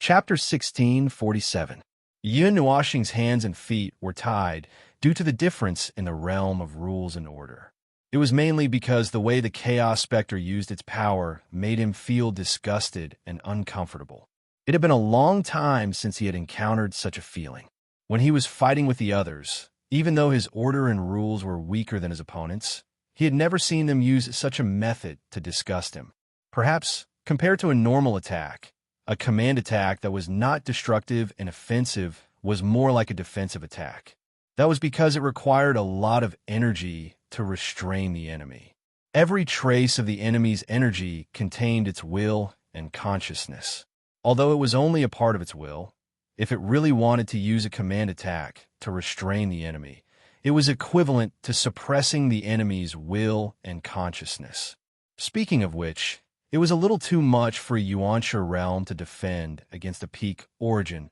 Chapter 1647. Yun Nuoxing's hands and feet were tied due to the difference in the realm of rules and order. It was mainly because the way the Chaos Spectre used its power made him feel disgusted and uncomfortable. It had been a long time since he had encountered such a feeling. When he was fighting with the others, even though his order and rules were weaker than his opponents, he had never seen them use such a method to disgust him. Perhaps, compared to a normal attack, a command attack that was not destructive and offensive was more like a defensive attack. That was because it required a lot of energy to restrain the enemy. Every trace of the enemy's energy contained its will and consciousness. Although it was only a part of its will, if it really wanted to use a command attack to restrain the enemy, it was equivalent to suppressing the enemy's will and consciousness. Speaking of which, it was a little too much for a Yuanshi realm to defend against a peak origin.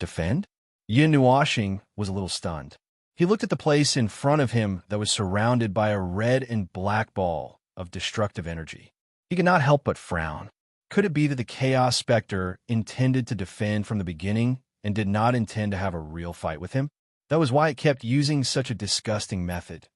Defend? Yin Nuoxing was a little stunned. He looked at the place in front of him that was surrounded by a red and black ball of destructive energy. He could not help but frown. Could it be that the Chaos Spectre intended to defend from the beginning and did not intend to have a real fight with him? That was why it kept using such a disgusting method.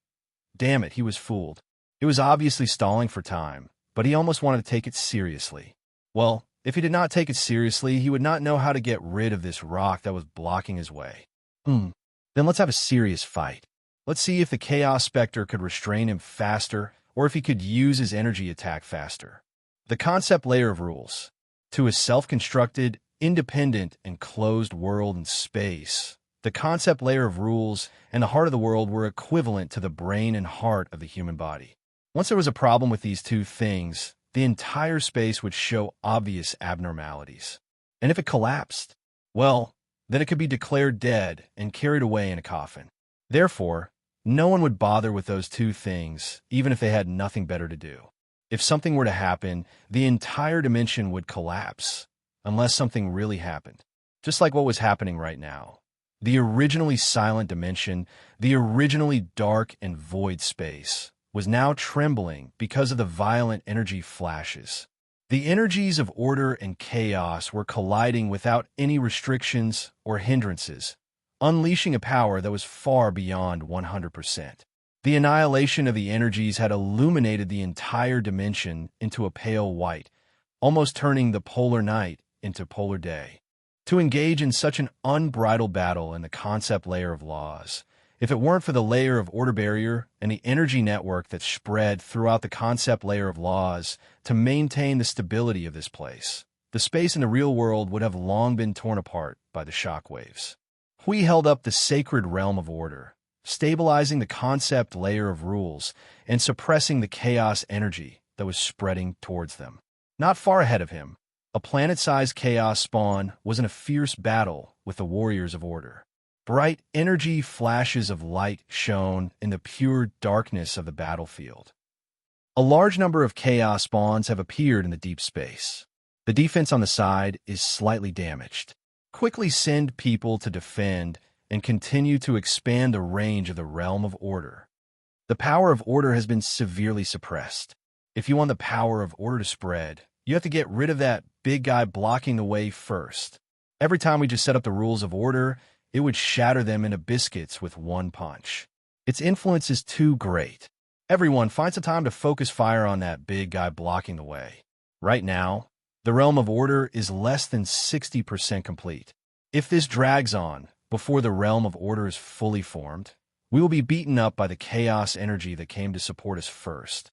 Damn it, he was fooled. It was obviously stalling for time, but he almost wanted to take it seriously. Well, if he did not take it seriously, he would not know how to get rid of this rock that was blocking his way. Then let's have a serious fight. Let's see if the Chaos Spectre could restrain him faster, or if he could use his energy attack faster. The concept layer of rules. To a self-constructed, independent, and closed world and space, the concept layer of rules and the heart of the world were equivalent to the brain and heart of the human body. Once there was a problem with these two things, the entire space would show obvious abnormalities. And if it collapsed, well, then it could be declared dead and carried away in a coffin. Therefore, no one would bother with those two things, even if they had nothing better to do. If something were to happen, the entire dimension would collapse, unless something really happened. Just like what was happening right now. The originally silent dimension, the originally dark and void space, was now trembling because of the violent energy flashes. The energies of order and chaos were colliding without any restrictions or hindrances, unleashing a power that was far beyond 100%. The annihilation of the energies had illuminated the entire dimension into a pale white, almost turning the polar night into polar day. To engage in such an unbridled battle in the concept layer of laws, if it weren't for the layer of order barrier and the energy network that spread throughout the concept layer of laws to maintain the stability of this place, the space in the real world would have long been torn apart by the shock waves. Hui held up the sacred realm of order, stabilizing the concept layer of rules and suppressing the chaos energy that was spreading towards them. Not far ahead of him, a planet-sized chaos spawn was in a fierce battle with the warriors of order. Bright energy flashes of light shone in the pure darkness of the battlefield. A large number of chaos spawns have appeared in the deep space. The defense on the side is slightly damaged. Quickly send people to defend and continue to expand the range of the realm of order. The power of order has been severely suppressed. If you want the power of order to spread, you have to get rid of that big guy blocking the way first. Every time we just set up the rules of order, it would shatter them into biscuits with one punch. Its influence is too great. Everyone, find some time to focus fire on that big guy blocking the way. Right now, the realm of order is less than 60% complete. If this drags on before the realm of order is fully formed, we will be beaten up by the chaos energy that came to support us first.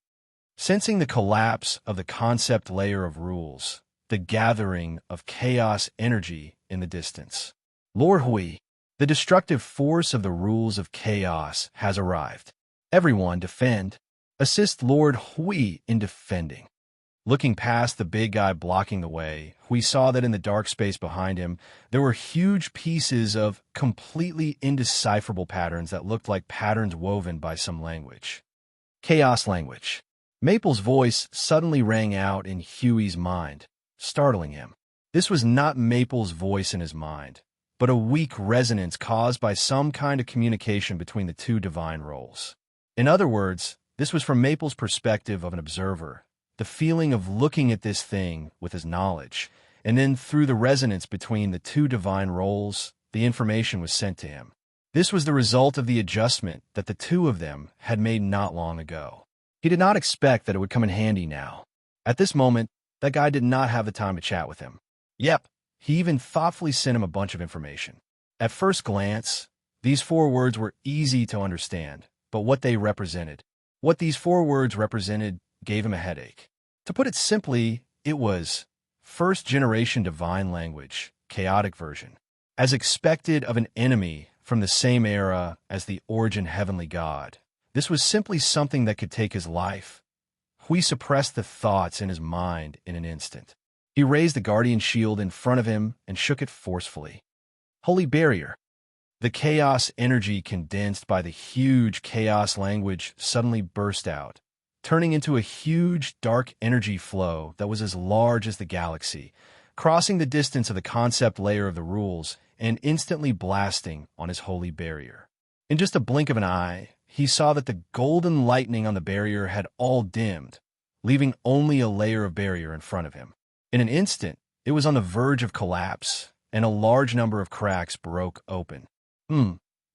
Sensing the collapse of the concept layer of rules, the gathering of chaos energy in the distance. Lord Hui, the destructive force of the rules of chaos has arrived. Everyone defend. Assist Lord Hui in defending. Looking past the big guy blocking the way, Hui saw that in the dark space behind him, there were huge pieces of completely indecipherable patterns that looked like patterns woven by some language. Chaos language. Maple's voice suddenly rang out in Huey's mind, startling him. This was not Maple's voice in his mind, but a weak resonance caused by some kind of communication between the two divine roles. In other words, this was from Maple's perspective of an observer, the feeling of looking at this thing with his knowledge, and then through the resonance between the two divine roles, the information was sent to him. This was the result of the adjustment that the two of them had made not long ago. He did not expect that it would come in handy now. At this moment, that guy did not have the time to chat with him. Yep, he even thoughtfully sent him a bunch of information. At first glance, these 4 words were easy to understand, but what these 4 words represented gave him a headache. To put it simply, it was first-generation divine language, chaotic version. As expected of an enemy from the same era as the origin heavenly god, this was simply something that could take his life. He suppressed the thoughts in his mind in an instant. He raised the guardian shield in front of him and shook it forcefully. Holy barrier. The chaos energy condensed by the huge chaos language suddenly burst out, turning into a huge dark energy flow that was as large as the galaxy, crossing the distance of the concept layer of the rules and instantly blasting on his holy barrier. In just a blink of an eye, he saw that the golden lightning on the barrier had all dimmed, leaving only a layer of barrier in front of him. In an instant, it was on the verge of collapse, and a large number of cracks broke open.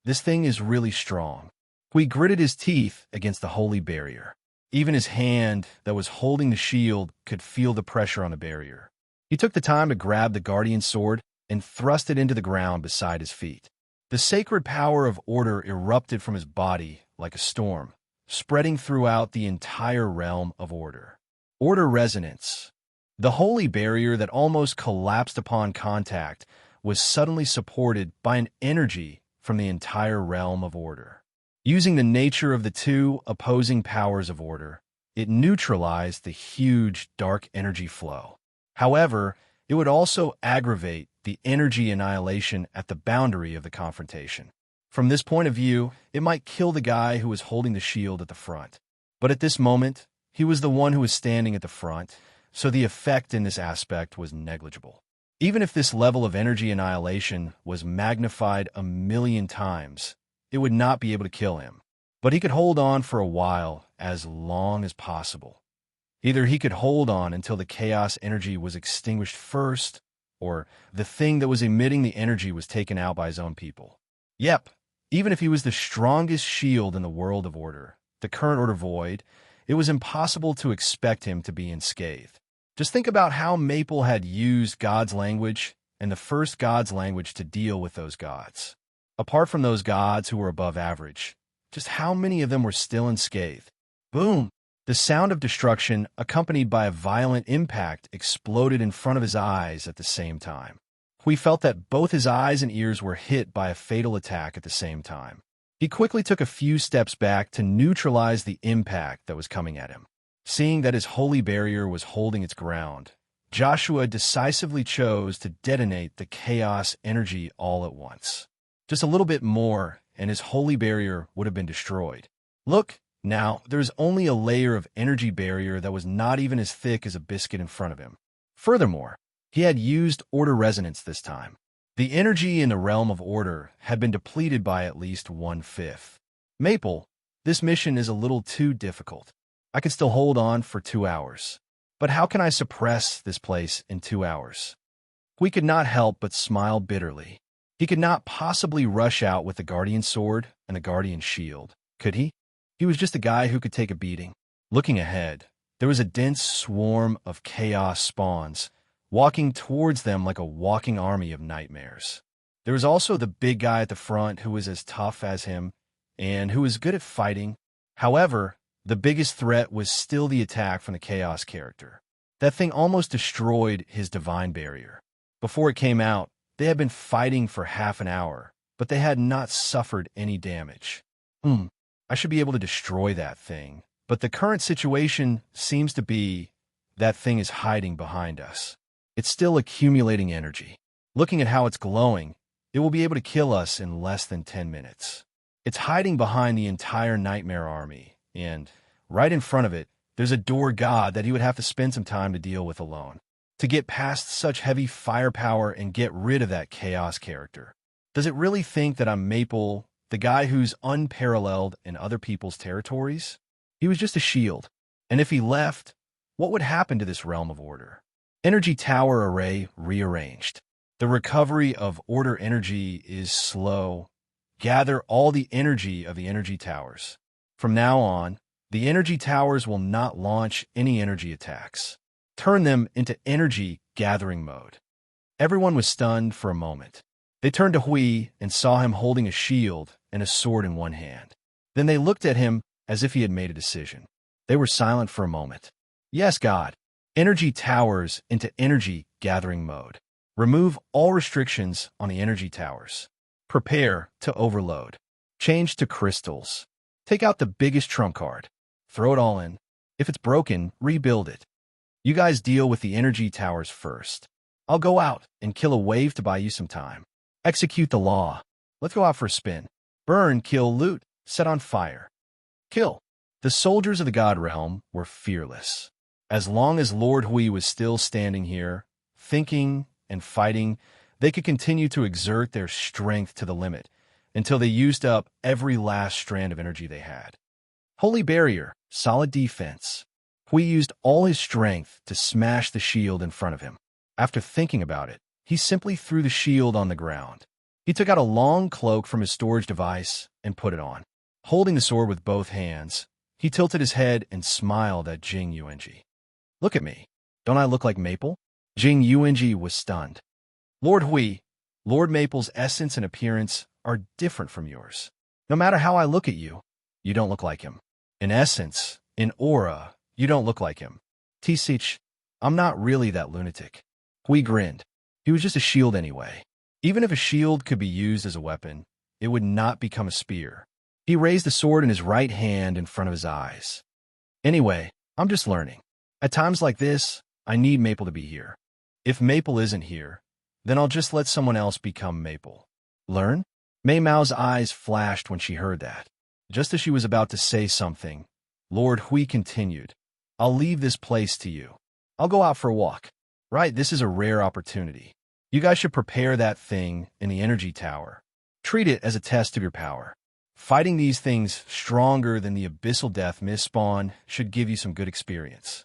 This thing is really strong. He gritted his teeth against the holy barrier. Even his hand that was holding the shield could feel the pressure on the barrier. He took the time to grab the guardian sword and thrust it into the ground beside his feet. The sacred power of order erupted from his body like a storm, spreading throughout the entire realm of order. Order resonance. The holy barrier that almost collapsed upon contact was suddenly supported by an energy from the entire realm of order. Using the nature of the two opposing powers of order, it neutralized the huge dark energy flow. However, it would also aggravate the energy annihilation at the boundary of the confrontation. From this point of view, it might kill the guy who was holding the shield at the front. But at this moment, he was the one who was standing at the front, so the effect in this aspect was negligible. Even if this level of energy annihilation was magnified 1,000,000 times, it would not be able to kill him. But he could hold on for a while, as long as possible. Either he could hold on until the chaos energy was extinguished first, or the thing that was emitting the energy was taken out by his own people. Yep, even if he was the strongest shield in the world of order, the current order void, it was impossible to expect him to be unscathed. Just think about how Maple had used God's language and the first God's language to deal with those gods. Apart from those gods who were above average, just how many of them were still unscathed? Boom! The sound of destruction, accompanied by a violent impact, exploded in front of his eyes at the same time. He felt that both his eyes and ears were hit by a fatal attack at the same time. He quickly took a few steps back to neutralize the impact that was coming at him. Seeing that his holy barrier was holding its ground, Joshua decisively chose to detonate the chaos energy all at once. Just a little bit more, and his holy barrier would have been destroyed. Look, now, there's only a layer of energy barrier that was not even as thick as a biscuit in front of him. Furthermore, he had used order resonance this time. The energy in the realm of order had been depleted by at least 1/5. Maple, this mission is a little too difficult. I can still hold on for 2 hours. But how can I suppress this place in 2 hours? We could not help but smile bitterly. He could not possibly rush out with the guardian sword and the guardian shield, could he? He was just a guy who could take a beating. Looking ahead, there was a dense swarm of chaos spawns, walking towards them like a walking army of nightmares. There was also the big guy at the front who was as tough as him and who was good at fighting. However, the biggest threat was still the attack from the chaos character. That thing almost destroyed his divine barrier. Before it came out, they had been fighting for half an hour, but they had not suffered any damage. I should be able to destroy that thing, but the current situation seems to be that thing is hiding behind us. It's still accumulating energy. Looking at how it's glowing, it will be able to kill us in less than 10 minutes. It's hiding behind the entire nightmare army, and right in front of it, there's a door god that he would have to spend some time to deal with alone. To get past such heavy firepower and get rid of that chaos character. Does it really think that I'm Maple, the guy who's unparalleled in other people's territories? He was just a shield. And if he left, what would happen to this realm of order? Energy tower array rearranged. The recovery of order energy is slow. Gather all the energy of the energy towers. From now on, the energy towers will not launch any energy attacks. Turn them into energy gathering mode. Everyone was stunned for a moment. They turned to Hui and saw him holding a shield and a sword in one hand. Then they looked at him as if he had made a decision. They were silent for a moment. Yes, God. Energy towers into energy gathering mode. Remove all restrictions on the energy towers. Prepare to overload. Change to crystals. Take out the biggest trump card. Throw it all in. If it's broken, rebuild it. You guys deal with the energy towers first. I'll go out and kill a wave to buy you some time. Execute the law. Let's go out for a spin. Burn, kill, loot, set on fire. Kill. The soldiers of the God Realm were fearless. As long as Lord Hui was still standing here, thinking and fighting, they could continue to exert their strength to the limit until they used up every last strand of energy they had. Holy barrier, solid defense. Hui used all his strength to smash the shield in front of him. After thinking about it, he simply threw the shield on the ground. He took out a long cloak from his storage device and put it on. Holding the sword with both hands, he tilted his head and smiled at Jing Yuanji. Look at me. Don't I look like Maple? Jing Yuanji was stunned. Lord Hui, Lord Maple's essence and appearance are different from yours. No matter how I look at you, you don't look like him. In essence, in aura, you don't look like him. Tisich, I'm not really that lunatic. Hui grinned. He was just a shield anyway. Even if a shield could be used as a weapon, it would not become a spear. He raised the sword in his right hand in front of his eyes. Anyway, I'm just learning. At times like this, I need Maple to be here. If Maple isn't here, then I'll just let someone else become Maple. Learn? Mei Mao's eyes flashed when she heard that. Just as she was about to say something, Lord Hui continued, I'll leave this place to you. I'll go out for a walk. Right, this is a rare opportunity. You guys should prepare that thing in the energy tower. Treat it as a test of your power. Fighting these things stronger than the abyssal death misspawn should give you some good experience.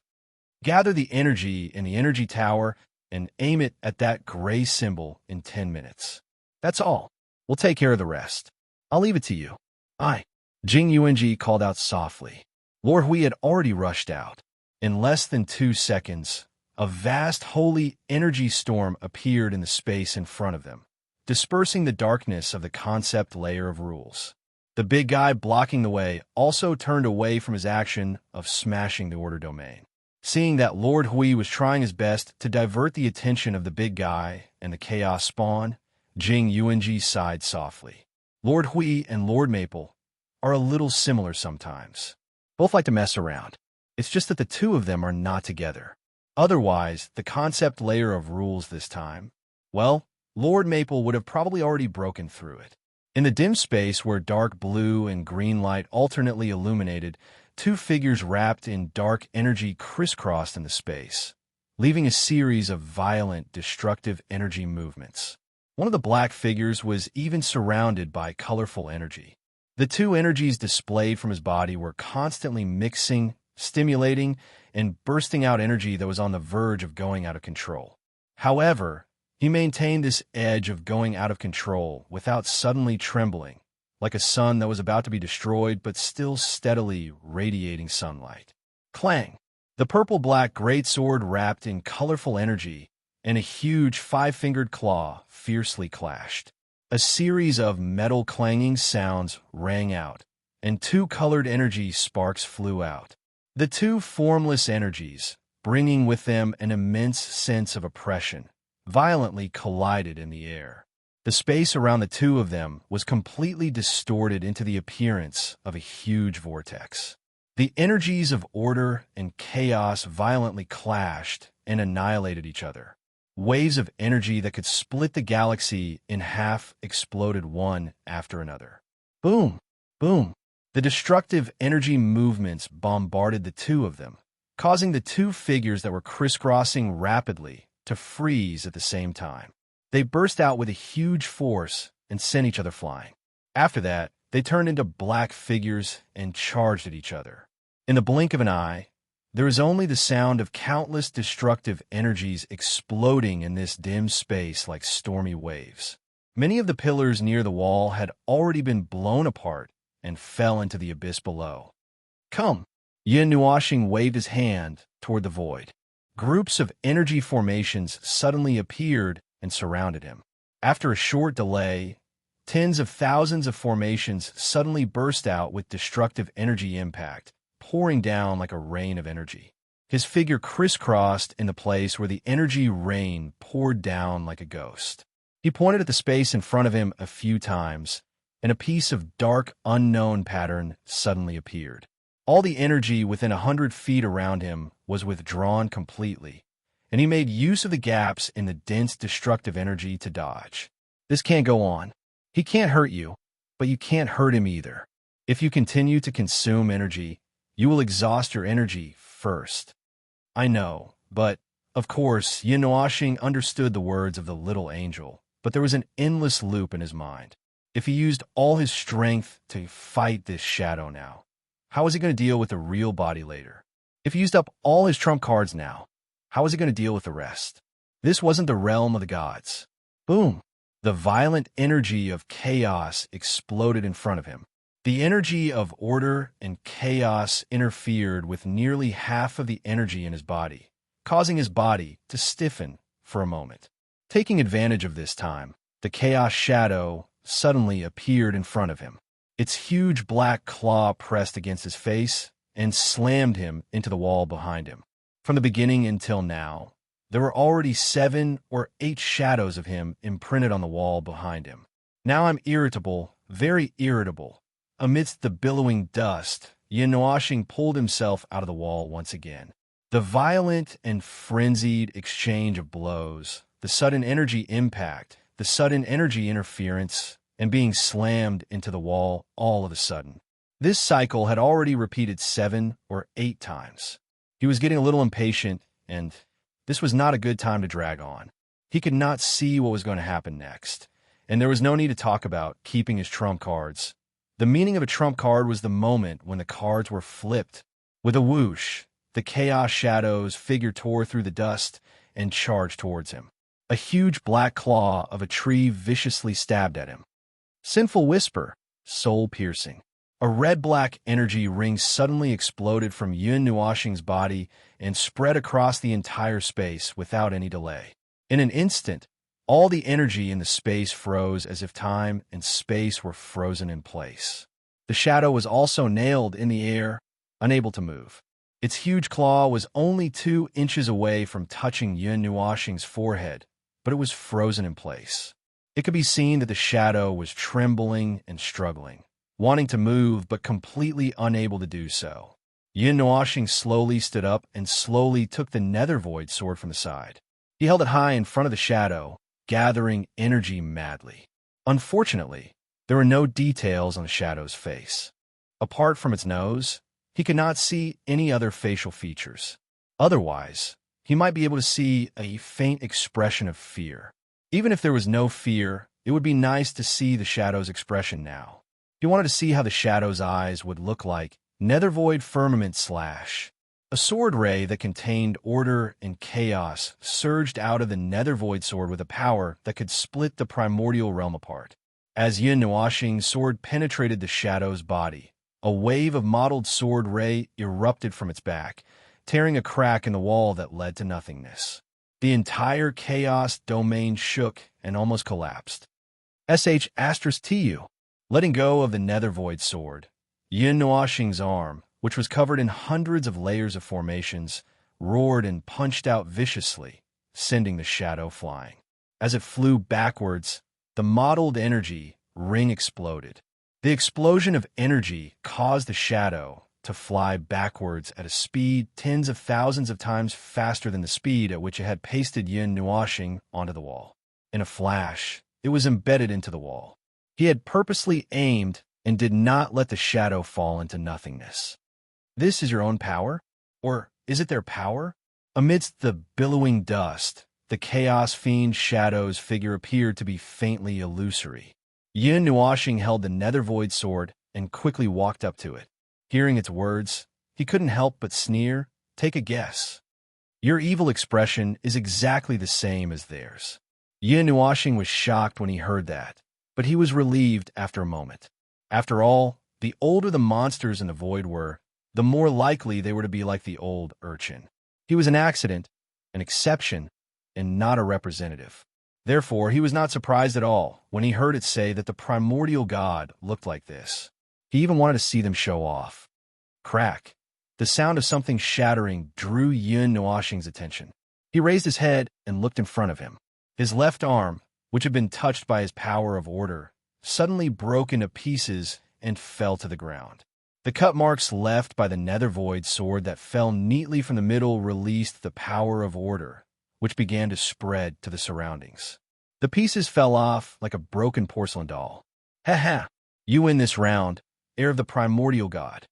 Gather the energy in the energy tower and aim it at that gray symbol in 10 minutes. That's all. We'll take care of the rest. I'll leave it to you. Aye. Jing Yuanji called out softly. Lord Hui had already rushed out. In less than 2 seconds, a vast holy energy storm appeared in the space in front of them, dispersing the darkness of the concept layer of rules. The big guy blocking the way also turned away from his action of smashing the order domain. Seeing that Lord Hui was trying his best to divert the attention of the big guy and the chaos spawn, Jing Yuanji sighed softly. Lord Hui and Lord Maple are a little similar sometimes. Both like to mess around. It's just that the two of them are not together. Otherwise, the concept layer of rules this time, well, Lord Maple would have probably already broken through it. In the dim space where dark blue and green light alternately illuminated, 2 figures wrapped in dark energy crisscrossed in the space, leaving a series of violent, destructive energy movements. One of the black figures was even surrounded by colorful energy. The 2 energies displayed from his body were constantly mixing, stimulating, and bursting out energy that was on the verge of going out of control. However, he maintained this edge of going out of control without suddenly trembling, like a sun that was about to be destroyed but still steadily radiating sunlight. Clang! The purple-black greatsword wrapped in colorful energy and a huge 5-fingered claw fiercely clashed. A series of metal clanging sounds rang out, and 2 colored energy sparks flew out. The 2 formless energies, bringing with them an immense sense of oppression, violently collided in the air. The space around the 2 of them was completely distorted into the appearance of a huge vortex. The energies of order and chaos violently clashed and annihilated each other. Waves of energy that could split the galaxy in half exploded one after another. Boom! Boom! The destructive energy movements bombarded the 2 of them, causing the 2 figures that were crisscrossing rapidly to freeze at the same time. They burst out with a huge force and sent each other flying. After that, they turned into black figures and charged at each other. In the blink of an eye, There is only the sound of countless destructive energies exploding in this dim space like stormy waves. Many of the pillars near the wall had already been blown apart and fell into the abyss below. Come! Yin Nuoxing waved his hand toward the void. Groups of energy formations suddenly appeared and surrounded him. After a short delay, tens of thousands of formations suddenly burst out with destructive energy impact, pouring down like a rain of energy. His figure crisscrossed in the place where the energy rain poured down like a ghost. He pointed at the space in front of him a few times, and a piece of dark, unknown pattern suddenly appeared. All the energy within 100 feet around him was withdrawn completely, and he made use of the gaps in the dense, destructive energy to dodge. This can't go on. He can't hurt you, but you can't hurt him either. If you continue to consume energy, you will exhaust your energy first. I know, but, of course, Yin Nuoxing understood the words of the little angel, but there was an endless loop in his mind. If he used all his strength to fight this shadow now, how was he going to deal with the real body later? If he used up all his trump cards now, how was he going to deal with the rest? This wasn't the realm of the gods. Boom! The violent energy of chaos exploded in front of him. The energy of order and chaos interfered with nearly half of the energy in his body, causing his body to stiffen for a moment. Taking advantage of this time, the chaos shadow suddenly appeared in front of him. Its huge black claw pressed against his face and slammed him into the wall behind him. From the beginning until now, there were already 7 or 8 shadows of him imprinted on the wall behind him. Now I'm irritable, very irritable. Amidst the billowing dust, Yin Nuoxing pulled himself out of the wall once again. The violent and frenzied exchange of blows, the sudden energy impact, the sudden energy interference, and being slammed into the wall all of a sudden. This cycle had already repeated 7 or 8 times. He was getting a little impatient, and this was not a good time to drag on. He could not see what was going to happen next, and there was no need to talk about keeping his trump cards. The meaning of a trump card was the moment when the cards were flipped. With a whoosh, the chaos shadow's figure tore through the dust and charged towards him. A huge black claw of a tree viciously stabbed at him. Sinful whisper, soul-piercing. A red-black energy ring suddenly exploded from Yin Nuoxing's body and spread across the entire space without any delay. In an instant, all the energy in the space froze as if time and space were frozen in place. The shadow was also nailed in the air, unable to move. Its huge claw was only 2 inches away from touching Yin Nuoxing's forehead, but it was frozen in place. It could be seen that the shadow was trembling and struggling, wanting to move but completely unable to do so. Yin Nuoxing slowly stood up and slowly took the nether void sword from the side. He held it high in front of the shadow, gathering energy madly. Unfortunately, there were no details on the shadow's face. Apart from its nose, he could not see any other facial features. Otherwise, he might be able to see a faint expression of fear. Even if there was no fear, it would be nice to see the shadow's expression now. He wanted to see how the shadow's eyes would look like. Nether void firmament slash. A sword ray that contained order and chaos surged out of the nether void sword with a power that could split the primordial realm apart. As Yin Nuoxing's sword penetrated the shadow's body, a wave of mottled sword ray erupted from its back, tearing a crack in the wall that led to nothingness. The entire chaos domain shook and almost collapsed. *TU. Letting go of the nether void sword, Yin Nuoxing's arm, which was covered in hundreds of layers of formations, roared and punched out viciously, sending the shadow flying. As it flew backwards, the mottled energy ring exploded. The explosion of energy caused the shadow to fly backwards at a speed tens of thousands of times faster than the speed at which it had pasted Yin Nuoxing onto the wall. In a flash, it was embedded into the wall. He had purposely aimed and did not let the shadow fall into nothingness. This is your own power? Or is it their power? Amidst the billowing dust, the Chaos Fiend Shadow's figure appeared to be faintly illusory. Yin Nuoxing held the nether void sword and quickly walked up to it. Hearing its words, he couldn't help but sneer take a guess. Your evil expression is exactly the same as theirs. Yin Nuashing was shocked when he heard that, but he was relieved after a moment. After all, the older the monsters in the void were, the more likely they were to be like the old urchin. He was an accident, an exception, and not a representative. Therefore, he was not surprised at all when he heard it say that the primordial god looked like this. He even wanted to see them show off. Crack. The sound of something shattering drew Yin Nuashing's attention. He raised his head and looked in front of him. His left arm, which had been touched by his power of order, suddenly broke into pieces and fell to the ground. The cut marks left by the nether void sword that fell neatly from the middle released the power of order, which began to spread to the surroundings. The pieces fell off like a broken porcelain doll. Ha ha! You win this round, heir of the primordial god.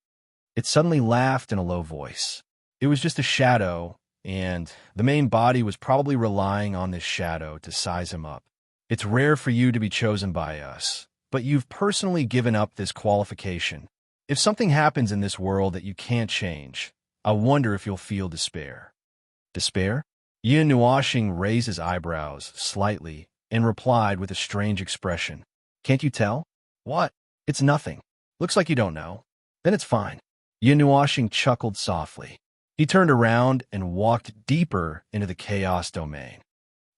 It suddenly laughed in a low voice. It was just a shadow, and the main body was probably relying on this shadow to size him up. It's rare for you to be chosen by us, but you've personally given up this qualification. If something happens in this world that you can't change, I wonder if you'll feel despair. Despair? Yin Nuashing raised his eyebrows slightly and replied with a strange expression. Can't you tell? What? It's nothing. Looks like you don't know. Then it's fine. Yin Nuashing chuckled softly. He turned around and walked deeper into the chaos domain.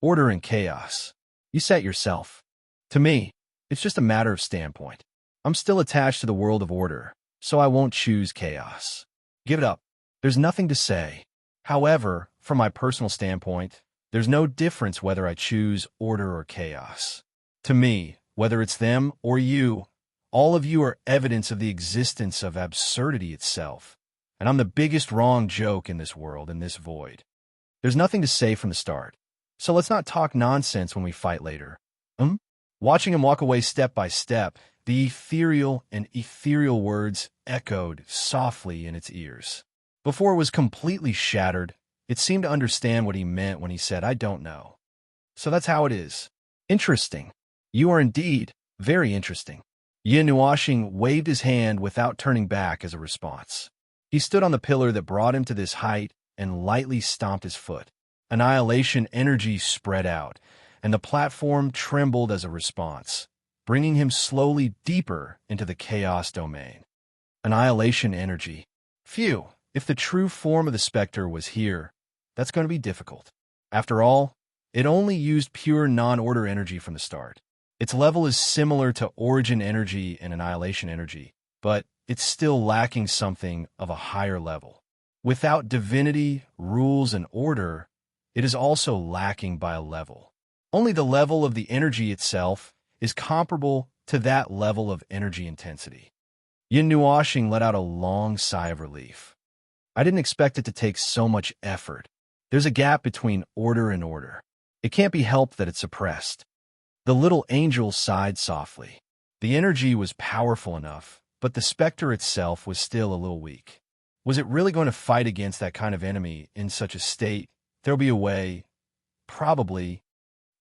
Order and chaos. You set yourself. To me, it's just a matter of standpoint. I'm still attached to the world of order, so I won't choose chaos. Give it up. There's nothing to say. However, from my personal standpoint, there's no difference whether I choose order or chaos. To me, whether it's them or you, all of you are evidence of the existence of absurdity itself, and I'm the biggest wrong joke in this world, in this void. There's nothing to say from the start, so let's not talk nonsense when we fight later. Watching him walk away step by step, the ethereal words echoed softly in its ears. Before it was completely shattered, it seemed to understand what he meant when he said, I don't know. So that's how it is. Interesting. You are indeed very interesting. Yin Nuashing waved his hand without turning back as a response. He stood on the pillar that brought him to this height and lightly stomped his foot. Annihilation energy spread out, and the platform trembled as a response, bringing him slowly deeper into the chaos domain. Annihilation energy. Phew, if the true form of the specter was here, that's going to be difficult. After all, it only used pure non-order energy from the start. Its level is similar to origin energy and annihilation energy, but it's still lacking something of a higher level. Without divinity, rules, and order, it is also lacking by a level. Only the level of the energy itself is comparable to that level of energy intensity. Yin Nuashing let out a long sigh of relief. I didn't expect it to take so much effort. There's a gap between order and order. It can't be helped that it's suppressed. The little angel sighed softly. The energy was powerful enough, but the specter itself was still a little weak. Was it really going to fight against that kind of enemy in such a state? There'll be a way. Probably.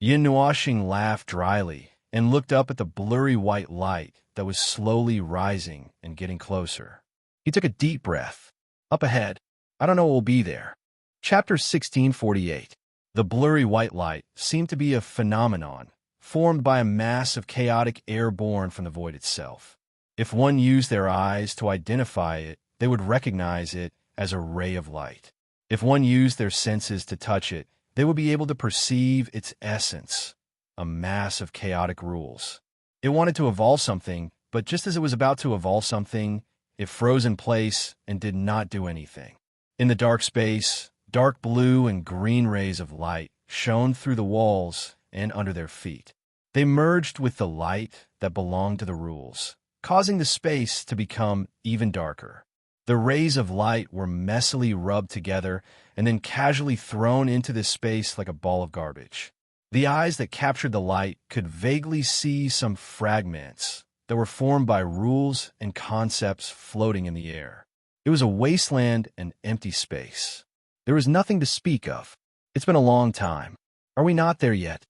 Yin Nuashing laughed dryly and looked up at the blurry white light that was slowly rising and getting closer. He took a deep breath. Up ahead. I don't know what will be there. Chapter 1648. The blurry white light seemed to be a phenomenon formed by a mass of chaotic air born from the void itself. If one used their eyes to identify it, they would recognize it as a ray of light. If one used their senses to touch it, they would be able to perceive its essence, a mass of chaotic rules. It wanted to evolve something, but just as it was about to evolve something, it froze in place and did not do anything. In the dark space, dark blue and green rays of light shone through the walls and under their feet. They merged with the light that belonged to the rules, causing the space to become even darker. The rays of light were messily rubbed together and then casually thrown into this space like a ball of garbage. The eyes that captured the light could vaguely see some fragments that were formed by rules and concepts floating in the air. It was a wasteland and empty space. There was nothing to speak of. It's been a long time. Are we not there yet?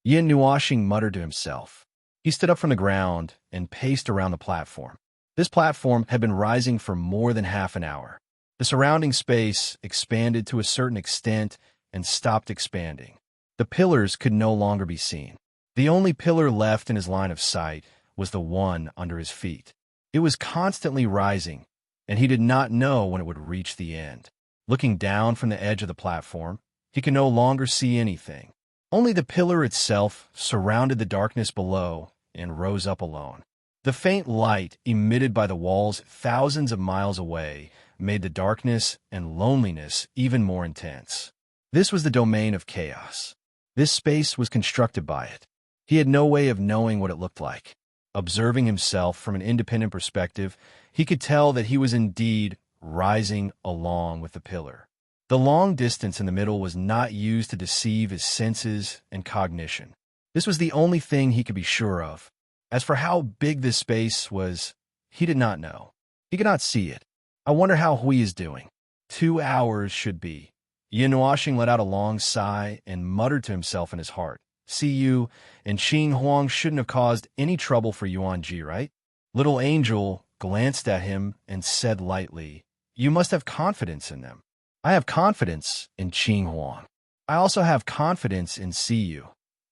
Yin Nuashing muttered to himself. He stood up from the ground and paced around the platform. This platform had been rising for more than half an hour. The surrounding space expanded to a certain extent and stopped expanding. The pillars could no longer be seen. The only pillar left in his line of sight was the one under his feet. It was constantly rising, and he did not know when it would reach the end. Looking down from the edge of the platform, he could no longer see anything. Only the pillar itself surrounded the darkness below and rose up alone. The faint light emitted by the walls thousands of miles away made the darkness and loneliness even more intense. This was the domain of chaos. This space was constructed by it. He had no way of knowing what it looked like. Observing himself from an independent perspective, he could tell that he was indeed rising along with the pillar. The long distance in the middle was not used to deceive his senses and cognition. This was the only thing he could be sure of. As for how big this space was, he did not know. He could not see it. I wonder how Hui is doing. 2 hours should be. Yin Wuxing let out a long sigh and muttered to himself in his heart. See you, and Qing Huang shouldn't have caused any trouble for Yuan Ji, right? Little Angel glanced at him and said lightly, You must have confidence in them. I have confidence in Qing Huang. I also have confidence in Siyu.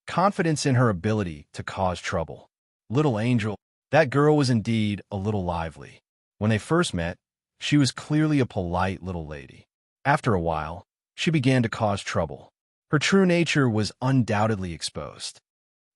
Confidence in her ability to cause trouble. Little Angel, that girl was indeed a little lively. When they first met, she was clearly a polite little lady. After a while, she began to cause trouble. Her true nature was undoubtedly exposed.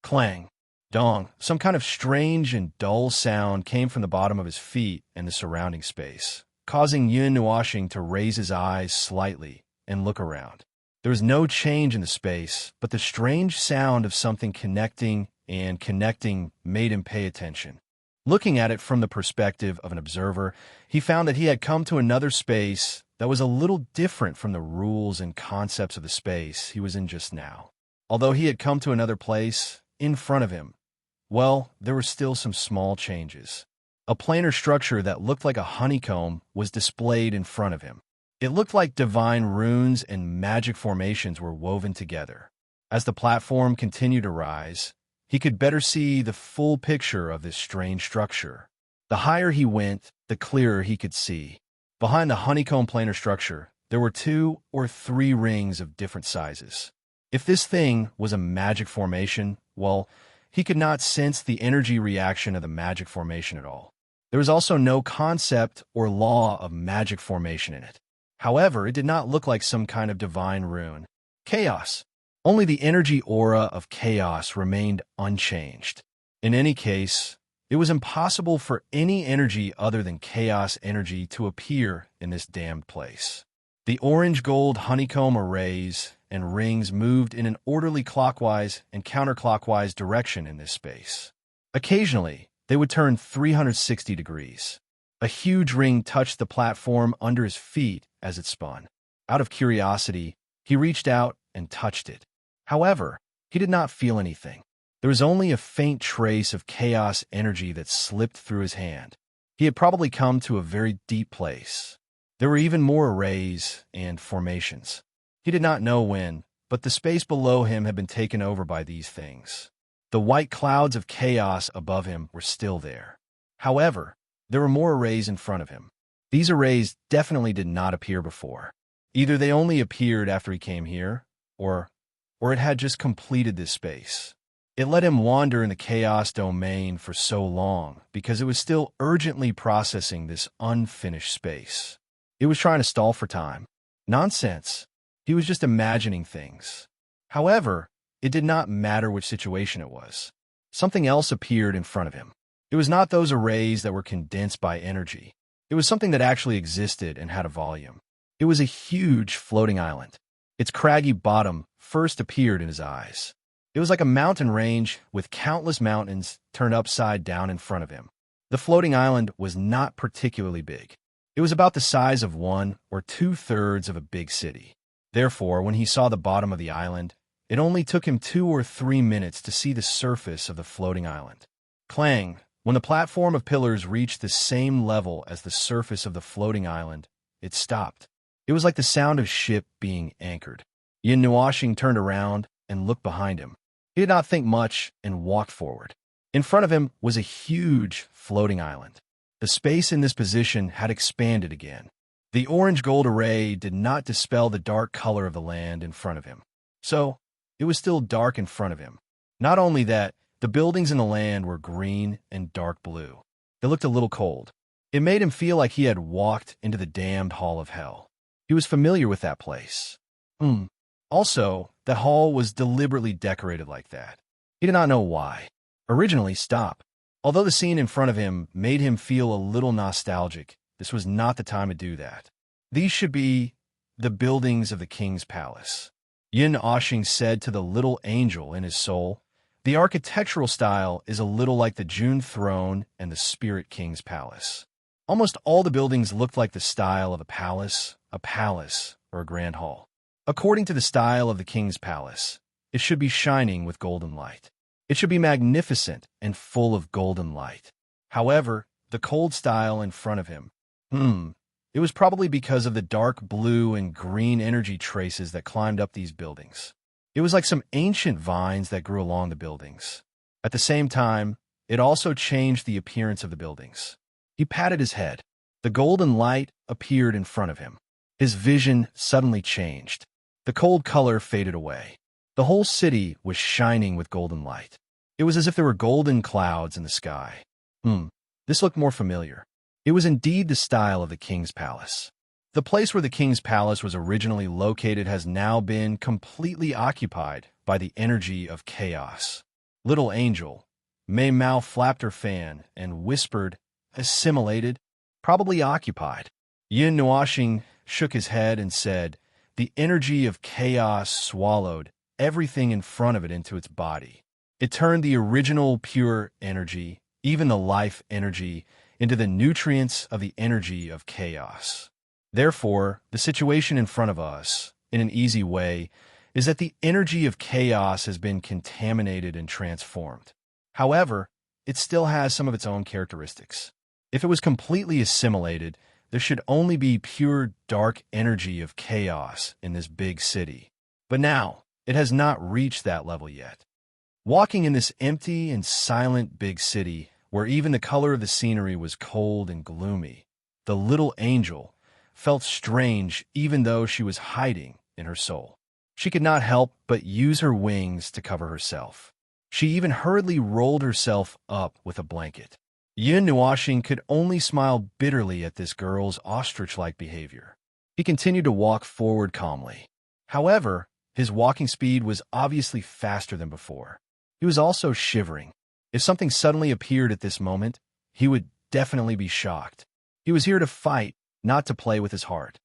Clang, dong, some kind of strange and dull sound came from the bottom of his feet and the surrounding space, causing Yin Wuxing to raise his eyes slightly and look around. There was no change in the space, but the strange sound of something connecting made him pay attention. Looking at it from the perspective of an observer, he found that he had come to another space that was a little different from the rules and concepts of the space he was in just now. Although he had come to another place in front of him, well, there were still some small changes. A planar structure that looked like a honeycomb was displayed in front of him. It looked like divine runes and magic formations were woven together. As the platform continued to rise, he could better see the full picture of this strange structure. The higher he went, the clearer he could see. Behind the honeycomb planar structure, there were 2 or 3 rings of different sizes. If this thing was a magic formation, well, he could not sense the energy reaction of the magic formation at all. There was also no concept or law of magic formation in it. However, it did not look like some kind of divine rune. Chaos. Only the energy aura of chaos remained unchanged. In any case, it was impossible for any energy other than chaos energy to appear in this damned place. The orange-gold honeycomb arrays and rings moved in an orderly clockwise and counterclockwise direction in this space. Occasionally, they would turn 360 degrees. A huge ring touched the platform under his feet as it spun. Out of curiosity, he reached out and touched it. However, he did not feel anything. There was only a faint trace of chaos energy that slipped through his hand. He had probably come to a very deep place. There were even more arrays and formations. He did not know when, but the space below him had been taken over by these things. The white clouds of chaos above him were still there. However, there were more arrays in front of him. These arrays definitely did not appear before. Either they only appeared after he came here, or it had just completed this space. It let him wander in the chaos domain for so long because it was still urgently processing this unfinished space. It was trying to stall for time. Nonsense. He was just imagining things. However, it did not matter which situation it was. Something else appeared in front of him. It was not those arrays that were condensed by energy. It was something that actually existed and had a volume. It was a huge floating island. Its craggy bottom first appeared in his eyes. It was like a mountain range with countless mountains turned upside down in front of him. The floating island was not particularly big. It was about the size of 1 or 2/3 of a big city. Therefore, when he saw the bottom of the island, it only took him 2 or 3 minutes to see the surface of the floating island. Clang! When the platform of pillars reached the same level as the surface of the floating island, it stopped. It was like the sound of a ship being anchored. Yin Wuxing turned around and looked behind him. He did not think much and walked forward. In front of him was a huge floating island. The space in this position had expanded again. The orange-gold array did not dispel the dark color of the land in front of him. So, it was still dark in front of him. Not only that, the buildings in the land were green and dark blue. They looked a little cold. It made him feel like he had walked into the damned hall of hell. He was familiar with that place. Also, that hall was deliberately decorated like that. He did not know why. Originally, stop. Although the scene in front of him made him feel a little nostalgic, this was not the time to do that. These should be the buildings of the king's palace. Yin Oshing said to the little angel in his soul, the architectural style is a little like the June throne and the Spirit King's palace. Almost all the buildings looked like the style of a palace, or a grand hall. According to the style of the king's palace, it should be shining with golden light. It should be magnificent and full of golden light. However, the cold style in front of him, it was probably because of the dark blue and green energy traces that climbed up these buildings. It was like some ancient vines that grew along the buildings. At the same time, it also changed the appearance of the buildings. He patted his head. The golden light appeared in front of him. His vision suddenly changed. The cold color faded away. The whole city was shining with golden light. It was as if there were golden clouds in the sky. This looked more familiar. It was indeed the style of the king's palace. The place where the king's palace was originally located has now been completely occupied by the energy of chaos. Little Angel, Mei Mao flapped her fan and whispered, assimilated, probably occupied. Yin Nuoxing shook his head and said, the energy of chaos swallowed everything in front of it into its body. It turned the original pure energy, even the life energy, into the nutrients of the energy of chaos. Therefore, the situation in front of us, in an easy way, is that the energy of chaos has been contaminated and transformed. However, it still has some of its own characteristics. If it was completely assimilated, there should only be pure dark energy of chaos in this big city. But now, it has not reached that level yet. Walking in this empty and silent big city, where even the color of the scenery was cold and gloomy, the little angel felt strange even though she was hiding in her soul. She could not help but use her wings to cover herself. She even hurriedly rolled herself up with a blanket. Yin Nuoxing could only smile bitterly at this girl's ostrich-like behavior. He continued to walk forward calmly. However, his walking speed was obviously faster than before. He was also shivering. If something suddenly appeared at this moment, he would definitely be shocked. He was here to fight, not to play with his heart.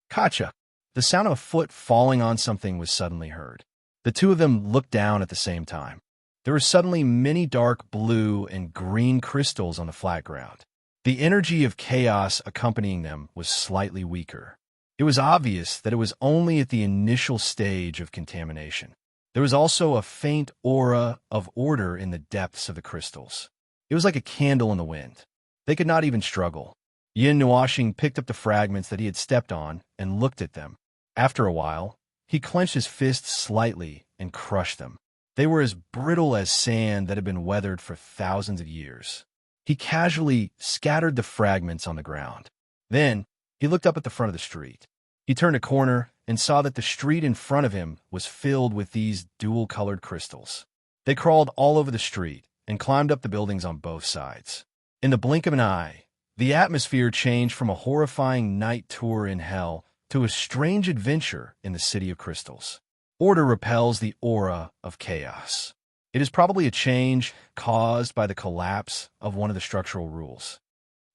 Kacha! The sound of a foot falling on something was suddenly heard. The two of them looked down at the same time. There were suddenly many dark blue and green crystals on the flat ground. The energy of chaos accompanying them was slightly weaker. It was obvious that it was only at the initial stage of contamination. There was also a faint aura of order in the depths of the crystals. It was like a candle in the wind. They could not even struggle. Yin Nuoxing picked up the fragments that he had stepped on and looked at them. After a while, he clenched his fists slightly and crushed them. They were as brittle as sand that had been weathered for thousands of years. He casually scattered the fragments on the ground. Then, he looked up at the front of the street. He turned a corner and saw that the street in front of him was filled with these dual-colored crystals. They crawled all over the street and climbed up the buildings on both sides. In the blink of an eye, the atmosphere changed from a horrifying night tour in hell to a strange adventure in the City of Crystals. Order repels the aura of chaos. It is probably a change caused by the collapse of one of the structural rules.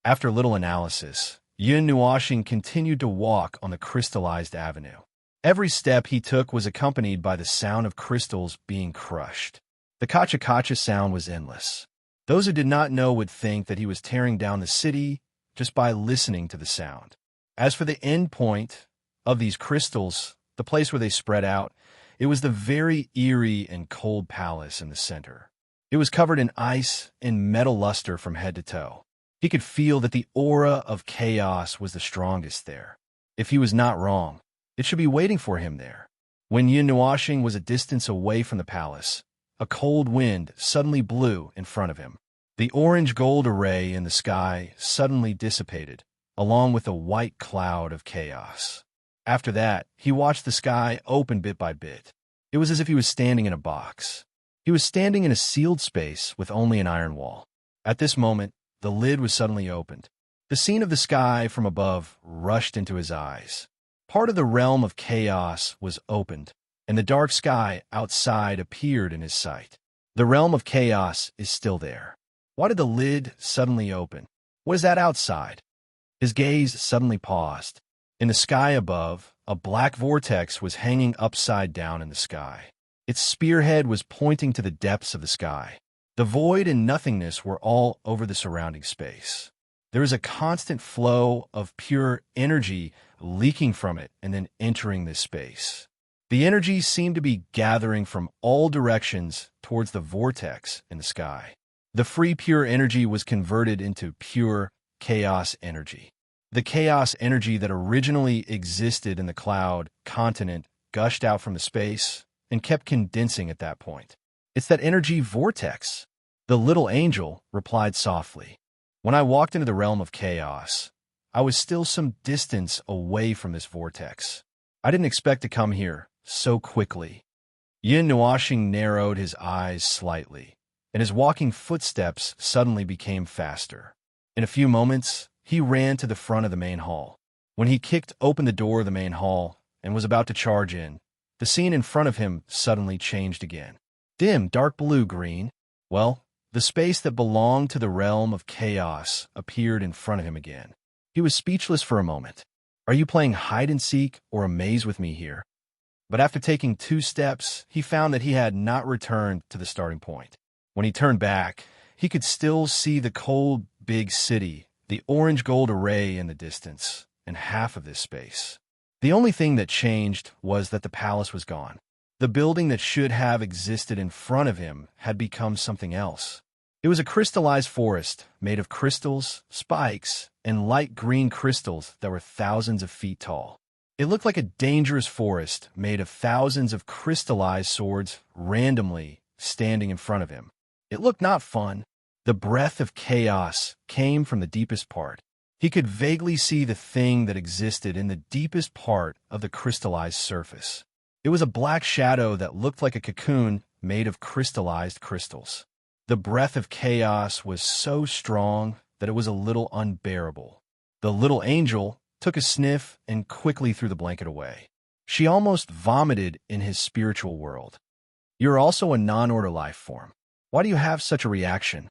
After little analysis, Yin Nuoxing continued to walk on the crystallized avenue. Every step he took was accompanied by the sound of crystals being crushed. The kacha-kacha sound was endless. Those who did not know would think that he was tearing down the city just by listening to the sound. As for the end point of these crystals, the place where they spread out, it was the very eerie and cold palace in the center. It was covered in ice and metal luster from head to toe. He could feel that the aura of chaos was the strongest there. If he was not wrong, it should be waiting for him there. When Yin Nuoxing was a distance away from the palace, a cold wind suddenly blew in front of him. The orange-gold array in the sky suddenly dissipated, along with a white cloud of chaos. After that, he watched the sky open bit by bit. It was as if he was standing in a box. He was standing in a sealed space with only an iron wall. At this moment, the lid was suddenly opened. The scene of the sky from above rushed into his eyes. Part of the realm of chaos was opened, and the dark sky outside appeared in his sight. The realm of chaos is still there. Why did the lid suddenly open? What is that outside? His gaze suddenly paused. In the sky above, a black vortex was hanging upside down in the sky. Its spearhead was pointing to the depths of the sky. The void and nothingness were all over the surrounding space. There is a constant flow of pure energy leaking from it and then entering this space. The energy seemed to be gathering from all directions towards the vortex in the sky. The free pure energy was converted into pure chaos energy. The chaos energy that originally existed in the cloud continent gushed out from the space and kept condensing at that point. It's that energy vortex. The little angel replied softly. When I walked into the realm of chaos, I was still some distance away from this vortex. I didn't expect to come here so quickly. Yin Nuashing narrowed his eyes slightly, and his walking footsteps suddenly became faster. In a few moments, he ran to the front of the main hall. When he kicked open the door of the main hall and was about to charge in, the scene in front of him suddenly changed again. Dim, dark blue, green. Well, the space that belonged to the realm of chaos appeared in front of him again. He was speechless for a moment. Are you playing hide-and-seek or a maze with me here? But after taking 2 steps, he found that he had not returned to the starting point. When he turned back, he could still see the cold, big city, the orange-gold array in the distance, and half of this space. The only thing that changed was that the palace was gone. The building that should have existed in front of him had become something else. It was a crystallized forest made of crystals, spikes, and light green crystals that were thousands of feet tall. It looked like a dangerous forest made of thousands of crystallized swords randomly standing in front of him. It looked not fun. The breath of chaos came from the deepest part. He could vaguely see the thing that existed in the deepest part of the crystallized surface. It was a black shadow that looked like a cocoon made of crystallized crystals. The breath of chaos was so strong that it was a little unbearable. The little angel took a sniff and quickly threw the blanket away. She almost vomited in his spiritual world. You're also a non-order life form. Why do you have such a reaction?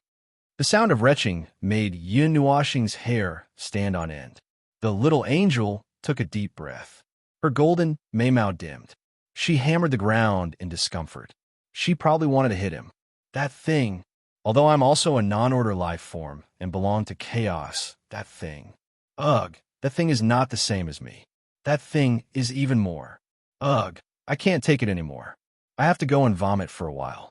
The sound of retching made Yin Nuashing's hair stand on end. The little angel took a deep breath. Her golden maymao dimmed. She hammered the ground in discomfort. She probably wanted to hit him. That thing, although I'm also a non-order life form and belong to chaos, that thing. Ugh, that thing is not the same as me. That thing is even more. Ugh, I can't take it anymore. I have to go and vomit for a while.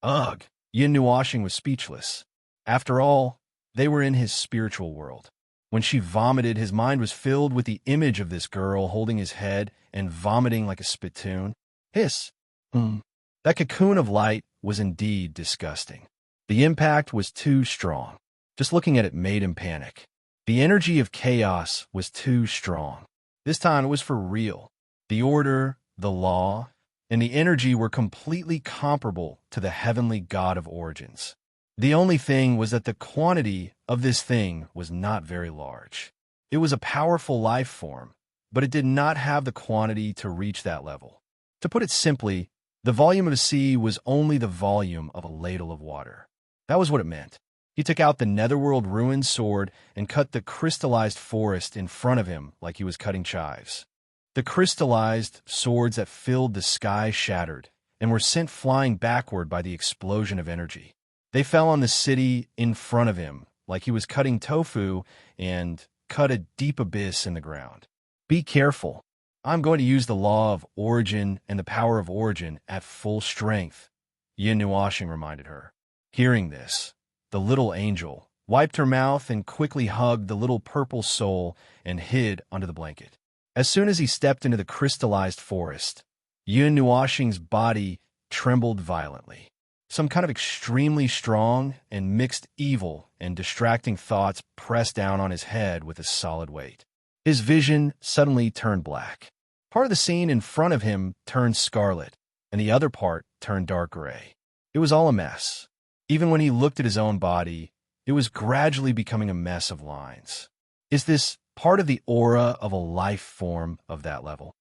Ugh, Yin Nuashing was speechless. After all, they were in his spiritual world. When she vomited, his mind was filled with the image of this girl holding his head and vomiting like a spittoon. Hiss. That cocoon of light was indeed disgusting. The impact was too strong. Just looking at it made him panic. The energy of chaos was too strong. This time it was for real. The order, the law, and the energy were completely comparable to the heavenly God of origins. The only thing was that the quantity of this thing was not very large. It was a powerful life form, but it did not have the quantity to reach that level. To put it simply, the volume of the sea was only the volume of a ladle of water. That was what it meant. He took out the Netherworld ruined sword and cut the crystallized forest in front of him like he was cutting chives. The crystallized swords that filled the sky shattered and were sent flying backward by the explosion of energy. They fell on the city in front of him like he was cutting tofu and cut a deep abyss in the ground. Be careful. I'm going to use the law of origin and the power of origin at full strength, Yin Nuashing reminded her. Hearing this, the little angel wiped her mouth and quickly hugged the little purple soul and hid under the blanket. As soon as he stepped into the crystallized forest, Yin Nuashing's body trembled violently. Some kind of extremely strong and mixed evil and distracting thoughts pressed down on his head with a solid weight. His vision suddenly turned black. Part of the scene in front of him turned scarlet, and the other part turned dark gray. It was all a mess. Even when he looked at his own body, it was gradually becoming a mess of lines. Is this part of the aura of a life form of that level?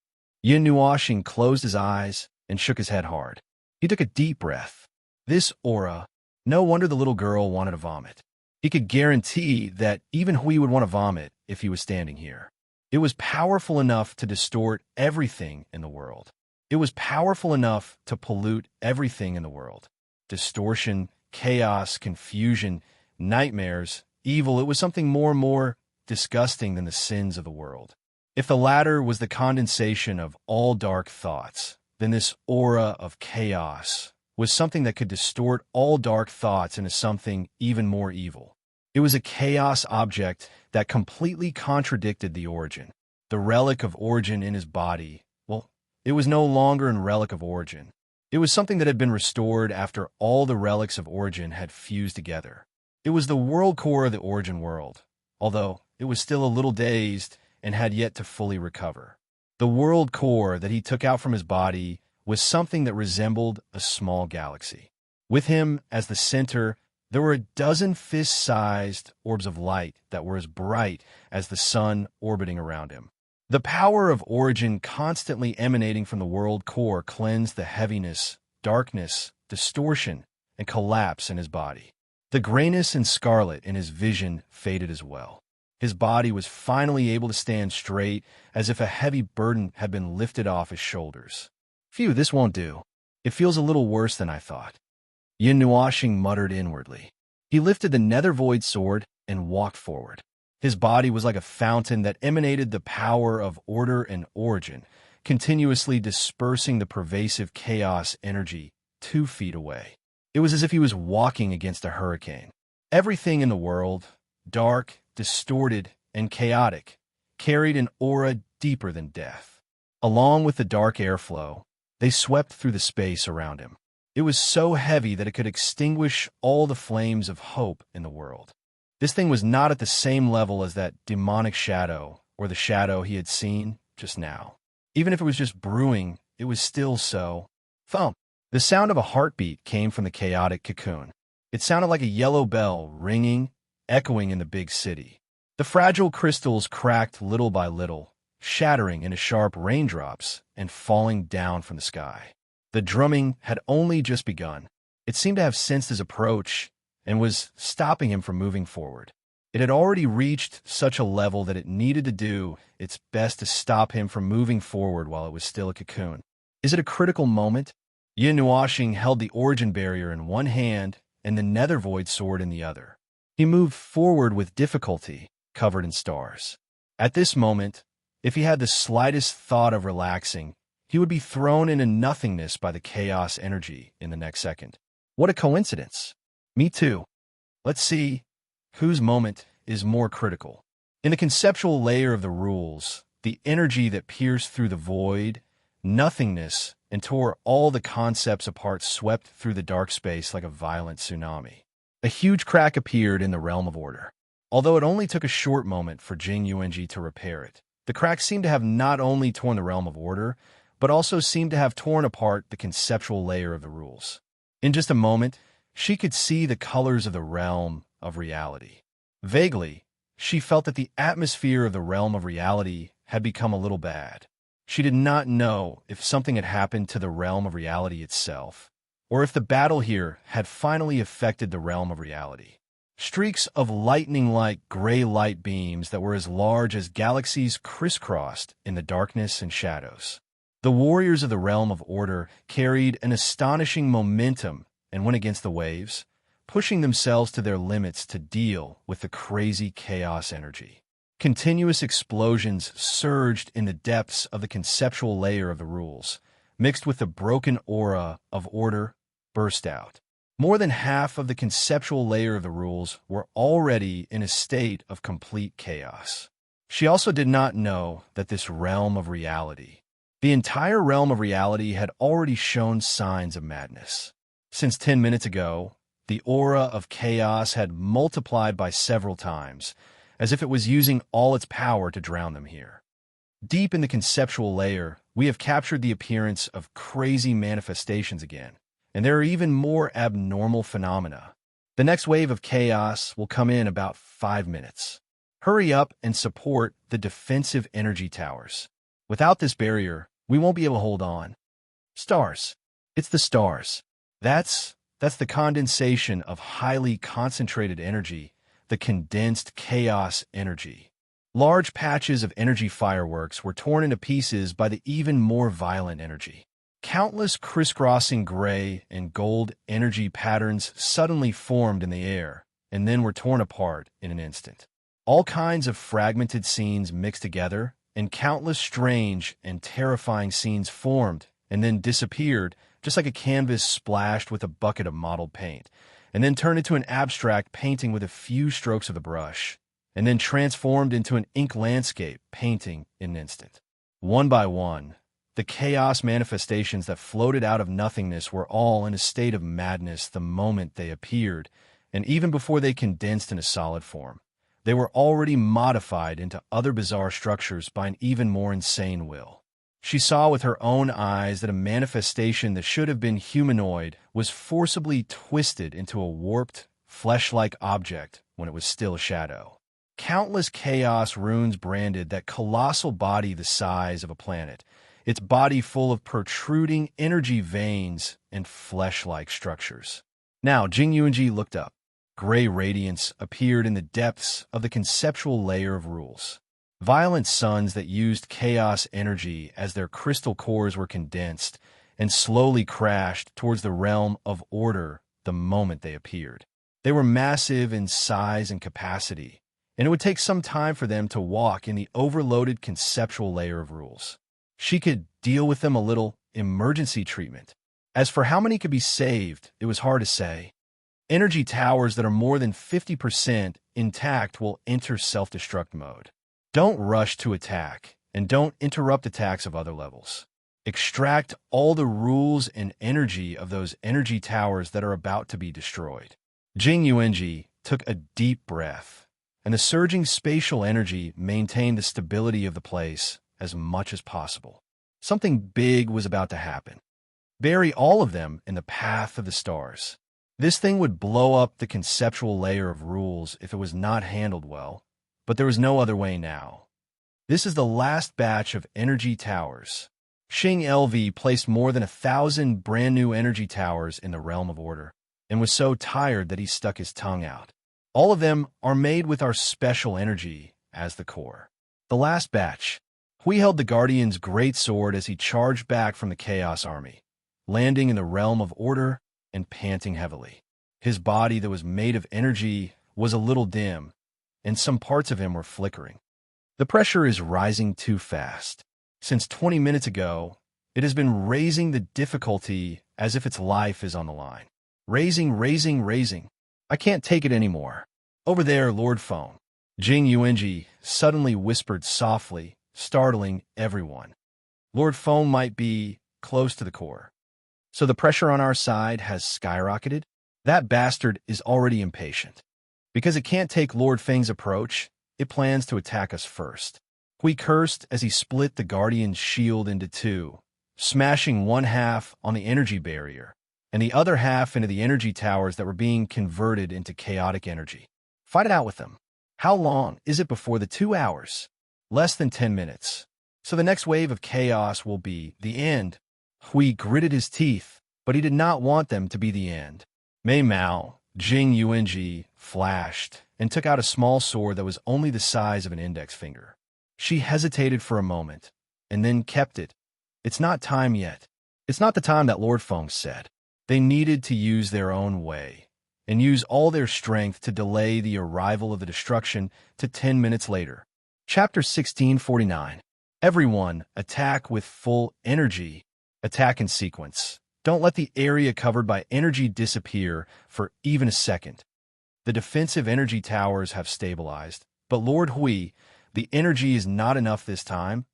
Yin Nuoxing closed his eyes and shook his head hard. He took a deep breath. This aura, no wonder the little girl wanted to vomit. He could guarantee that even Hui would want to vomit if he was standing here. It was powerful enough to distort everything in the world. It was powerful enough to pollute everything in the world. Distortion, chaos, confusion, nightmares, evil, it was something more disgusting than the sins of the world. If the latter was the condensation of all dark thoughts, then this aura of chaos was something that could distort all dark thoughts into something even more evil. It was a chaos object that completely contradicted the origin. The relic of origin in his body, well, it was no longer a relic of origin. It was something that had been restored after all the relics of origin had fused together. It was the world core of the origin world, although it was still a little dazed and had yet to fully recover. The world core that he took out from his body was something that resembled a small galaxy. With him as the center, there were a dozen fist-sized orbs of light that were as bright as the sun orbiting around him. The power of origin constantly emanating from the world core cleansed the heaviness, darkness, distortion, and collapse in his body. The grayness and scarlet in his vision faded as well. His body was finally able to stand straight, as if a heavy burden had been lifted off his shoulders. Phew, this won't do. It feels a little worse than I thought. Yin Nuoxing muttered inwardly. He lifted the nether void sword and walked forward. His body was like a fountain that emanated the power of order and origin, continuously dispersing the pervasive chaos energy 2 feet away. It was as if he was walking against a hurricane. Everything in the world, dark, distorted, and chaotic, carried an aura deeper than death. Along with the dark airflow, they swept through the space around him. It was so heavy that it could extinguish all the flames of hope in the world. This thing was not at the same level as that demonic shadow or the shadow he had seen just now. Even if it was just brewing, it was still so. Thump! The sound of a heartbeat came from the chaotic cocoon. It sounded like a yellow bell ringing, echoing in the big city. The fragile crystals cracked little by little, shattering into sharp raindrops and falling down from the sky. The drumming had only just begun. It seemed to have sensed his approach and was stopping him from moving forward. It had already reached such a level that it needed to do its best to stop him from moving forward while it was still a cocoon. Is it a critical moment? Yin Nuoxing held the origin barrier in one hand and the nether void sword in the other. He moved forward with difficulty, covered in stars. At this moment, if he had the slightest thought of relaxing, he would be thrown into nothingness by the chaos energy in the next second. What a coincidence. Me too. Let's see whose moment is more critical. In the conceptual layer of the rules, the energy that pierced through the void, nothingness, and tore all the concepts apart swept through the dark space like a violent tsunami. A huge crack appeared in the realm of order. Although it only took a short moment for Jing Yuanji to repair it, the crack seemed to have not only torn the realm of order, but also seemed to have torn apart the conceptual layer of the rules. In just a moment, she could see the colors of the realm of reality. Vaguely, she felt that the atmosphere of the realm of reality had become a little bad. She did not know if something had happened to the realm of reality itself, or if the battle here had finally affected the realm of reality. Streaks of lightning-like gray light beams that were as large as galaxies crisscrossed in the darkness and shadows. The warriors of the realm of order carried an astonishing momentum and went against the waves, pushing themselves to their limits to deal with the crazy chaos energy. Continuous explosions surged in the depths of the conceptual layer of the rules, mixed with the broken aura of order, burst out. More than half of the conceptual layer of the rules were already in a state of complete chaos. She also did not know that this realm of reality, the entire realm of reality, had already shown signs of madness. Since 10 minutes ago, the aura of chaos had multiplied by several times, as if it was using all its power to drown them here. Deep in the conceptual layer, we have captured the appearance of crazy manifestations again, and there are even more abnormal phenomena. The next wave of chaos will come in about 5 minutes. Hurry up and support the defensive energy towers. Without this barrier, we won't be able to hold on. Stars. It's the stars. That's the condensation of highly concentrated energy, the condensed chaos energy. Large patches of energy fireworks were torn into pieces by the even more violent energy. Countless crisscrossing gray and gold energy patterns suddenly formed in the air and then were torn apart in an instant. All kinds of fragmented scenes mixed together, and countless strange and terrifying scenes formed and then disappeared, just like a canvas splashed with a bucket of mottled paint, and then turned into an abstract painting with a few strokes of the brush, and then transformed into an ink landscape painting in an instant. One by one, the chaos manifestations that floated out of nothingness were all in a state of madness the moment they appeared, and even before they condensed into solid form. They were already modified into other bizarre structures by an even more insane will. She saw with her own eyes that a manifestation that should have been humanoid was forcibly twisted into a warped, flesh-like object when it was still a shadow. Countless chaos runes branded that colossal body the size of a planet, its body full of protruding energy veins and flesh-like structures. Now, Jing Yuanji looked up. Gray radiance appeared in the depths of the conceptual layer of rules. Violent suns that used chaos energy as their crystal cores were condensed and slowly crashed towards the realm of order the moment they appeared. They were massive in size and capacity, and it would take some time for them to walk in the overloaded conceptual layer of rules. She could deal with them a little emergency treatment. As for how many could be saved, it was hard to say. Energy towers that are more than 50% intact will enter self-destruct mode. Don't rush to attack, and don't interrupt attacks of other levels. Extract all the rules and energy of those energy towers that are about to be destroyed. Jing Yuanji took a deep breath, and the surging spatial energy maintained the stability of the place as much as possible. Something big was about to happen. Bury all of them in the path of the stars. This thing would blow up the conceptual layer of rules if it was not handled well, but there was no other way now. This is the last batch of energy towers. Xing LV placed more than 1,000 brand-new energy towers in the realm of order, and was so tired that he stuck his tongue out. All of them are made with our special energy as the core. The last batch. Hui held the Guardian's great sword as he charged back from the Chaos Army, landing in the realm of order and panting heavily. His body that was made of energy was a little dim, and some parts of him were flickering. The pressure is rising too fast. Since 20 minutes ago, it has been raising the difficulty as if its life is on the line. Raising. I can't take it anymore. Over there, Lord Phone. Jing Yuanji suddenly whispered softly, startling everyone. Lord Phone might be close to the core. So the pressure on our side has skyrocketed? That bastard is already impatient. Because it can't take Lord Feng's approach, it plans to attack us first. Hui cursed as he split the Guardian's shield into two, smashing one half on the energy barrier, and the other half into the energy towers that were being converted into chaotic energy. Fight it out with them. How long is it before the 2 hours? Less than 10 minutes. So the next wave of chaos will be the end. Hui gritted his teeth, but he did not want them to be the end. Mei Mao, Jing Yuanji, flashed and took out a small sword that was only the size of an index finger. She hesitated for a moment, and then kept it. It's not time yet. It's not the time that Lord Feng said. They needed to use their own way, and use all their strength to delay the arrival of the destruction to 10 minutes later. Chapter 1649. Everyone, attack with full energy. Attack in sequence. Don't let the area covered by energy disappear for even a second. The defensive energy towers have stabilized, but Lord Hui, the energy is not enough this time.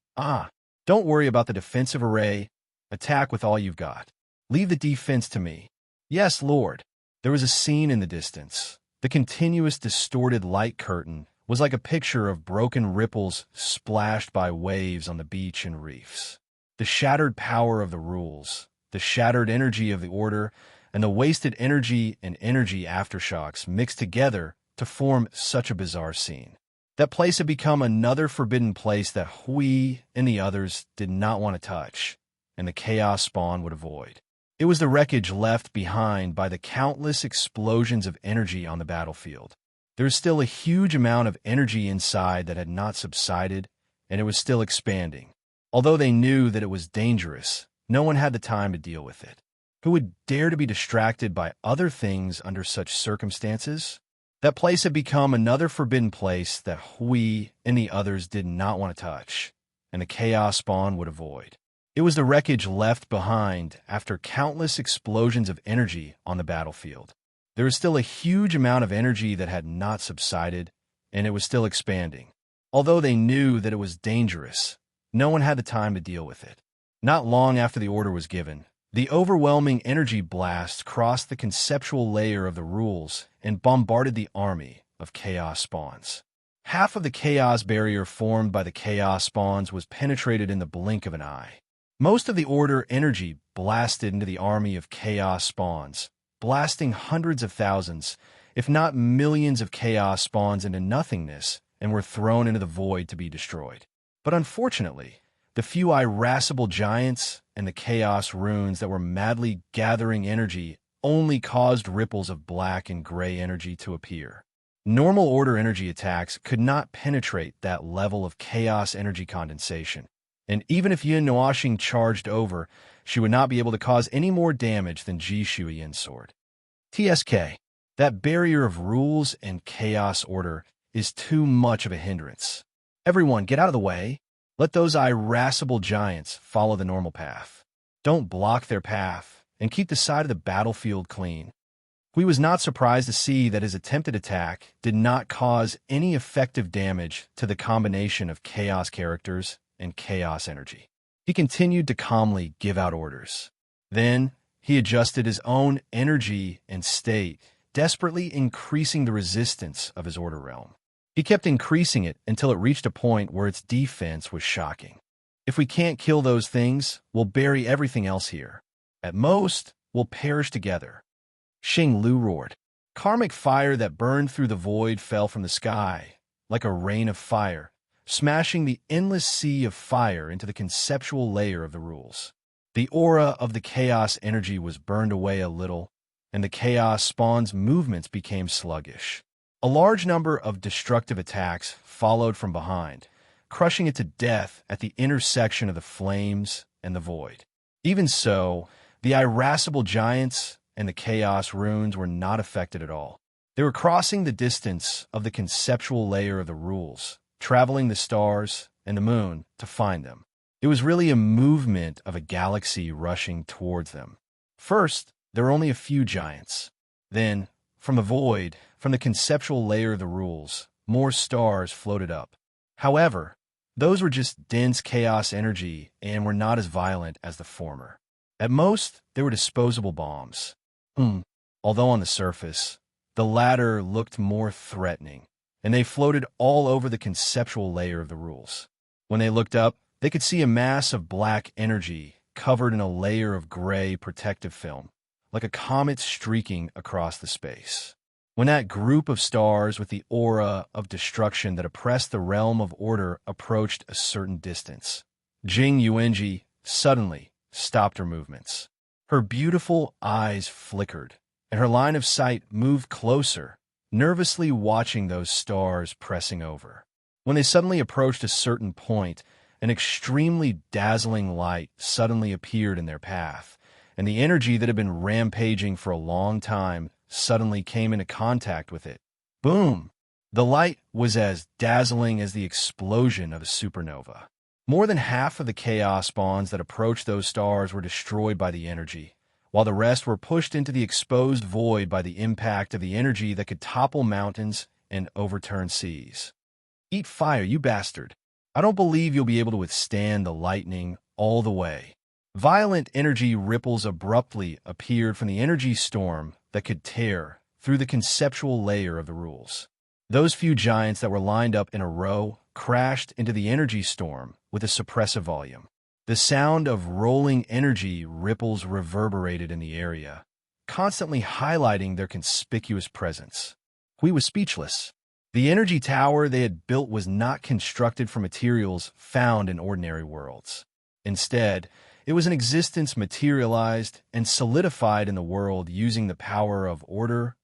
Don't worry about the defensive array. Attack with all you've got. Leave the defense to me. Yes, Lord. There was a scene in the distance. The continuous distorted light curtain was like a picture of broken ripples splashed by waves on the beach and reefs. The shattered power of the rules, the shattered energy of the order, and the wasted energy and energy aftershocks mixed together to form such a bizarre scene. That place had become another forbidden place that we and the others did not want to touch, and the chaos spawn would avoid. It was the wreckage left behind by the countless explosions of energy on the battlefield. There was still a huge amount of energy inside that had not subsided, and it was still expanding. Although they knew that it was dangerous, no one had the time to deal with it. Who would dare to be distracted by other things under such circumstances? That place had become another forbidden place that we and the others did not want to touch, and the chaos spawn would avoid. It was the wreckage left behind after countless explosions of energy on the battlefield. There was still a huge amount of energy that had not subsided, and it was still expanding. Although they knew that it was dangerous, no one had the time to deal with it. Not long after the order was given, the overwhelming energy blast crossed the conceptual layer of the rules and bombarded the army of chaos spawns. Half of the chaos barrier formed by the chaos spawns was penetrated in the blink of an eye. Most of the order energy blasted into the army of chaos spawns, blasting hundreds of thousands, if not millions of chaos spawns into nothingness and were thrown into the void to be destroyed. But unfortunately, the few irascible giants and the chaos runes that were madly gathering energy only caused ripples of black and gray energy to appear. Normal order energy attacks could not penetrate that level of chaos energy condensation. And even if Yin Nuashing charged over, she would not be able to cause any more damage than Ji Shui Yin's sword. TSK, that barrier of rules and chaos order is too much of a hindrance. Everyone, get out of the way. Let those irascible giants follow the normal path. Don't block their path, and keep the side of the battlefield clean. Hui was not surprised to see that his attempted attack did not cause any effective damage to the combination of chaos characters and chaos energy. He continued to calmly give out orders. Then, he adjusted his own energy and state, desperately increasing the resistance of his order realm. He kept increasing it until it reached a point where its defense was shocking. If we can't kill those things, we'll bury everything else here. At most, we'll perish together. Xing Lu roared. Karmic fire that burned through the void fell from the sky, like a rain of fire, smashing the endless sea of fire into the conceptual layer of the rules. The aura of the chaos energy was burned away a little, and the chaos spawn's movements became sluggish. A large number of destructive attacks followed from behind, crushing it to death at the intersection of the flames and the void. Even so, the irascible giants and the chaos runes were not affected at all. They were crossing the distance of the conceptual layer of the rules, traveling the stars and the moon to find them. It was really a movement of a galaxy rushing towards them. First, there were only a few giants. Then, from the void, from the conceptual layer of the rules, more stars floated up. However, those were just dense chaos energy and were not as violent as the former. At most, they were disposable bombs. Although on the surface, the latter looked more threatening, and they floated all over the conceptual layer of the rules. When they looked up, they could see a mass of black energy covered in a layer of gray protective film, like a comet streaking across the space. When that group of stars with the aura of destruction that oppressed the realm of order approached a certain distance, Jing Yuanji suddenly stopped her movements. Her beautiful eyes flickered, and her line of sight moved closer, nervously watching those stars pressing over. When they suddenly approached a certain point, an extremely dazzling light suddenly appeared in their path, and the energy that had been rampaging for a long time suddenly came into contact with it. Boom! The light was as dazzling as the explosion of a supernova. More than half of the chaos spawns that approached those stars were destroyed by the energy, while the rest were pushed into the exposed void by the impact of the energy that could topple mountains and overturn seas. Eat fire, you bastard! I don't believe you'll be able to withstand the lightning all the way. Violent energy ripples abruptly appeared from the energy storm that could tear through the conceptual layer of the rules. Those few giants that were lined up in a row crashed into the energy storm with a suppressive volume. The sound of rolling energy ripples reverberated in the area, constantly highlighting their conspicuous presence. We was speechless. The energy tower they had built was not constructed from materials found in ordinary worlds. Instead, it was an existence materialized and solidified in the world using the power of order,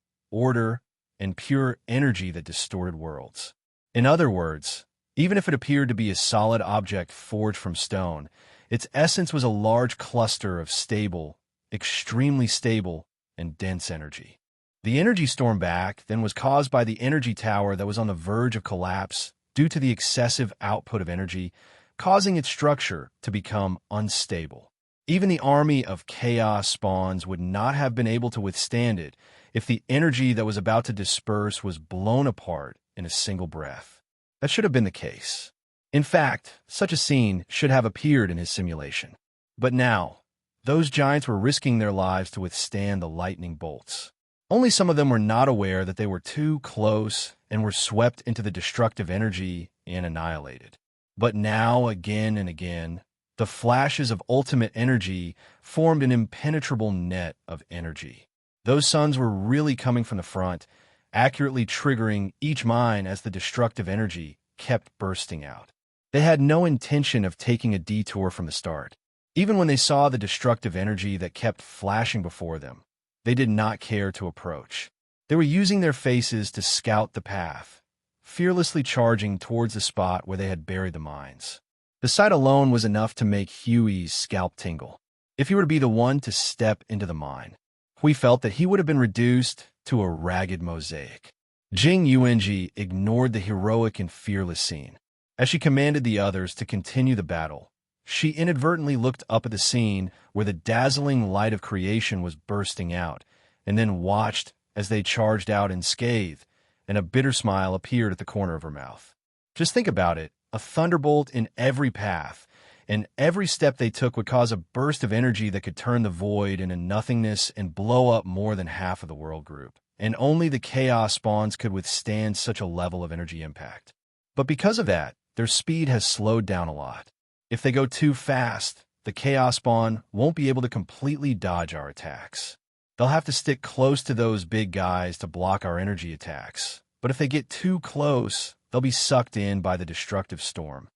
and pure energy that distorted worlds. In other words, even if it appeared to be a solid object forged from stone, its essence was a large cluster of stable, extremely stable, and dense energy. The energy storm back then was caused by the energy tower that was on the verge of collapse due to the excessive output of energy, causing its structure to become unstable. Even the army of chaos spawns would not have been able to withstand it if the energy that was about to disperse was blown apart in a single breath. That should have been the case. In fact, such a scene should have appeared in his simulation. But now, those giants were risking their lives to withstand the lightning bolts. Only some of them were not aware that they were too close and were swept into the destructive energy and annihilated. But now, again and again, the flashes of ultimate energy formed an impenetrable net of energy. Those suns were really coming from the front, accurately triggering each mine as the destructive energy kept bursting out. They had no intention of taking a detour from the start. Even when they saw the destructive energy that kept flashing before them, they did not care to approach. They were using their faces to scout the path, fearlessly charging towards the spot where they had buried the mines. The sight alone was enough to make Huey's scalp tingle. If he were to be the one to step into the mine, Hui felt that he would have been reduced to a ragged mosaic. Jing Yuanji ignored the heroic and fearless scene. As she commanded the others to continue the battle, she inadvertently looked up at the scene where the dazzling light of creation was bursting out, and then watched as they charged out unscathed, and a bitter smile appeared at the corner of her mouth. Just think about it, a thunderbolt in every path, and every step they took would cause a burst of energy that could turn the void into nothingness and blow up more than half of the world group. And only the chaos spawns could withstand such a level of energy impact. But because of that, their speed has slowed down a lot. If they go too fast, the chaos spawn won't be able to completely dodge our attacks. They'll have to stick close to those big guys to block our energy attacks. But if they get too close, they'll be sucked in by the destructive storm.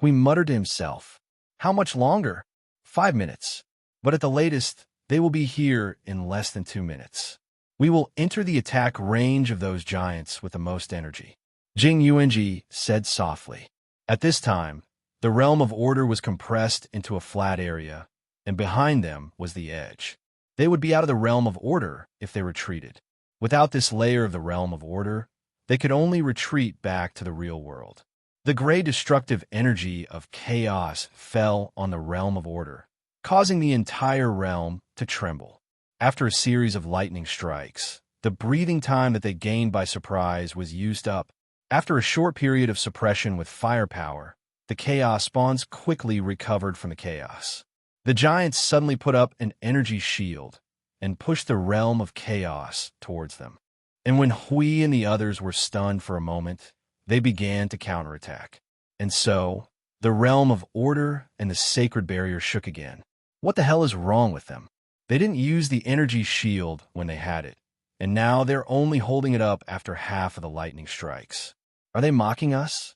He muttered to himself, "How much longer? 5 minutes. But at the latest, they will be here in less than 2 minutes. We will enter the attack range of those giants with the most energy," Jing Yuanji said softly. At this time, the realm of order was compressed into a flat area, and behind them was the edge. They would be out of the realm of order if they retreated. Without this layer of the realm of order, they could only retreat back to the real world. The gray destructive energy of chaos fell on the realm of order, causing the entire realm to tremble. After a series of lightning strikes, the breathing time that they gained by surprise was used up. After a short period of suppression with firepower, the chaos spawns quickly recovered from the chaos. The giants suddenly put up an energy shield and pushed the realm of chaos towards them. And when Hui and the others were stunned for a moment, they began to counterattack. And so, the realm of order and the sacred barrier shook again. What the hell is wrong with them? They didn't use the energy shield when they had it, and now they're only holding it up after half of the lightning strikes. Are they mocking us?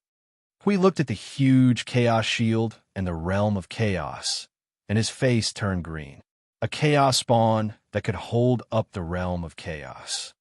Hui looked at the huge chaos shield and the realm of chaos, and his face turned green. A chaos spawn that could hold up the realm of chaos.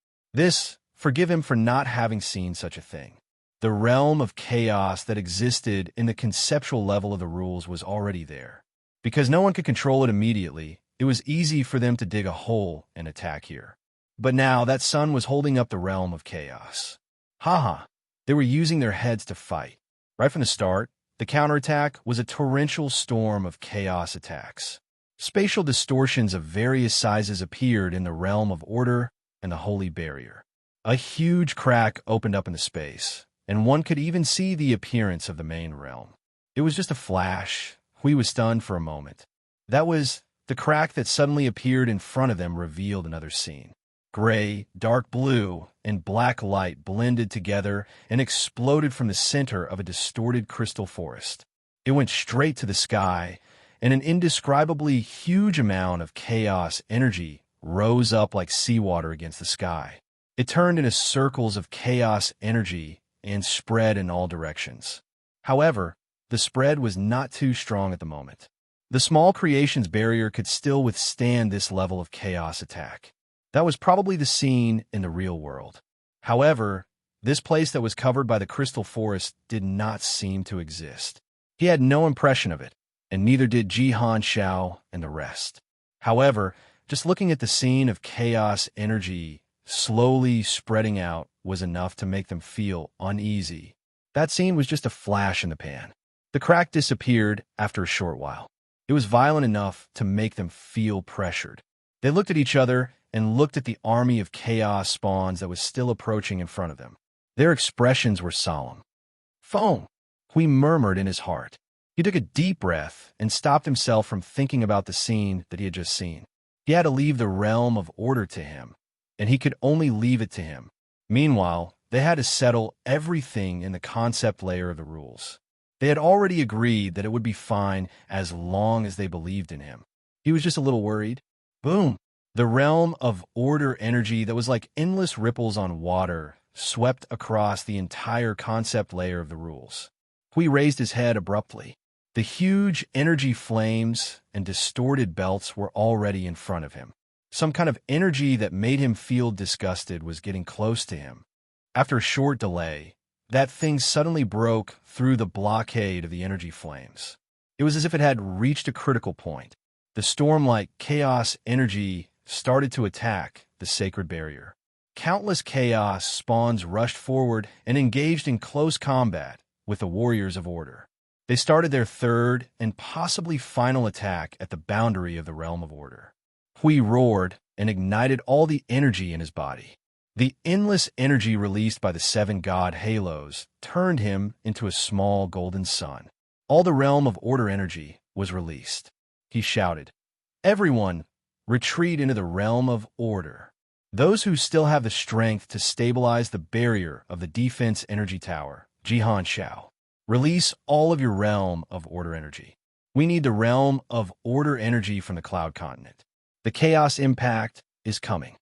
Forgive him for not having seen such a thing. The realm of chaos that existed in the conceptual level of the rules was already there. Because no one could control it immediately, it was easy for them to dig a hole and attack here. But now that sun was holding up the realm of chaos. Haha, they were using their heads to fight. Right from the start, the counterattack was a torrential storm of chaos attacks. Spatial distortions of various sizes appeared in the realm of order and the holy barrier. A huge crack opened up in the space, and one could even see the appearance of the main realm. It was just a flash. Hui was stunned for a moment. The crack that suddenly appeared in front of them revealed another scene. Gray, dark blue, and black light blended together and exploded from the center of a distorted crystal forest. It went straight to the sky, and an indescribably huge amount of chaos energy rose up like seawater against the sky. It turned into circles of chaos energy and spread in all directions. However, the spread was not too strong at the moment. The small creation's barrier could still withstand this level of chaos attack. That was probably the scene in the real world. However, this place that was covered by the crystal forest did not seem to exist. He had no impression of it, and neither did Jihan Xiao and the rest. However, just looking at the scene of chaos energy slowly spreading out was enough to make them feel uneasy. That scene was just a flash in the pan. The crack disappeared after a short while. It was violent enough to make them feel pressured. They looked at each other and looked at the army of chaos spawns that was still approaching in front of them. Their expressions were solemn. "Foam," Hui murmured in his heart. He took a deep breath and stopped himself from thinking about the scene that he had just seen. He had to leave the realm of order to him, and he could only leave it to him. Meanwhile, they had to settle everything in the concept layer of the rules. They had already agreed that it would be fine as long as they believed in him. He was just a little worried. Boom! The realm of order energy that was like endless ripples on water swept across the entire concept layer of the rules. Hui raised his head abruptly. The huge energy flames and distorted belts were already in front of him. Some kind of energy that made him feel disgusted was getting close to him. After a short delay, that thing suddenly broke through the blockade of the energy flames. It was as if it had reached a critical point. The storm-like chaos energy started to attack the sacred barrier. Countless chaos spawns rushed forward and engaged in close combat with the warriors of order. They started their third and possibly final attack at the boundary of the realm of order. Hui roared and ignited all the energy in his body. The endless energy released by the 7 god halos turned him into a small golden sun. All the realm of order energy was released. He shouted, "Everyone, retreat into the realm of order. Those who still have the strength to stabilize the barrier of the defense energy tower, Jihan Xiao, release all of your realm of order energy. We need the realm of order energy from the cloud continent. The chaos impact is coming."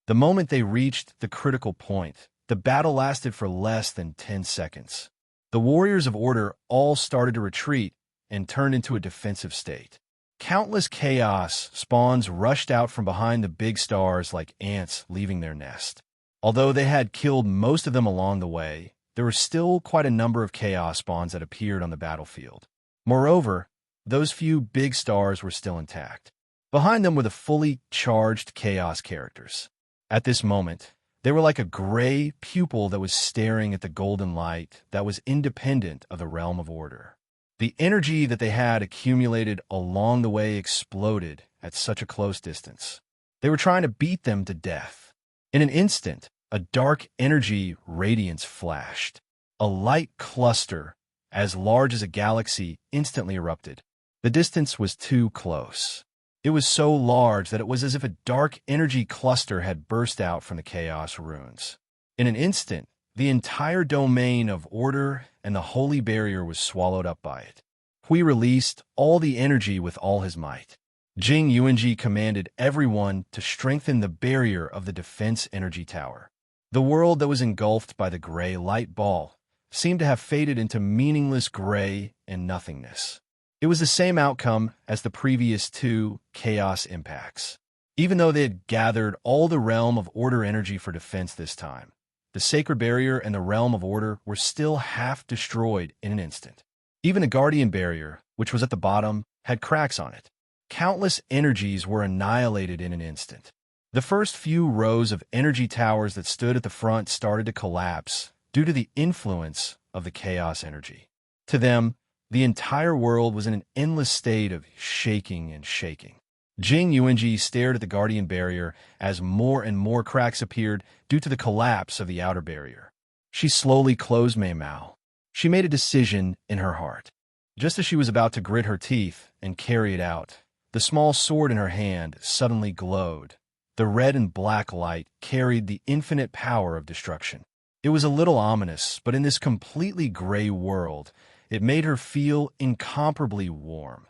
The moment they reached the critical point, the battle lasted for less than 10 seconds. The warriors of order all started to retreat and turned into a defensive state. Countless chaos spawns rushed out from behind the big stars like ants leaving their nest. Although they had killed most of them along the way, there were still quite a number of chaos spawns that appeared on the battlefield. Moreover, those few big stars were still intact. Behind them were the fully charged chaos characters. At this moment, they were like a gray pupil that was staring at the golden light that was independent of the realm of order. The energy that they had accumulated along the way exploded at such a close distance. They were trying to beat them to death. In an instant, a dark energy radiance flashed. A light cluster, as large as a galaxy, instantly erupted. The distance was too close. It was so large that it was as if a dark energy cluster had burst out from the chaos runes. In an instant, the entire domain of order and the holy barrier was swallowed up by it. Hui released all the energy with all his might. Jing Yuanji commanded everyone to strengthen the barrier of the defense energy tower. The world that was engulfed by the gray light ball seemed to have faded into meaningless gray and nothingness. It was the same outcome as the previous 2 chaos impacts. Even though they had gathered all the realm of order energy for defense this time, the sacred barrier and the realm of order were still half destroyed in an instant. Even the guardian barrier, which was at the bottom, had cracks on it. Countless energies were annihilated in an instant. The first few rows of energy towers that stood at the front started to collapse due to the influence of the chaos energy. To them, the entire world was in an endless state of shaking and shaking. Jing Yuanji stared at the guardian barrier as more and more cracks appeared due to the collapse of the outer barrier. She slowly closed Mei Mao. She made a decision in her heart. Just as she was about to grit her teeth and carry it out, The small sword in her hand suddenly glowed. The red and black light carried the infinite power of destruction. It was a little ominous, but in this completely gray world, it made her feel incomparably warm.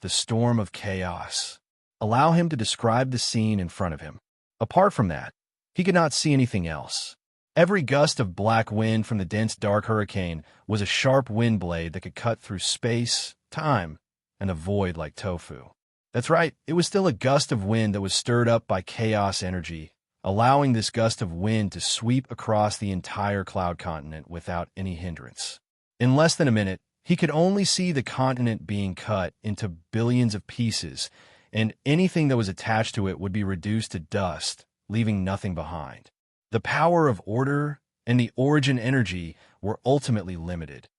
The storm of chaos. Allow him to describe the scene in front of him. Apart from that, he could not see anything else. Every gust of black wind from the dense dark hurricane was a sharp wind blade that could cut through space, time, and the void like tofu. That's right, it was still a gust of wind that was stirred up by chaos energy, allowing this gust of wind to sweep across the entire cloud continent without any hindrance. In less than a minute, he could only see the continent being cut into billions of pieces, and anything that was attached to it would be reduced to dust, leaving nothing behind. The power of order and the origin energy were ultimately limited.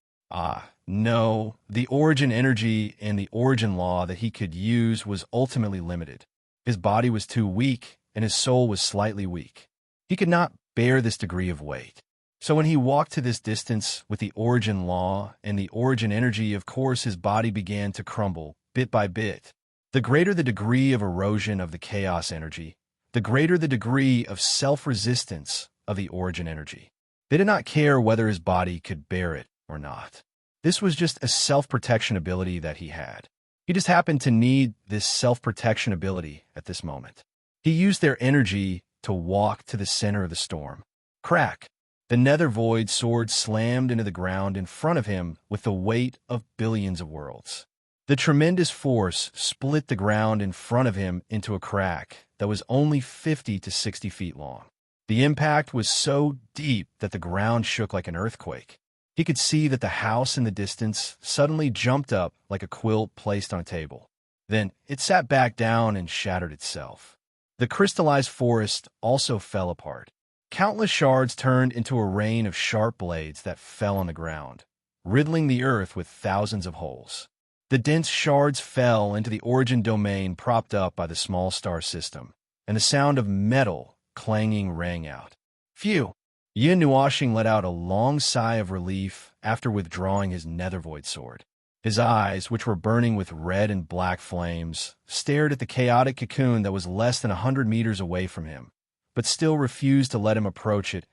No, the origin energy and the origin law that he could use was ultimately limited. His body was too weak, and his soul was slightly weak. He could not bear this degree of weight. So when he walked to this distance with the origin law and the origin energy, of course his body began to crumble, bit by bit. The greater the degree of erosion of the chaos energy, the greater the degree of self-resistance of the origin energy. They did not care whether his body could bear it or not. This was just a self-protection ability that he had. He just happened to need this self-protection ability at this moment. He used their energy to walk to the center of the storm. Crack! The nether void sword slammed into the ground in front of him with the weight of billions of worlds. The tremendous force split the ground in front of him into a crack that was only 50 to 60 feet long. The impact was so deep that the ground shook like an earthquake. He could see that the house in the distance suddenly jumped up like a quilt placed on a table. Then it sat back down and shattered itself. The crystallized forest also fell apart. Countless shards turned into a rain of sharp blades that fell on the ground, riddling the earth with thousands of holes. The dense shards fell into the origin domain propped up by the small star system, and the sound of metal clanging rang out. Phew! Yin Nuashing let out a long sigh of relief after withdrawing his nether void sword. His eyes, which were burning with red and black flames, stared at the chaotic cocoon that was less than 100 meters away from him, but still refused to let him approach it.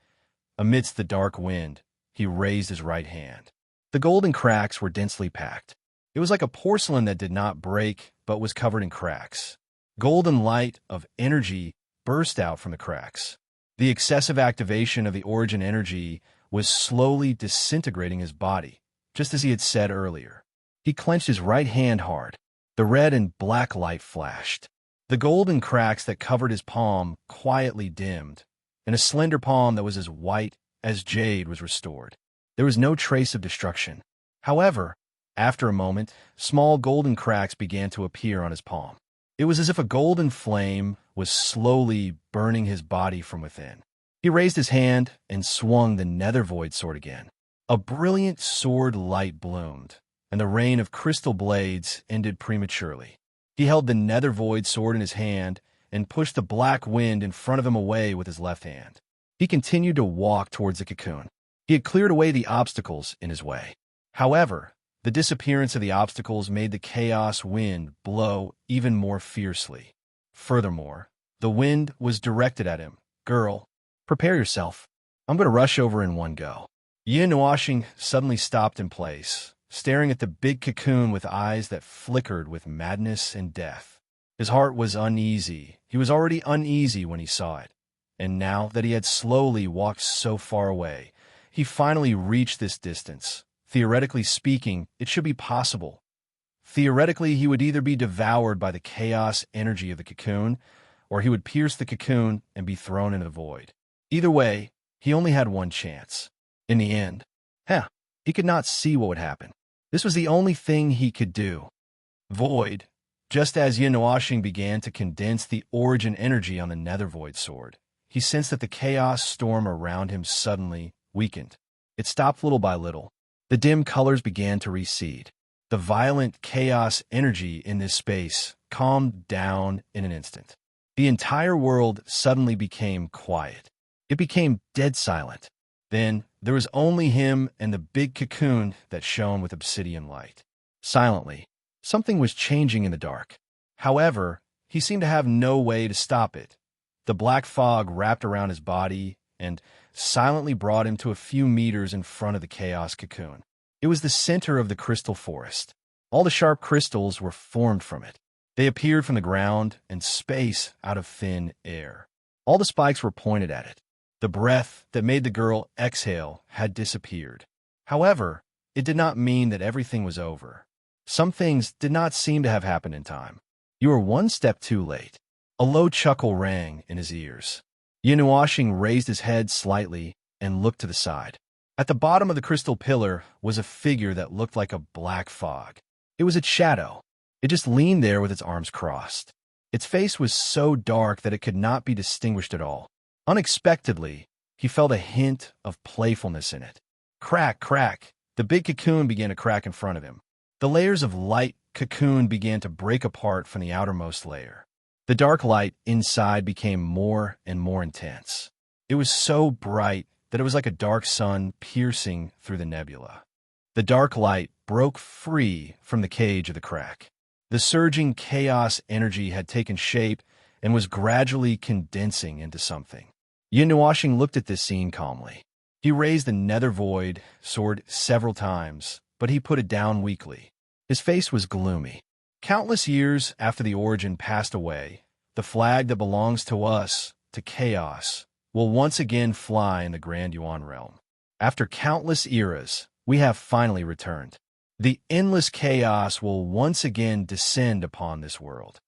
Amidst the dark wind, he raised his right hand. The golden cracks were densely packed. It was like a porcelain that did not break, but was covered in cracks. Golden light of energy burst out from the cracks. The excessive activation of the origin energy was slowly disintegrating his body, just as he had said earlier. He clenched his right hand hard. The red and black light flashed. The golden cracks that covered his palm quietly dimmed, and a slender palm that was as white as jade was restored. There was no trace of destruction. However, after a moment, small golden cracks began to appear on his palm. It was as if a golden flame was slowly burning his body from within. He raised his hand and swung the nether void sword again. A brilliant sword light bloomed, and the rain of crystal blades ended prematurely. He held the nether void sword in his hand and pushed the black wind in front of him away with his left hand. He continued to walk towards the cocoon. He had cleared away the obstacles in his way. However, the disappearance of the obstacles made the chaos wind blow even more fiercely. Furthermore, the wind was directed at him. Girl, prepare yourself. I'm going to rush over in one go. Yin Nuashing suddenly stopped in place, staring at the big cocoon with eyes that flickered with madness and death. His heart was uneasy. He was already uneasy when he saw it. And now that he had slowly walked so far away, he finally reached this distance. Theoretically speaking, it should be possible. Theoretically, he would either be devoured by the chaos energy of the cocoon, or he would pierce the cocoon and be thrown into the void. Either way, he only had one chance. In the end, he could not see what would happen. This was the only thing he could do. Void. Just as Yin Nuashing began to condense the origin energy on the nether void sword, he sensed that the chaos storm around him suddenly weakened. It stopped little by little. The dim colors began to recede. The violent chaos energy in this space calmed down in an instant. The entire world suddenly became quiet. It became dead silent. Then there was only him and the big cocoon that shone with obsidian light. Silently, something was changing in the dark. However, he seemed to have no way to stop it. The black fog wrapped around his body and silently brought him to a few meters in front of the chaos cocoon. It was the center of the crystal forest. All the sharp crystals were formed from it. They appeared from the ground and space out of thin air. All the spikes were pointed at it. The breath that made the girl exhale had disappeared. However, it did not mean that everything was over. Some things did not seem to have happened in time. You were one step too late. A low chuckle rang in his ears. Yinuashing raised his head slightly and looked to the side. At the bottom of the crystal pillar was a figure that looked like a black fog. It was its shadow. It just leaned there with its arms crossed. Its face was so dark that it could not be distinguished at all. Unexpectedly, he felt a hint of playfulness in it. Crack, crack. The big cocoon began to crack in front of him. The layers of light cocoon began to break apart from the outermost layer. The dark light inside became more and more intense. It was so bright that it was like a dark sun piercing through the nebula. The dark light broke free from the cage of the crack. The surging chaos energy had taken shape and was gradually condensing into something. Yinuashing looked at this scene calmly. He raised the nether void sword several times, but he put it down weakly. His face was gloomy. Countless years after the origin passed away, the flag that belongs to us, to chaos, will once again fly in the Grand Yuan realm. After countless eras, we have finally returned. The endless chaos will once again descend upon this world.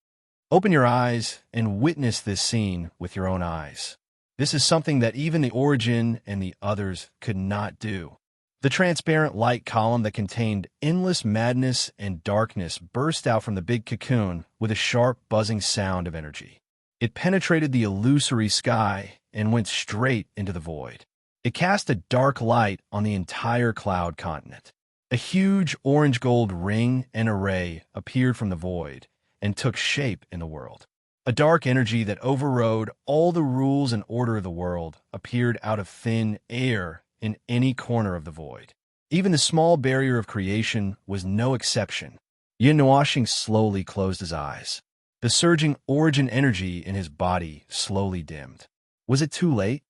Open your eyes and witness this scene with your own eyes. This is something that even the origin and the others could not do. The transparent light column that contained endless madness and darkness burst out from the big cocoon with a sharp, buzzing sound of energy. It penetrated the illusory sky and went straight into the void. It cast a dark light on the entire cloud continent. A huge orange-gold ring and array appeared from the void and took shape in the world. A dark energy that overrode all the rules and order of the world appeared out of thin air in any corner of the void. Even the small barrier of creation was no exception. Yinuashing slowly closed his eyes. The surging origin energy in his body slowly dimmed. Was it too late?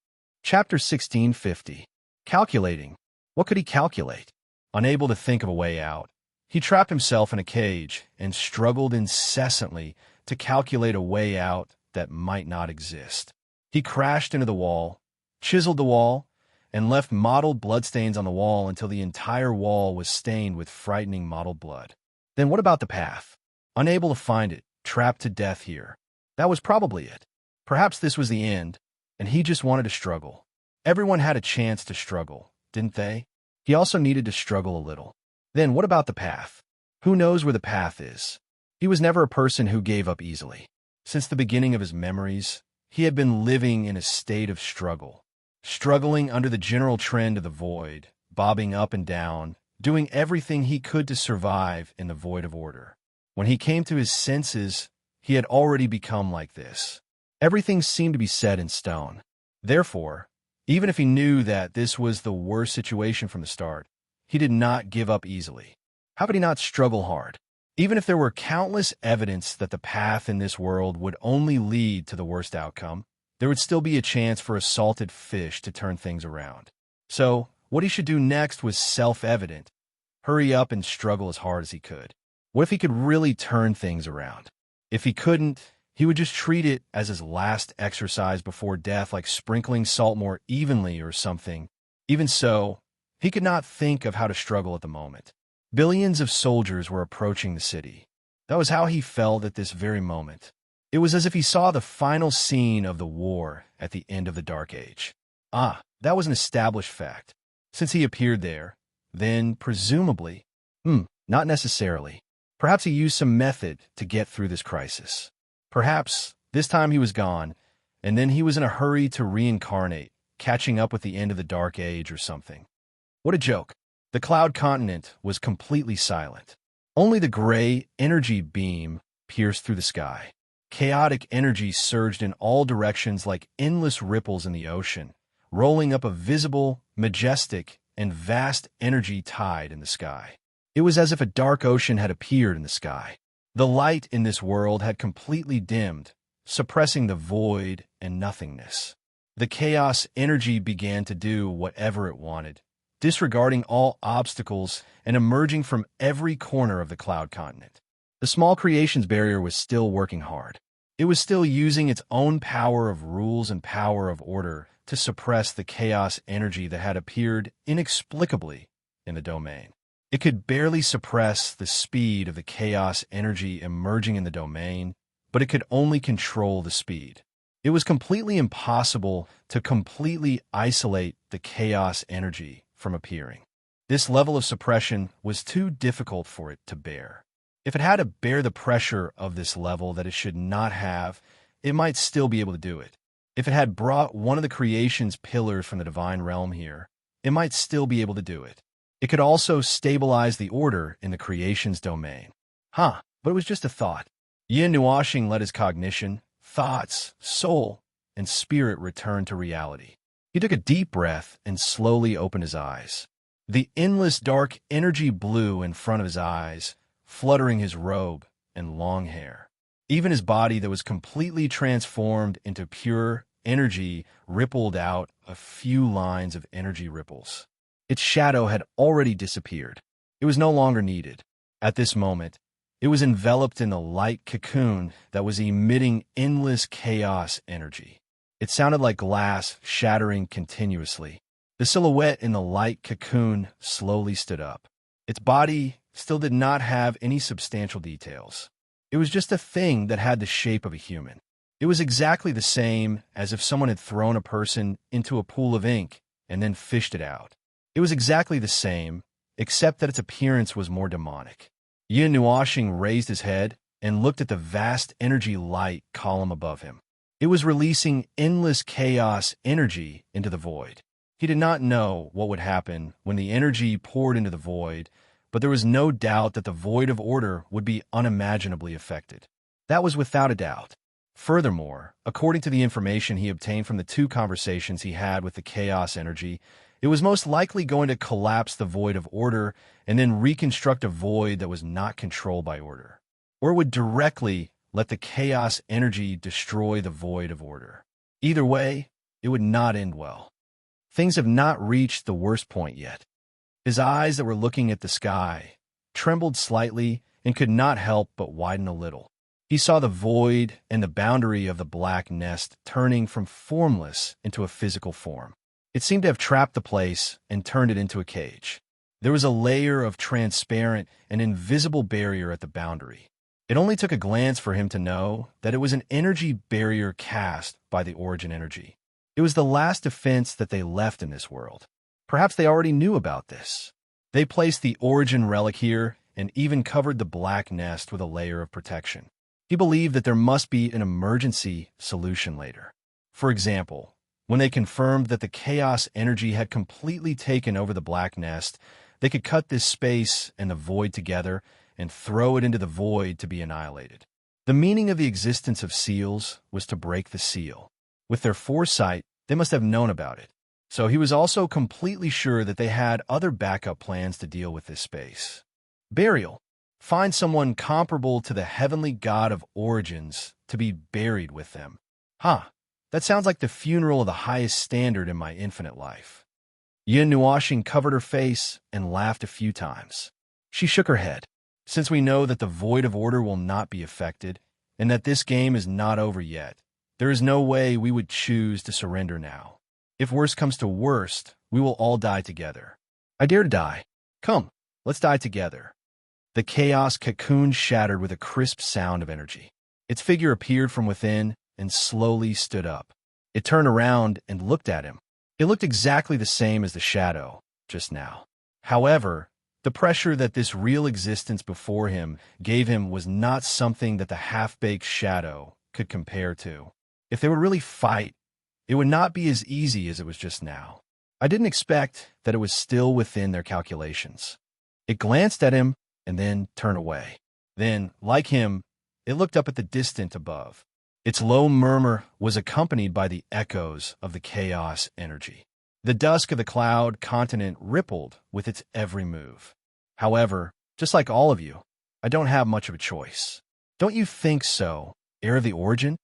Chapter 1650. Calculating. What could he calculate? Unable to think of a way out, he trapped himself in a cage and struggled incessantly to calculate a way out that might not exist. He crashed into the wall, chiseled the wall, and left mottled bloodstains on the wall until the entire wall was stained with frightening mottled blood. Then what about the path? Unable to find it, trapped to death here. That was probably it. Perhaps this was the end, and he just wanted to struggle. Everyone had a chance to struggle, didn't they? He also needed to struggle a little. Then what about the path? Who knows where the path is? He was never a person who gave up easily. Since the beginning of his memories, he had been living in a state of struggle, struggling under the general trend of the void, bobbing up and down, doing everything he could to survive in the void of order. When he came to his senses, he had already become like this. Everything seemed to be set in stone. Therefore, even if he knew that this was the worst situation from the start, he did not give up easily. How could he not struggle hard? Even if there were countless evidence that the path in this world would only lead to the worst outcome, there would still be a chance for a salted fish to turn things around. So, what he should do next was self-evident. Hurry up and struggle as hard as he could. What if he could really turn things around? If he couldn't, he would just treat it as his last exercise before death, like sprinkling salt more evenly or something. Even so, he could not think of how to struggle at the moment. Billions of soldiers were approaching the city. That was how he felt at this very moment. It was as if he saw the final scene of the war at the end of the Dark Age. Ah, that was an established fact. Since he appeared there, then presumably, not necessarily. Perhaps he used some method to get through this crisis. Perhaps this time he was gone, and then he was in a hurry to reincarnate, catching up with the end of the Dark Age or something. What a joke. The cloud continent was completely silent. Only the gray energy beam pierced through the sky. Chaotic energy surged in all directions like endless ripples in the ocean, rolling up a visible, majestic, and vast energy tide in the sky. It was as if a dark ocean had appeared in the sky. The light in this world had completely dimmed, suppressing the void and nothingness. The chaos energy began to do whatever it wanted, disregarding all obstacles and emerging from every corner of the cloud continent. The small creations barrier was still working hard. It was still using its own power of rules and power of order to suppress the chaos energy that had appeared inexplicably in the domain. It could barely suppress the speed of the chaos energy emerging in the domain, but it could only control the speed. It was completely impossible to completely isolate the chaos energy from appearing. This level of suppression was too difficult for it to bear. If it had to bear the pressure of this level that it should not have, it might still be able to do it. If it had brought one of the creation's pillars from the divine realm here, it might still be able to do it. It could also stabilize the order in the creation's domain. But it was just a thought. Yin Nuashing let his cognition, thoughts, soul, and spirit return to reality. He took a deep breath and slowly opened his eyes. The endless dark energy blew in front of his eyes, fluttering his robe and long hair. Even his body that was completely transformed into pure energy rippled out a few lines of energy ripples. Its shadow had already disappeared. It was no longer needed. At this moment, it was enveloped in the light cocoon that was emitting endless chaos energy. It sounded like glass shattering continuously. The silhouette in the light cocoon slowly stood up. Its body still did not have any substantial details. It was just a thing that had the shape of a human. It was exactly the same as if someone had thrown a person into a pool of ink and then fished it out. It was exactly the same, except that its appearance was more demonic. Yin Nuashing raised his head and looked at the vast energy light column above him. It was releasing endless chaos energy into the void. He did not know what would happen when the energy poured into the void, but there was no doubt that the void of order would be unimaginably affected. That was without a doubt. Furthermore, according to the information he obtained from the 2 conversations he had with the chaos energy, it was most likely going to collapse the void of order and then reconstruct a void that was not controlled by order. Or it would directly let the chaos energy destroy the void of order. Either way, it would not end well. Things have not reached the worst point yet. His eyes that were looking at the sky trembled slightly and could not help but widen a little. He saw the void and the boundary of the black nest turning from formless into a physical form. It seemed to have trapped the place and turned it into a cage. There was a layer of transparent and invisible barrier at the boundary. It only took a glance for him to know that it was an energy barrier cast by the origin energy. It was the last defense that they left in this world. Perhaps they already knew about this. They placed the origin relic here and even covered the black nest with a layer of protection. He believed that there must be an emergency solution later. For example, when they confirmed that the chaos energy had completely taken over the black nest, they could cut this space and the void together and throw it into the void to be annihilated. The meaning of the existence of seals was to break the seal. With their foresight, they must have known about it. So he was also completely sure that they had other backup plans to deal with this space. Burial. Find someone comparable to the heavenly god of origins to be buried with them. That sounds like the funeral of the highest standard in my infinite life. Yin Nuashing covered her face and laughed a few times. She shook her head. Since we know that the void of order will not be affected, and that this game is not over yet, there is no way we would choose to surrender now. If worst comes to worst, we will all die together. I dare to die. Come, let's die together. The chaos cocoon shattered with a crisp sound of energy. Its figure appeared from within and slowly stood up. It turned around and looked at him. It looked exactly the same as the shadow just now. However, the pressure that this real existence before him gave him was not something that the half-baked shadow could compare to. If they would really fight, it would not be as easy as it was just now. I didn't expect that it was still within their calculations. It glanced at him and then turned away. Then, like him, it looked up at the distant above. Its low murmur was accompanied by the echoes of the chaos energy. The dusk of the cloud continent rippled with its every move. However, just like all of you, I don't have much of a choice. Don't you think so, heir of the origin?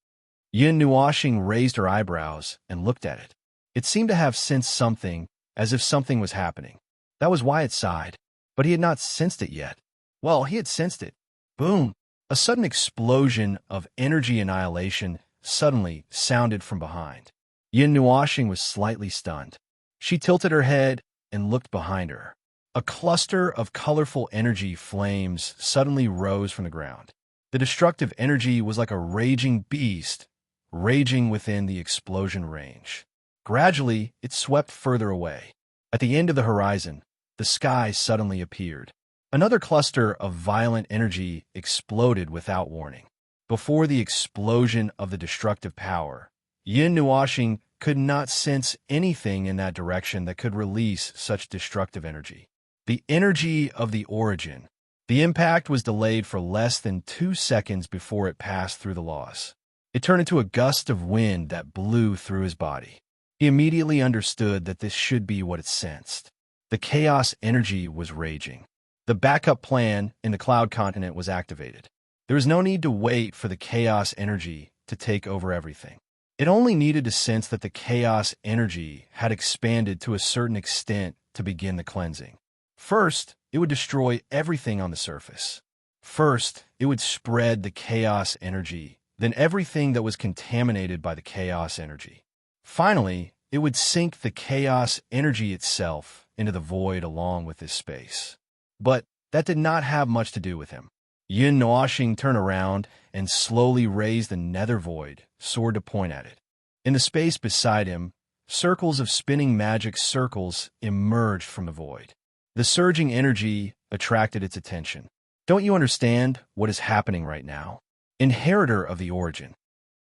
Yin Nuoxing raised her eyebrows and looked at it. It seemed to have sensed something, as if something was happening. That was why it sighed, but he had not sensed it yet. Well, he had sensed it. Boom! A sudden explosion of energy annihilation suddenly sounded from behind. Yin Nuoxing was slightly stunned. She tilted her head and looked behind her. A cluster of colorful energy flames suddenly rose from the ground. The destructive energy was like a raging beast, raging within the explosion range. Gradually, it swept further away. At the end of the horizon, the sky suddenly appeared. Another cluster of violent energy exploded without warning. Before the explosion of the destructive power, Yin Nuoxing could not sense anything in that direction that could release such destructive energy. The energy of the origin. The impact was delayed for less than 2 seconds before it passed through the loss. It turned into a gust of wind that blew through his body. He immediately understood that this should be what it sensed. The chaos energy was raging. The backup plan in the cloud continent was activated. There was no need to wait for the chaos energy to take over everything. It only needed to sense that the chaos energy had expanded to a certain extent to begin the cleansing. First, it would destroy everything on the surface. First, it would spread the chaos energy, then everything that was contaminated by the chaos energy. Finally, it would sink the chaos energy itself into the void along with this space. But that did not have much to do with him. Yin Nuoxing turned around and slowly raised the nether void, sword to point at it. In the space beside him, circles of spinning magic circles emerged from the void. The surging energy attracted its attention. Don't you understand what is happening right now? Inheritor of the origin.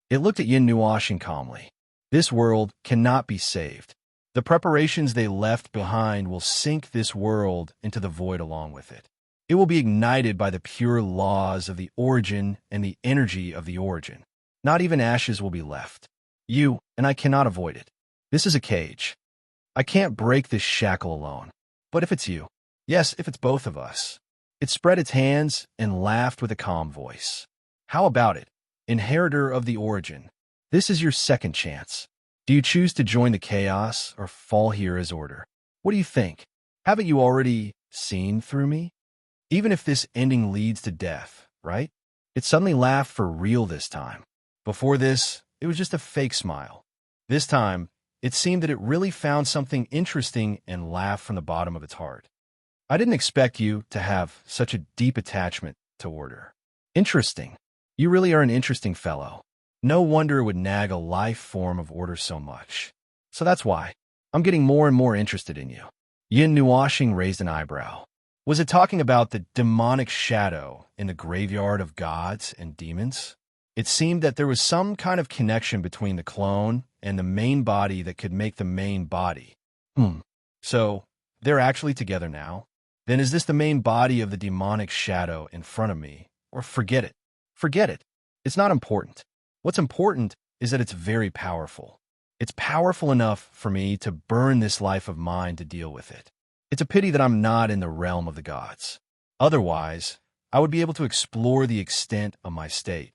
It looked at Yin Nuoxing calmly. This world cannot be saved. The preparations they left behind will sink this world into the void along with it. It will be ignited by the pure laws of the origin and the energy of the origin. Not even ashes will be left. You and I cannot avoid it. This is a cage. I can't break this shackle alone. But if it's you, yes, if it's both of us. It spread its hands and laughed with a calm voice. How about it, inheritor of the origin? This is your second chance. Do you choose to join the chaos or fall here as order? What do you think? Haven't you already seen through me? Even if this ending leads to death, right? It suddenly laughed for real this time. Before this, it was just a fake smile. This time, it seemed that it really found something interesting and laughed from the bottom of its heart. I didn't expect you to have such a deep attachment to order. Interesting. You really are an interesting fellow. No wonder it would nag a life form of order so much. So that's why. I'm getting more and more interested in you. Yin Nuoxing raised an eyebrow. Was it talking about the demonic shadow in the graveyard of gods and demons? It seemed that there was some kind of connection between the clone and the main body that could make the main body. So, they're actually together now? Then is this the main body of the demonic shadow in front of me? Or forget it. Forget it. It's not important. What's important is that it's very powerful. It's powerful enough for me to burn this life of mine to deal with it. It's a pity that I'm not in the realm of the gods. Otherwise, I would be able to explore the extent of my state.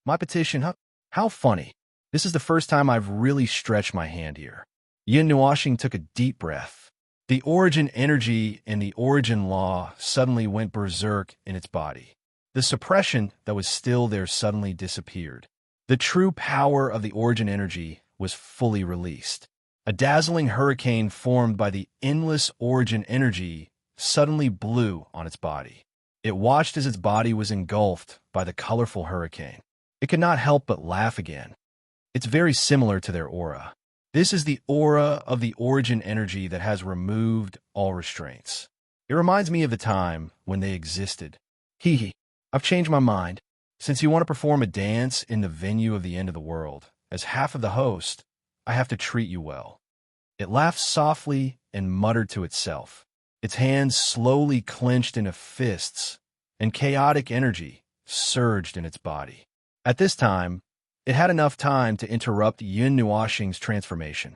My petition, how funny. This is the first time I've really stretched my hand here. Yin Nuoxing took a deep breath. The origin energy and the origin law suddenly went berserk in its body. The suppression that was still there suddenly disappeared. The true power of the origin energy was fully released. A dazzling hurricane formed by the endless origin energy suddenly blew on its body. It watched as its body was engulfed by the colorful hurricane. It could not help but laugh again. It's very similar to their aura. This is the aura of the origin energy that has removed all restraints. It reminds me of the time when they existed. I've changed my mind. Since you want to perform a dance in the venue of the end of the world, as half of the host, I have to treat you well. It laughed softly and muttered to itself. Its hands slowly clenched into fists, and chaotic energy surged in its body. At this time, it had enough time to interrupt Yin Nuoxing's transformation.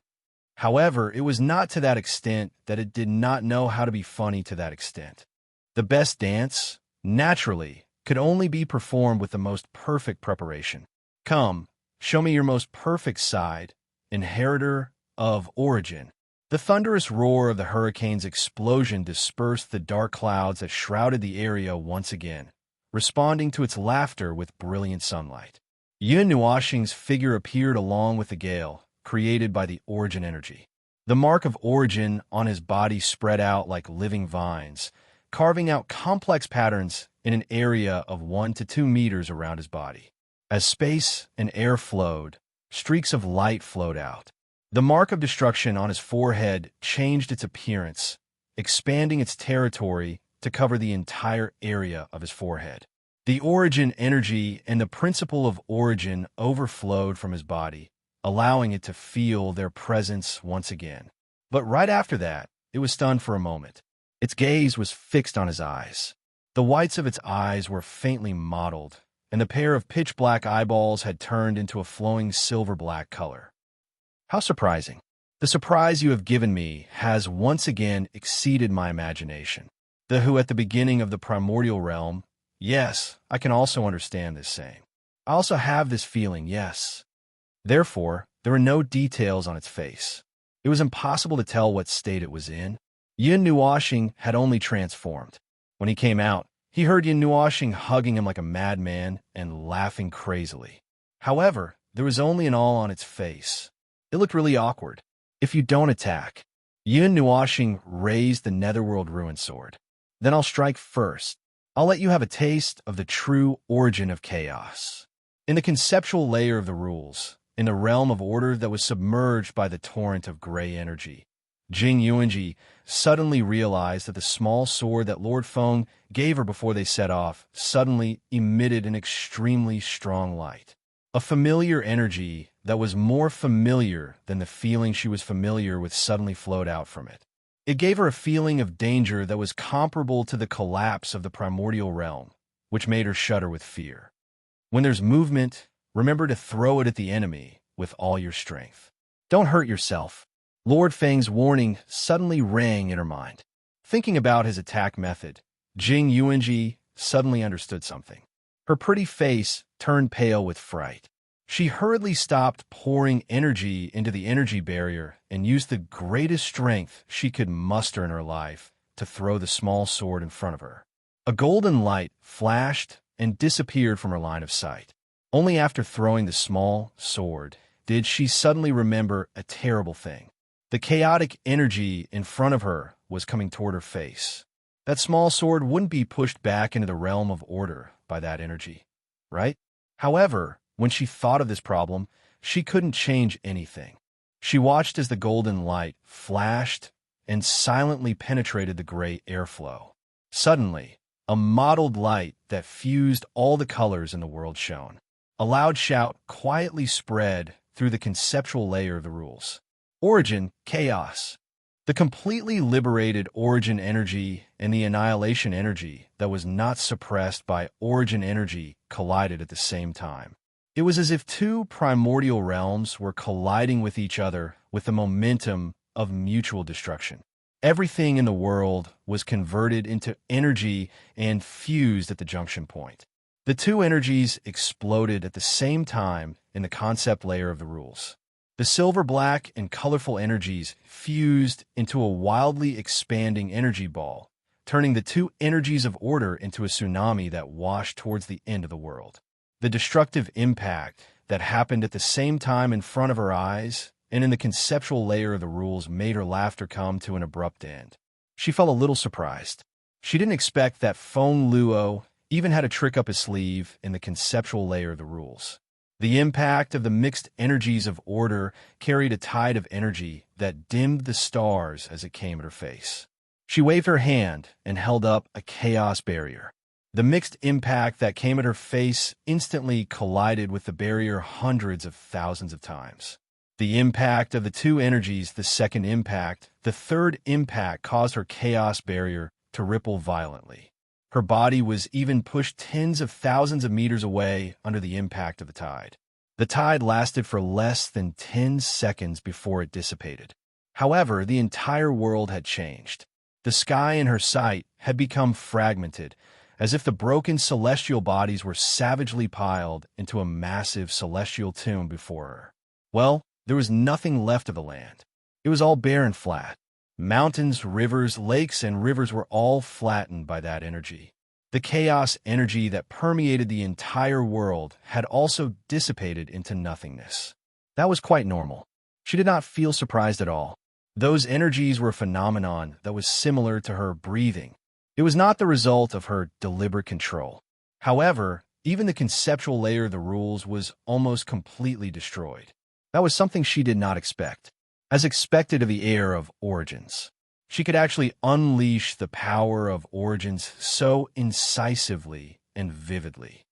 However, it was not to that extent that it did not know how to be funny to that extent. The best dance, naturally, could only be performed with the most perfect preparation. Come, show me your most perfect side, inheritor of origin. The thunderous roar of the hurricane's explosion dispersed the dark clouds that shrouded the area once again, responding to its laughter with brilliant sunlight. Yun Nuoxing's figure appeared along with the gale, created by the origin energy. The mark of origin on his body spread out like living vines, carving out complex patterns in an area of 1 to 2 meters around his body. As space and air flowed, streaks of light flowed out. The mark of destruction on his forehead changed its appearance, expanding its territory to cover the entire area of his forehead. The origin energy and the principle of origin overflowed from his body, allowing it to feel their presence once again. But right after that, it was stunned for a moment. Its gaze was fixed on his eyes. The whites of its eyes were faintly mottled, and the pair of pitch-black eyeballs had turned into a flowing silver-black color. How surprising. The surprise you have given me has once again exceeded my imagination. The who at the beginning of the primordial realm, yes, I can also understand this saying. I also have this feeling, yes. Therefore, there were no details on its face. It was impossible to tell what state it was in. Yun Nuoxing had only transformed. When he came out, he heard Yun Nuoxing hugging him like a madman and laughing crazily. However, there was only an awe on its face. It looked really awkward. If you don't attack, Yun Nuoxing raised the Netherworld Ruin Sword. Then I'll strike first. I'll let you have a taste of the true origin of chaos. In the conceptual layer of the rules, in the realm of order that was submerged by the torrent of gray energy, Jing Yuanji suddenly realized that the small sword that Lord Feng gave her before they set off suddenly emitted an extremely strong light. A familiar energy that was more familiar than the feeling she was familiar with suddenly flowed out from it. It gave her a feeling of danger that was comparable to the collapse of the primordial realm, which made her shudder with fear. When there's movement, remember to throw it at the enemy with all your strength. Don't hurt yourself. Lord Feng's warning suddenly rang in her mind. Thinking about his attack method, Jing Yuanji suddenly understood something. Her pretty face turned pale with fright. She hurriedly stopped pouring energy into the energy barrier and used the greatest strength she could muster in her life to throw the small sword in front of her. A golden light flashed and disappeared from her line of sight. Only after throwing the small sword did she suddenly remember a terrible thing. The chaotic energy in front of her was coming toward her face. That small sword wouldn't be pushed back into the realm of order by that energy, right? However, when she thought of this problem, she couldn't change anything. She watched as the golden light flashed and silently penetrated the gray airflow. Suddenly, a mottled light that fused all the colors in the world shone. A loud shout quietly spread through the conceptual layer of the rules. Origin, chaos. The completely liberated origin energy and the annihilation energy that was not suppressed by origin energy collided at the same time. It was as if two primordial realms were colliding with each other with the momentum of mutual destruction. Everything in the world was converted into energy and fused at the junction point. The two energies exploded at the same time in the concept layer of the rules. The silver-black and colorful energies fused into a wildly expanding energy ball, turning the two energies of order into a tsunami that washed towards the end of the world. The destructive impact that happened at the same time in front of her eyes and in the conceptual layer of the rules made her laughter come to an abrupt end. She felt a little surprised. She didn't expect that Feng Luo even had a trick up his sleeve in the conceptual layer of the rules. The impact of the mixed energies of order carried a tide of energy that dimmed the stars as it came at her face. She waved her hand and held up a chaos barrier. The mixed impact that came at her face instantly collided with the barrier hundreds of thousands of times. The impact of the two energies, the second impact, the third impact caused her chaos barrier to ripple violently. Her body was even pushed tens of thousands of meters away under the impact of the tide. The tide lasted for less than 10 seconds before it dissipated. However, the entire world had changed. The sky in her sight had become fragmented, as if the broken celestial bodies were savagely piled into a massive celestial tomb before her. Well, there was nothing left of the land. It was all bare and flat. Mountains, rivers, lakes, and rivers were all flattened by that energy. The chaos energy that permeated the entire world had also dissipated into nothingness. That was quite normal. She did not feel surprised at all. Those energies were a phenomenon that was similar to her breathing. It was not the result of her deliberate control. However, even the conceptual layer of the rules was almost completely destroyed. That was something she did not expect. As expected of the heir of origins, she could actually unleash the power of origins so incisively and vividly.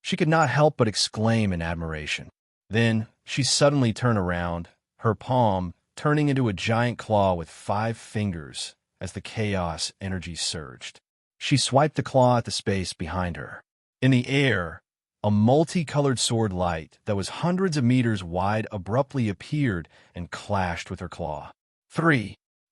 She could not help but exclaim in admiration. Then she suddenly turned around, her palm turning into a giant claw with 5 fingers as the chaos energy surged. She swiped the claw at the space behind her. In the air, a multicolored sword light that was hundreds of meters wide abruptly appeared and clashed with her claw.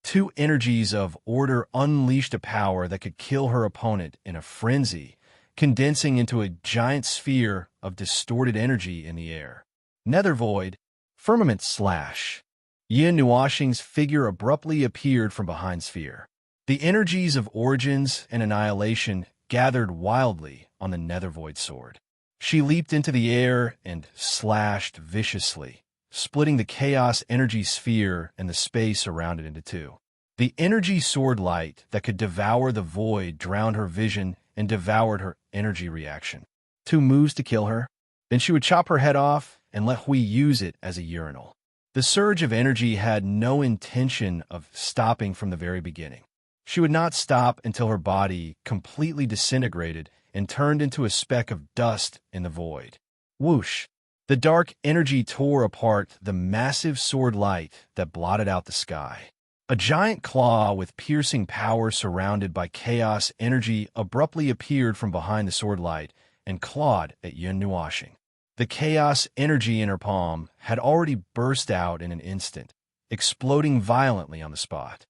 2 energies of order unleashed a power that could kill her opponent in a frenzy, condensing into a giant sphere of distorted energy in the air. Nether void, firmament slash. Yin Nuashing's figure abruptly appeared from behind sphere. The energies of origins and annihilation gathered wildly on the nether void sword. She leaped into the air and slashed viciously, splitting the chaos energy sphere and the space around it into 2. The energy sword light that could devour the void drowned her vision and devoured her energy reaction. 2 moves to kill her, then she would chop her head off and let Hui use it as a urinal. The surge of energy had no intention of stopping from the very beginning. She would not stop until her body completely disintegrated and turned into a speck of dust in the void. Whoosh! The dark energy tore apart the massive sword light that blotted out the sky. A giant claw with piercing power surrounded by chaos energy abruptly appeared from behind the sword light and clawed at Yun Nuashing. The chaos energy in her palm had already burst out in an instant, exploding violently on the spot.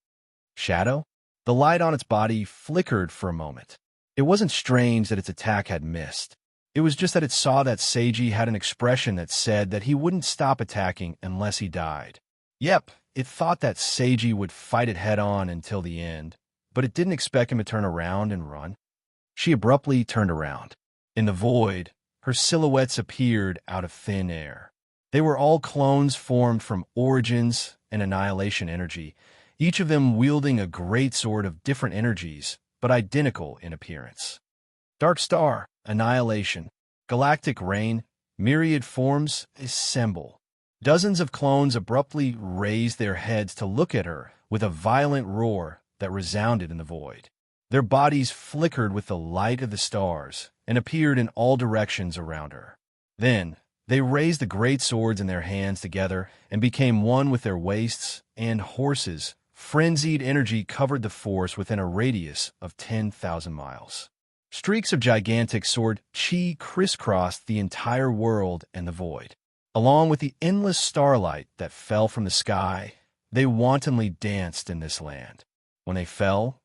Shadow? The light on its body flickered for a moment. It wasn't strange that its attack had missed. It was just that it saw that Seiji had an expression that said that he wouldn't stop attacking unless he died. Yep, it thought that Seiji would fight it head-on until the end, but it didn't expect him to turn around and run. She abruptly turned around. In the void, her silhouettes appeared out of thin air. They were all clones formed from origins and annihilation energy, each of them wielding a great sword of different energies, but identical in appearance. Dark Star, Annihilation, Galactic Rain, myriad forms assemble. Dozens of clones abruptly raised their heads to look at her with a violent roar that resounded in the void. Their bodies flickered with the light of the stars and appeared in all directions around her. Then, they raised the great swords in their hands together and became one with their waists and horses. Frenzied energy covered the force within a radius of 10,000 miles. Streaks of gigantic sword chi crisscrossed the entire world and the void. Along with the endless starlight that fell from the sky, they wantonly danced in this land. When they fell,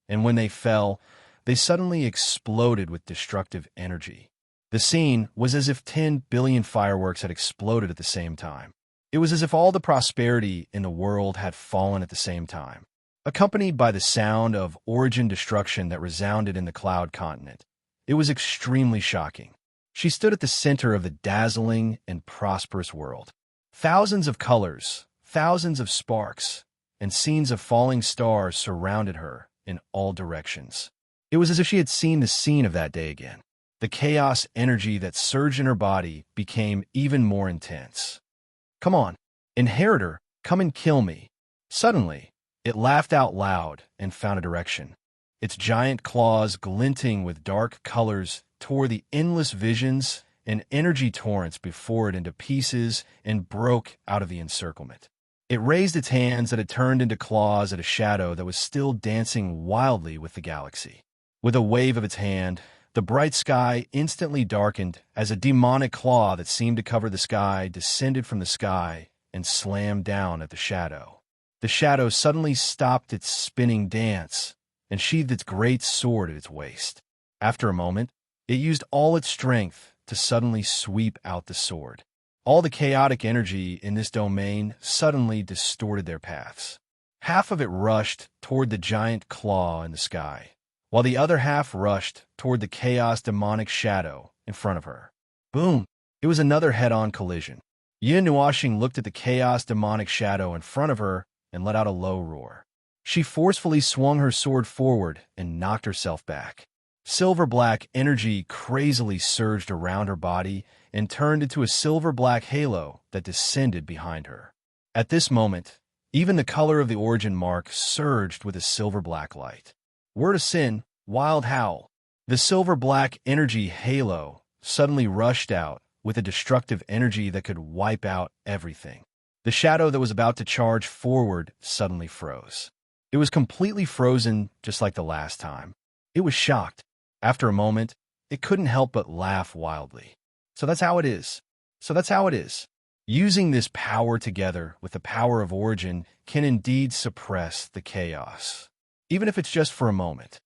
and when they fell, they suddenly exploded with destructive energy. The scene was as if 10 billion fireworks had exploded at the same time. It was as if all the prosperity in the world had fallen at the same time, accompanied by the sound of origin destruction that resounded in the cloud continent. It was extremely shocking. She stood at the center of the dazzling and prosperous world. Thousands of colors, thousands of sparks, and scenes of falling stars surrounded her in all directions. It was as if she had seen the scene of that day again. The chaos energy that surged in her body became even more intense. Come on, Inheritor, come and kill me. Suddenly, it laughed out loud and found a direction. Its giant claws, glinting with dark colors, tore the endless visions and energy torrents before it into pieces and broke out of the encirclement. It raised its hands that had turned into claws at a shadow that was still dancing wildly with the galaxy. With a wave of its hand, the bright sky instantly darkened as a demonic claw that seemed to cover the sky descended from the sky and slammed down at the shadow. The shadow suddenly stopped its spinning dance, and sheathed its great sword at its waist. After a moment, it used all its strength to suddenly sweep out the sword. All the chaotic energy in this domain suddenly distorted their paths. Half of it rushed toward the giant claw in the sky, while the other half rushed toward the chaos demonic shadow in front of her. Boom! It was another head-on collision. Yin Nuoxing looked at the chaos demonic shadow in front of her and let out a low roar. She forcefully swung her sword forward and knocked herself back. Silver-black energy crazily surged around her body and turned into a silver-black halo that descended behind her. At this moment, even the color of the origin mark surged with a silver-black light. Word of sin, wild howl. The silver-black energy halo suddenly rushed out with a destructive energy that could wipe out everything. The shadow that was about to charge forward suddenly froze. It was completely frozen just like the last time. It was shocked. After a moment, it couldn't help but laugh wildly. So that's how it is. So that's how it is. Using this power together with the power of origin can indeed suppress the chaos, even if it's just for a moment.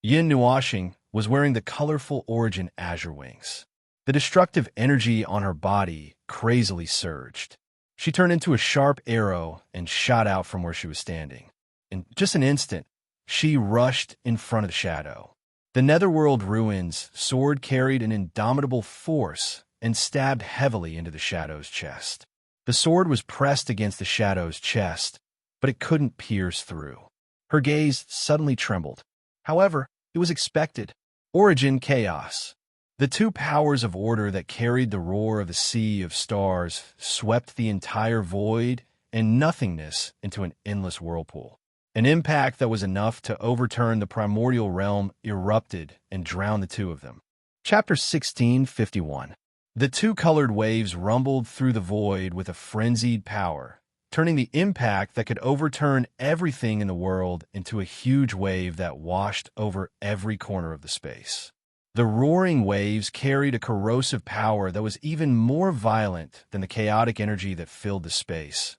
Yin Nuoxing was wearing the colorful origin azure wings. The destructive energy on her body crazily surged. She turned into a sharp arrow and shot out from where she was standing. In just an instant, she rushed in front of the shadow. The Netherworld Ruin's sword carried an indomitable force and stabbed heavily into the shadow's chest. The sword was pressed against the shadow's chest, but it couldn't pierce through. Her gaze suddenly trembled. However, it was expected. Origin chaos. The two powers of order that carried the roar of the sea of stars swept the entire void and nothingness into an endless whirlpool. An impact that was enough to overturn the primordial realm erupted and drowned the two of them. Chapter 1651. The two colored waves rumbled through the void with a frenzied power, turning the impact that could overturn everything in the world into a huge wave that washed over every corner of the space. The roaring waves carried a corrosive power that was even more violent than the chaotic energy that filled the space,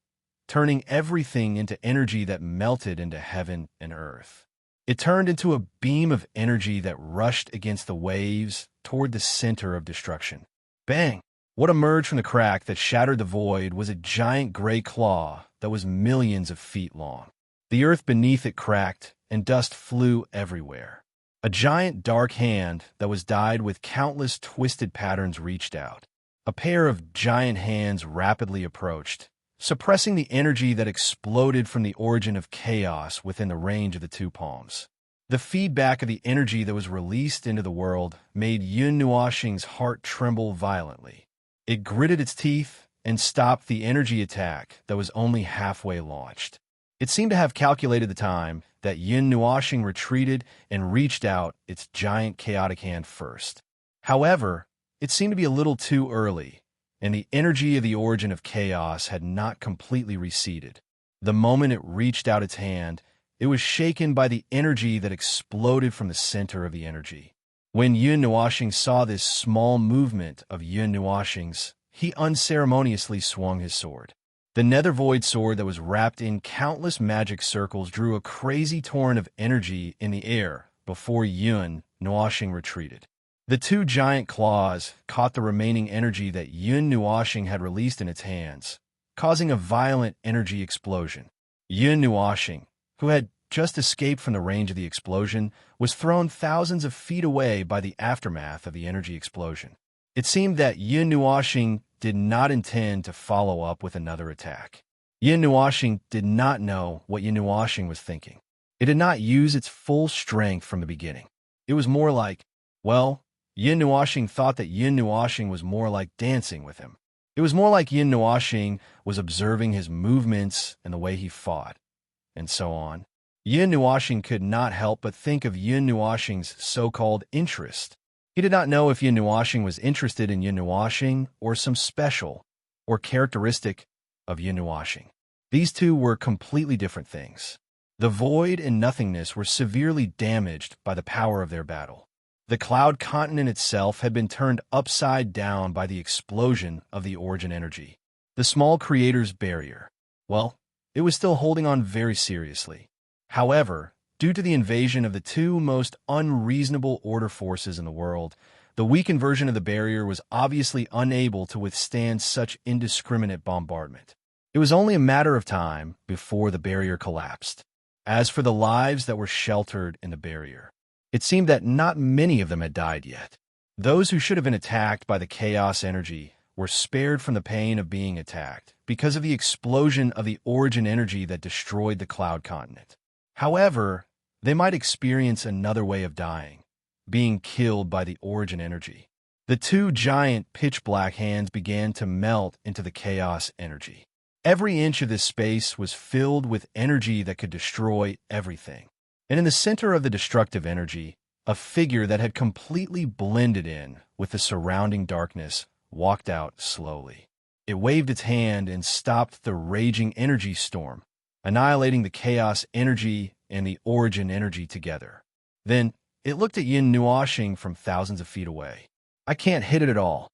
turning everything into energy that melted into heaven and earth. It turned into a beam of energy that rushed against the waves toward the center of destruction. Bang! What emerged from the crack that shattered the void was a giant gray claw that was millions of feet long. The earth beneath it cracked, and dust flew everywhere. A giant dark hand that was dyed with countless twisted patterns reached out. A pair of giant hands rapidly approached, suppressing the energy that exploded from the origin of chaos within the range of the two palms. The feedback of the energy that was released into the world made Yin Nuoxing's heart tremble violently. It gritted its teeth and stopped the energy attack that was only halfway launched. It seemed to have calculated the time that Yin Nuoxing retreated and reached out its giant chaotic hand first. However, it seemed to be a little too early, and the energy of the origin of chaos had not completely receded. The moment it reached out its hand, it was shaken by the energy that exploded from the center of the energy. When Yin Nuoxing saw this small movement of Yin Nuoxing's, he unceremoniously swung his sword. The nether void sword that was wrapped in countless magic circles drew a crazy torrent of energy in the air before Yin Nuoxing retreated. The two giant claws caught the remaining energy that Yin Nuoxing had released in its hands, causing a violent energy explosion. Yin Nuoxing, who had just escaped from the range of the explosion, was thrown thousands of feet away by the aftermath of the energy explosion. It seemed that Yin Nuoxing did not intend to follow up with another attack. Yin Nuoxing did not know what Yin Nuoxing was thinking. It did not use its full strength from the beginning. It was more like, well, Yin Nuoxing thought that Yin Nuoxing was more like dancing with him. It was more like Yin Nuoxing was observing his movements and the way he fought, and so on. Yin Nuoxing could not help but think of Yin Nuoxing's so-called interest. He did not know if Yin Nuoxing was interested in Yin Nuoxing or some special or characteristic of Yin Nuoxing. These two were completely different things. The void and nothingness were severely damaged by the power of their battle. The cloud continent itself had been turned upside down by the explosion of the origin energy. The small creator's barrier, well, it was still holding on very seriously. However, Due to the invasion of the two most unreasonable order forces in the world, the weakened version of the barrier was obviously unable to withstand such indiscriminate bombardment. It was only a matter of time before the barrier collapsed. As for the lives that were sheltered in the barrier, it seemed that not many of them had died yet. Those who should have been attacked by the chaos energy were spared from the pain of being attacked because of the explosion of the origin energy that destroyed the cloud continent. However, they might experience another way of dying, being killed by the origin energy. The two giant pitch-black hands began to melt into the chaos energy. Every inch of this space was filled with energy that could destroy everything. And in the center of the destructive energy, a figure that had completely blended in with the surrounding darkness walked out slowly. It waved its hand and stopped the raging energy storm, annihilating the chaos energy and the origin energy together. Then, it looked at Yin Nuoxing from thousands of feet away. "I can't hit it at all."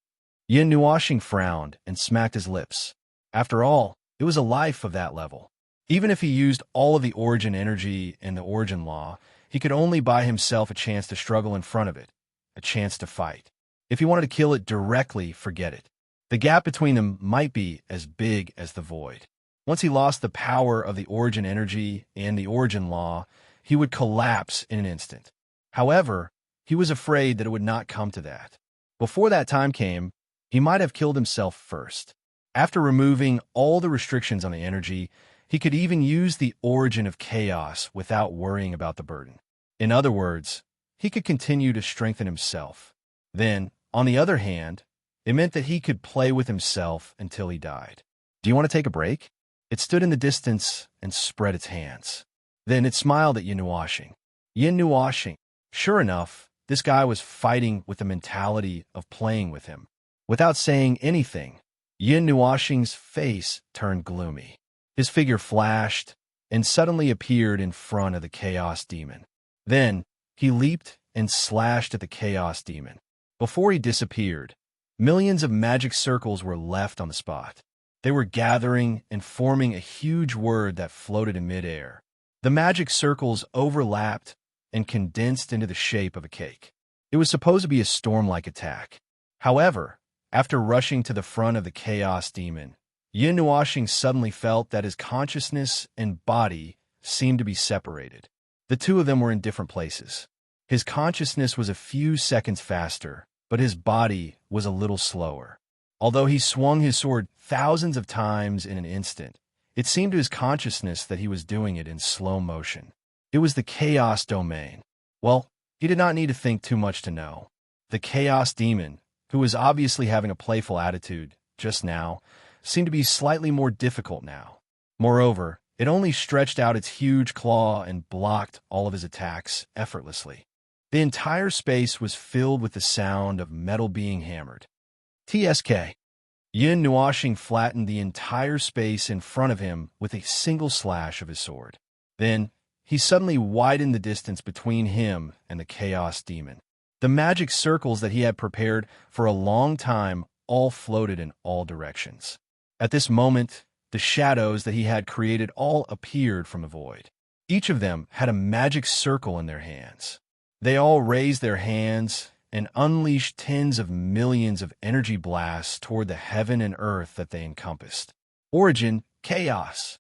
Yin Nuoxing frowned and smacked his lips. After all, it was a life of that level. Even if he used all of the origin energy and the origin law, he could only buy himself a chance to struggle in front of it, a chance to fight. If he wanted to kill it directly, forget it. The gap between them might be as big as the void. Once he lost the power of the origin energy and the origin law, he would collapse in an instant. However, he was afraid that it would not come to that. Before that time came, he might have killed himself first. After removing all the restrictions on the energy, he could even use the origin of chaos without worrying about the burden. In other words, he could continue to strengthen himself. Then, on the other hand, it meant that he could play with himself until he died. "Do you want to take a break?" It stood in the distance and spread its hands. Then it smiled at Yin Nuoxing. Yin Nuoxing. Sure enough, this guy was fighting with the mentality of playing with him. Without saying anything, Yin Nuoxing's face turned gloomy. His figure flashed and suddenly appeared in front of the Chaos Demon. Then, he leaped and slashed at the Chaos Demon. Before he disappeared, millions of magic circles were left on the spot. They were gathering and forming a huge word that floated in midair. The magic circles overlapped and condensed into the shape of a cake. It was supposed to be a storm-like attack. However, after rushing to the front of the Chaos Demon, Yin Nuoxing suddenly felt that his consciousness and body seemed to be separated. The two of them were in different places. His consciousness was a few seconds faster, but his body was a little slower. Although he swung his sword thousands of times in an instant, it seemed to his consciousness that he was doing it in slow motion. It was the Chaos Domain. Well, he did not need to think too much to know. The Chaos Demon, who was obviously having a playful attitude just now, seemed to be slightly more difficult now. Moreover, it only stretched out its huge claw and blocked all of his attacks effortlessly. The entire space was filled with the sound of metal being hammered. TSK. Yin Nuoxing flattened the entire space in front of him with a single slash of his sword. Then, he suddenly widened the distance between him and the Chaos Demon. The magic circles that he had prepared for a long time all floated in all directions. At this moment, the shadows that he had created all appeared from the void. Each of them had a magic circle in their hands. They all raised their hands and unleashed tens of millions of energy blasts toward the heaven and earth that they encompassed. Origin, chaos.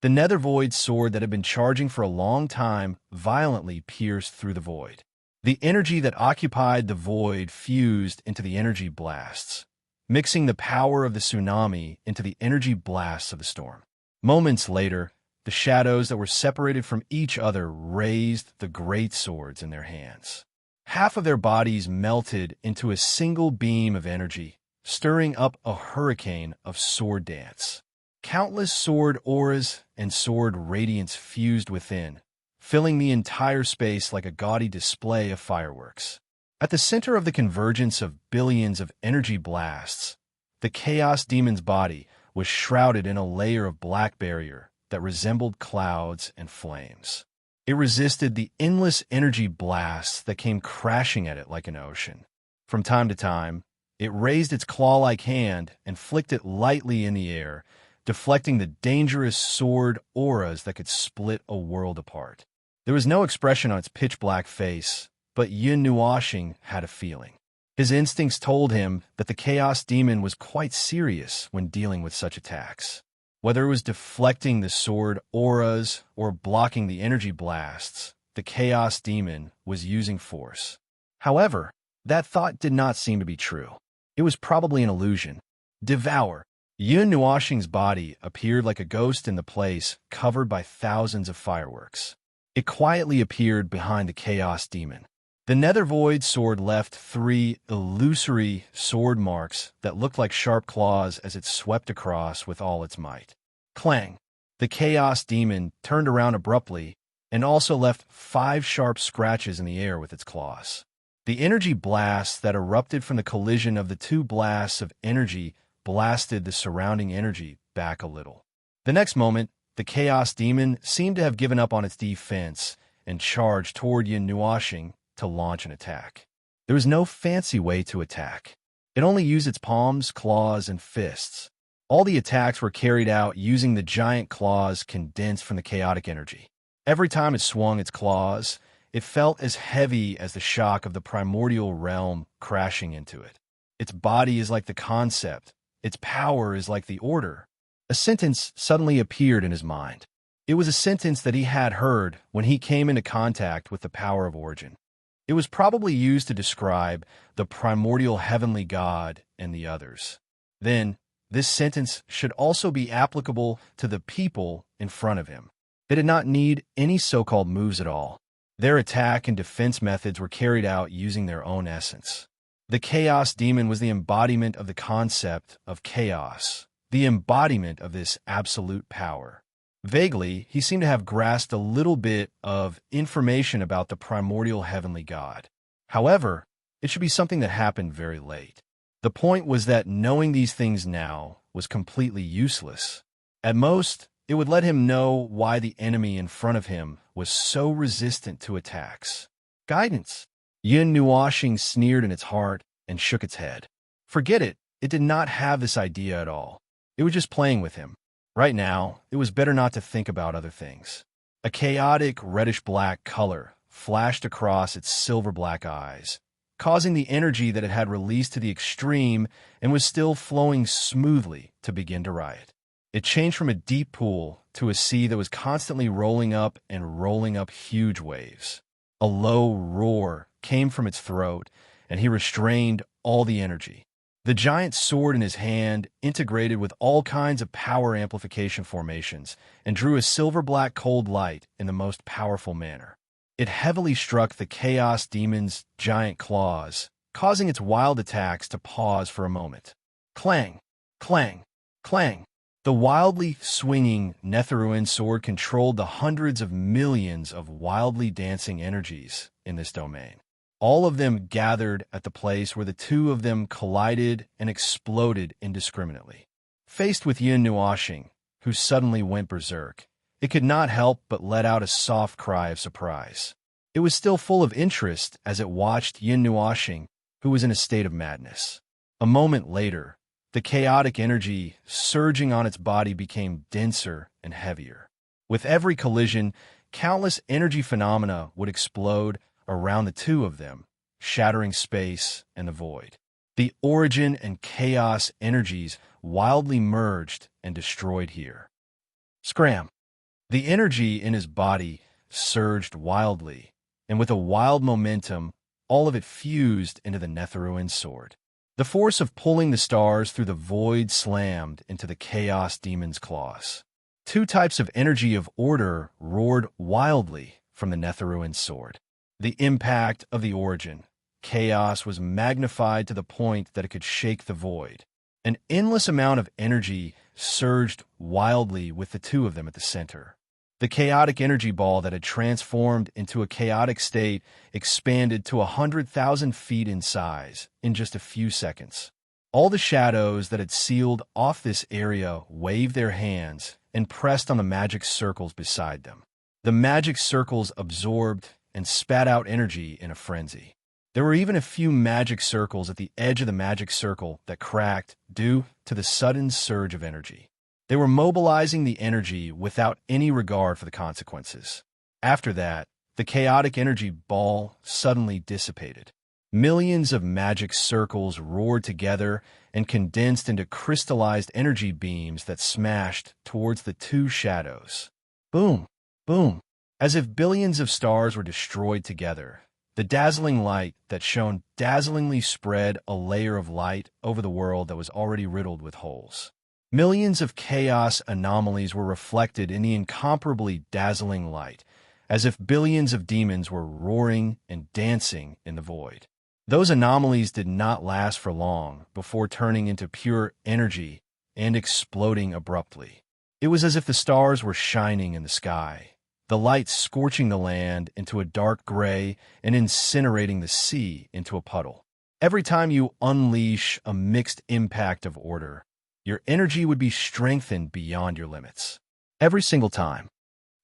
The nether void sword that had been charging for a long time violently pierced through the void. The energy that occupied the void fused into the energy blasts, mixing the power of the tsunami into the energy blasts of the storm. Moments later, the shadows that were separated from each other raised the great swords in their hands. Half of their bodies melted into a single beam of energy, stirring up a hurricane of sword dance. Countless sword auras and sword radiance fused within, filling the entire space like a gaudy display of fireworks. At the center of the convergence of billions of energy blasts, the Chaos Demon's body was shrouded in a layer of black barrier that resembled clouds and flames. It resisted the endless energy blasts that came crashing at it like an ocean. From time to time, it raised its claw-like hand and flicked it lightly in the air, deflecting the dangerous sword auras that could split a world apart. There was no expression on its pitch-black face, but Yun Nuoxing had a feeling. His instincts told him that the Chaos Demon was quite serious when dealing with such attacks. Whether it was deflecting the sword auras or blocking the energy blasts, the Chaos Demon was using force. However, that thought did not seem to be true. It was probably an illusion. Devour. Yun Nuoxing's body appeared like a ghost in the place, covered by thousands of fireworks. It quietly appeared behind the Chaos Demon. The Nether Void sword left 3 illusory sword marks that looked like sharp claws as it swept across with all its might. Clang! The Chaos Demon turned around abruptly and also left 5 sharp scratches in the air with its claws. The energy blasts that erupted from the collision of the 2 blasts of energy blasted the surrounding energy back a little. The next moment, the Chaos Demon seemed to have given up on its defense and charged toward Yun Nuoxing to launch an attack. There was no fancy way to attack. It only used its palms, claws, and fists. All the attacks were carried out using the giant claws condensed from the chaotic energy. Every time it swung its claws, it felt as heavy as the shock of the primordial realm crashing into it. Its body is like the concept. Its power is like the order. A sentence suddenly appeared in his mind. It was a sentence that he had heard when he came into contact with the power of origin. It was probably used to describe the primordial heavenly God and the others. Then, this sentence should also be applicable to the people in front of him. They did not need any so-called moves at all. Their attack and defense methods were carried out using their own essence. The Chaos Demon was the embodiment of the concept of chaos, the embodiment of this absolute power. Vaguely, he seemed to have grasped a little bit of information about the primordial heavenly God. However, it should be something that happened very late. The point was that knowing these things now was completely useless. At most, it would let him know why the enemy in front of him was so resistant to attacks. Guidance. Yun Nuoxing sneered in its heart and shook its head. Forget it. It did not have this idea at all. It was just playing with him. Right now, it was better not to think about other things. A chaotic reddish-black color flashed across its silver-black eyes, causing the energy that it had released to the extreme and was still flowing smoothly to begin to riot. It changed from a deep pool to a sea that was constantly rolling up and rolling up huge waves. A low roar came from its throat, and he restrained all the energy. The giant sword in his hand integrated with all kinds of power amplification formations and drew a silver-black cold light in the most powerful manner. It heavily struck the Chaos Demon's giant claws, causing its wild attacks to pause for a moment. Clang! Clang! Clang! The wildly swinging Netheruin sword controlled the hundreds of millions of wildly dancing energies in this domain. All of them gathered at the place where the 2 of them collided and exploded indiscriminately. Faced with Yun Nuoxing, who suddenly went berserk, it could not help but let out a soft cry of surprise. It was still full of interest as it watched Yun Nuoxing, who was in a state of madness. A moment later, the chaotic energy surging on its body became denser and heavier. With every collision, countless energy phenomena would explode around the 2 of them, shattering space and the void. The origin and chaos energies wildly merged and destroyed here. Scram! The energy in his body surged wildly, and with a wild momentum, all of it fused into the Netheruin sword. The force of pulling the stars through the void slammed into the Chaos Demon's claws. 2 types of energy of order roared wildly from the Netheruin sword. The impact of the origin. Chaos was magnified to the point that it could shake the void. An endless amount of energy surged wildly with the 2 of them at the center. The chaotic energy ball that had transformed into a chaotic state expanded to 100,000 feet in size in just a few seconds. All the shadows that had sealed off this area waved their hands and pressed on the magic circles beside them. The magic circles absorbed and spat out energy in a frenzy. There were even a few magic circles at the edge of the magic circle that cracked due to the sudden surge of energy. They were mobilizing the energy without any regard for the consequences. After that, the chaotic energy ball suddenly dissipated. Millions of magic circles roared together and condensed into crystallized energy beams that smashed towards the two shadows. Boom! Boom! As if billions of stars were destroyed together, the dazzling light that shone dazzlingly spread a layer of light over the world that was already riddled with holes. Millions of chaos anomalies were reflected in the incomparably dazzling light, as if billions of demons were roaring and dancing in the void. Those anomalies did not last for long before turning into pure energy and exploding abruptly. It was as if the stars were shining in the sky, the light scorching the land into a dark gray and incinerating the sea into a puddle. Every time you unleash a mixed impact of order, your energy would be strengthened beyond your limits. Every single time,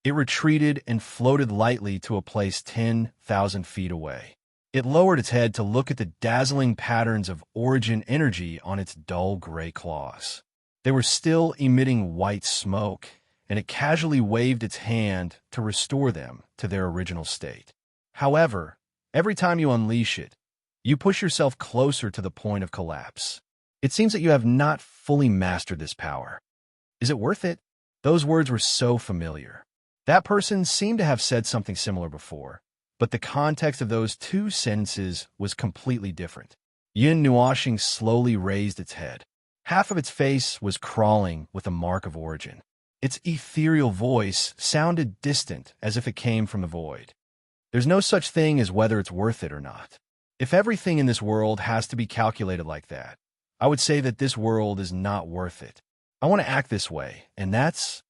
it retreated and floated lightly to a place 10,000 feet away. It lowered its head to look at the dazzling patterns of origin energy on its dull gray claws. They were still emitting white smoke, and it casually waved its hand to restore them to their original state. However, every time you unleash it, you push yourself closer to the point of collapse. It seems that you have not fully mastered this power. Is it worth it? Those words were so familiar. That person seemed to have said something similar before, but the context of those two sentences was completely different. Yin Nuashing slowly raised its head. Half of its face was crawling with a mark of origin. Its ethereal voice sounded distant, as if it came from the void. There's no such thing as whether it's worth it or not. If everything in this world has to be calculated like that, I would say that this world is not worth it. I want to act this way, and that's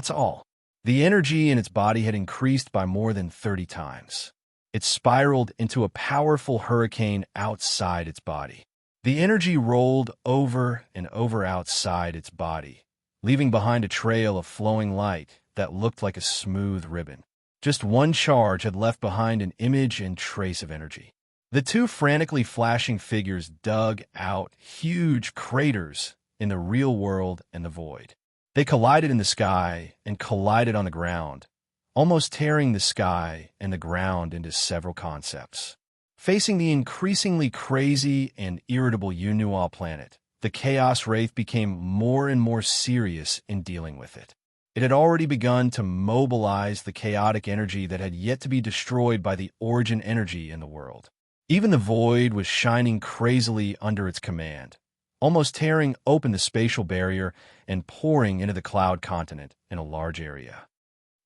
all. The energy in its body had increased by more than 30 times. It spiraled into a powerful hurricane outside its body. The energy rolled over and over outside its body, leaving behind a trail of flowing light that looked like a smooth ribbon. Just one charge had left behind an image and trace of energy. The two frantically flashing figures dug out huge craters in the real world and the void. They collided in the sky and collided on the ground, almost tearing the sky and the ground into several concepts. Facing the increasingly crazy and irritable Yunua planet, the Chaos Wraith became more and more serious in dealing with it. It had already begun to mobilize the chaotic energy that had yet to be destroyed by the origin energy in the world. Even the void was shining crazily under its command, almost tearing open the spatial barrier and pouring into the cloud continent in a large area.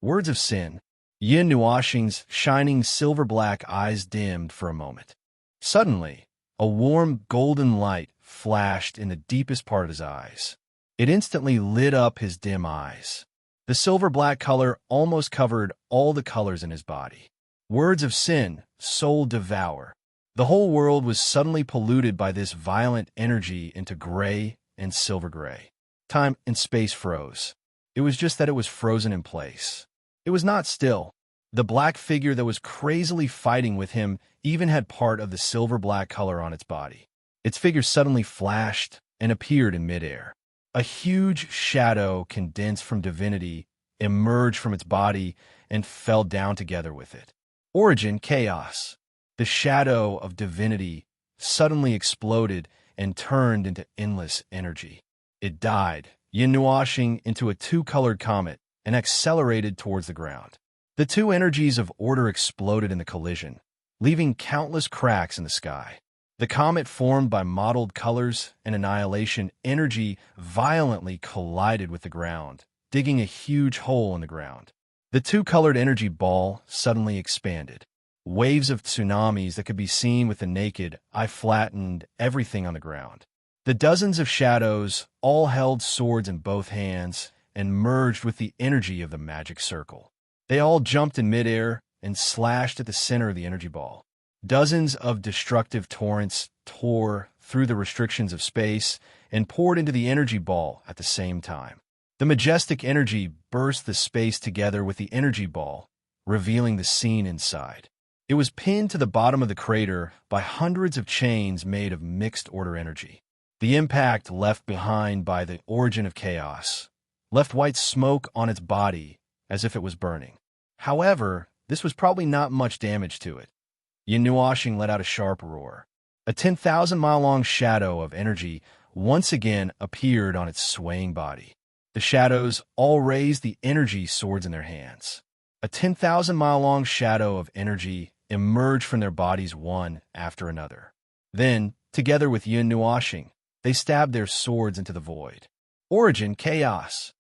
Words of sin. Yin Nuashing's shining silver-black eyes dimmed for a moment. Suddenly, a warm golden light flashed in the deepest part of his eyes. It instantly lit up his dim eyes. The silver-black color almost covered all the colors in his body. Words of sin, soul devour. The whole world was suddenly polluted by this violent energy into gray and silver gray. Time and space froze. It was just that it was frozen in place. It was not still. The black figure that was crazily fighting with him even had part of the silver-black color on its body. Its figure suddenly flashed and appeared in midair. A huge shadow condensed from divinity emerged from its body and fell down together with it. Origin chaos. The shadow of divinity suddenly exploded and turned into endless energy. It died, Yin-Nuashing into a two-colored comet, and accelerated towards the ground. The two energies of order exploded in the collision, leaving countless cracks in the sky. The comet, formed by mottled colors and annihilation energy, violently collided with the ground, digging a huge hole in the ground. The two-colored energy ball suddenly expanded. Waves of tsunamis that could be seen with the naked eye flattened everything on the ground. The dozens of shadows all held swords in both hands and merged with the energy of the magic circle. They all jumped in midair and slashed at the center of the energy ball. Dozens of destructive torrents tore through the restrictions of space and poured into the energy ball at the same time. The majestic energy burst the space together with the energy ball, revealing the scene inside. It was pinned to the bottom of the crater by hundreds of chains made of mixed order energy. The impact left behind by the origin of chaos left white smoke on its body as if it was burning. However, this was probably not much damage to it. Yin Nuashing let out a sharp roar. A 10,000-mile-long shadow of energy once again appeared on its swaying body. The shadows all raised the energy swords in their hands. A 10,000-mile-long shadow of energy emerged from their bodies one after another. Then, together with Yin Nuashing, they stabbed their swords into the void. Origin chaos.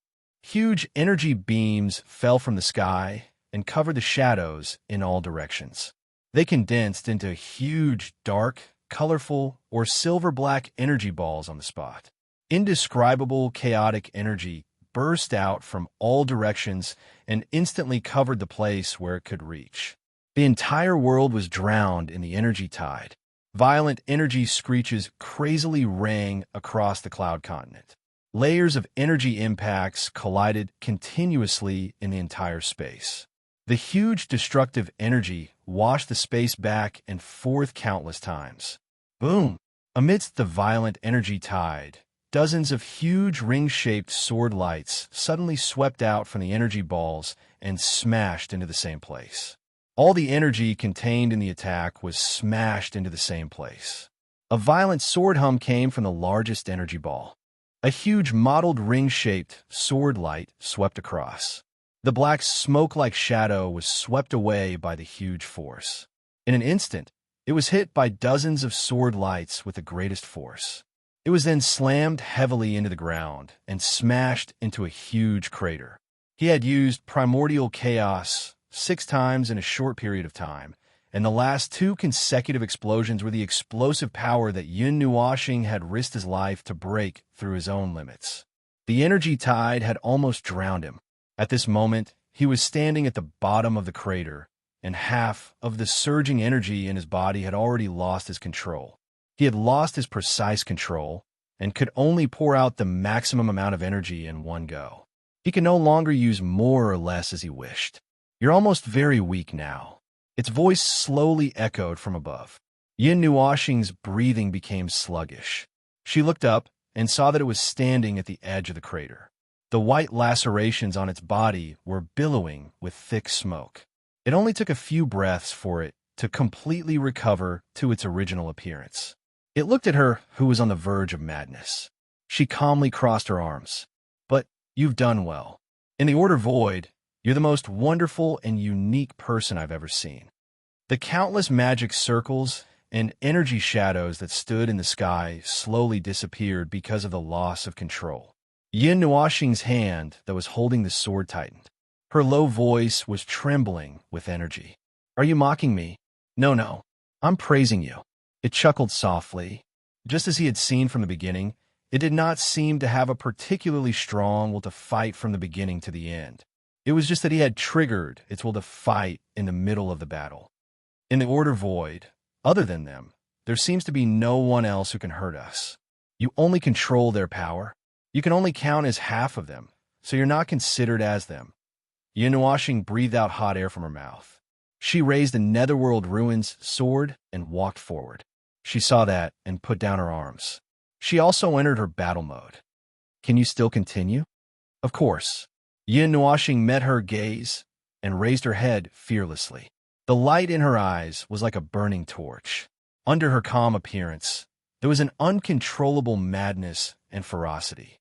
Huge energy beams fell from the sky and covered the shadows in all directions. They condensed into huge, dark, colorful, or silver-black energy balls on the spot. Indescribable chaotic energy burst out from all directions and instantly covered the place where it could reach. The entire world was drowned in the energy tide. Violent energy screeches crazily rang across the cloud continent. Layers of energy impacts collided continuously in the entire space. The huge destructive energy washed the space back and forth countless times. Boom! Amidst the violent energy tide, dozens of huge ring-shaped sword lights suddenly swept out from the energy balls and smashed into the same place. All the energy contained in the attack was smashed into the same place. A violent sword hum came from the largest energy ball. A huge mottled ring-shaped sword light swept across. The black smoke-like shadow was swept away by the huge force. In an instant, it was hit by dozens of sword lights with the greatest force. It was then slammed heavily into the ground and smashed into a huge crater. He had used primordial chaos 6 times in a short period of time, and the last 2 consecutive explosions were the explosive power that Yin Nuashing had risked his life to break through his own limits. The energy tide had almost drowned him. At this moment, he was standing at the bottom of the crater, and half of the surging energy in his body had already lost his control. He had lost his precise control and could only pour out the maximum amount of energy in one go. He could no longer use more or less as he wished. "You're almost very weak now." Its voice slowly echoed from above. Yin Nuashing's breathing became sluggish. She looked up and saw that it was standing at the edge of the crater. The white lacerations on its body were billowing with thick smoke. It only took a few breaths for it to completely recover to its original appearance. It looked at her who was on the verge of madness. She calmly crossed her arms. "But you've done well. In the Order Void, you're the most wonderful and unique person I've ever seen." The countless magic circles and energy shadows that stood in the sky slowly disappeared because of the loss of control. Yin Nuashing's hand that was holding the sword tightened. Her low voice was trembling with energy. "Are you mocking me?" No, I'm praising you." It chuckled softly. Just as he had seen from the beginning, it did not seem to have a particularly strong will to fight from the beginning to the end. It was just that he had triggered its will to fight in the middle of the battle. In the Order Void, other than them, there seems to be no one else who can hurt us. You only control their power. You can only count as half of them, so you're not considered as them. Yin Nuashing breathed out hot air from her mouth. She raised the Netherworld Ruins sword and walked forward. She saw that and put down her arms. She also entered her battle mode. "Can you still continue?" "Of course." Yin Nuashing met her gaze and raised her head fearlessly. The light in her eyes was like a burning torch. Under her calm appearance, there was an uncontrollable madness and ferocity.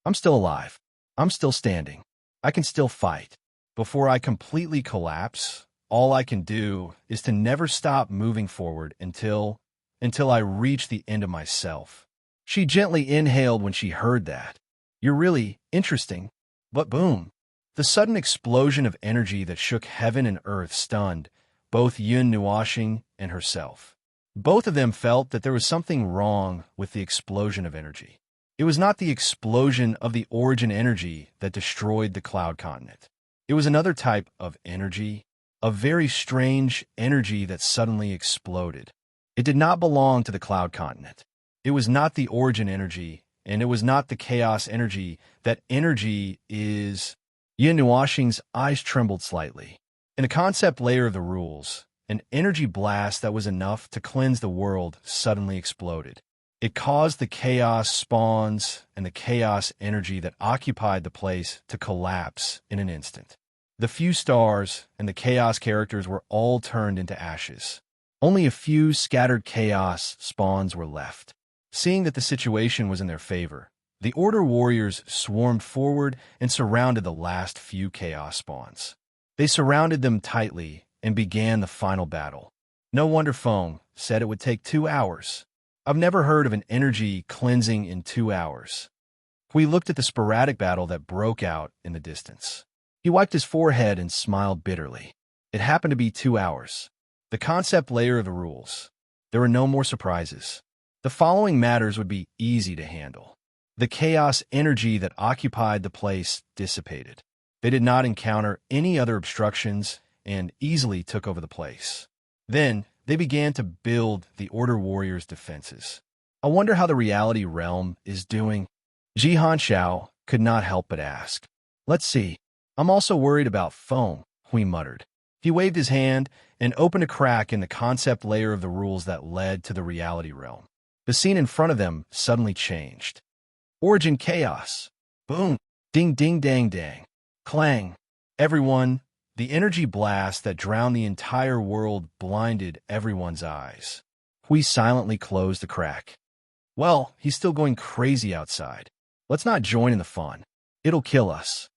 "I'm still alive. I'm still standing. I can still fight. Before I completely collapse, all I can do is to never stop moving forward until I reach the end of myself." She gently inhaled when she heard that. "You're really interesting." But boom! The sudden explosion of energy that shook heaven and earth stunned both Yin Nuashing and herself. Both of them felt that there was something wrong with the explosion of energy. It was not the explosion of the origin energy that destroyed the cloud continent. It was another type of energy, a very strange energy that suddenly exploded. It did not belong to the cloud continent. It was not the origin energy, and it was not the chaos energy. That energy is... Yin Nuashing's eyes trembled slightly. In the concept layer of the rules, an energy blast that was enough to cleanse the world suddenly exploded. It caused the chaos spawns and the chaos energy that occupied the place to collapse in an instant. The few stars and the chaos characters were all turned into ashes. Only a few scattered chaos spawns were left. Seeing that the situation was in their favor, the Order warriors swarmed forward and surrounded the last few chaos spawns. They surrounded them tightly and began the final battle. No wonder Fong said it would take 2 hours. I've never heard of an energy cleansing in 2 hours. We looked at the sporadic battle that broke out in the distance. He wiped his forehead and smiled bitterly. It happened to be 2 hours. The concept layer of the rules. There were no more surprises. The following matters would be easy to handle. The chaos energy that occupied the place dissipated. They did not encounter any other obstructions and easily took over the place. Then, they began to build the Order warriors' defenses. I wonder how the reality realm is doing. Jihan Xiao could not help but ask. Let's see. I'm also worried about Fong, Hui muttered. He waved his hand and opened a crack in the concept layer of the rules that led to the reality realm. The scene in front of them suddenly changed. Origin chaos. Boom. Ding ding dang dang. Clang. Everyone, the energy blast that drowned the entire world blinded everyone's eyes. Hui silently closed the crack. Well, he's still going crazy outside. Let's not join in the fun. It'll kill us.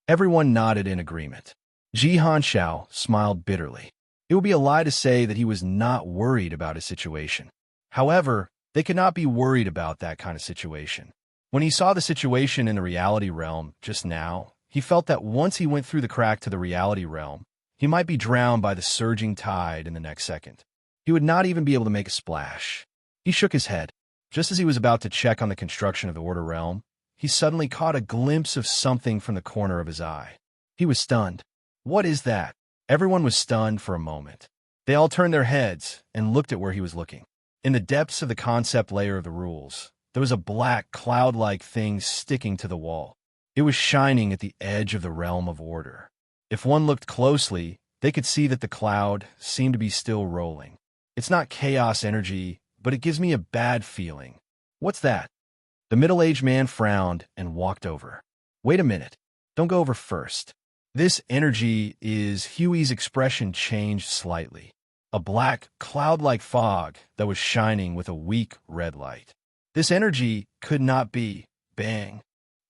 Everyone nodded in agreement. Jihan Xiao smiled bitterly. It would be a lie to say that he was not worried about his situation. However, they could not be worried about that kind of situation. When he saw the situation in the reality realm just now, he felt that once he went through the crack to the reality realm, he might be drowned by the surging tide in the next second. He would not even be able to make a splash. He shook his head. Just as he was about to check on the construction of the Order realm, he suddenly caught a glimpse of something from the corner of his eye. He was stunned. What is that? Everyone was stunned for a moment. They all turned their heads and looked at where he was looking. In the depths of the concept layer of the rules, there was a black, cloud-like thing sticking to the wall. It was shining at the edge of the realm of order. If one looked closely, they could see that the cloud seemed to be still rolling. It's not chaos energy, but it gives me a bad feeling. What's that? The middle-aged man frowned and walked over. Wait a minute. Don't go over first. This energy is... Huey's expression changed slightly. A black, cloud-like fog that was shining with a weak red light. This energy could not be... Bang.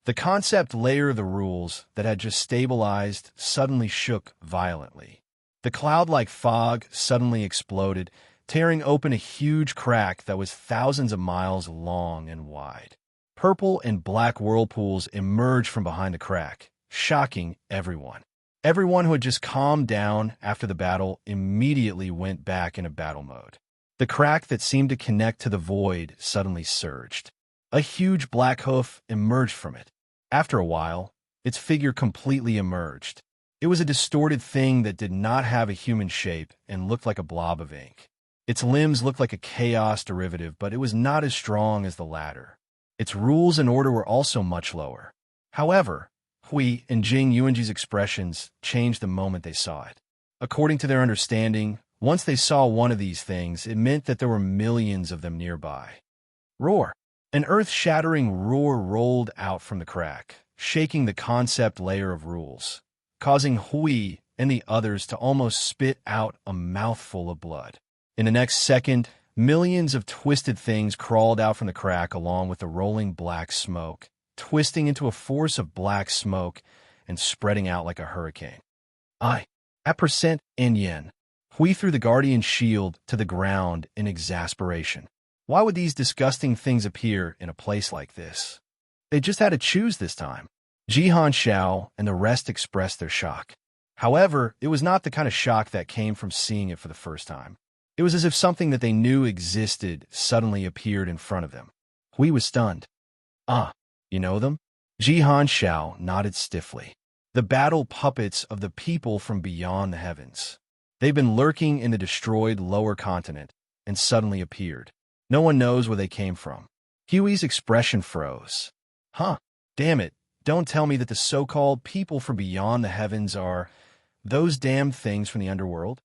The concept layer of the rules that had just stabilized suddenly shook violently. The cloud-like fog suddenly exploded, tearing open a huge crack that was thousands of miles long and wide. Purple and black whirlpools emerged from behind the crack, shocking everyone. Everyone who had just calmed down after the battle immediately went back into battle mode. The crack that seemed to connect to the void suddenly surged. A huge black hoof emerged from it. After a while, its figure completely emerged. It was a distorted thing that did not have a human shape and looked like a blob of ink. Its limbs looked like a chaos derivative, but it was not as strong as the latter. Its rules and order were also much lower. However, Hui and Jing Yuanji's expressions changed the moment they saw it. According to their understanding, once they saw one of these things, it meant that there were millions of them nearby. Roar! An earth-shattering roar rolled out from the crack, shaking the concept layer of rules, causing Hui and the others to almost spit out a mouthful of blood. In the next second, millions of twisted things crawled out from the crack along with the rolling black smoke, twisting into a force of black smoke and spreading out like a hurricane. At percent and yen, Hui threw the guardian shield to the ground in exasperation. Why would these disgusting things appear in a place like this? They just had to choose this time. Jihan Xiao and the rest expressed their shock. However, it was not the kind of shock that came from seeing it for the first time. It was as if something that they knew existed suddenly appeared in front of them. Hui was stunned. You know them? Jihan Xiao nodded stiffly. The battle puppets of the people from beyond the heavens. They've been lurking in the destroyed lower continent and suddenly appeared. No one knows where they came from. Huey's expression froze. Damn it. Don't tell me that the so-called people from beyond the heavens are those damn things from the underworld.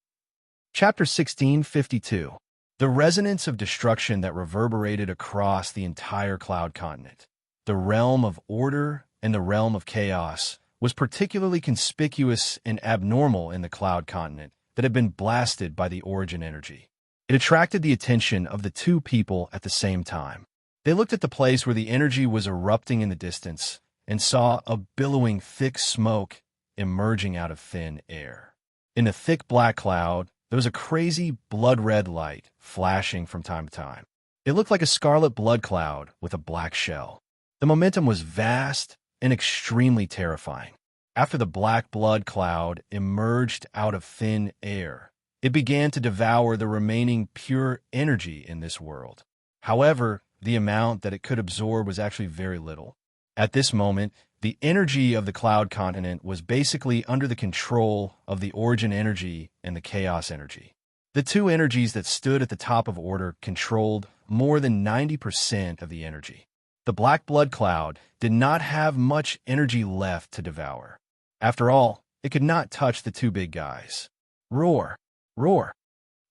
Chapter 1652. The resonance of destruction that reverberated across the entire cloud continent. The realm of order and the realm of chaos was particularly conspicuous and abnormal in the cloud continent that had been blasted by the origin energy. It attracted the attention of the two people at the same time. They looked at the place where the energy was erupting in the distance and saw a billowing thick smoke emerging out of thin air. In the thick black cloud, there was a crazy blood-red light flashing from time to time. It looked like a scarlet blood cloud with a black shell. The momentum was vast and extremely terrifying. After the black blood cloud emerged out of thin air, it began to devour the remaining pure energy in this world. However, the amount that it could absorb was actually very little. At this moment, the energy of the cloud continent was basically under the control of the origin energy and the chaos energy. The two energies that stood at the top of order controlled more than 90% of the energy. The black blood cloud did not have much energy left to devour. After all, it could not touch the two big guys. Roar! Roar!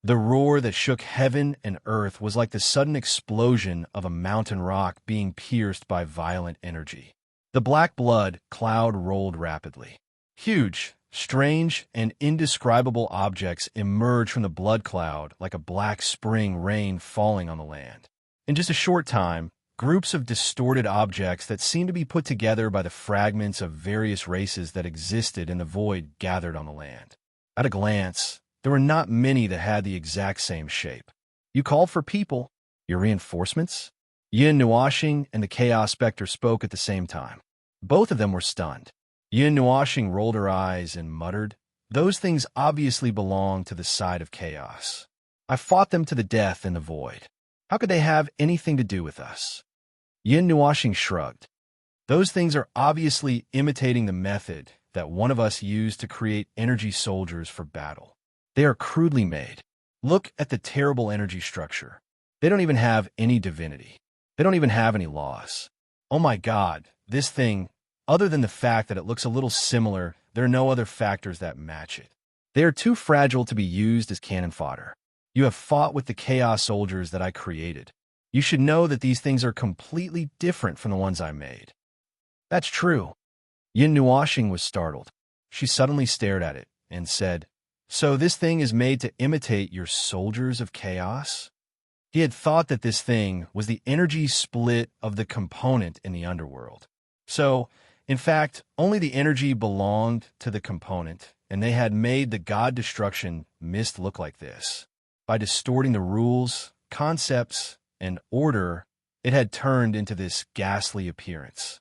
The roar that shook heaven and earth was like the sudden explosion of a mountain rock being pierced by violent energy. The black blood cloud rolled rapidly. Huge, strange, and indescribable objects emerged from the blood cloud like a black spring rain falling on the land. In just a short time, groups of distorted objects that seemed to be put together by the fragments of various races that existed in the void gathered on the land. At a glance, there were not many that had the exact same shape. You called for people, your reinforcements? Yin Nuashing and the Chaos Spectre spoke at the same time. Both of them were stunned. Yin Nuashing rolled her eyes and muttered, "Those things obviously belong to the side of chaos. I fought them to the death in the void. How could they have anything to do with us?" Yin Nuashing shrugged. "Those things are obviously imitating the method that one of us used to create energy soldiers for battle. They are crudely made. Look at the terrible energy structure. They don't even have any divinity. They don't even have any laws. Oh my God, this thing, other than the fact that it looks a little similar, there are no other factors that match it. They are too fragile to be used as cannon fodder. You have fought with the chaos soldiers that I created. You should know that these things are completely different from the ones I made." "That's true." Yin Nuashing was startled. She suddenly stared at it and said, "So this thing is made to imitate your soldiers of chaos?" He had thought that this thing was the energy split of the component in the underworld. So, in fact, only the energy belonged to the component, and they had made the god destruction mist look like this. By distorting the rules, concepts, and order, it had turned into this ghastly appearance.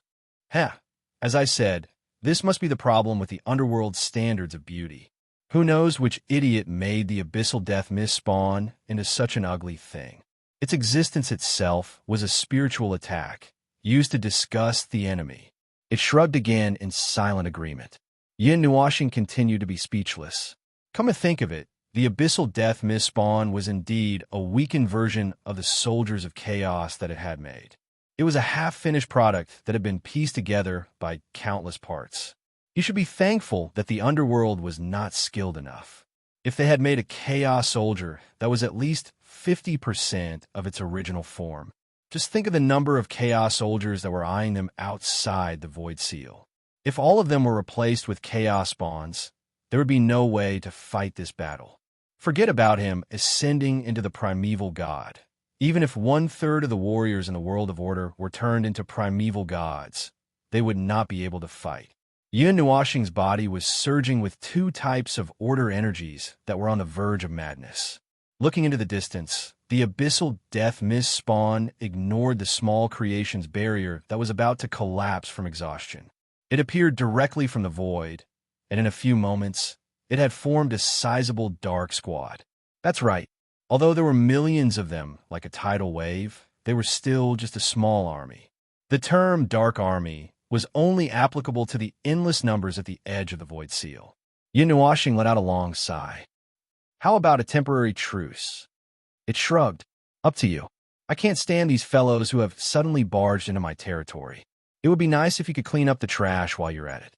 As I said, this must be the problem with the underworld's standards of beauty. Who knows which idiot made the abyssal death mist spawn into such an ugly thing? Its existence itself was a spiritual attack, used to disgust the enemy. It shrugged again in silent agreement. Yin Nuashing continued to be speechless. Come to think of it, the abyssal death mist spawn was indeed a weakened version of the soldiers of chaos that it had made. It was a half-finished product that had been pieced together by countless parts. You should be thankful that the underworld was not skilled enough. If they had made a chaos soldier that was at least 50% of its original form, just think of the number of chaos soldiers that were eyeing them outside the Void Seal. If all of them were replaced with chaos spawns, there would be no way to fight this battle. Forget about him ascending into the primeval god. Even if 1/3 of the warriors in the world of order were turned into primeval gods, they would not be able to fight. Yin Nuashing's body was surging with two types of order energies that were on the verge of madness. Looking into the distance, the abyssal death mist spawn ignored the small creation's barrier that was about to collapse from exhaustion. It appeared directly from the void, and in a few moments, it had formed a sizable dark squad. That's right. Although there were millions of them like a tidal wave, they were still just a small army. The term Dark Army was only applicable to the endless numbers at the edge of the Void Seal. Yin Nuashing let out a long sigh. "How about a temporary truce?" It shrugged. "Up to you. I can't stand these fellows who have suddenly barged into my territory. It would be nice if you could clean up the trash while you're at it."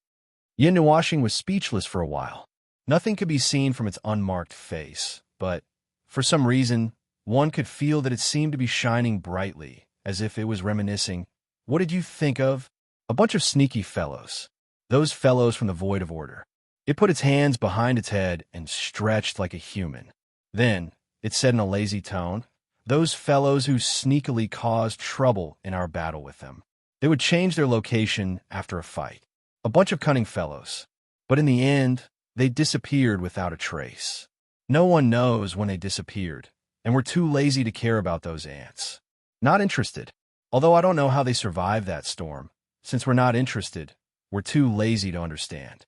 Yin Nuashing was speechless for a while. Nothing could be seen from its unmarked face, but, for some reason, one could feel that it seemed to be shining brightly, as if it was reminiscing, "What did you think of? A bunch of sneaky fellows." those fellows from the void of order. It put its hands behind its head and stretched like a human. Then, it said in a lazy tone, those fellows who sneakily caused trouble in our battle with them. They would change their location after a fight. A bunch of cunning fellows. But in the end, they disappeared without a trace. No one knows when they disappeared, and we're too lazy to care about those ants. Not interested. Although I don't know how they survived that storm. Since we're not interested, we're too lazy to understand.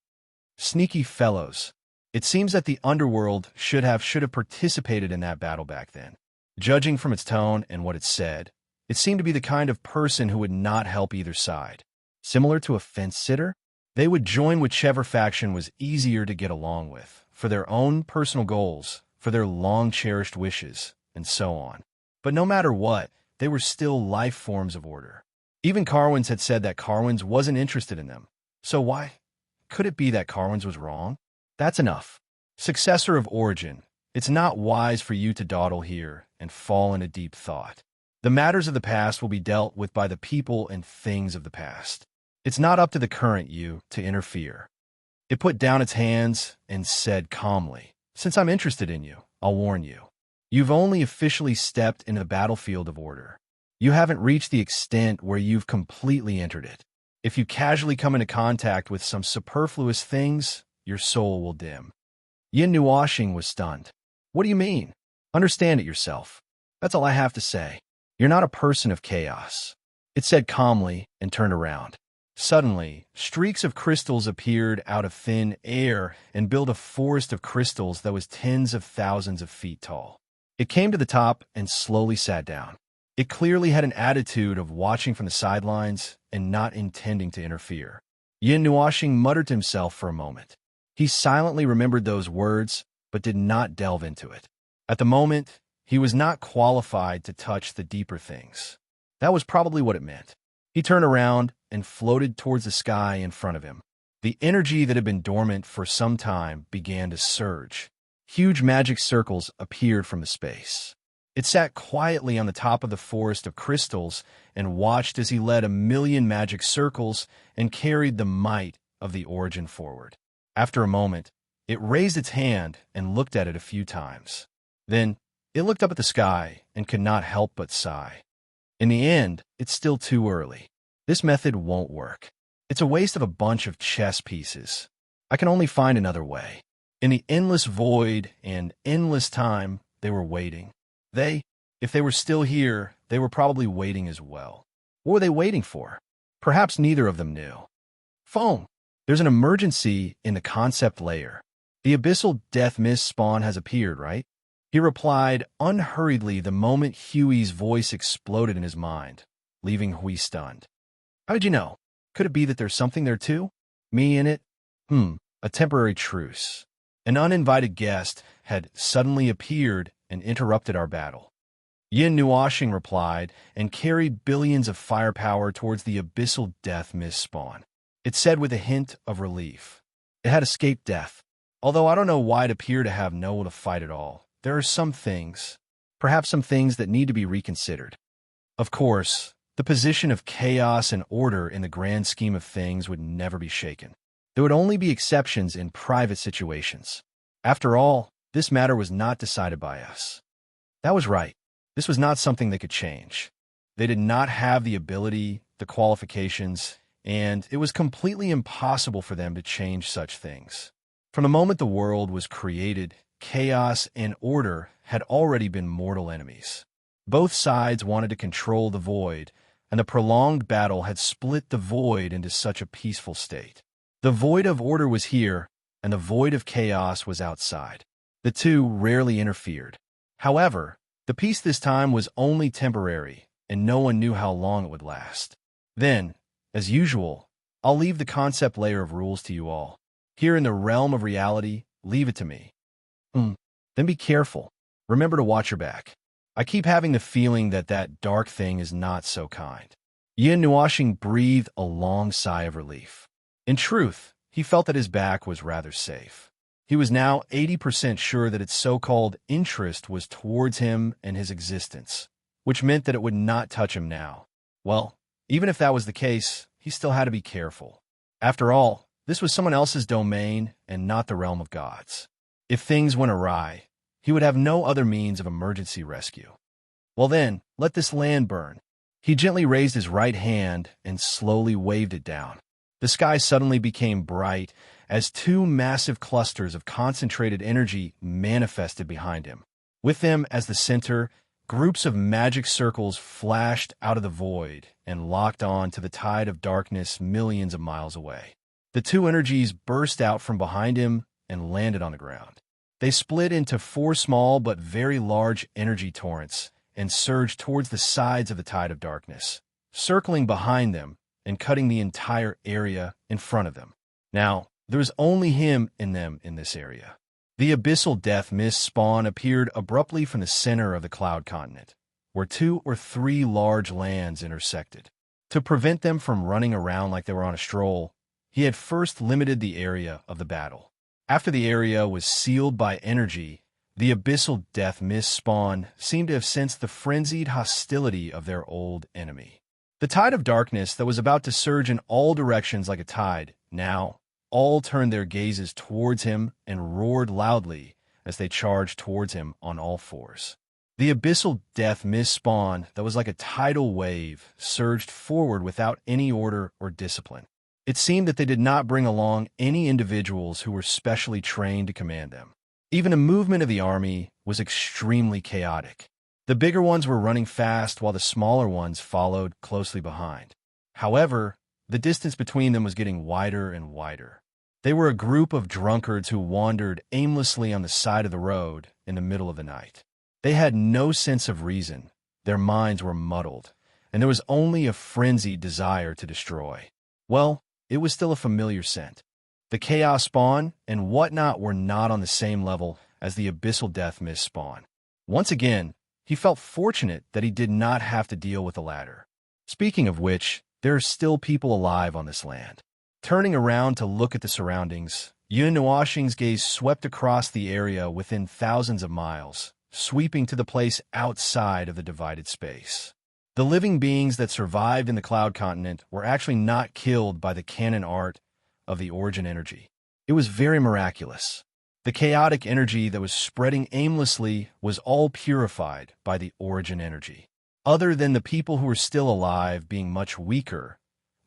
Sneaky fellows. It seems that the Underworld should have participated in that battle back then. Judging from its tone and what it said, it seemed to be the kind of person who would not help either side. Similar to a fence-sitter, they would join whichever faction was easier to get along with, for their own personal goals, for their long-cherished wishes, and so on. But no matter what, they were still life forms of order. Even Carwins had said that Carwins wasn't interested in them. So why? Could it be that Carwins was wrong? That's enough. Successor of Origin, it's not wise for you to dawdle here and fall into deep thought. The matters of the past will be dealt with by the people and things of the past. It's not up to the current you to interfere. It put down its hands and said calmly, since I'm interested in you, I'll warn you. You've only officially stepped into the battlefield of order. You haven't reached the extent where you've completely entered it. If you casually come into contact with some superfluous things, your soul will dim. Yin Nuashing was stunned. What do you mean? Understand it yourself. That's all I have to say. You're not a person of chaos. It said calmly and turned around. Suddenly, streaks of crystals appeared out of thin air and built a forest of crystals that was tens of thousands of feet tall. It came to the top and slowly sat down. It clearly had an attitude of watching from the sidelines and not intending to interfere. Yin Nuashing muttered to himself for a moment. He silently remembered those words, but did not delve into it. At the moment, he was not qualified to touch the deeper things. That was probably what it meant. He turned around and floated towards the sky in front of him. The energy that had been dormant for some time began to surge. Huge magic circles appeared from the space. It sat quietly on the top of the forest of crystals and watched as he led 1,000,000 magic circles and carried the might of the Origin forward. After a moment, it raised its hand and looked at it a few times. Then, it looked up at the sky and could not help but sigh. In the end, it's still too early. This method won't work. It's a waste of a bunch of chess pieces. I can only find another way. In the endless void and endless time, they were waiting. If they were still here, they were probably waiting as well. What were they waiting for? Perhaps neither of them knew. Phone! There's an emergency in the concept layer. The abyssal death mist spawn has appeared, right? He replied unhurriedly the moment Huey's voice exploded in his mind, leaving Huey stunned. How did you know? Could it be that there's something there too? Me in it? A temporary truce. An uninvited guest had suddenly appeared and interrupted our battle. Yin Nuashing replied and carried billions of firepower towards the abyssal death mist spawn. It said with a hint of relief. It had escaped death. Although I don't know why it appeared to have no one to fight at all. There are some things, perhaps some things that need to be reconsidered. Of course, the position of chaos and order in the grand scheme of things would never be shaken. There would only be exceptions in private situations. After all, this matter was not decided by us. That was right. This was not something they could change. They did not have the ability, the qualifications, and it was completely impossible for them to change such things. From the moment the world was created, chaos and order had already been mortal enemies. Both sides wanted to control the void, and the prolonged battle had split the void into such a peaceful state. The void of order was here, and the void of chaos was outside. The two rarely interfered. However, the peace this time was only temporary, and no one knew how long it would last. Then, as usual, I'll leave the concept layer of rules to you all. Here in the realm of reality, leave it to me. Then be careful. Remember to watch your back. I keep having the feeling that that dark thing is not so kind. Yin Nuashing breathed a long sigh of relief. In truth, he felt that his back was rather safe. He was now 80% sure that its so-called interest was towards him and his existence, which meant that it would not touch him now. Well, even if that was the case, he still had to be careful. After all, This was someone else's domain and not the realm of gods. If things went awry, he would have no other means of emergency rescue. Well then, let this land burn. He gently raised his right hand and slowly waved it down. The sky suddenly became bright as two massive clusters of concentrated energy manifested behind him. With them as the center, groups of magic circles flashed out of the void and locked on to the tide of darkness millions of miles away. The two energies burst out from behind him and landed on the ground. They split into four small but very large energy torrents and surged towards the sides of the tide of darkness, circling behind them and cutting the entire area in front of them. Now, there was only him in them in this area. The abyssal death mist spawn appeared abruptly from the center of the cloud continent, where 2 or 3 large lands intersected. To prevent them from running around like they were on a stroll, he had first limited the area of the battle. After the area was sealed by energy, the abyssal death mist spawn seemed to have sensed the frenzied hostility of their old enemy. The tide of darkness that was about to surge in all directions like a tide, now all turned their gazes towards him and roared loudly as they charged towards him on all fours. The abyssal death mist spawn that was like a tidal wave surged forward without any order or discipline. It seemed that they did not bring along any individuals who were specially trained to command them. Even the movement of the army was extremely chaotic. The bigger ones were running fast while the smaller ones followed closely behind. However, the distance between them was getting wider and wider. They were a group of drunkards who wandered aimlessly on the side of the road in the middle of the night. They had no sense of reason, their minds were muddled, and there was only a frenzied desire to destroy. Well, it was still a familiar scent. The Chaos Spawn and whatnot were not on the same level as the Abyssal Death Mist Spawn. Once again, he felt fortunate that he did not have to deal with the latter. Speaking of which, there are still people alive on this land. Turning around to look at the surroundings, Yun Nuashing's gaze swept across the area within thousands of miles, sweeping to the place outside of the divided space. The living beings that survived in the Cloud Continent were actually not killed by the canon art of the origin energy. It was very miraculous. The chaotic energy that was spreading aimlessly was all purified by the origin energy. Other than the people who were still alive being much weaker,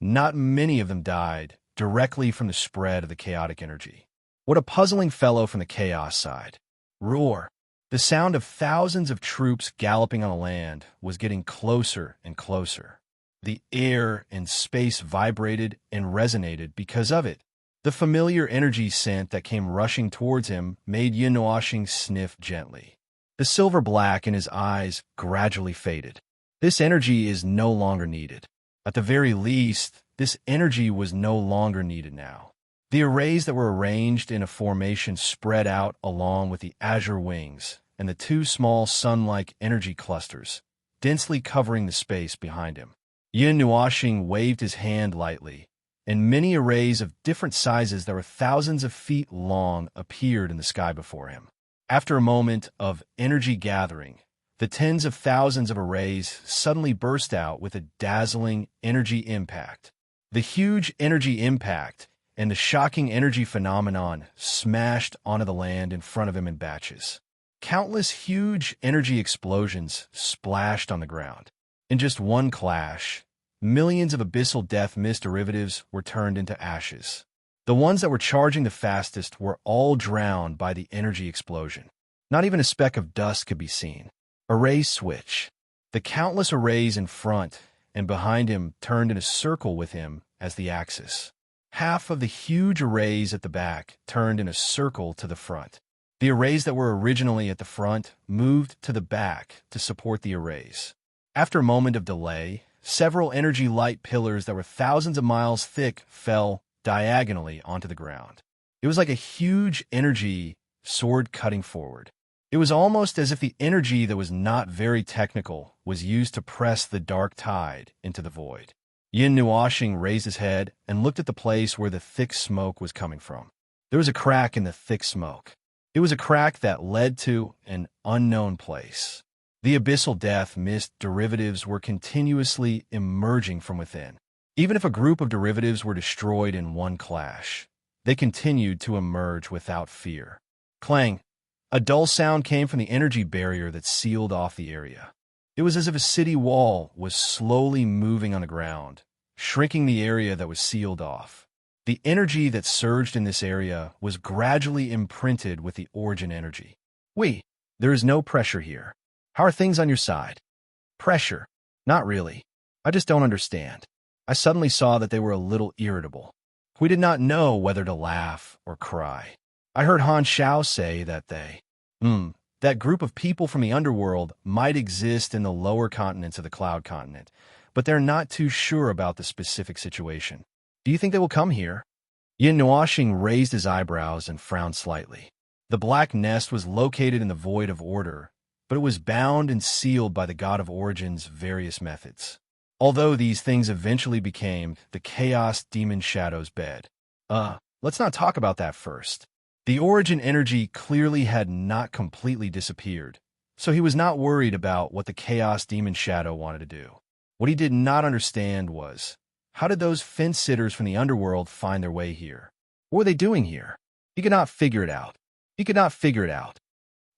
not many of them died directly from the spread of the chaotic energy. What a puzzling fellow from the chaos side. Roar! The sound of thousands of troops galloping on the land was getting closer and closer. The air and space vibrated and resonated because of it. The familiar energy scent that came rushing towards him made Yun Nuashing sniff gently. The silver black in his eyes gradually faded. This energy is no longer needed. At the very least, this energy was no longer needed now. The arrays that were arranged in a formation spread out along with the azure wings and the 2 small sun-like energy clusters, densely covering the space behind him. Yun Nuashing waved his hand lightly, and many arrays of different sizes that were thousands of feet long appeared in the sky before him. After a moment of energy gathering, the tens of thousands of arrays suddenly burst out with a dazzling energy impact. The huge energy impact and the shocking energy phenomenon smashed onto the land in front of him in batches. Countless huge energy explosions splashed on the ground. In just one clash, millions of abyssal death mist derivatives were turned into ashes. The ones that were charging the fastest were all drowned by the energy explosion. Not even a speck of dust could be seen. Array switch. The countless arrays in front and behind him turned in a circle with him as the axis. Half of the huge arrays at the back turned in a circle to the front. The arrays that were originally at the front moved to the back to support the arrays. After a moment of delay, several energy light pillars that were thousands of miles thick fell diagonally onto the ground. It was like a huge energy sword cutting forward. It was almost as if the energy that was not very technical was used to press the dark tide into the void. Yun Nuashing raised his head and looked at the place where the thick smoke was coming from. There was a crack in the thick smoke. It was a crack that led to an unknown place. The abyssal death mist derivatives were continuously emerging from within. Even if a group of derivatives were destroyed in one clash, they continued to emerge without fear. Clang! A dull sound came from the energy barrier that sealed off the area. It was as if a city wall was slowly moving on the ground, shrinking the area that was sealed off. The energy that surged in this area was gradually imprinted with the origin energy. There is no pressure here. How are things on your side? Pressure? Not really. I just don't understand. I suddenly saw that they were a little irritable. We did not know whether to laugh or cry. I heard Han Xiao say that that group of people from the underworld might exist in the lower continents of the Cloud Continent, but they're not too sure about the specific situation. Do you think they will come here? Yin Nuoxing raised his eyebrows and frowned slightly. The black nest was located in the void of order, but it was bound and sealed by the God of Origin's various methods. Although these things eventually became the Chaos Demon Shadow's bed. Let's not talk about that first. The origin energy clearly had not completely disappeared, so he was not worried about what the Chaos Demon Shadow wanted to do. What he did not understand was, how did those fence-sitters from the underworld find their way here? What were they doing here? He could not figure it out.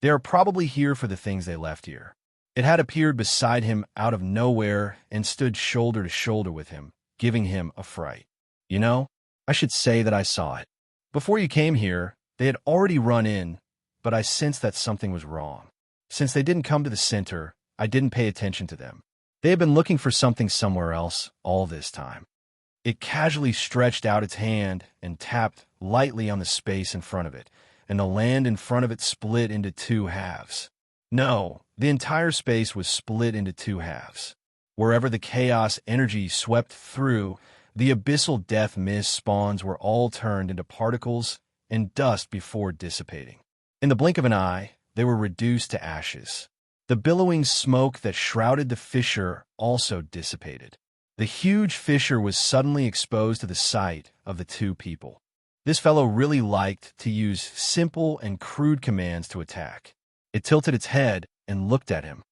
They are probably here for the things they left here. It had appeared beside him out of nowhere and stood shoulder to shoulder with him, giving him a fright. I should say that I saw it. Before you came here, they had already run in, but I sensed that something was wrong. Since they didn't come to the center, I didn't pay attention to them. They had been looking for something somewhere else all this time. It casually stretched out its hand and tapped lightly on the space in front of it, and the land in front of it split into two halves. No, the entire space was split into two halves. Wherever the chaos energy swept through, the abyssal death mist spawns were all turned into particles and dust before dissipating. In the blink of an eye, they were reduced to ashes. The billowing smoke that shrouded the fissure also dissipated. The huge fissure was suddenly exposed to the sight of the two people. This fellow really liked to use simple and crude commands to attack. It tilted its head and looked at him.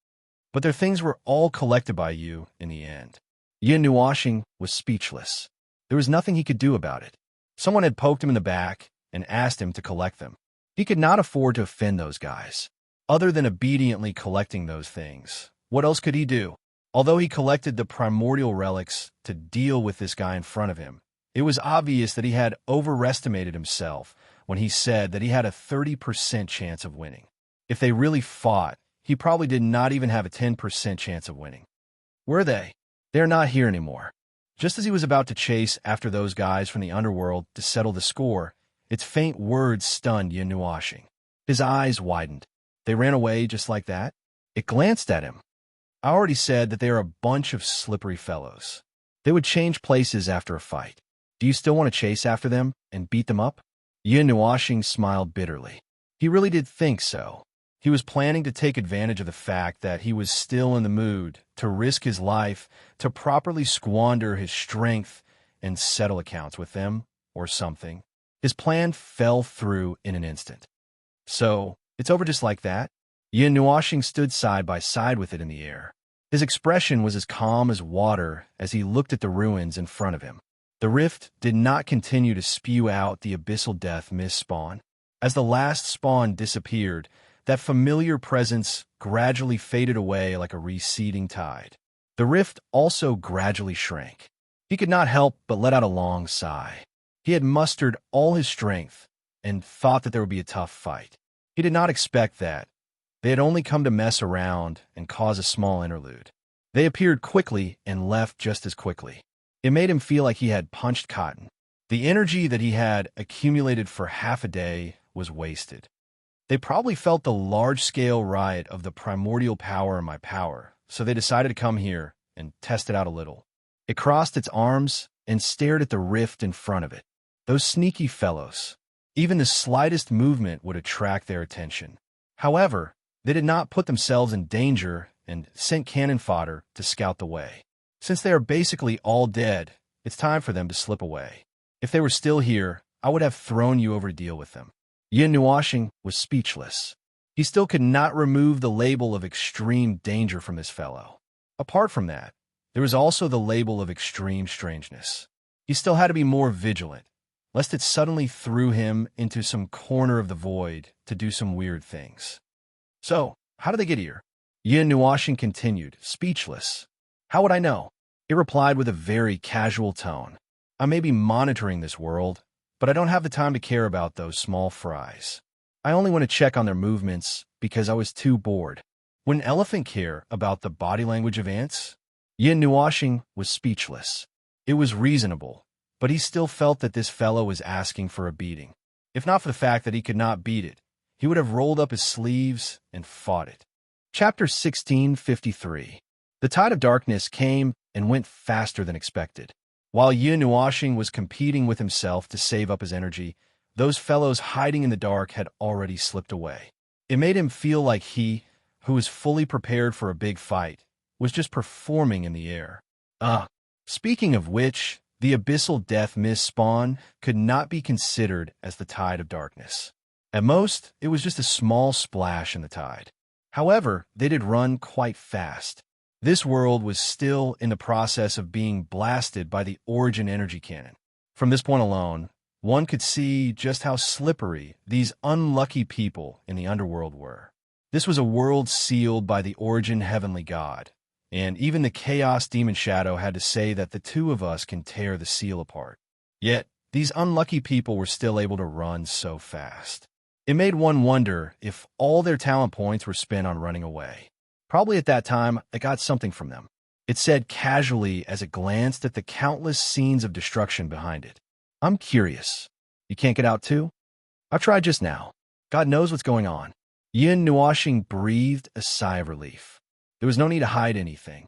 But their things were all collected by you in the end. Yin Nuoxing was speechless. There was nothing he could do about it. Someone had poked him in the back and asked him to collect them. He could not afford to offend those guys. Other than obediently collecting those things, what else could he do? Although he collected the primordial relics to deal with this guy in front of him, it was obvious that he had overestimated himself when he said that he had a 30% chance of winning. If they really fought, he probably did not even have a 10% chance of winning. Were they? They're not here anymore. Just as he was about to chase after those guys from the underworld to settle the score, its faint words stunned Yin Nuoxing. His eyes widened. They ran away just like that? It glanced at him. I already said that they are a bunch of slippery fellows. They would change places after a fight. Do you still want to chase after them and beat them up? Yin Nuoxing smiled bitterly. He really did think so. He was planning to take advantage of the fact that he was still in the mood to risk his life to properly squander his strength and settle accounts with them or something. His plan fell through in an instant. So, it's over just like that? Yin Nuoxing stood side by side with it in the air. His expression was as calm as water as he looked at the ruins in front of him. The rift did not continue to spew out the abyssal death mist spawn. As the last spawn disappeared, that familiar presence gradually faded away like a receding tide. The rift also gradually shrank. He could not help but let out a long sigh. He had mustered all his strength and thought that there would be a tough fight. He did not expect that. They had only come to mess around and cause a small interlude. They appeared quickly and left just as quickly. It made him feel like he had punched cotton. The energy that he had accumulated for half a day was wasted. They probably felt the large-scale riot of the primordial power in my power, so they decided to come here and test it out a little. It crossed its arms and stared at the rift in front of it. Those sneaky fellows. Even the slightest movement would attract their attention. However, they did not put themselves in danger and sent cannon fodder to scout the way. Since they are basically all dead, it's time for them to slip away. If they were still here, I would have thrown you over to deal with them. Yin Nuoxing was speechless. He still could not remove the label of extreme danger from this fellow. Apart from that, There was also the label of extreme strangeness. He still had to be more vigilant, lest it suddenly threw him into some corner of the void to do some weird things. So, how did they get here? Yin Nuashing continued, speechless. How would I know? It replied with a very casual tone. I may be monitoring this world, but I don't have the time to care about those small fries. I only want to check on their movements because I was too bored. Would an elephant care about the body language of ants? Yin Nuashing was speechless. It was reasonable, but he still felt that this fellow was asking for a beating. If not for the fact that he could not beat it, he would have rolled up his sleeves and fought it. Chapter 1653. The tide of darkness came and went faster than expected. While Yin Nuashing was competing with himself to save up his energy, those fellows hiding in the dark had already slipped away. It made him feel like he, who was fully prepared for a big fight, was just performing in the air. Speaking of which, the abyssal death mist spawn could not be considered as the tide of darkness. At most, it was just a small splash in the tide. However, they did run quite fast. This world was still in the process of being blasted by the origin energy cannon. From this point alone, one could see just how slippery these unlucky people in the underworld were. This was a world sealed by the origin heavenly god, and even the chaos demon shadow had to say that the two of us can tear the seal apart. Yet, these unlucky people were still able to run so fast. It made one wonder if all their talent points were spent on running away. Probably at that time, I got something from them. It said casually as it glanced at the countless scenes of destruction behind it. I'm curious. You can't get out too? I've tried just now. God knows what's going on. Yin Nuashing breathed a sigh of relief. There was no need to hide anything.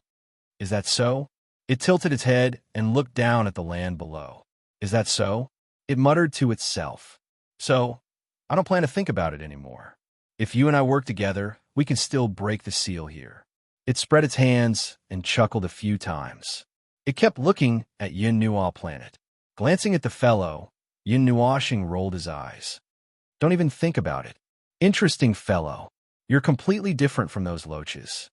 Is that so? It tilted its head and looked down at the land below. Is that so? It muttered to itself. So, I don't plan to think about it anymore. If you and I work together, we can still break the seal here. It spread its hands and chuckled a few times. It kept looking at Yin Nual planet. Glancing at the fellow, Yin Nuashing rolled his eyes. Don't even think about it. Interesting fellow. You're completely different from those loaches.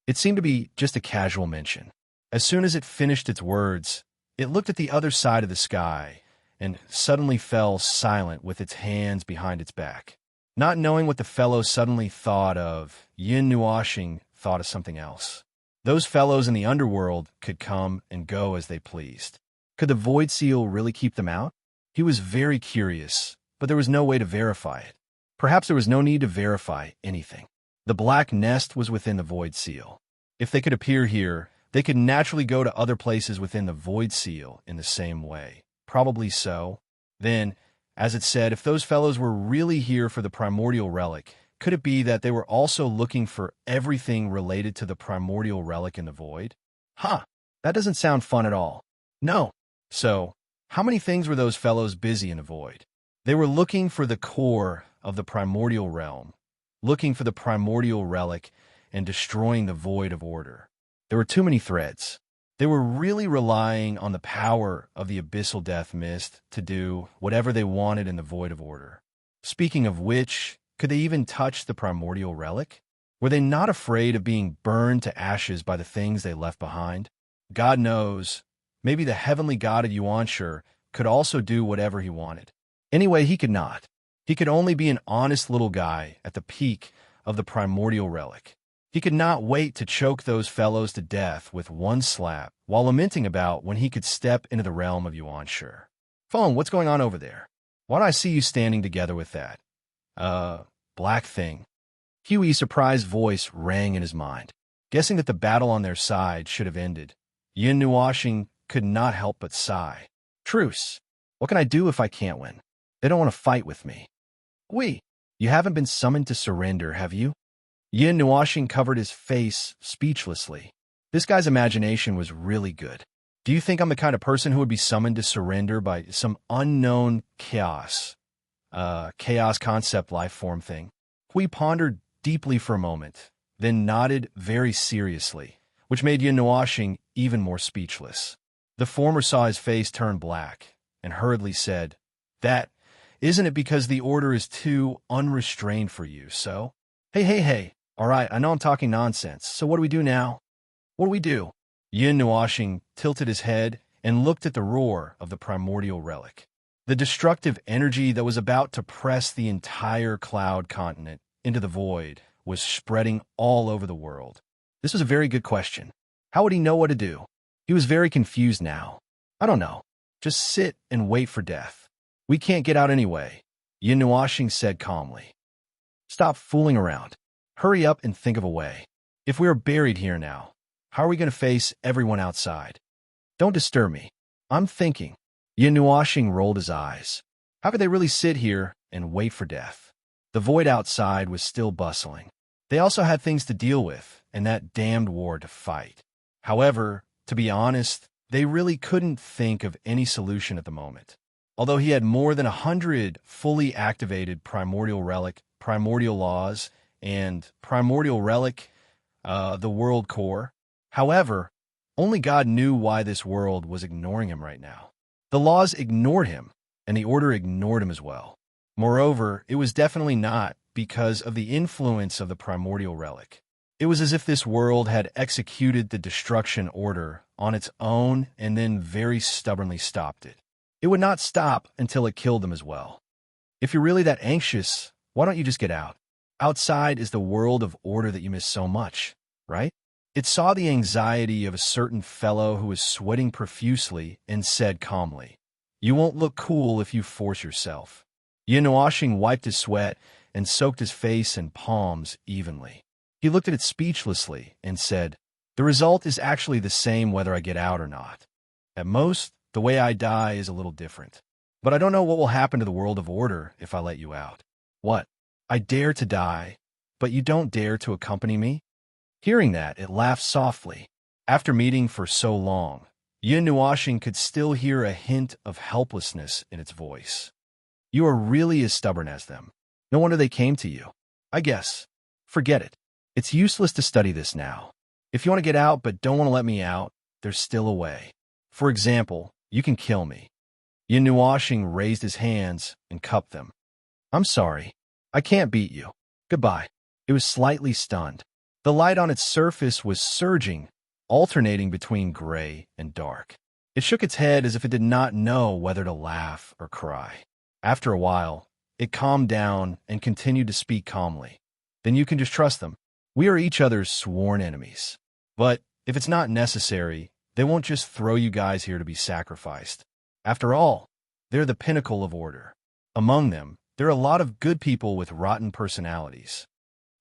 It seemed to be just a casual mention. As soon as it finished its words, it looked at the other side of the sky and suddenly fell silent with its hands behind its back. Not knowing what the fellow suddenly thought of, Yin Nuashing thought of something else. Those fellows in the underworld could come and go as they pleased. Could the void seal really keep them out? He was very curious, but there was no way to verify it. Perhaps there was no need to verify anything. The black nest was within the void seal. If they could appear here, they could naturally go to other places within the void seal in the same way. Probably so. Then, as it said, if those fellows were really here for the primordial relic, could it be that they were also looking for everything related to the primordial relic in the void? That doesn't sound fun at all. No. So, how many things were those fellows busy in the void? They were looking for the core of the primordial realm, looking for the primordial relic, and destroying the void of order. There were too many threads. They were really relying on the power of the abyssal death mist to do whatever they wanted in the void of order. Speaking of which, could they even touch the primordial relic? Were they not afraid of being burned to ashes by the things they left behind? God knows, maybe the heavenly god of Yuanshi could also do whatever he wanted. Anyway, he could not. He could only be an honest little guy at the peak of the primordial relic. He could not wait to choke those fellows to death with one slap while lamenting about when he could step into the realm of Yuanshi. Phone, what's going on over there? Why do I see you standing together with that? Black thing. Huey's surprised voice rang in his mind. Guessing that the battle on their side should have ended, Yin Nuashing could not help but sigh. Truce. What can I do if I can't win? They don't want to fight with me. You haven't been summoned to surrender, have you? Yin Nuashing covered his face speechlessly. This guy's imagination was really good. Do you think I'm the kind of person who would be summoned to surrender by some unknown chaos concept life form thing? Hui pondered deeply for a moment, then nodded very seriously, which made Yin Nuashing even more speechless. The former saw his face turn black and hurriedly said, That, isn't it because the order is too unrestrained for you, so? Hey. All right, I know I'm talking nonsense, so what do we do now? What do we do? Yin Nuashing tilted his head and looked at the roar of the primordial relic. The destructive energy that was about to press the entire cloud continent into the void was spreading all over the world. This was a very good question. How would he know what to do? He was very confused now. I don't know. Just sit and wait for death. We can't get out anyway, Yin Nuashing said calmly. Stop fooling around. Hurry up and think of a way. If we are buried here now, how are we going to face everyone outside? Don't disturb me. I'm thinking. Yin Nuashing rolled his eyes. How could they really sit here and wait for death? The void outside was still bustling. They also had things to deal with and that damned war to fight. However, to be honest, they really couldn't think of any solution at the moment. Although he had more than 100 fully activated primordial relic, primordial laws, and primordial relic, the world core. However, only God knew why this world was ignoring him right now. The laws ignored him, and the order ignored him as well. Moreover, it was definitely not because of the influence of the primordial relic. It was as if this world had executed the destruction order on its own and then very stubbornly stopped it. It would not stop until it killed them as well. If you're really that anxious, why don't you just get out? Outside is the world of order that you miss so much, right? It saw the anxiety of a certain fellow who was sweating profusely and said calmly, "You won't look cool if you force yourself." Yin Nuashing wiped his sweat and soaked his face and palms evenly. He looked at it speechlessly and said, "The result is actually the same whether I get out or not. At most, the way I die is a little different. But I don't know what will happen to the world of order if I let you out." "What? I dare to die, but you don't dare to accompany me?" Hearing that, it laughed softly. After meeting for so long, Yin Nuashing could still hear a hint of helplessness in its voice. "You are really as stubborn as them. No wonder they came to you. I guess. Forget it. It's useless to study this now. If you want to get out but don't want to let me out, there's still a way. For example, you can kill me." Yin Nuashing raised his hands and cupped them. "I'm sorry. I can't beat you. Goodbye." It was slightly stunned. The light on its surface was surging, alternating between gray and dark. It shook its head as if it did not know whether to laugh or cry. After a while, it calmed down and continued to speak calmly. "Then you can just trust them. We are each other's sworn enemies. But if it's not necessary, they won't just throw you guys here to be sacrificed. After all, they're the pinnacle of order. Among them, there are a lot of good people with rotten personalities.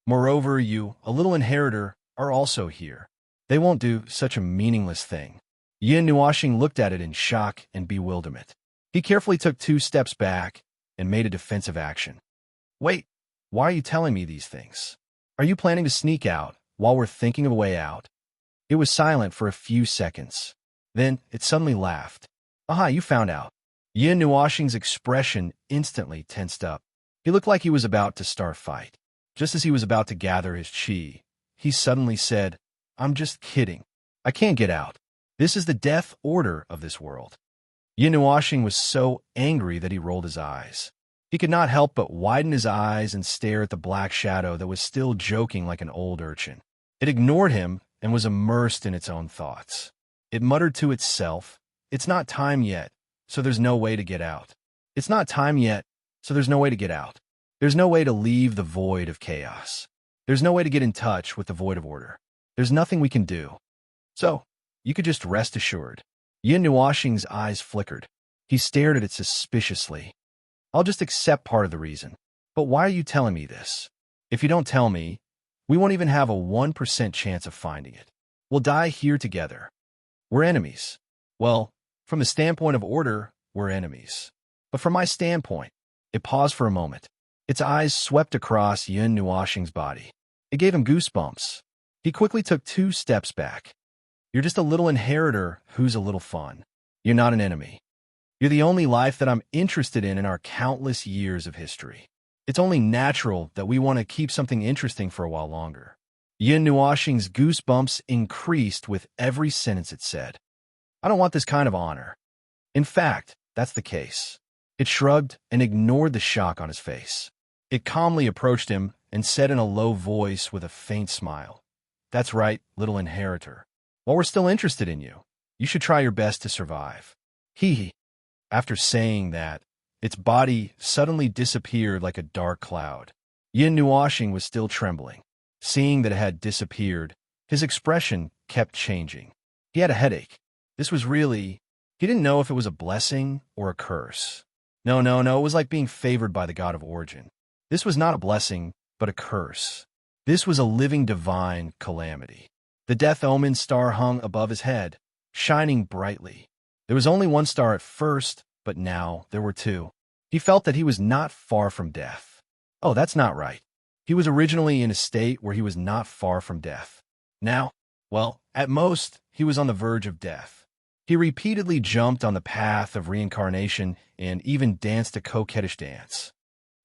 Moreover, you, a little inheritor, are also here. They won't do such a meaningless thing." Yin Nuashing looked at it in shock and bewilderment. He carefully took 2 steps back and made a defensive action. "Wait, why are you telling me these things? Are you planning to sneak out while we're thinking of a way out?" It was silent for a few seconds. Then it suddenly laughed. "Aha, you found out." Yin Nuashing's expression instantly tensed up. He looked like he was about to start a fight. Just as he was about to gather his chi, he suddenly said, "I'm just kidding. I can't get out. This is the death order of this world." Yin Nuashing was so angry that he rolled his eyes. He could not help but widen his eyes and stare at the black shadow that was still joking like an old urchin. It ignored him and was immersed in its own thoughts. It muttered to itself, "It's not time yet, so there's no way to get out. It's not time yet, so there's no way to get out. There's no way to leave the void of chaos. There's no way to get in touch with the void of order. There's nothing we can do. So, you could just rest assured." Yin Nuashing's eyes flickered. He stared at it suspiciously. "I'll just accept part of the reason. But why are you telling me this? If you don't tell me, we won't even have a 1% chance of finding it. We'll die here together. We're enemies. Well, from the standpoint of order, we're enemies. But from my standpoint," it paused for a moment. Its eyes swept across Yin Nuashing's body. It gave him goosebumps. He quickly took 2 steps back. "You're just a little inheritor who's a little fun. You're not an enemy. You're the only life that I'm interested in our countless years of history. It's only natural that we want to keep something interesting for a while longer." Yin Nuashing's goosebumps increased with every sentence it said. "I don't want this kind of honor. In fact, that's the case." It shrugged and ignored the shock on his face. It calmly approached him and said in a low voice with a faint smile, "That's right, little inheritor. While we're still interested in you, you should try your best to survive. Hee. After saying that, its body suddenly disappeared like a dark cloud. Yin Nuashing was still trembling. Seeing that it had disappeared, his expression kept changing. He had a headache. This was really... He didn't know if it was a blessing or a curse. No, it was like being favored by the god of origin. This was not a blessing, but a curse. This was a living divine calamity. The death omen star hung above his head, shining brightly. There was only one star at first, but now there were two. He felt that he was not far from death. Oh, that's not right. He was originally in a state where he was not far from death. Now, well, at most, he was on the verge of death. He repeatedly jumped on the path of reincarnation and even danced a coquettish dance.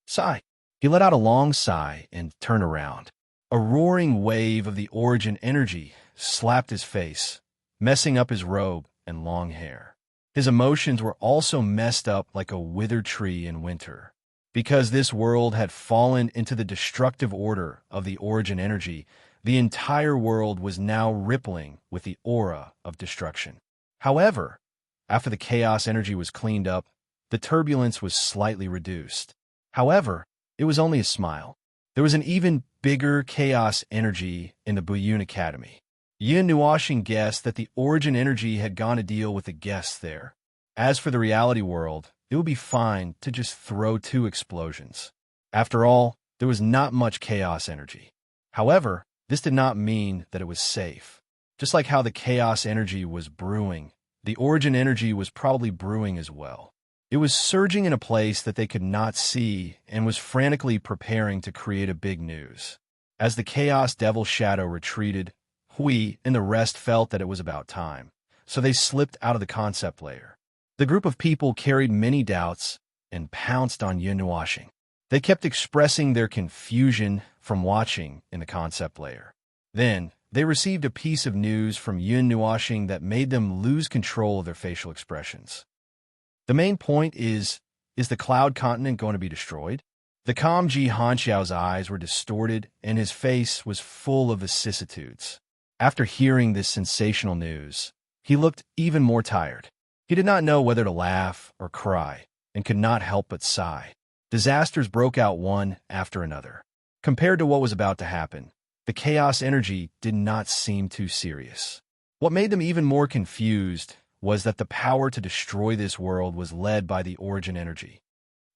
Sigh. He let out a long sigh and turned around. A roaring wave of the origin energy slapped his face, messing up his robe and long hair. His emotions were also messed up like a withered tree in winter. Because this world had fallen into the destructive order of the origin energy, the entire world was now rippling with the aura of destruction. However, after the chaos energy was cleaned up, the turbulence was slightly reduced. However, it was only a smile. There was an even bigger chaos energy in the Buyun Academy. Yin Nuashing guessed that the origin energy had gone to deal with the guests there. As for the reality world, it would be fine to just throw 2 explosions. After all, there was not much chaos energy. However, this did not mean that it was safe. Just like how the chaos energy was brewing, the origin energy was probably brewing as well. It was surging in a place that they could not see and was frantically preparing to create a big news. As the chaos devil shadow retreated, Hui and the rest felt that it was about time, so they slipped out of the concept layer. The group of people carried many doubts and pounced on Yin Nuashing. They kept expressing their confusion from watching in the concept layer. Then, they received a piece of news from Yin Nuashing that made them lose control of their facial expressions. The main point is the cloud continent going to be destroyed? The calm Ji Hanxiao's eyes were distorted and his face was full of vicissitudes. After hearing this sensational news, he looked even more tired. He did not know whether to laugh or cry and could not help but sigh. Disasters broke out one after another. Compared to what was about to happen, the chaos energy did not seem too serious. What made them even more confused was that the power to destroy this world was led by the origin energy.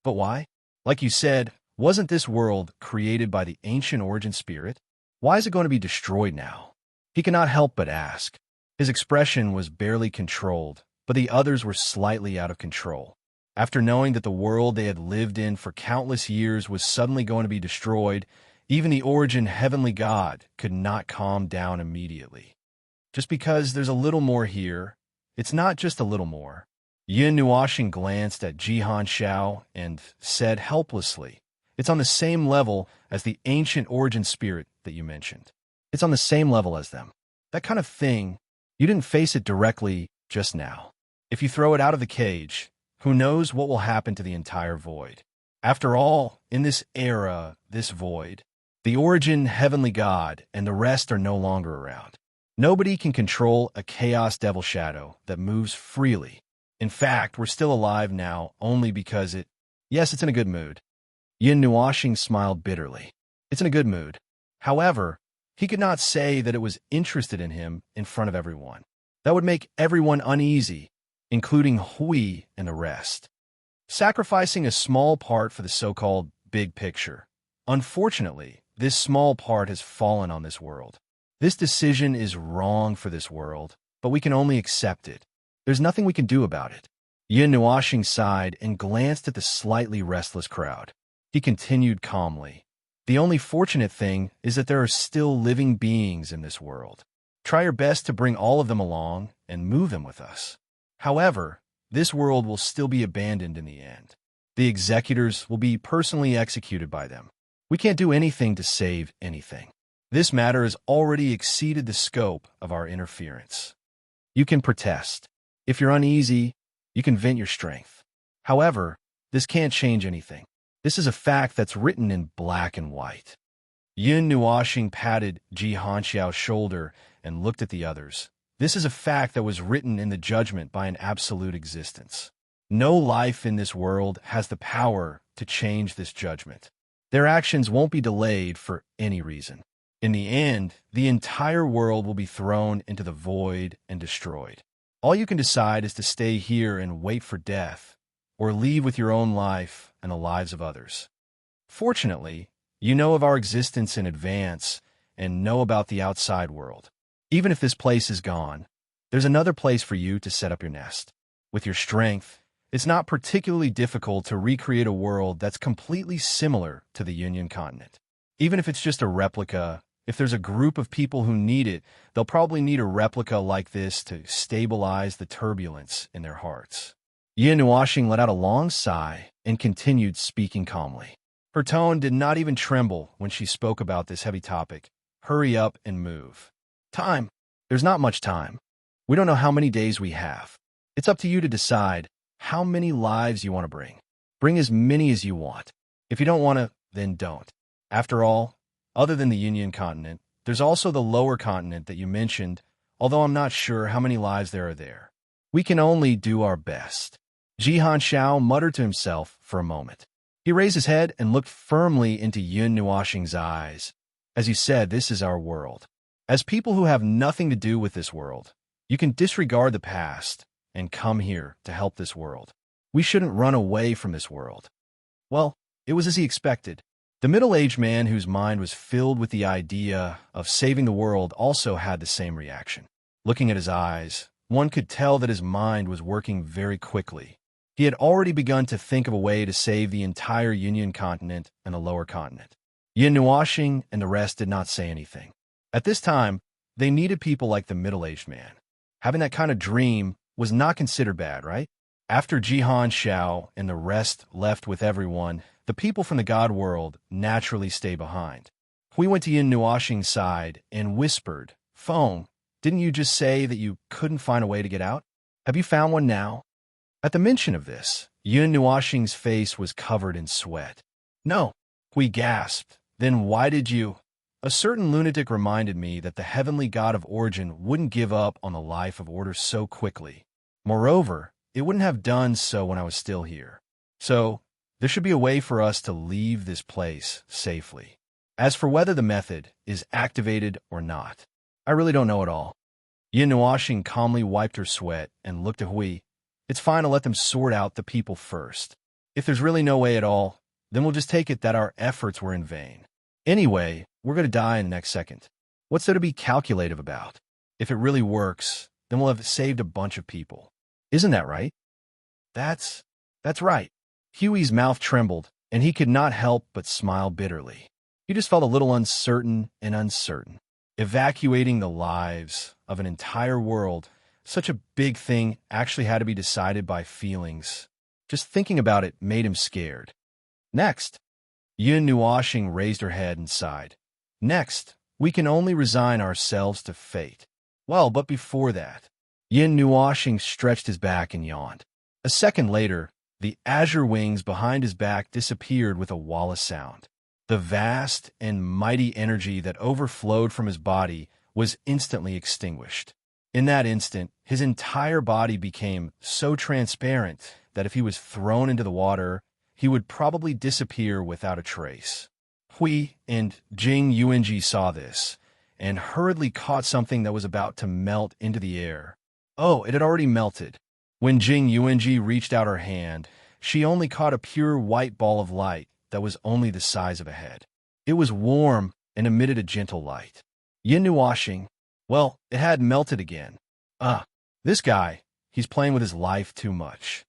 But why? Like you said, wasn't this world created by the ancient origin spirit? Why is it going to be destroyed now? He could not help but ask. His expression was barely controlled, but the others were slightly out of control. After knowing that the world they had lived in for countless years was suddenly going to be destroyed, even the origin heavenly god could not calm down immediately. Just because there's a little more here, it's not just a little more. Yin Nuashing glanced at Ji Hanxiao and said helplessly, "It's on the same level as the ancient origin spirit that you mentioned. It's on the same level as them. That kind of thing, you didn't face it directly just now. If you throw it out of the cage, who knows what will happen to the entire void? After all, in this era, this void, the origin heavenly god and the rest are no longer around. Nobody can control a chaos devil shadow that moves freely. In fact, we're still alive now only because yes, it's in a good mood." Yin Nuashing smiled bitterly. It's in a good mood. However, he could not say that it was interested in him in front of everyone. That would make everyone uneasy, including Hui and the rest. Sacrificing a small part for the so-called big picture. Unfortunately, this small part has fallen on this world. This decision is wrong for this world, but we can only accept it. There's nothing we can do about it. Yin Nuashing sighed and glanced at the slightly restless crowd. He continued calmly. The only fortunate thing is that there are still living beings in this world. Try your best to bring all of them along and move them with us. However, this world will still be abandoned in the end. The executors will be personally executed by them. We can't do anything to save anything. This matter has already exceeded the scope of our interference. You can protest. If you're uneasy, you can vent your strength. However, this can't change anything. This is a fact that's written in black and white. Yin Nuashing patted Ji Hanxiao's shoulder and looked at the others. This is a fact that was written in the judgment by an absolute existence. No life in this world has the power to change this judgment. Their actions won't be delayed for any reason. In the end, the entire world will be thrown into the void and destroyed. All you can decide is to stay here and wait for death, or leave with your own life and the lives of others. Fortunately, you know of our existence in advance and know about the outside world. Even if this place is gone, there's another place for you to set up your nest. With your strength, it's not particularly difficult to recreate a world that's completely similar to the Union continent. Even if it's just a replica, if there's a group of people who need it, they'll probably need a replica like this to stabilize the turbulence in their hearts. Yin Nuashing let out a long sigh and continued speaking calmly. Her tone did not even tremble when she spoke about this heavy topic. Hurry up and move. Time. There's not much time. We don't know how many days we have. It's up to you to decide how many lives you want to bring. Bring as many as you want. If you don't want to, then don't. After all, other than the Union continent, there's also the lower continent that you mentioned, although I'm not sure how many lives there are there. We can only do our best. Jihan Xiao muttered to himself for a moment. He raised his head and looked firmly into Yun Nuashing's eyes. As you said, this is our world. As people who have nothing to do with this world, you can disregard the past and come here to help this world. We shouldn't run away from this world. Well, it was as he expected. The middle-aged man whose mind was filled with the idea of saving the world also had the same reaction. Looking at his eyes, one could tell that his mind was working very quickly. He had already begun to think of a way to save the entire Union continent and the lower continent. Yin Nuashing and the rest did not say anything. At this time, they needed people like the middle-aged man. Having that kind of dream was not considered bad, right? After Jihan Xiao and the rest left with everyone, the people from the God world naturally stay behind. We went to Yin Nuashing's side and whispered, "Feng, didn't you just say that you couldn't find a way to get out? Have you found one now?" At the mention of this, Yin Nuashing's face was covered in sweat. "No," we gasped. "Then why did you?" A certain lunatic reminded me that the heavenly God of origin wouldn't give up on the life of order so quickly. Moreover, it wouldn't have done so when I was still here. So, there should be a way for us to leave this place safely. As for whether the method is activated or not, I really don't know at all. Yin Nuashing calmly wiped her sweat and looked at Hui. It's fine to let them sort out the people first. If there's really no way at all, then we'll just take it that our efforts were in vain. Anyway, we're going to die in the next second. What's there to be calculative about? If it really works, then we'll have saved a bunch of people. Isn't that right? That's right. Huey's mouth trembled, and he could not help but smile bitterly. He just felt a little uncertain. Evacuating the lives of an entire world, such a big thing, actually had to be decided by feelings. Just thinking about it made him scared. Next, Yin Nuashing raised her head and sighed. Next, we can only resign ourselves to fate. Well, but before that, Yin Nuashing stretched his back and yawned. A second later, the azure wings behind his back disappeared with a walla sound. The vast and mighty energy that overflowed from his body was instantly extinguished. In that instant, his entire body became so transparent that if he was thrown into the water, he would probably disappear without a trace. Hui and Jing Yuanji saw this, and hurriedly caught something that was about to melt into the air. Oh, it had already melted. When Jing Yuanji reached out her hand, she only caught a pure white ball of light that was only the size of a head. It was warm and emitted a gentle light. Yin Nuashing, well, it had melted again. This guy, he's playing with his life too much.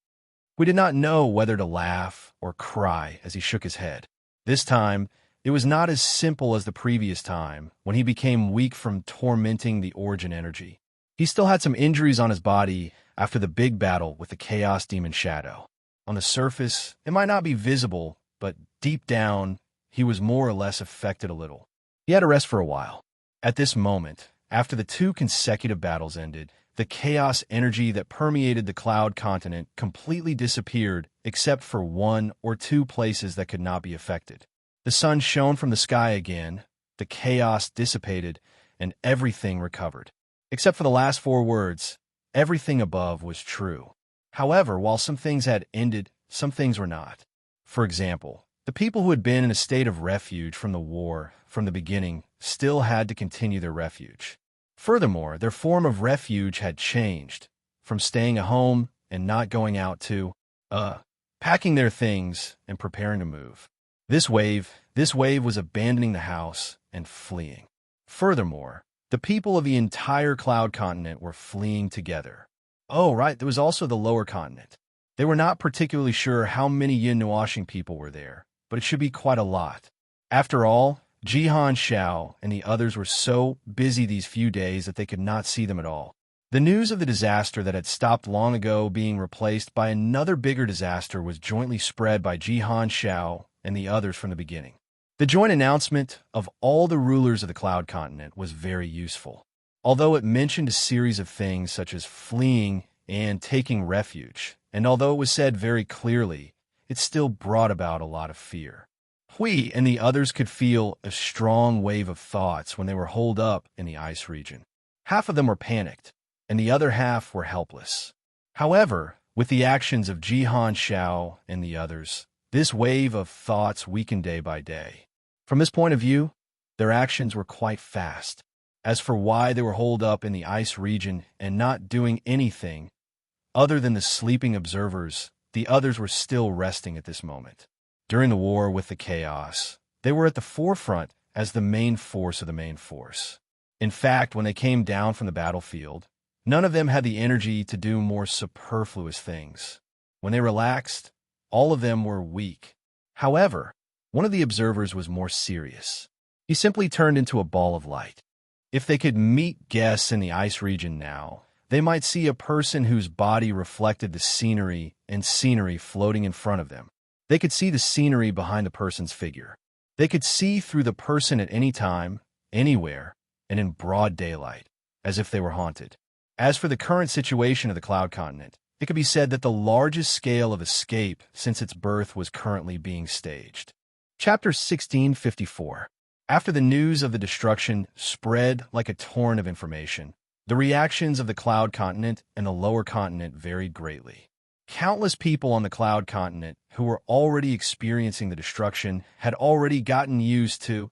We did not know whether to laugh or cry as he shook his head. This time, it was not as simple as the previous time, when he became weak from tormenting the origin energy. He still had some injuries on his body after the big battle with the Chaos Demon Shadow. On the surface, it might not be visible, but deep down, he was more or less affected a little. He had to rest for a while. At this moment, after the 2 consecutive battles ended, the chaos energy that permeated the Cloud continent completely disappeared except for 1 or 2 places that could not be affected. The sun shone from the sky again, the chaos dissipated, and everything recovered. Except for the last four words, everything above was true. However, while some things had ended, some things were not. For example, the people who had been in a state of refuge from the war from the beginning still had to continue their refuge. Furthermore, their form of refuge had changed, from staying at home and not going out to, packing their things and preparing to move. This wave was abandoning the house and fleeing. Furthermore, the people of the entire cloud continent were fleeing together. Oh, right, there was also the lower continent. They were not particularly sure how many Yin-Nuashing people were there, but it should be quite a lot. After all, Jihan Xiao and the others were so busy these few days that they could not see them at all. The news of the disaster that had stopped long ago being replaced by another bigger disaster was jointly spread by Jihan Xiao and the others from the beginning. The joint announcement of all the rulers of the Cloud Continent was very useful. Although it mentioned a series of things such as fleeing and taking refuge, and although it was said very clearly, it still brought about a lot of fear. Hui and the others could feel a strong wave of thoughts when they were holed up in the ice region. Half of them were panicked, and the other half were helpless. However, with the actions of Jihan Xiao and the others, this wave of thoughts weakened day by day. From this point of view, their actions were quite fast. As for why they were holed up in the ice region and not doing anything other than the sleeping observers, the others were still resting at this moment. During the war with the chaos, they were at the forefront as the main force of the main force. In fact, when they came down from the battlefield, none of them had the energy to do more superfluous things. When they relaxed, all of them were weak. However, one of the observers was more serious. He simply turned into a ball of light. If they could meet guests in the ice region now, they might see a person whose body reflected the scenery and scenery floating in front of them. They could see the scenery behind the person's figure. They could see through the person at any time, anywhere, and in broad daylight, as if they were haunted. As for the current situation of the Cloud Continent, it could be said that the largest scale of escape since its birth was currently being staged. Chapter 1654. After the news of the destruction spread like a torrent of information, the reactions of the Cloud Continent and the Lower Continent varied greatly. Countless people on the Cloud Continent who were already experiencing the destruction had already gotten used to,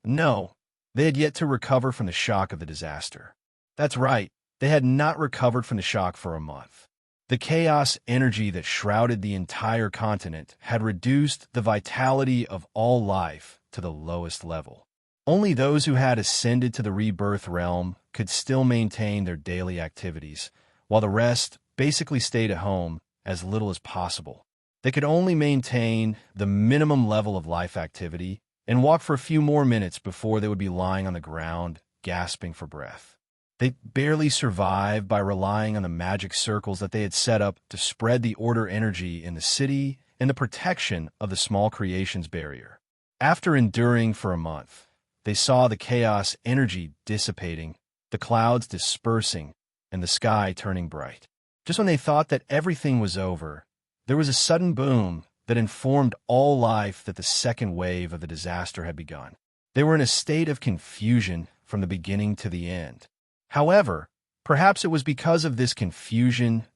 no, they had yet to recover from the shock of the disaster. That's right, they had not recovered from the shock for a month. The chaos energy that shrouded the entire continent had reduced the vitality of all life to the lowest level. Only those who had ascended to the rebirth realm could still maintain their daily activities, while the rest basically stayed at home as little as possible. They could only maintain the minimum level of life activity and walk for a few more minutes before they would be lying on the ground, gasping for breath. They barely survived by relying on the magic circles that they had set up to spread the order energy in the city and the protection of the small creations barrier. After enduring for a month, they saw the chaos energy dissipating, the clouds dispersing, and the sky turning bright. Just when they thought that everything was over, there was a sudden boom that informed all life that the second wave of the disaster had begun. They were in a state of confusion from the beginning to the end. However, perhaps it was because of this confusion,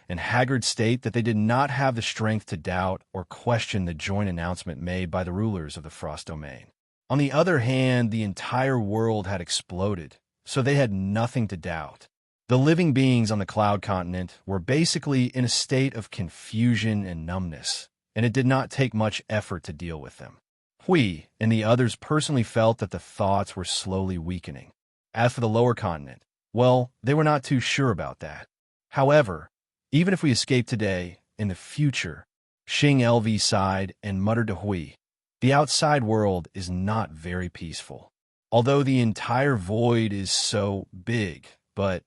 and haggard state that they did not have the strength to doubt or question the joint announcement made by the rulers of the Frost Domain. On the other hand, the entire world had exploded, so they had nothing to doubt. The living beings on the Cloud Continent were basically in a state of confusion and numbness, and it did not take much effort to deal with them. Hui and the others personally felt that the thoughts were slowly weakening. As for the Lower Continent, well, they were not too sure about that. However, even if we escape today, in the future, Xing LV sighed and muttered to Hui, the outside world is not very peaceful. Although the entire void is so big, but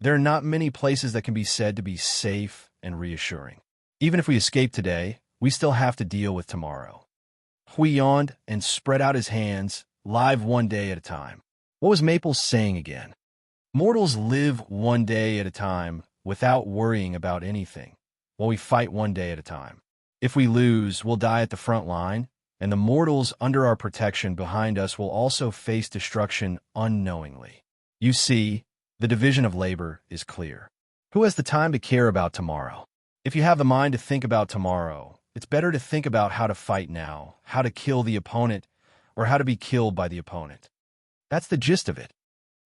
there are not many places that can be said to be safe and reassuring. Even if we escape today, we still have to deal with tomorrow. Hui yawned and spread out his hands, live one day at a time. What was Maple saying again? Mortals live one day at a time without worrying about anything, while we fight one day at a time. If we lose, we'll die at the front line, and the mortals under our protection behind us will also face destruction unknowingly. You see, the division of labor is clear. Who has the time to care about tomorrow? If you have the mind to think about tomorrow, it's better to think about how to fight now, how to kill the opponent, or how to be killed by the opponent. That's the gist of it.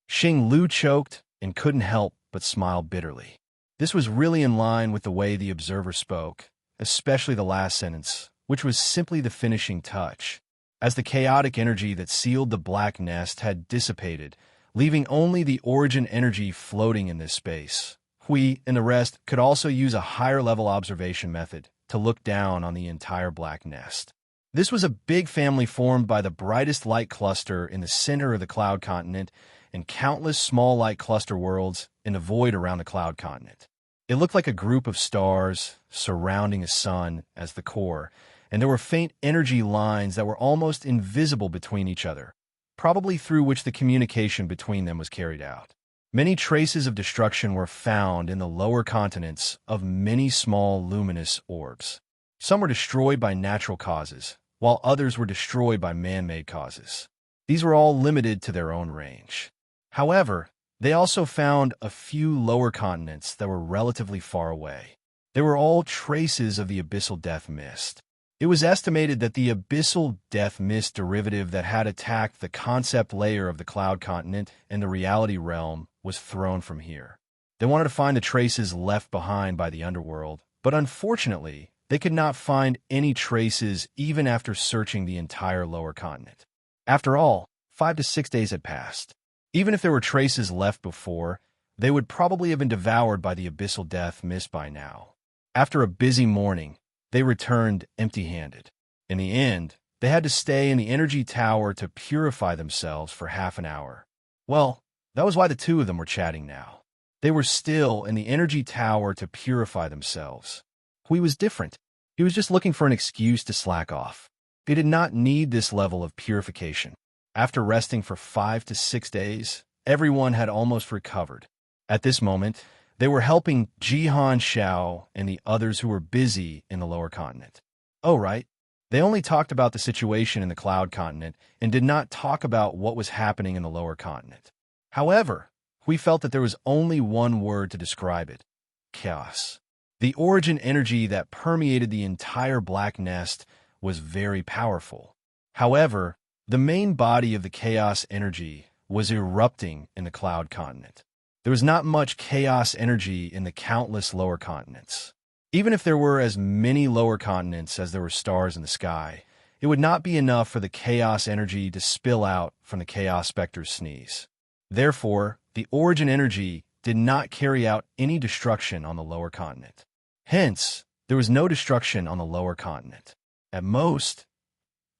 Xing Lu choked and couldn't help but smile bitterly. This was really in line with the way the observer spoke, especially the last sentence, which was simply the finishing touch. As the chaotic energy that sealed the black nest had dissipated, leaving only the origin energy floating in this space, Hui and the rest could also use a higher-level observation method to look down on the entire black nest. This was a big family formed by the brightest light cluster in the center of the cloud continent and countless small light cluster worlds in the void around the cloud continent. It looked like a group of stars surrounding a sun as the core, and there were faint energy lines that were almost invisible between each other, probably through which the communication between them was carried out. Many traces of destruction were found in the lower continents of many small luminous orbs. Some were destroyed by natural causes, while others were destroyed by man-made causes. These were all limited to their own range. However, they also found a few lower continents that were relatively far away. They were all traces of the abyssal death mist. It was estimated that the abyssal death mist derivative that had attacked the concept layer of the cloud continent and the reality realm was thrown from here. They wanted to find the traces left behind by the underworld, but unfortunately, they could not find any traces even after searching the entire lower continent. After all, 5 to 6 days had passed. Even if there were traces left before, they would probably have been devoured by the abyssal death mist by now. After a busy morning, they returned empty-handed. In the end, they had to stay in the energy tower to purify themselves for half an hour. Well, that was why the two of them were chatting now. They were still in the energy tower to purify themselves. Hui was different. He was just looking for an excuse to slack off. He did not need this level of purification. After resting for 5 to 6 days, everyone had almost recovered. At this moment, they were helping Jihan Xiao and the others who were busy in the lower continent. Oh, right. They only talked about the situation in the cloud continent and did not talk about what was happening in the lower continent. However, we felt that there was only one word to describe it: chaos. The origin energy that permeated the entire black nest was very powerful. However, the main body of the chaos energy was erupting in the cloud continent. There was not much chaos energy in the countless lower continents. Even if there were as many lower continents as there were stars in the sky, it would not be enough for the chaos energy to spill out from the chaos specter's sneeze. Therefore, the origin energy did not carry out any destruction on the lower continent. Hence, there was no destruction on the lower continent. At most,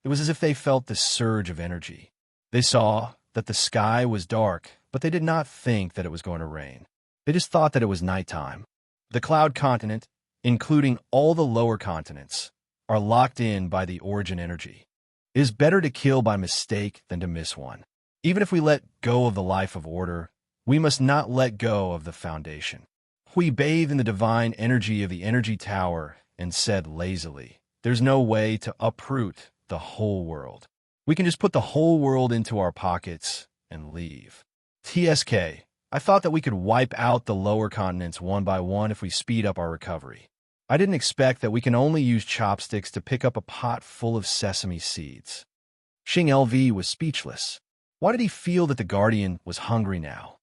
it was as if they felt the surge of energy. They saw that the sky was dark, but they did not think that it was going to rain. They just thought that it was nighttime. The cloud continent, including all the lower continents, are locked in by the origin energy. It is better to kill by mistake than to miss one. Even if we let go of the life of order, we must not let go of the foundation. We bathe in the divine energy of the energy tower and said lazily, "There's no way to uproot the whole world. We can just put the whole world into our pockets and leave." TSK, I thought that we could wipe out the lower continents one by one if we speed up our recovery. I didn't expect that we can only use chopsticks to pick up a pot full of sesame seeds. Xing LV was speechless. Why did he feel that the Guardian was hungry now?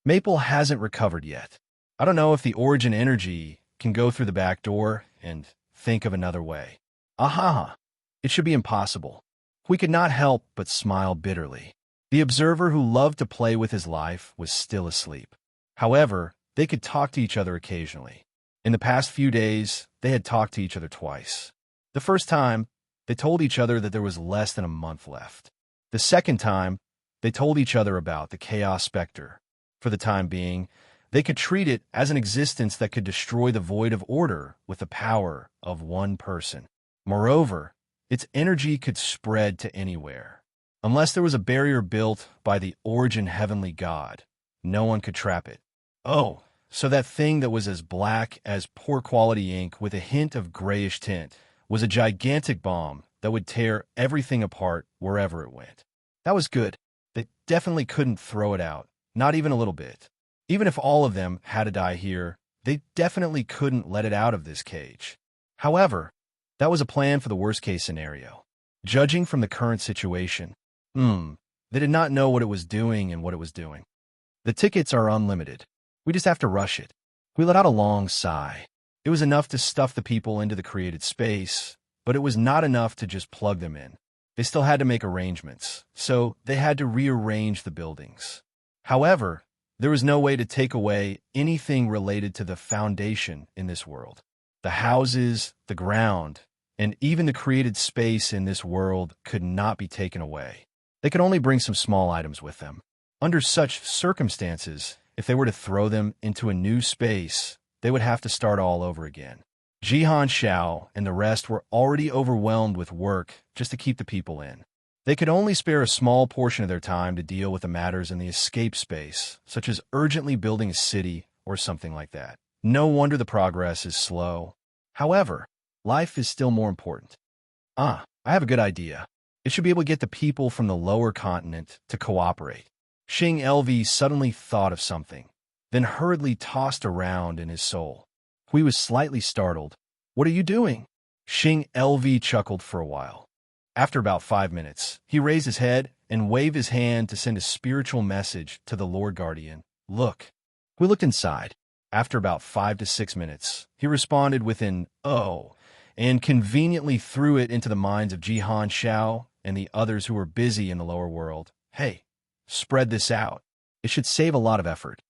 Maple hasn't recovered yet. I don't know if the origin energy can go through the back door and think of another way. Aha! It should be impossible. We could not help but smile bitterly. The observer who loved to play with his life was still asleep. However, they could talk to each other occasionally. In the past few days, they had talked to each other twice. The first time, they told each other that there was less than a month left. The second time, they told each other about the Chaos Spectre. For the time being, they could treat it as an existence that could destroy the void of order with the power of one person. Moreover, its energy could spread to anywhere. Unless there was a barrier built by the origin heavenly god, no one could trap it. Oh, so that thing that was as black as poor quality ink with a hint of grayish tint was a gigantic bomb that would tear everything apart wherever it went. That was good. They definitely couldn't throw it out. not even a little bit. Even if all of them had to die here, they definitely couldn't let it out of this cage. However, that was a plan for the worst-case scenario. Judging from the current situation, they did not know what it was doing and what it was doing. The tickets are unlimited. We just have to rush it. We let out a long sigh. It was enough to stuff the people into the created space, but it was not enough to just plug them in. They still had to make arrangements, so they had to rearrange the buildings. However, there was no way to take away anything related to the foundation in this world. The houses, the ground, and even the created space in this world could not be taken away. They could only bring some small items with them. Under such circumstances, if they were to throw them into a new space, they would have to start all over again. Jihan Xiao and the rest were already overwhelmed with work just to keep the people in. They could only spare a small portion of their time to deal with the matters in the escape space, such as urgently building a city or something like that. No wonder the progress is slow. However, life is still more important. I have a good idea. It should be able to get the people from the lower continent to cooperate. Xing LV suddenly thought of something, then hurriedly tossed around in his soul. Hui was slightly startled. What are you doing? Xing LV chuckled for a while. After about 5 minutes, he raised his head and waved his hand to send a spiritual message to the Lord Guardian. Look. Hui looked inside. After about 5 to 6 minutes, he responded with an "oh," and conveniently threw it into the minds of Jihan Xiao and the others who were busy in the lower world. Hey, spread this out. It should save a lot of effort.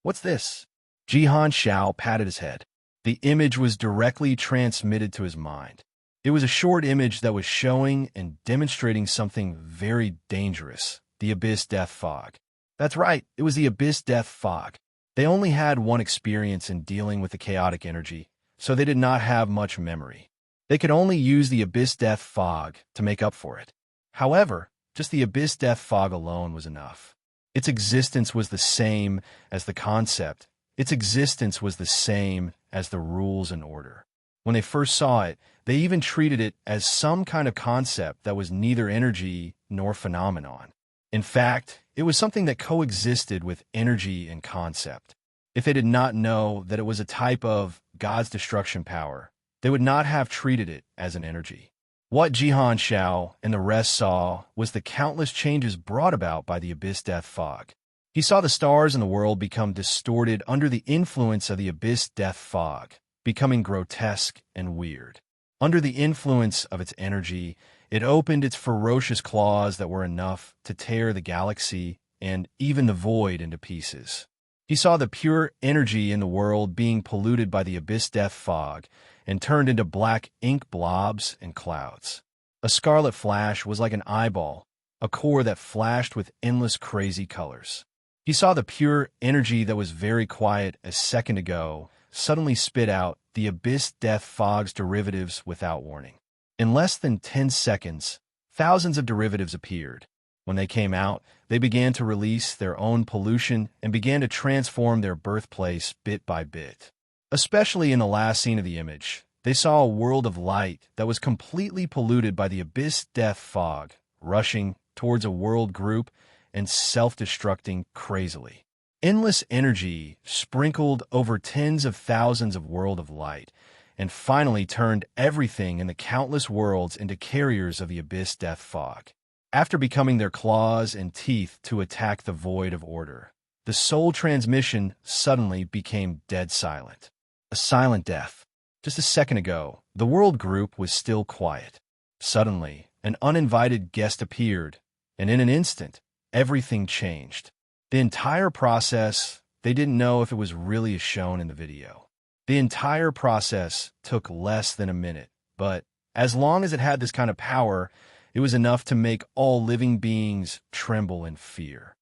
What's this? Jihan Xiao patted his head. The image was directly transmitted to his mind. It was a short image that was showing and demonstrating something very dangerous, the Abyss Death Fog. That's right, it was the Abyss Death Fog. They only had one experience in dealing with the chaotic energy, so they did not have much memory. They could only use the Abyss Death Fog to make up for it. However, just the Abyss Death Fog alone was enough. Its existence was the same as the concept. Its existence was the same as the rules and order. When they first saw it, they even treated it as some kind of concept that was neither energy nor phenomenon. In fact, it was something that coexisted with energy and concept. If they did not know that it was a type of God's destruction power, they would not have treated it as an energy. What Jihan Xiao and the rest saw was the countless changes brought about by the Abyss Death Fog. He saw the stars in the world become distorted under the influence of the Abyss Death Fog, becoming grotesque and weird. Under the influence of its energy, it opened its ferocious claws that were enough to tear the galaxy and even the void into pieces. He saw the pure energy in the world being polluted by the Abyss Death Fog and turned into black ink blobs and clouds. A scarlet flash was like an eyeball, a core that flashed with endless crazy colors. He saw the pure energy that was very quiet a second ago suddenly spit out the Abyss Death Fog's derivatives without warning. In less than 10 seconds, thousands of derivatives appeared. When they came out, they began to release their own pollution and began to transform their birthplace bit by bit. Especially in the last scene of the image, they saw a world of light that was completely polluted by the Abyss Death Fog, rushing towards a world group and self-destructing crazily. Endless energy sprinkled over tens of thousands of worlds of light, and finally turned everything in the countless worlds into carriers of the Abyss Death Fog. After becoming their claws and teeth to attack the void of order, the soul transmission suddenly became dead silent. A silent death. Just a second ago, the world group was still quiet. Suddenly, an uninvited guest appeared, and in an instant, everything changed. The entire process, they didn't know if it was really as shown in the video. The entire process took less than a minute, but as long as it had this kind of power, it was enough to make all living beings tremble in fear.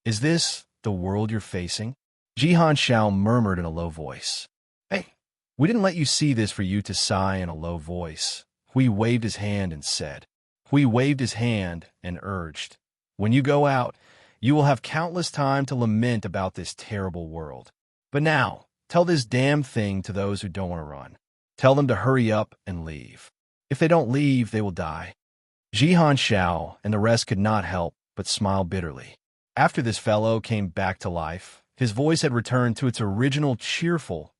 Is this the world you're facing? Jihan Xiao murmured in a low voice. Hey, we didn't let you see this for you to sigh in a low voice. Hui waved his hand and said. Hui waved his hand and urged. When you go out, you will have countless time to lament about this terrible world. But now, tell this damn thing to those who don't want to run. Tell them to hurry up and leave. If they don't leave, they will die. Jihan Xiao and the rest could not help but smile bitterly. After this fellow came back to life, his voice had returned to its original cheerful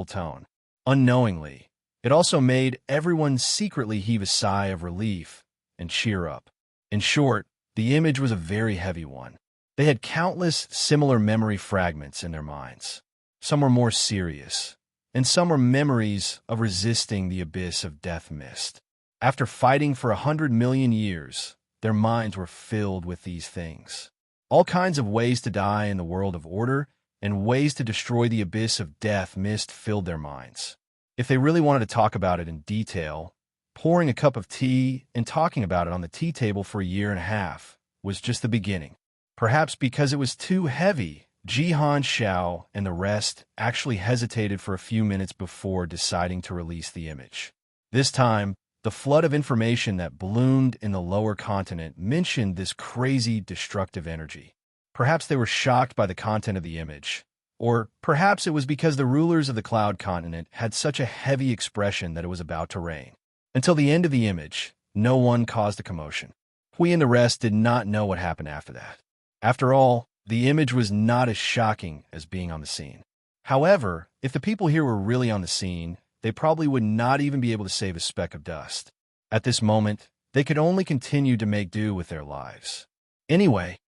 tone. Unknowingly, it also made everyone secretly heave a sigh of relief and cheer up. In short, the image was a very heavy one. They had countless similar memory fragments in their minds. Some were more serious, and some were memories of resisting the abyss of death mist. After fighting for 100 million years, their minds were filled with these things. All kinds of ways to die in the world of order, and ways to destroy the abyss of death mist filled their minds. If they really wanted to talk about it in detail, pouring a cup of tea and talking about it on the tea table for a year and a half was just the beginning. Perhaps because it was too heavy, Jihan Xiao and the rest actually hesitated for a few minutes before deciding to release the image. This time, the flood of information that ballooned in the lower continent mentioned this crazy, destructive energy. Perhaps they were shocked by the content of the image. Or perhaps it was because the rulers of the cloud continent had such a heavy expression that it was about to rain. Until the end of the image, no one caused a commotion. Hui and the rest did not know what happened after that. After all, the image was not as shocking as being on the scene. However, if the people here were really on the scene, they probably would not even be able to save a speck of dust. At this moment, they could only continue to make do with their lives. Anyway,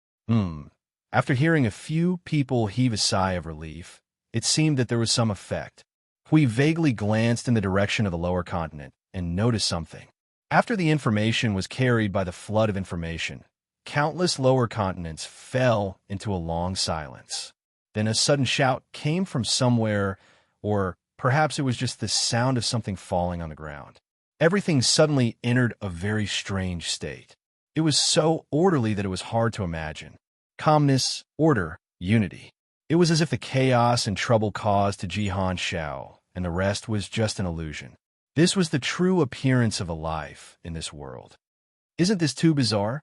after hearing a few people heave a sigh of relief, it seemed that there was some effect. Hui vaguely glanced in the direction of the lower continent and noticed something. After the information was carried by the flood of information, countless lower continents fell into a long silence. Then a sudden shout came from somewhere, or perhaps it was just the sound of something falling on the ground. Everything suddenly entered a very strange state. It was so orderly that it was hard to imagine. Calmness, order, unity. It was as if the chaos and trouble caused to Jihan Xiao, and the rest was just an illusion. This was the true appearance of a life in this world. Isn't this too bizarre?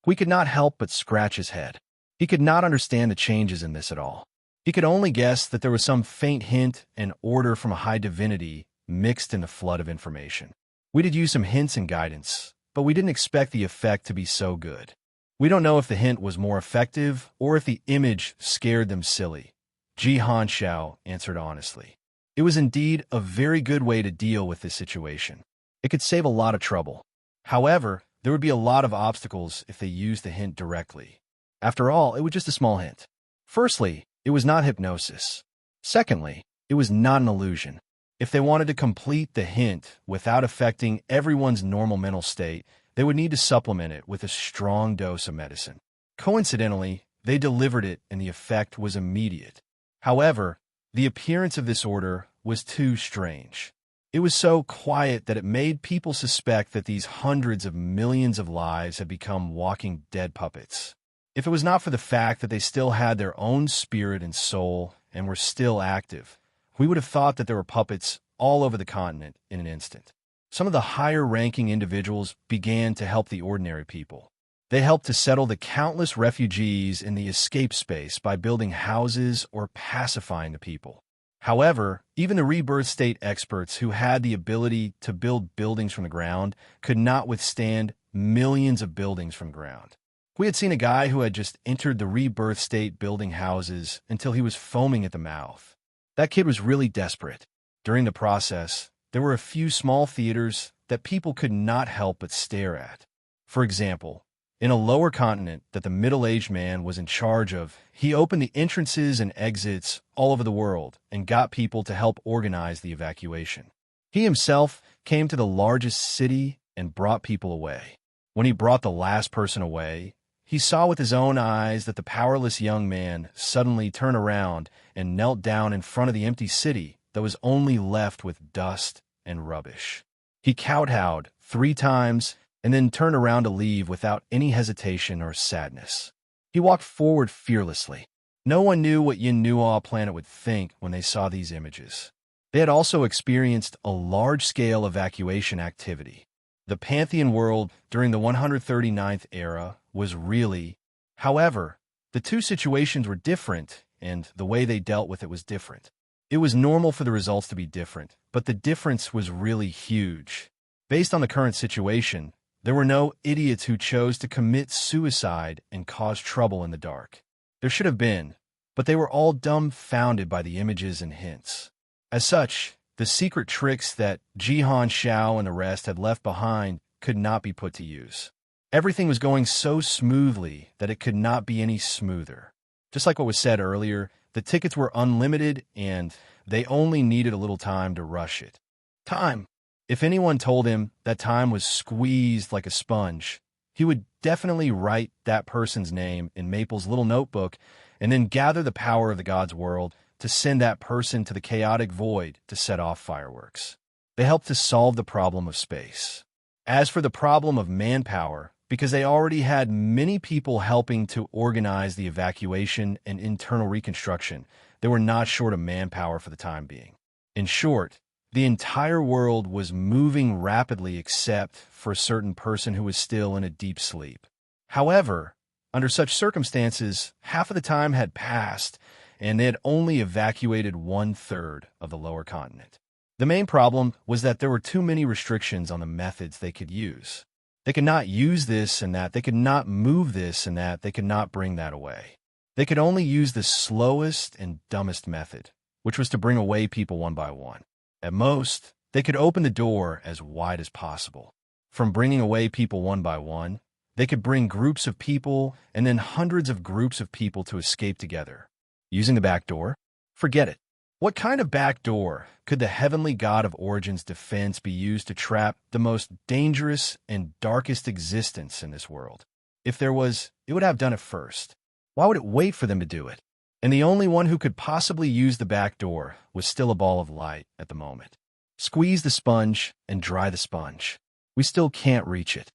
We could not help but scratch his head. He could not understand the changes in this at all. He could only guess that there was some faint hint and order from a high divinity mixed in the flood of information. We did use some hints and guidance, but we didn't expect the effect to be so good. We don't know if the hint was more effective or if the image scared them silly. Jihan Xiao answered honestly. It was indeed a very good way to deal with this situation. It could save a lot of trouble. However, there would be a lot of obstacles if they used the hint directly. After all, it was just a small hint. Firstly, it was not hypnosis. Secondly, it was not an illusion. If they wanted to complete the hint without affecting everyone's normal mental state, they would need to supplement it with a strong dose of medicine. Coincidentally, they delivered it and the effect was immediate. However, the appearance of this order was too strange. It was so quiet that it made people suspect that these hundreds of millions of lives had become walking dead puppets. If it was not for the fact that they still had their own spirit and soul and were still active, we would have thought that there were puppets all over the continent in an instant. Some of the higher-ranking individuals began to help the ordinary people. They helped to settle the countless refugees in the escape space by building houses or pacifying the people. However, even the rebirth state experts who had the ability to build buildings from the ground could not withstand millions of buildings from the ground. We had seen a guy who had just entered the rebirth state building houses until he was foaming at the mouth. That kid was really desperate. During the process, there were a few small theaters that people could not help but stare at. For example, in a lower continent that the middle-aged man was in charge of, he opened the entrances and exits all over the world and got people to help organize the evacuation. He himself came to the largest city and brought people away. When he brought the last person away, he saw with his own eyes that the powerless young man suddenly turned around and knelt down in front of the empty city that was only left with dust and rubbish. He kowtowed 3 times and then turned around to leave without any hesitation or sadness. He walked forward fearlessly. No one knew what Yin Nuo planet would think when they saw these images. They had also experienced a large-scale evacuation activity. The Pantheon world during the 139th era was really... However, the two situations were different, and the way they dealt with it was different. It was normal for the results to be different, but the difference was really huge. Based on the current situation, There were no idiots who chose to commit suicide and cause trouble in the dark. There should have been, but they were all dumbfounded by the images and hints. As such, the secret tricks that Jihan Xiao and the rest had left behind could not be put to use. Everything was going so smoothly that it could not be any smoother. Just like what was said earlier, the tickets were unlimited and they only needed a little time to rush it. Time. If anyone told him that time was squeezed like a sponge, he would definitely write that person's name in Maple's little notebook and then gather the power of the God's world to send that person to the chaotic void to set off fireworks. They helped to solve the problem of space. As for the problem of manpower, because they already had many people helping to organize the evacuation and internal reconstruction, they were not short of manpower for the time being. In short, the entire world was moving rapidly except for a certain person who was still in a deep sleep. However, under such circumstances, half of the time had passed, and they had only evacuated 1/3 of the lower continent. The main problem was that there were too many restrictions on the methods they could use. They could not use this and that, they could not move this and that, they could not bring that away. They could only use the slowest and dumbest method, which was to bring away people one by one. At most, they could open the door as wide as possible. From bringing away people one by one, they could bring groups of people and then hundreds of groups of people to escape together. Using the back door? Forget it. What kind of back door could the heavenly God of Origin's defense be used to trap the most dangerous and darkest existence in this world? If there was, it would have done it first. Why would it wait for them to do it? And the only one who could possibly use the back door was still a ball of light at the moment. Squeeze the sponge and dry the sponge. We still can't reach it.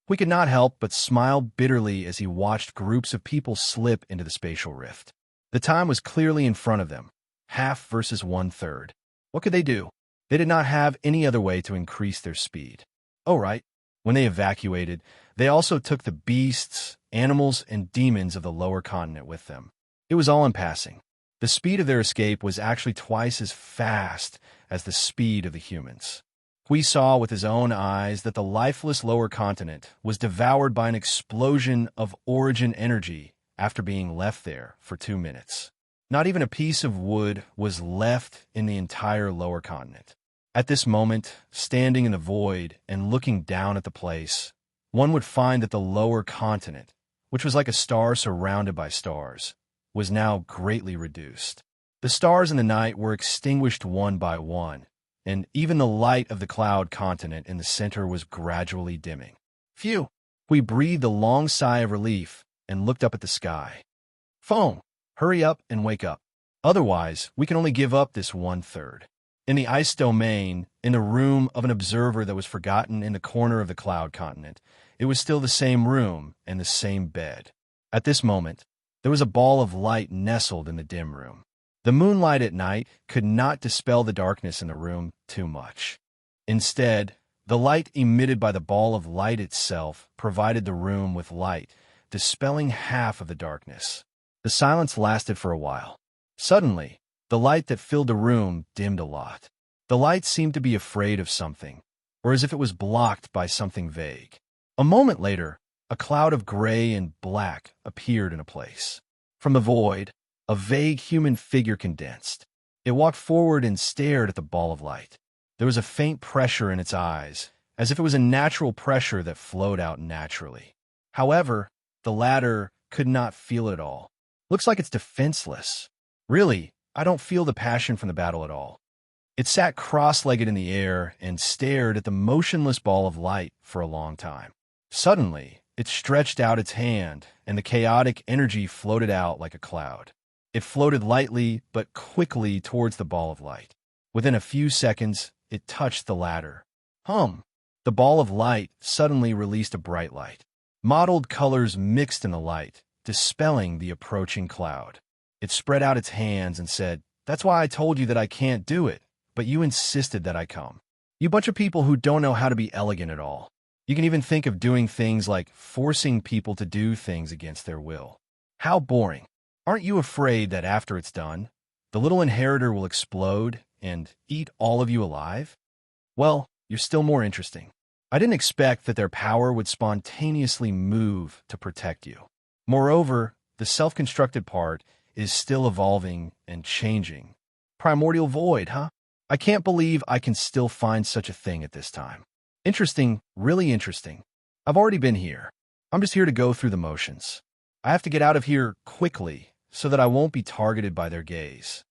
We could not help but smile bitterly as he watched groups of people slip into the spatial rift. The time was clearly in front of them. Half versus 1/3. What could they do? They did not have any other way to increase their speed. Oh, right. When they evacuated, they also took the beasts, animals, and demons of the lower continent with them. It was all in passing. The speed of their escape was actually twice as fast as the speed of the humans. Hui saw with his own eyes that the lifeless lower continent was devoured by an explosion of origin energy after being left there for 2 minutes. Not even a piece of wood was left in the entire lower continent. At this moment, standing in the void and looking down at the place, one would find that the lower continent, which was like a star surrounded by stars, was now greatly reduced. The stars in the night were extinguished one by one, and even the light of the cloud continent in the center was gradually dimming. Phew! We breathed a long sigh of relief and looked up at the sky. Phone! Hurry up and wake up. Otherwise, we can only give up this 1/3. In the ice domain, in the room of an observer that was forgotten in the corner of the cloud continent, it was still the same room and the same bed. At this moment, there was a ball of light nestled in the dim room. The moonlight at night could not dispel the darkness in the room too much. Instead, the light emitted by the ball of light itself provided the room with light, dispelling half of the darkness. The silence lasted for a while. Suddenly, the light that filled the room dimmed a lot. The light seemed to be afraid of something, or as if it was blocked by something vague. A moment later, a cloud of gray and black appeared in a place. From the void, a vague human figure condensed. It walked forward and stared at the ball of light. There was a faint pressure in its eyes, as if it was a natural pressure that flowed out naturally. However, the latter could not feel it at all. Looks like it's defenseless. Really, I don't feel the passion from the battle at all. It sat cross-legged in the air and stared at the motionless ball of light for a long time. Suddenly, it stretched out its hand, and the chaotic energy floated out like a cloud. It floated lightly but quickly towards the ball of light. Within a few seconds, it touched the latter. The ball of light suddenly released a bright light. Mottled colors mixed in the light, dispelling the approaching cloud. It spread out its hands and said, "That's why I told you that I can't do it, but you insisted that I come. You bunch of people who don't know how to be elegant at all. You can even think of doing things like forcing people to do things against their will. How boring. Aren't you afraid that after it's done, the little inheritor will explode and eat all of you alive? Well, you're still more interesting. I didn't expect that their power would spontaneously move to protect you. Moreover, the self-constructed part is still evolving and changing. Primordial void, huh? I can't believe I can still find such a thing at this time. Interesting, really interesting. I've already been here. I'm just here to go through the motions. I have to get out of here quickly so that I won't be targeted by their gaze.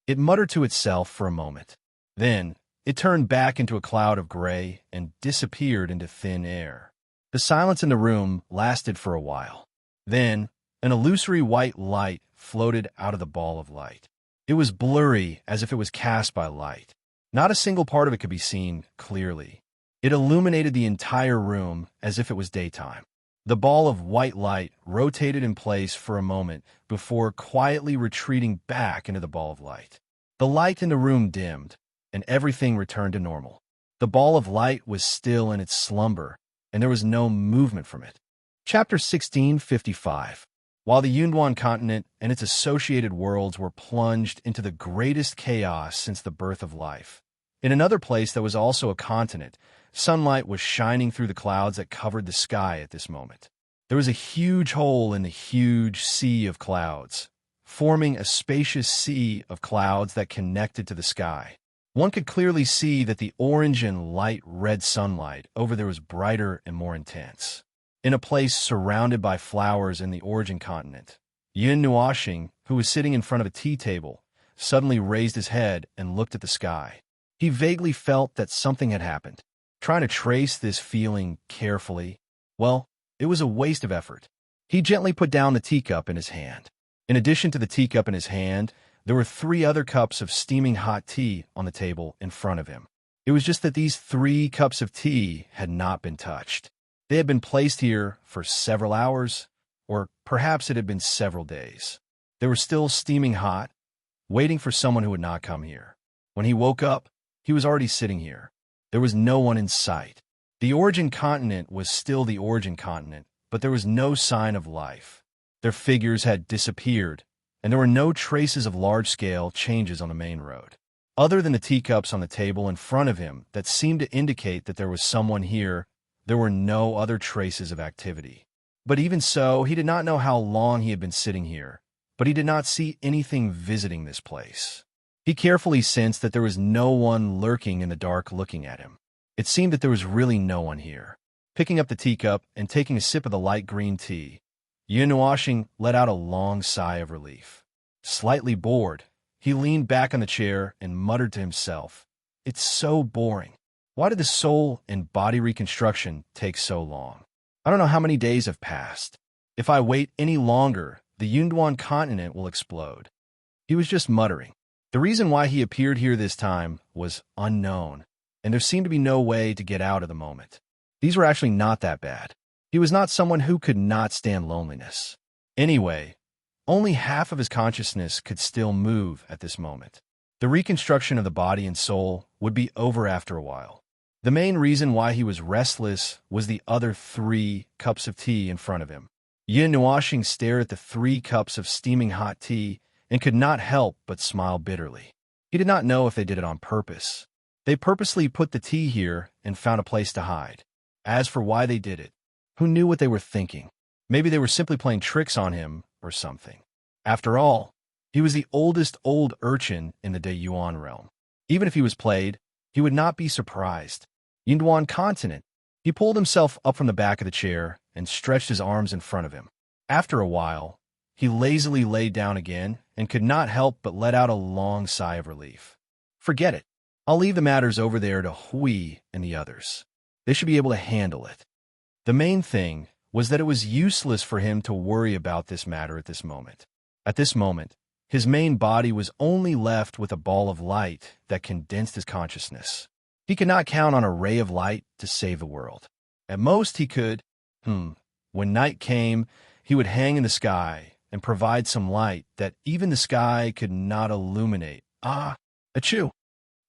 It muttered to itself for a moment. Then, it turned back into a cloud of gray and disappeared into thin air. The silence in the room lasted for a while. Then, an illusory white light floated out of the ball of light. It was blurry as if it was cast by light. Not a single part of it could be seen clearly. It illuminated the entire room as if it was daytime. The ball of white light rotated in place for a moment before quietly retreating back into the ball of light. The light in the room dimmed, and everything returned to normal. The ball of light was still in its slumber, and there was no movement from it. Chapter 1655. While the Yunduan continent and its associated worlds were plunged into the greatest chaos since the birth of life. In another place that was also a continent, sunlight was shining through the clouds that covered the sky at this moment. There was a huge hole in the huge sea of clouds, forming a spacious sea of clouds that connected to the sky. One could clearly see that the orange and light red sunlight over there was brighter and more intense. In a place surrounded by flowers in the origin continent, Yin Nuoxing, who was sitting in front of a tea table, suddenly raised his head and looked at the sky. He vaguely felt that something had happened. Trying to trace this feeling carefully, well, it was a waste of effort. He gently put down the teacup in his hand. In addition to the teacup in his hand, there were 3 other cups of steaming hot tea on the table in front of him. It was just that these 3 cups of tea had not been touched. They had been placed here for several hours, or perhaps it had been several days. They were still steaming hot, waiting for someone who would not come here. When he woke up, he was already sitting here. There was no one in sight. The origin continent was still the origin continent, but there was no sign of life. Their figures had disappeared, and there were no traces of large-scale changes on the main road. Other than the teacups on the table in front of him that seemed to indicate that there was someone here, there were no other traces of activity. But even so, he did not know how long he had been sitting here, but he did not see anything visiting this place. He carefully sensed that there was no one lurking in the dark looking at him. It seemed that there was really no one here. Picking up the teacup and taking a sip of the light green tea, Yin Nuoxing let out a long sigh of relief. Slightly bored, he leaned back on the chair and muttered to himself, "It's so boring. Why did the soul and body reconstruction take so long? I don't know how many days have passed. If I wait any longer, the Yunduan continent will explode." He was just muttering. The reason why he appeared here this time was unknown, and there seemed to be no way to get out at the moment. These were actually not that bad. He was not someone who could not stand loneliness. Anyway, only half of his consciousness could still move at this moment. The reconstruction of the body and soul would be over after a while. The main reason why he was restless was the other 3 cups of tea in front of him. Yin Nuoxing stared at the 3 cups of steaming hot tea and could not help but smile bitterly. He did not know if they did it on purpose. They purposely put the tea here and found a place to hide. As for why they did it, who knew what they were thinking? Maybe they were simply playing tricks on him or something. After all, he was the oldest old urchin in the Deyuan realm. Even if he was played, he would not be surprised. Yunduan continent. He pulled himself up from the back of the chair and stretched his arms in front of him. After a while, he lazily lay down again and could not help but let out a long sigh of relief. Forget it. I'll leave the matters over there to Hui and the others. They should be able to handle it. The main thing was that it was useless for him to worry about this matter at this moment. At this moment, his main body was only left with a ball of light that condensed his consciousness. He could not count on a ray of light to save the world. At most he could, when night came, he would hang in the sky and provide some light that even the sky could not illuminate. Achoo!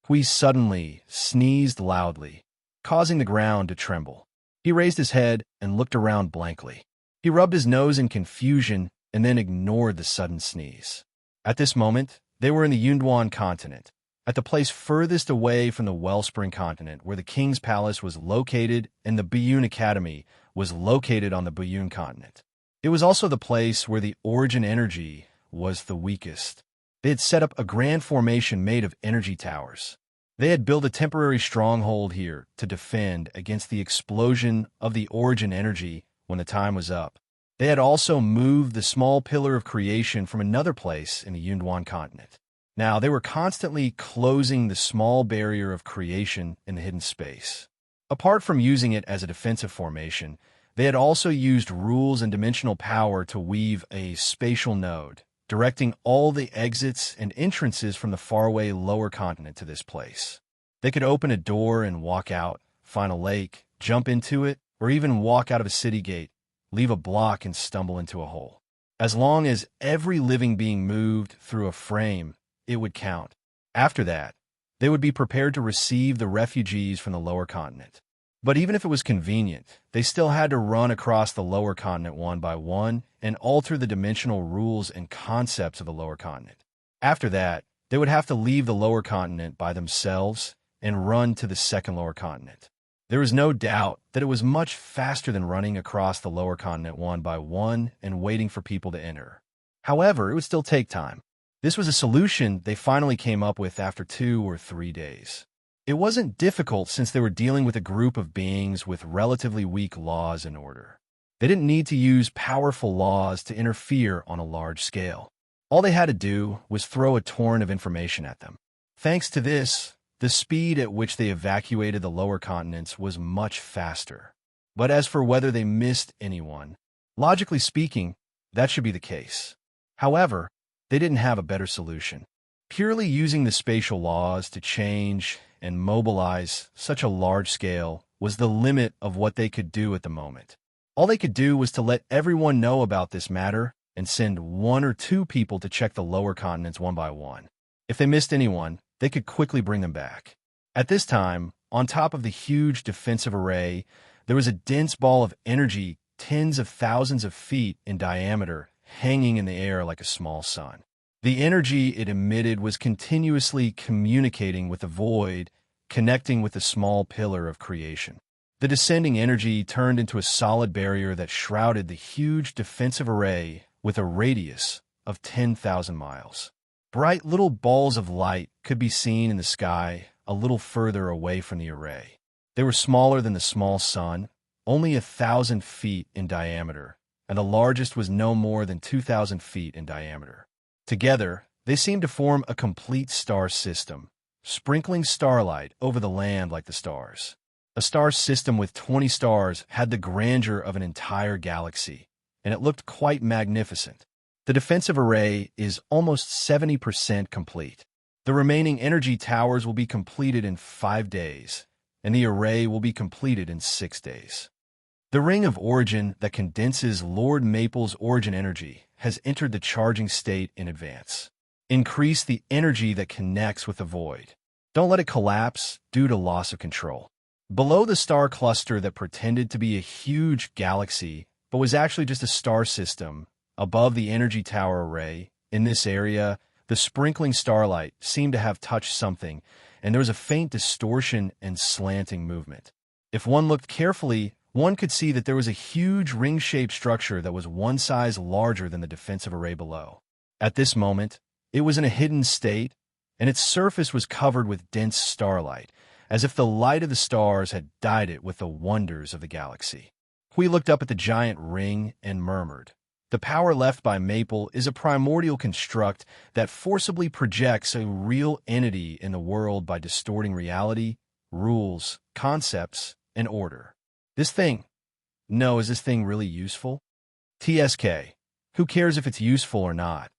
Hui suddenly sneezed loudly, causing the ground to tremble. He raised his head and looked around blankly. He rubbed his nose in confusion and then ignored the sudden sneeze. At this moment, they were in the Yunduan continent, at the place furthest away from the Wellspring continent where the King's Palace was located and the Buyun Academy was located on the Buyun continent. It was also the place where the origin energy was the weakest. They had set up a grand formation made of energy towers. They had built a temporary stronghold here to defend against the explosion of the origin energy when the time was up. They had also moved the small pillar of creation from another place in the Yunduan continent. Now, they were constantly closing the small barrier of creation in the hidden space. Apart from using it as a defensive formation, they had also used rules and dimensional power to weave a spatial node, directing all the exits and entrances from the faraway lower continent to this place. They could open a door and walk out, find a lake, jump into it, or even walk out of a city gate, leave a block and stumble into a hole. As long as every living being moved through a frame, it would count. After that, they would be prepared to receive the refugees from the lower continent. But even if it was convenient, they still had to run across the lower continent one by one and alter the dimensional rules and concepts of the lower continent. After that, they would have to leave the lower continent by themselves and run to the second lower continent. There is no doubt that it was much faster than running across the lower continent one by one and waiting for people to enter. However, it would still take time. This was a solution they finally came up with after 2 or 3 days. It wasn't difficult since they were dealing with a group of beings with relatively weak laws and order. They didn't need to use powerful laws to interfere on a large scale. All they had to do was throw a torrent of information at them. Thanks to this, the speed at which they evacuated the lower continents was much faster. But as for whether they missed anyone, logically speaking, that should be the case. However, they didn't have a better solution. Purely using the spatial laws to change and mobilize such a large scale was the limit of what they could do at the moment. All they could do was to let everyone know about this matter and send 1 or 2 people to check the lower continents one by one. If they missed anyone, they could quickly bring them back. At this time, on top of the huge defensive array, there was a dense ball of energy tens of thousands of feet in diameter hanging in the air like a small sun. The energy it emitted was continuously communicating with the void, connecting with the small pillar of creation. The descending energy turned into a solid barrier that shrouded the huge defensive array with a radius of 10,000 miles. Bright little balls of light could be seen in the sky a little further away from the array. They were smaller than the small sun, only 1,000 feet in diameter, and the largest was no more than 2,000 feet in diameter. Together, they seemed to form a complete star system, sprinkling starlight over the land like the stars. A star system with 20 stars had the grandeur of an entire galaxy, and it looked quite magnificent. The defensive array is almost 70% complete. The remaining energy towers will be completed in 5 days, and the array will be completed in 6 days. The ring of origin that condenses Lord Maple's origin energy has entered the charging state in advance. Increase the energy that connects with the void. Don't let it collapse due to loss of control. Below the star cluster that pretended to be a huge galaxy, but was actually just a star system, above the energy tower array, in this area, the sprinkling starlight seemed to have touched something, and there was a faint distortion and slanting movement. If one looked carefully, one could see that there was a huge ring-shaped structure that was one size larger than the defensive array below. At this moment, it was in a hidden state, and its surface was covered with dense starlight, as if the light of the stars had dyed it with the wonders of the galaxy. We looked up at the giant ring and murmured, "The power left by Maple is a primordial construct that forcibly projects a real entity in the world by distorting reality, rules, concepts, and order. Is this thing really useful? TSK, who cares if it's useful or not?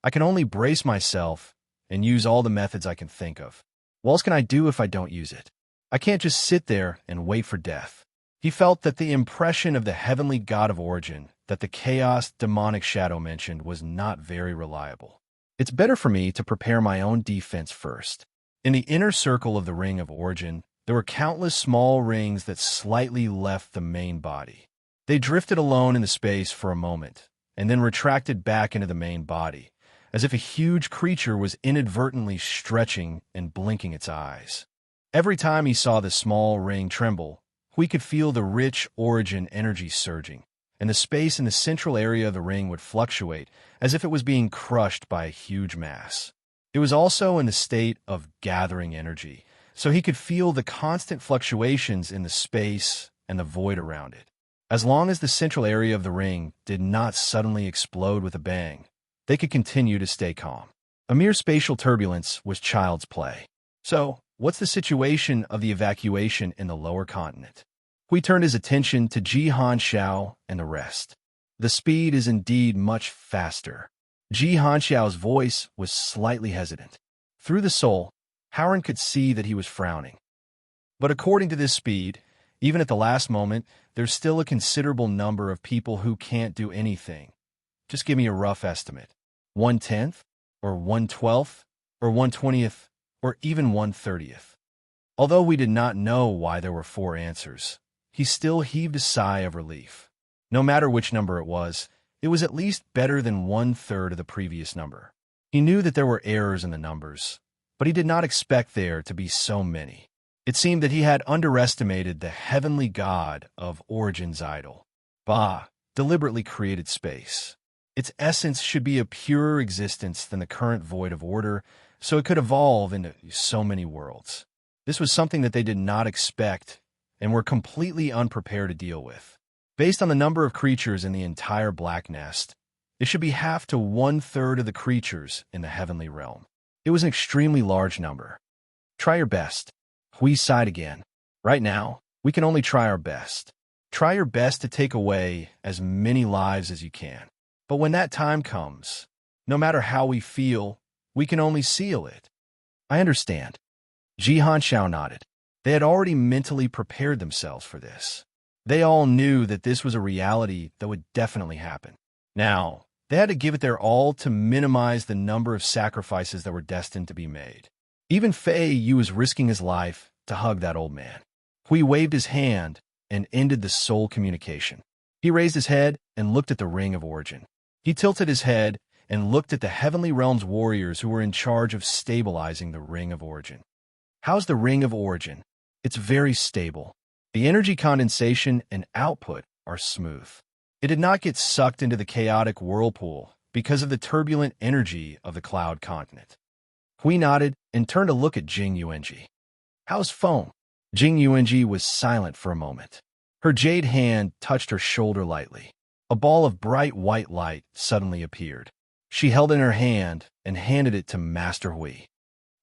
I can only brace myself and use all the methods I can think of. What else can I do if I don't use it? I can't just sit there and wait for death." He felt that the impression of the heavenly god of origin that the chaos demonic shadow mentioned was not very reliable. It's better for me to prepare my own defense first. In the inner circle of the ring of origin, there were countless small rings that slightly left the main body. They drifted alone in the space for a moment, and then retracted back into the main body, as if a huge creature was inadvertently stretching and blinking its eyes. Every time he saw the small ring tremble, we could feel the rich origin energy surging, and the space in the central area of the ring would fluctuate as if it was being crushed by a huge mass. It was also in the state of gathering energy, so he could feel the constant fluctuations in the space and the void around it. As long as the central area of the ring did not suddenly explode with a bang, they could continue to stay calm. A mere spatial turbulence was child's play. So, what's the situation of the evacuation in the lower continent? We turned his attention to Ji Hanxiao and the rest. The speed is indeed much faster. Ji Hanxiao's voice was slightly hesitant. Through the soul, Howard could see that he was frowning. But according to this speed, even at the last moment, there's still a considerable number of people who can't do anything. Just give me a rough estimate. 1/10th, or 1/12th, or 1/20th, or even 1/30th. Although we did not know why there were 4 answers, he still heaved a sigh of relief. No matter which number it was at least better than 1/3 of the previous number. He knew that there were errors in the numbers, but he did not expect there to be so many. It seemed that he had underestimated the heavenly god of Origin's idol. Ba deliberately created space. Its essence should be a purer existence than the current void of order, so it could evolve into so many worlds. This was something that they did not expect and were completely unprepared to deal with. Based on the number of creatures in the entire Black Nest, it should be half to 1/3 of the creatures in the heavenly realm. It was an extremely large number. Try your best. Hui sighed again. Right now, we can only try our best. Try your best to take away as many lives as you can. But when that time comes, no matter how we feel, we can only seal it. I understand. Ji Hanxiao nodded. They had already mentally prepared themselves for this. They all knew that this was a reality that would definitely happen. Now, they had to give it their all to minimize the number of sacrifices that were destined to be made. Even Fei Yu was risking his life to hug that old man. Hui waved his hand and ended the soul communication. He raised his head and looked at the Ring of Origin. He tilted his head and looked at the Heavenly Realm's warriors who were in charge of stabilizing the Ring of Origin. How's the Ring of Origin? It's very stable. The energy condensation and output are smooth. It did not get sucked into the chaotic whirlpool because of the turbulent energy of the cloud continent. Hui nodded and turned to look at Jing Yuanji. How's Feng? Jing Yuanji was silent for a moment. Her jade hand touched her shoulder lightly. A ball of bright white light suddenly appeared. She held it in her hand and handed it to Master Hui.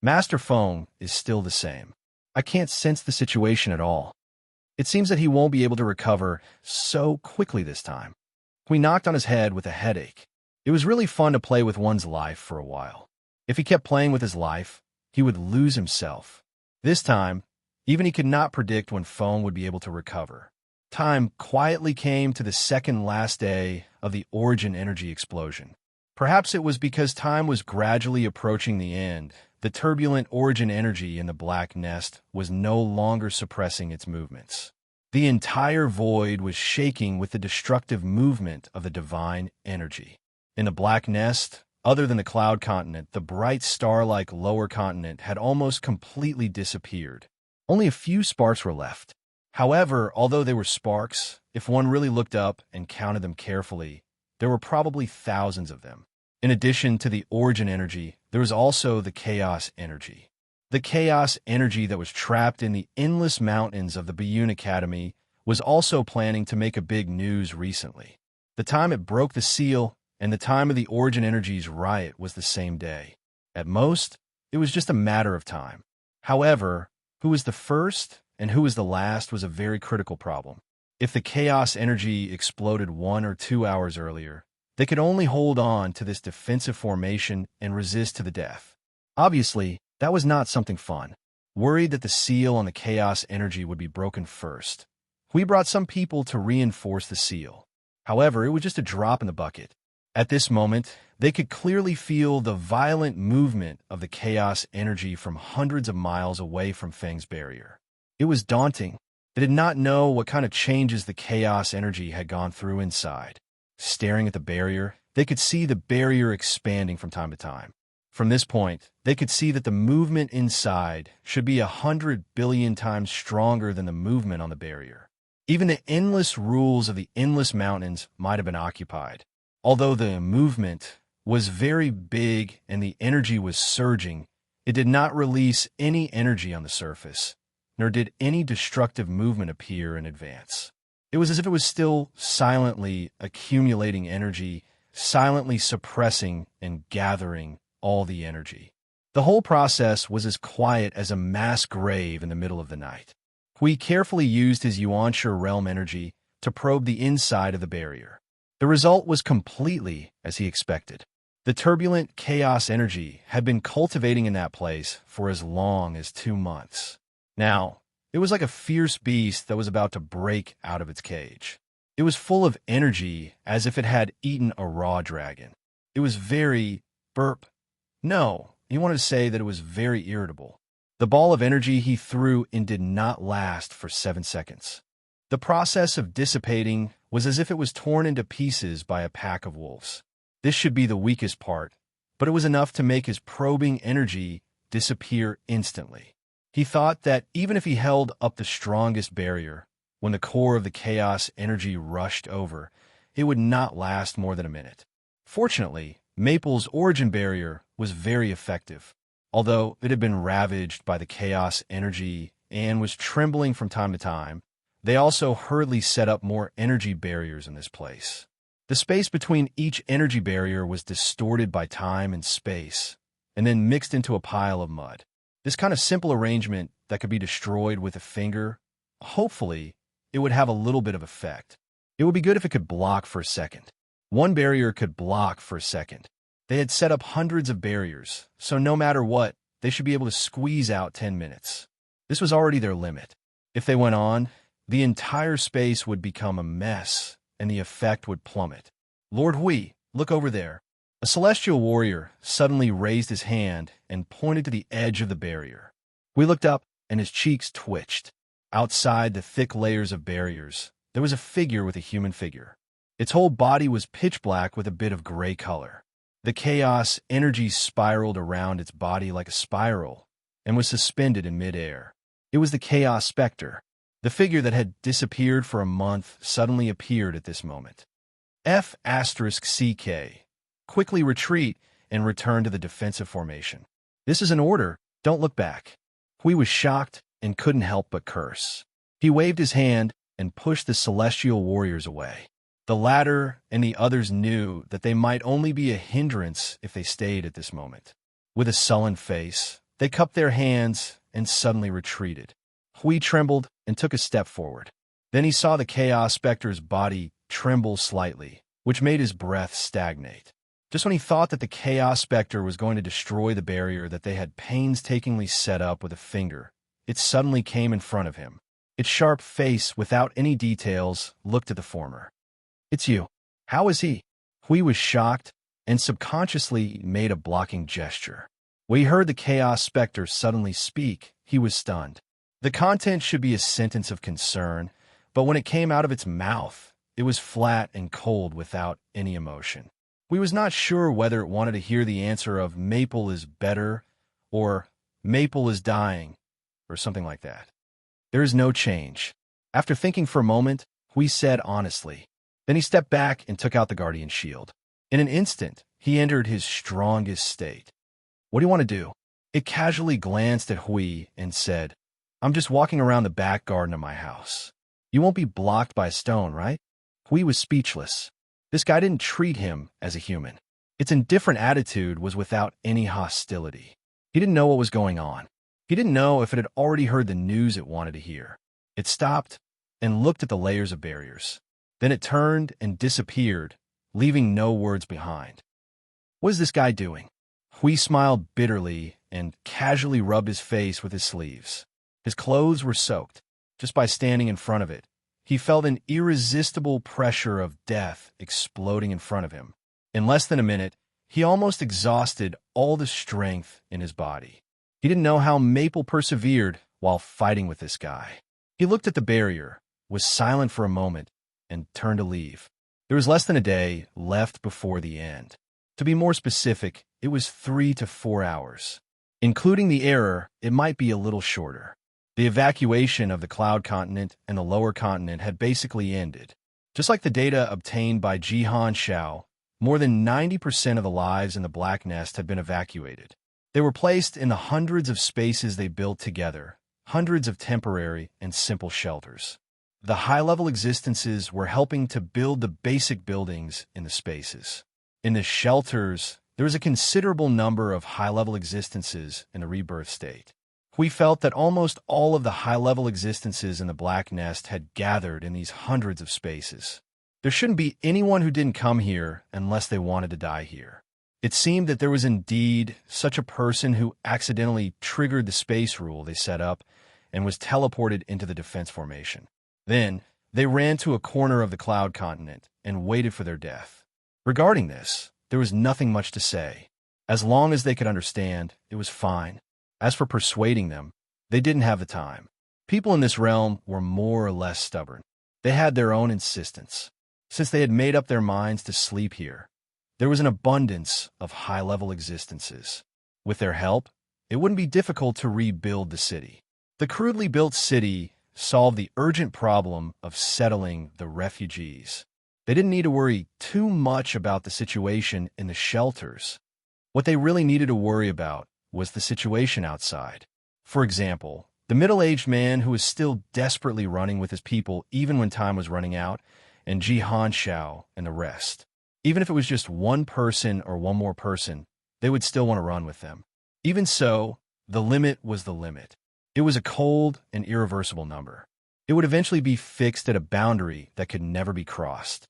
Master Feng is still the same. I can't sense the situation at all. It seems that he won't be able to recover so quickly this time. Hui knocked on his head with a headache. It was really fun to play with one's life for a while. If he kept playing with his life, he would lose himself. This time, even he could not predict when Feng would be able to recover. Time quietly came to the second last day of the Origin energy explosion. Perhaps it was because time was gradually approaching the end. The turbulent Origin energy in the Black Nest was no longer suppressing its movements. The entire void was shaking with the destructive movement of the divine energy. In the Black Nest, other than the cloud continent, the bright star-like lower continent had almost completely disappeared. Only a few sparks were left. However, although they were sparks, if one really looked up and counted them carefully, there were probably thousands of them. In addition to the Origin energy, there was also the chaos energy. The chaos energy that was trapped in the endless mountains of the Biyun Academy was also planning to make a big news recently. The time it broke the seal and the time of the Origin energy's riot was the same day. At most, it was just a matter of time. However, who was the first and who was the last was a very critical problem. If the chaos energy exploded 1 or 2 hours earlier, they could only hold on to this defensive formation and resist to the death. Obviously, that was not something fun. Worried that the seal on the chaos energy would be broken first, we brought some people to reinforce the seal. However, it was just a drop in the bucket. At this moment, they could clearly feel the violent movement of the chaos energy from hundreds of miles away from Feng's barrier. It was daunting. They did not know what kind of changes the chaos energy had gone through inside. Staring at the barrier, they could see the barrier expanding from time to time. From this point, they could see that the movement inside should be 100 billion times stronger than the movement on the barrier. Even the endless rules of the endless mountains might have been occupied. Although the movement was very big and the energy was surging, it did not release any energy on the surface, nor did any destructive movement appear in advance. It was as if it was still silently accumulating energy, silently suppressing and gathering all the energy. The whole process was as quiet as a mass grave in the middle of the night. Hui carefully used his Yuanshe realm energy to probe the inside of the barrier. The result was completely as he expected. The turbulent chaos energy had been cultivating in that place for as long as 2 months. Now, it was like a fierce beast that was about to break out of its cage. It was full of energy as if it had eaten a raw dragon. It was very No, he wanted to say that it was very irritable. The ball of energy he threw in did not last for 7 seconds. The process of dissipating was as if it was torn into pieces by a pack of wolves. This should be the weakest part, but it was enough to make his probing energy disappear instantly. He thought that even if he held up the strongest barrier, when the core of the chaos energy rushed over, it would not last more than a minute. Fortunately, Maple's origin barrier was very effective. Although it had been ravaged by the chaos energy and was trembling from time to time, they also hurriedly set up more energy barriers in this place. The space between each energy barrier was distorted by time and space, and then mixed into a pile of mud. This kind of simple arrangement that could be destroyed with a finger, hopefully, it would have a little bit of effect. It would be good if it could block for a second. One barrier could block for a second. They had set up hundreds of barriers, so no matter what, they should be able to squeeze out 10 minutes. This was already their limit. If they went on, the entire space would become a mess, and the effect would plummet. Lord Hui, look over there. A celestial warrior suddenly raised his hand and pointed to the edge of the barrier. Hui looked up, and his cheeks twitched. Outside the thick layers of barriers, there was a figure with a human figure. Its whole body was pitch black with a bit of gray color. The chaos energy spiraled around its body like a spiral and was suspended in midair. It was the Chaos Spectre. The figure that had disappeared for a month suddenly appeared at this moment. F***CK. Quickly retreat and return to the defensive formation. This is an order. Don't look back. Hui was shocked and couldn't help but curse. He waved his hand and pushed the celestial warriors away. The latter and the others knew that they might only be a hindrance if they stayed at this moment. With a sullen face, they cupped their hands and suddenly retreated. Hui trembled and took a step forward. Then he saw the Chaos Spectre's body tremble slightly, which made his breath stagnate. Just when he thought that the Chaos Spectre was going to destroy the barrier that they had painstakingly set up with a finger, it suddenly came in front of him. Its sharp face, without any details, looked at the former. It's you. How is he? Hui was shocked and subconsciously made a blocking gesture. When he heard the Chaos Spectre suddenly speak, he was stunned. The content should be a sentence of concern, but when it came out of its mouth, it was flat and cold without any emotion. Hui was not sure whether it wanted to hear the answer of Maple is better or Maple is dying or something like that. There is no change. After thinking for a moment, Hui said honestly. Then he stepped back and took out the guardian shield. In an instant, he entered his strongest state. What do you want to do? It casually glanced at Hui and said, I'm just walking around the back garden of my house. You won't be blocked by a stone, right? Hui was speechless. This guy didn't treat him as a human. Its indifferent attitude was without any hostility. He didn't know what was going on. He didn't know if it had already heard the news it wanted to hear. It stopped and looked at the layers of barriers. Then it turned and disappeared, leaving no words behind. What is this guy doing? Hui smiled bitterly and casually rubbed his face with his sleeves. His clothes were soaked. Just by standing in front of it, he felt an irresistible pressure of death exploding in front of him. In less than a minute, he almost exhausted all the strength in his body. He didn't know how Maple persevered while fighting with this guy. He looked at the barrier, was silent for a moment, and turned to leave. There was less than a day left before the end. To be more specific, it was 3 to 4 hours. Including the error, it might be a little shorter. The evacuation of the Cloud Continent and the Lower Continent had basically ended. Just like the data obtained by Jihan Xiao, more than 90% of the lives in the Black Nest had been evacuated. They were placed in the hundreds of spaces they built together, hundreds of temporary and simple shelters. The high-level existences were helping to build the basic buildings in the spaces. In the shelters, there was a considerable number of high-level existences in the rebirth state. We felt that almost all of the high-level existences in the Black Nest had gathered in these hundreds of spaces. There shouldn't be anyone who didn't come here unless they wanted to die here. It seemed that there was indeed such a person who accidentally triggered the space rule they set up and was teleported into the defense formation. Then, they ran to a corner of the Cloud Continent and waited for their death. Regarding this, there was nothing much to say. As long as they could understand, it was fine. As for persuading them, they didn't have the time. People in this realm were more or less stubborn. They had their own insistence. Since they had made up their minds to sleep here, there was an abundance of high-level existences. With their help, it wouldn't be difficult to rebuild the city. The crudely built city solved the urgent problem of settling the refugees. They didn't need to worry too much about the situation in the shelters. What they really needed to worry about was the situation outside. For example, the middle-aged man who was still desperately running with his people even when time was running out, and Jihan Xiao and the rest. Even if it was just one person or one more person, they would still want to run with them. Even so, the limit was the limit. It was a cold and irreversible number. It would eventually be fixed at a boundary that could never be crossed.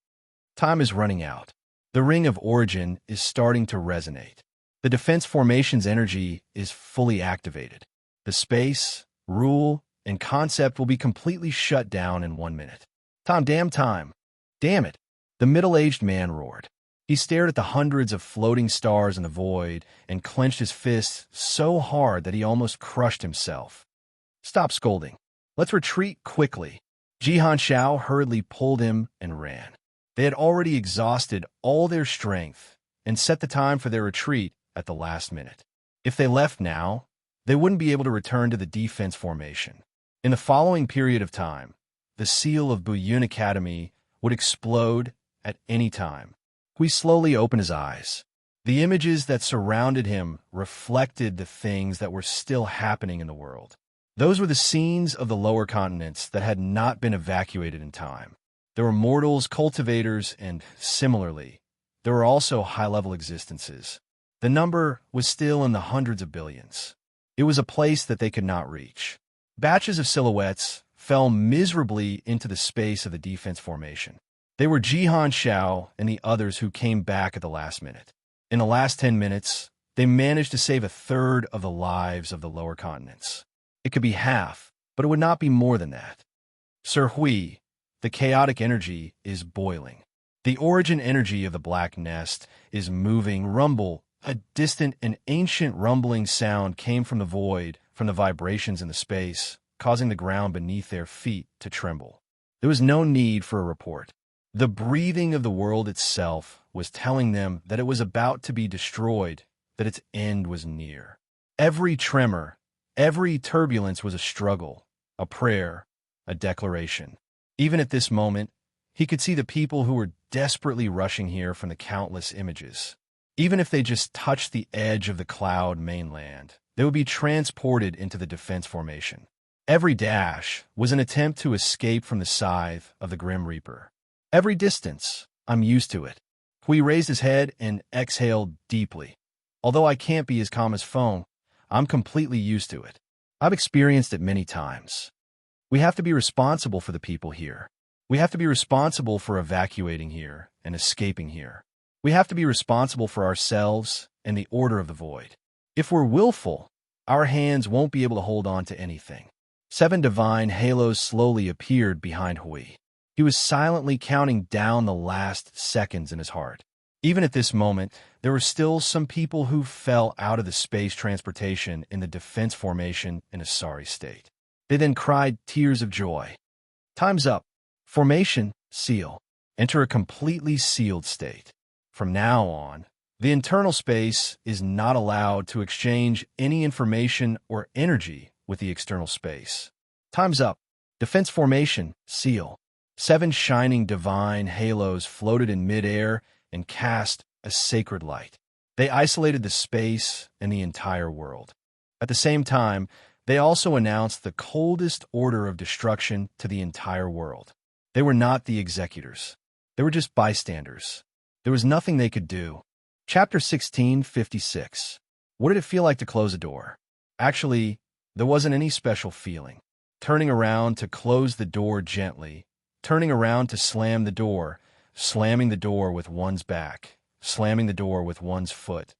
Time is running out. The ring of origin is starting to resonate. The defense formation's energy is fully activated. The space, rule, and concept will be completely shut down in 1 minute. Damn time. Damn it. The middle-aged man roared. He stared at the hundreds of floating stars in the void and clenched his fists so hard that he almost crushed himself. Stop scolding. Let's retreat quickly. Jihan Xiao hurriedly pulled him and ran. They had already exhausted all their strength and set the time for their retreat at the last minute. If they left now, they wouldn't be able to return to the defense formation. In the following period of time, the seal of Buyun Academy would explode at any time. Hui slowly opened his eyes. The images that surrounded him reflected the things that were still happening in the world. Those were the scenes of the lower continents that had not been evacuated in time. There were mortals, cultivators, and, similarly, there were also high-level existences. The number was still in the hundreds of billions. It was a place that they could not reach. Batches of silhouettes fell miserably into the space of the defense formation. They were Jihan Xiao and the others who came back at the last minute. In the last 10 minutes, they managed to save a third of the lives of the lower continents. It could be half, but it would not be more than that. Sir Hui, the chaotic energy is boiling. The origin energy of the Black Nest is moving. Rumble, a distant and ancient rumbling sound came from the void, from the vibrations in the space, causing the ground beneath their feet to tremble. There was no need for a report. The breathing of the world itself was telling them that it was about to be destroyed, that its end was near. Every tremor, every turbulence was a struggle, a prayer, a declaration. Even at this moment, he could see the people who were desperately rushing here from the countless images. Even if they just touched the edge of the cloud mainland, they would be transported into the defense formation. Every dash was an attempt to escape from the scythe of the Grim Reaper. Every distance, I'm used to it. Hui raised his head and exhaled deeply. Although I can't be as calm as Feng, I'm completely used to it. I've experienced it many times. We have to be responsible for the people here. We have to be responsible for evacuating here and escaping here. We have to be responsible for ourselves and the order of the void. If we're willful, our hands won't be able to hold on to anything. 7 divine halos slowly appeared behind Hui. He was silently counting down the last seconds in his heart. Even at this moment, there were still some people who fell out of the space transportation in the defense formation in a sorry state. They then cried tears of joy. Time's up. Formation, seal. enter a completely sealed state. From now on, the internal space is not allowed to exchange any information or energy with the external space. Time's up. Defense formation, seal. 7 shining divine halos floated in midair and cast a sacred light. They isolated the space and the entire world. At the same time, they also announced the coldest order of destruction to the entire world. They were not the executors. They were just bystanders. There was nothing they could do. Chapter 1656. What did it feel like to close a door? Actually, there wasn't any special feeling. Turning around to close the door gently, turning around to slam the door, slamming the door with one's back, slamming the door with one's foot.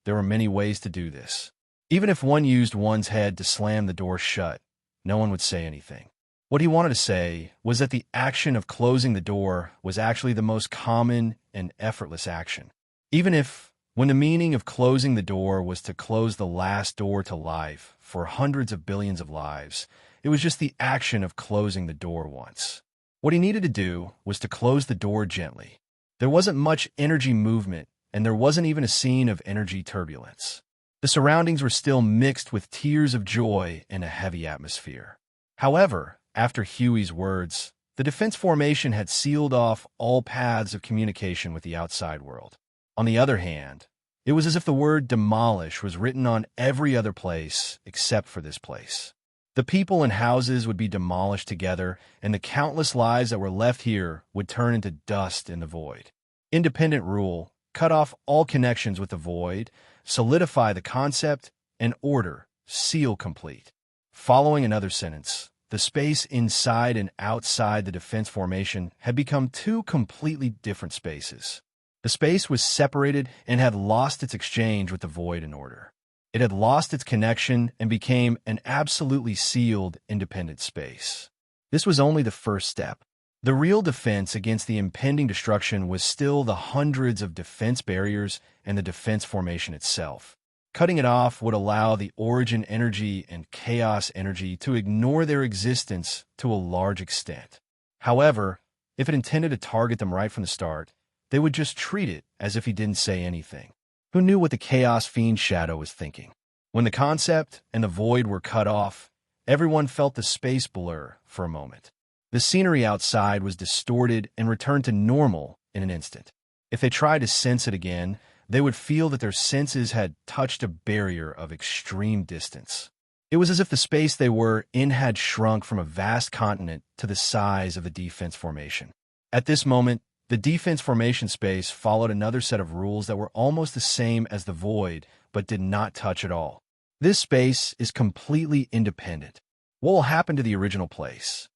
There were many ways to do this. Even if one used one's head to slam the door shut, no one would say anything. What he wanted to say was that the action of closing the door was actually the most common and effortless action. Even if, when the meaning of closing the door was to close the last door to life for hundreds of billions of lives, it was just the action of closing the door once. What he needed to do was to close the door gently. There wasn't much energy movement, and there wasn't even a scene of energy turbulence. The surroundings were still mixed with tears of joy and a heavy atmosphere. However, after Huey's words, the defense formation had sealed off all paths of communication with the outside world. On the other hand, it was as if the word demolish was written on every other place except for this place. The people and houses would be demolished together, and the countless lives that were left here would turn into dust in the void. Independent rule, cut off all connections with the void, solidify the concept, and order, seal complete. Following another sentence, the space inside and outside the defense formation had become 2 completely different spaces. The space was separated and had lost its exchange with the void and order. It had lost its connection and became an absolutely sealed, independent space. This was only the first step. The real defense against the impending destruction was still the hundreds of defense barriers and the defense formation itself. Cutting it off would allow the origin energy and chaos energy to ignore their existence to a large extent. However, if it intended to target them right from the start, they would just treat it as if he didn't say anything. Who knew what the Chaos Fiend Shadow was thinking? When the concept and the void were cut off, everyone felt the space blur for a moment. The scenery outside was distorted and returned to normal in an instant. If they tried to sense it again, they would feel that their senses had touched a barrier of extreme distance. It was as if the space they were in had shrunk from a vast continent to the size of the defense formation. At this moment, the defense formation space followed another set of rules that were almost the same as the void, but did not touch at all. This space is completely independent. What will happen to the original place?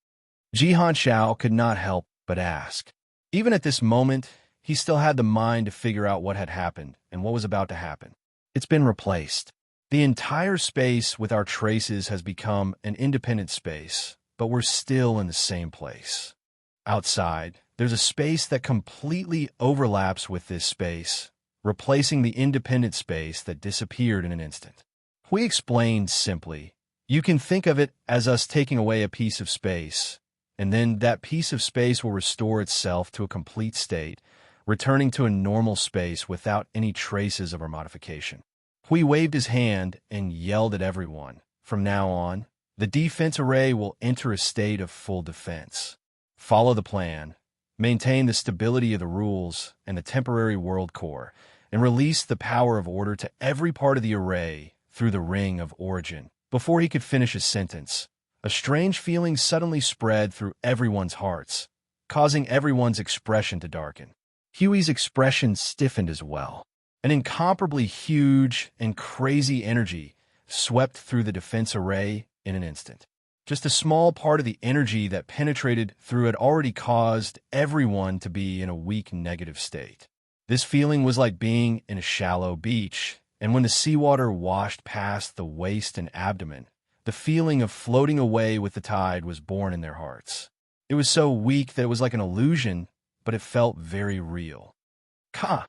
Jihan Xiao could not help but ask. Even at this moment, he still had the mind to figure out what had happened and what was about to happen. It's been replaced. The entire space with our traces has become an independent space, but we're still in the same place. Outside, there's a space that completely overlaps with this space, replacing the independent space that disappeared in an instant. We explained simply, you can think of it as us taking away a piece of space, and then that piece of space will restore itself to a complete state, returning to a normal space without any traces of our modification. Hui waved his hand and yelled at everyone. From now on, the defense array will enter a state of full defense. Follow the plan, maintain the stability of the rules and the temporary world core, and release the power of order to every part of the array through the ring of origin. Before he could finish his sentence, a strange feeling suddenly spread through everyone's hearts, causing everyone's expression to darken. Huey's expression stiffened as well. An incomparably huge and crazy energy swept through the defense array in an instant. Just a small part of the energy that penetrated through had already caused everyone to be in a weak negative state. This feeling was like being in a shallow beach, and when the seawater washed past the waist and abdomen, the feeling of floating away with the tide was born in their hearts. It was so weak that it was like an illusion, but it felt very real. Ka!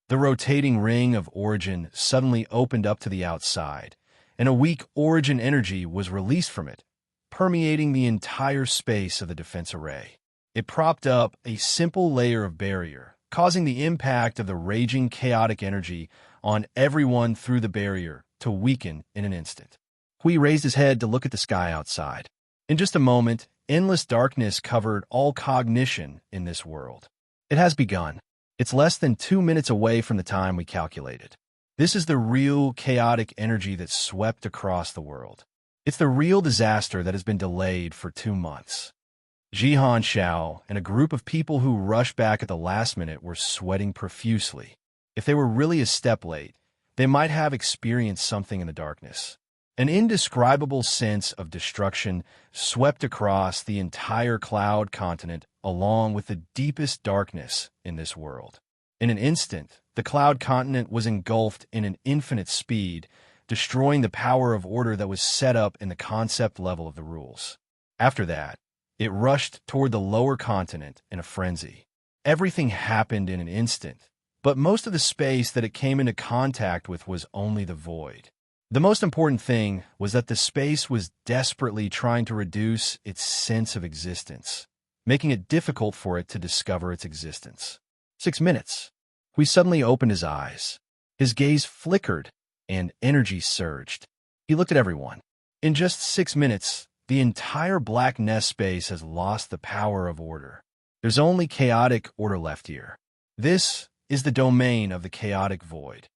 The rotating ring of origin suddenly opened up to the outside, and a weak origin energy was released from it, permeating the entire space of the defense array. It propped up a simple layer of barrier, causing the impact of the raging chaotic energy on everyone through the barrier to weaken in an instant. Hui raised his head to look at the sky outside. In just a moment, endless darkness covered all cognition in this world. It has begun. It's less than 2 minutes away from the time we calculated. This is the real chaotic energy that swept across the world. It's the real disaster that has been delayed for 2 months. Jihan Xiao and a group of people who rushed back at the last minute were sweating profusely. If they were really a step late, they might have experienced something in the darkness. An indescribable sense of destruction swept across the entire cloud continent along with the deepest darkness in this world. In an instant, the cloud continent was engulfed in an infinite speed, destroying the power of order that was set up in the concept level of the rules. After that, it rushed toward the lower continent in a frenzy. Everything happened in an instant, but most of the space that it came into contact with was only the void. The most important thing was that the space was desperately trying to reduce its sense of existence, making it difficult for it to discover its existence. 6 minutes. Hui suddenly opened his eyes. His gaze flickered, and energy surged. He looked at everyone. In just 6 minutes, the entire black nest space has lost the power of order. There's only chaotic order left here. This is the domain of the chaotic void.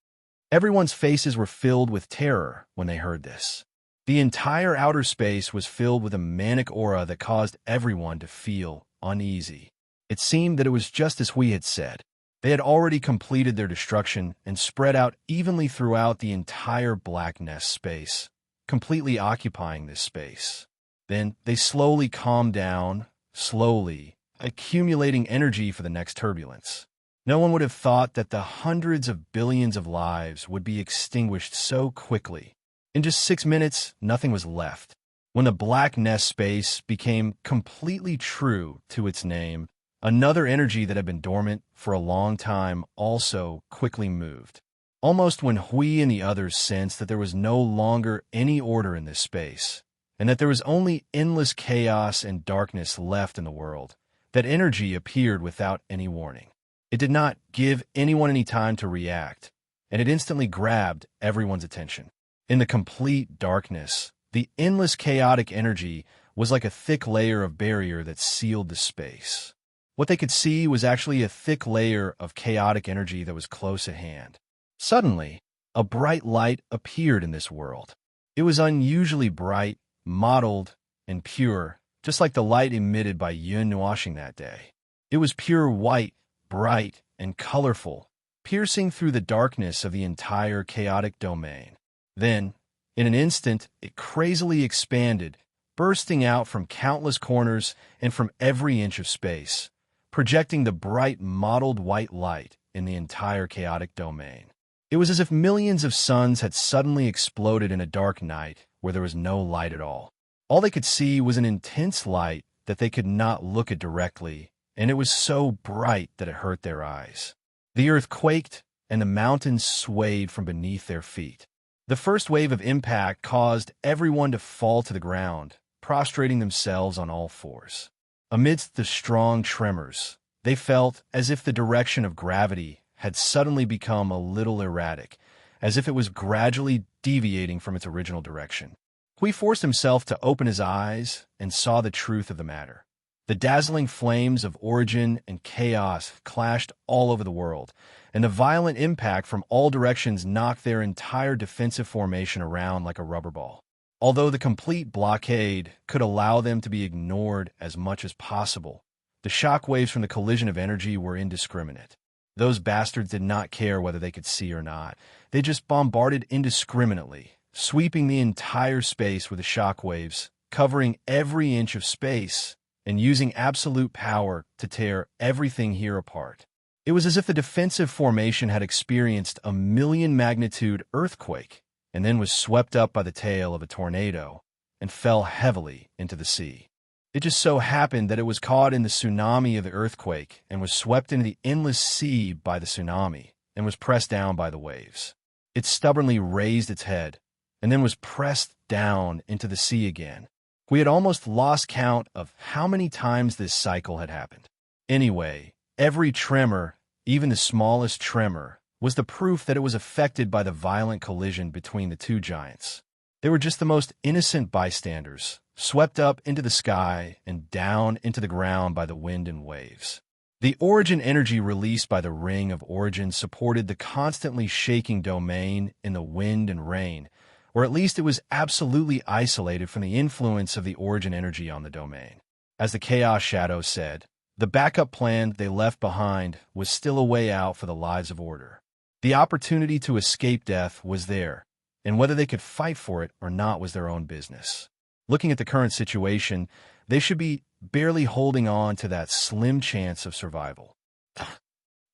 Everyone's faces were filled with terror when they heard this. The entire outer space was filled with a manic aura that caused everyone to feel uneasy. It seemed that it was just as Hui had said. They had already completed their destruction and spread out evenly throughout the entire black nest space, completely occupying this space. Then they slowly calmed down, slowly, accumulating energy for the next turbulence. No one would have thought that the hundreds of billions of lives would be extinguished so quickly. In just 6 minutes, nothing was left. When the black nest space became completely true to its name, another energy that had been dormant for a long time also quickly moved. Almost when Hui and the others sensed that there was no longer any order in this space, and that there was only endless chaos and darkness left in the world, that energy appeared without any warning. It did not give anyone any time to react, and it instantly grabbed everyone's attention. In the complete darkness, the endless chaotic energy was like a thick layer of barrier that sealed the space. What they could see was actually a thick layer of chaotic energy that was close at hand. Suddenly, a bright light appeared in this world. It was unusually bright, mottled, and pure, just like the light emitted by Yun washing that day. It was pure white, bright, and colorful, piercing through the darkness of the entire chaotic domain. Then, in an instant, it crazily expanded, bursting out from countless corners and from every inch of space, projecting the bright, mottled white light in the entire chaotic domain. It was as if millions of suns had suddenly exploded in a dark night where there was no light at all. All they could see was an intense light that they could not look at directly, and it was so bright that it hurt their eyes. The earth quaked, and the mountains swayed from beneath their feet. The first wave of impact caused everyone to fall to the ground, prostrating themselves on all fours. Amidst the strong tremors, they felt as if the direction of gravity had suddenly become a little erratic, as if it was gradually deviating from its original direction. Hui forced himself to open his eyes and saw the truth of the matter. The dazzling flames of origin and chaos clashed all over the world, and the violent impact from all directions knocked their entire defensive formation around like a rubber ball. Although the complete blockade could allow them to be ignored as much as possible, the shockwaves from the collision of energy were indiscriminate. Those bastards did not care whether they could see or not. They just bombarded indiscriminately, sweeping the entire space with the shockwaves, covering every inch of space, and using absolute power to tear everything here apart. It was as if the defensive formation had experienced a 1,000,000-magnitude earthquake and then was swept up by the tail of a tornado and fell heavily into the sea. It just so happened that it was caught in the tsunami of the earthquake and was swept into the endless sea by the tsunami and was pressed down by the waves. It stubbornly raised its head and then was pressed down into the sea again. We had almost lost count of how many times this cycle had happened. Anyway, every tremor, even the smallest tremor, was the proof that it was affected by the violent collision between the two giants. They were just the most innocent bystanders, swept up into the sky and down into the ground by the wind and waves. The origin energy released by the Ring of Origin supported the constantly shaking domain in the wind and rain, or at least it was absolutely isolated from the influence of the origin energy on the domain. As the Chaos Shadow said, the backup plan they left behind was still a way out for the lives of Order. The opportunity to escape death was there, and whether they could fight for it or not was their own business. Looking at the current situation, they should be barely holding on to that slim chance of survival.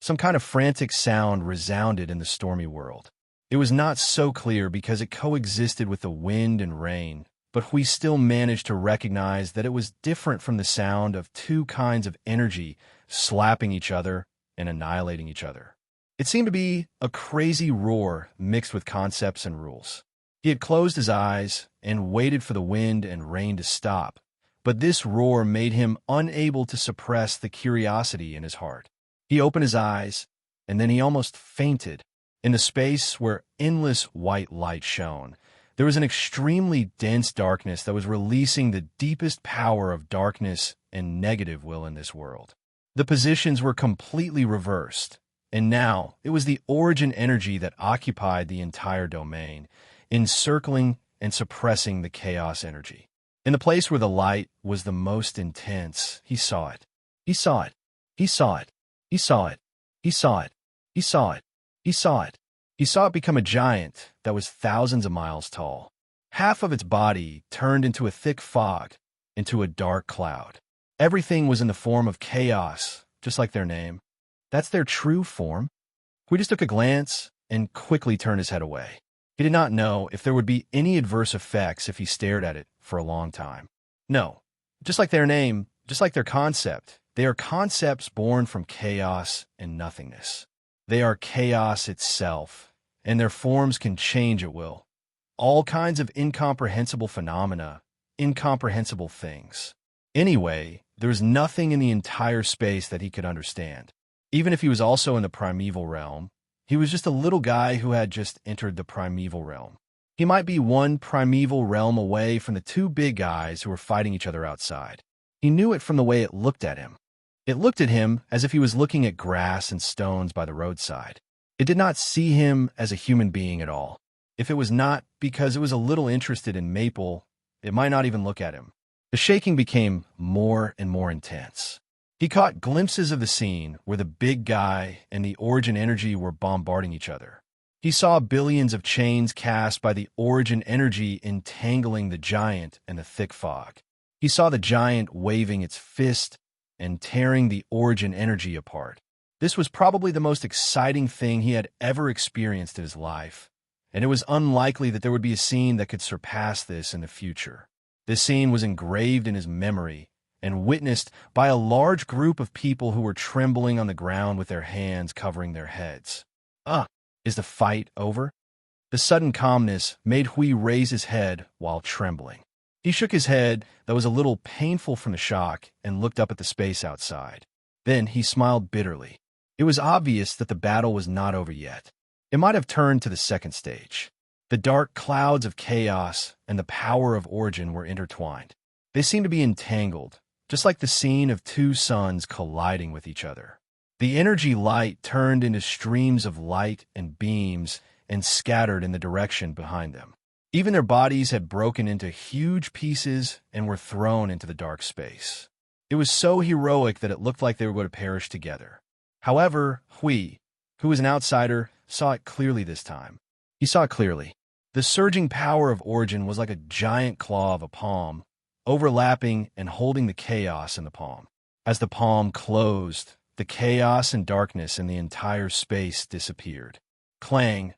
Some kind of frantic sound resounded in the stormy world. It was not so clear because it coexisted with the wind and rain, but we still managed to recognize that it was different from the sound of two kinds of energy slapping each other and annihilating each other. It seemed to be a crazy roar mixed with concepts and rules. He had closed his eyes and waited for the wind and rain to stop, but this roar made him unable to suppress the curiosity in his heart. He opened his eyes, and then he almost fainted. In the space where endless white light shone, there was an extremely dense darkness that was releasing the deepest power of darkness and negative will in this world. The positions were completely reversed, and now it was the origin energy that occupied the entire domain, encircling and suppressing the chaos energy. In the place where the light was the most intense, he saw it. He saw it. He saw it. He saw it. He saw it. He saw it. He saw it. He saw it become a giant that was thousands of miles tall. Half of its body turned into a thick fog, into a dark cloud. Everything was in the form of chaos, just like their name. That's their true form. He just took a glance and quickly turned his head away. He did not know if there would be any adverse effects if he stared at it for a long time. No, just like their name, just like their concept, they are concepts born from chaos and nothingness. They are chaos itself, and their forms can change at will. All kinds of incomprehensible phenomena, incomprehensible things. Anyway, there was nothing in the entire space that he could understand. Even if he was also in the primeval realm, he was just a little guy who had just entered the primeval realm. He might be one primeval realm away from the two big guys who were fighting each other outside. He knew it from the way it looked at him. It looked at him as if he was looking at grass and stones by the roadside. It did not see him as a human being at all. If it was not because it was a little interested in Maple, it might not even look at him. The shaking became more and more intense. He caught glimpses of the scene where the big guy and the origin energy were bombarding each other. He saw billions of chains cast by the origin energy entangling the giant and the thick fog. He saw the giant waving its fist and tearing the origin energy apart. This was probably the most exciting thing he had ever experienced in his life, and it was unlikely that there would be a scene that could surpass this in the future. This scene was engraved in his memory and witnessed by a large group of people who were trembling on the ground with their hands covering their heads. Is the fight over? The sudden calmness made Hui raise his head while trembling. He shook his head that was a little painful from the shock and looked up at the space outside. Then he smiled bitterly. It was obvious that the battle was not over yet. It might have turned to the second stage. The dark clouds of chaos and the power of origin were intertwined. They seemed to be entangled, just like the scene of two suns colliding with each other. The energy light turned into streams of light and beams and scattered in the direction behind them. Even their bodies had broken into huge pieces and were thrown into the dark space. It was so heroic that it looked like they were going to perish together. However, Hui, who was an outsider, saw it clearly this time. He saw it clearly. The surging power of origin was like a giant claw of a palm, overlapping and holding the chaos in the palm. As the palm closed, the chaos and darkness in the entire space disappeared. Clang,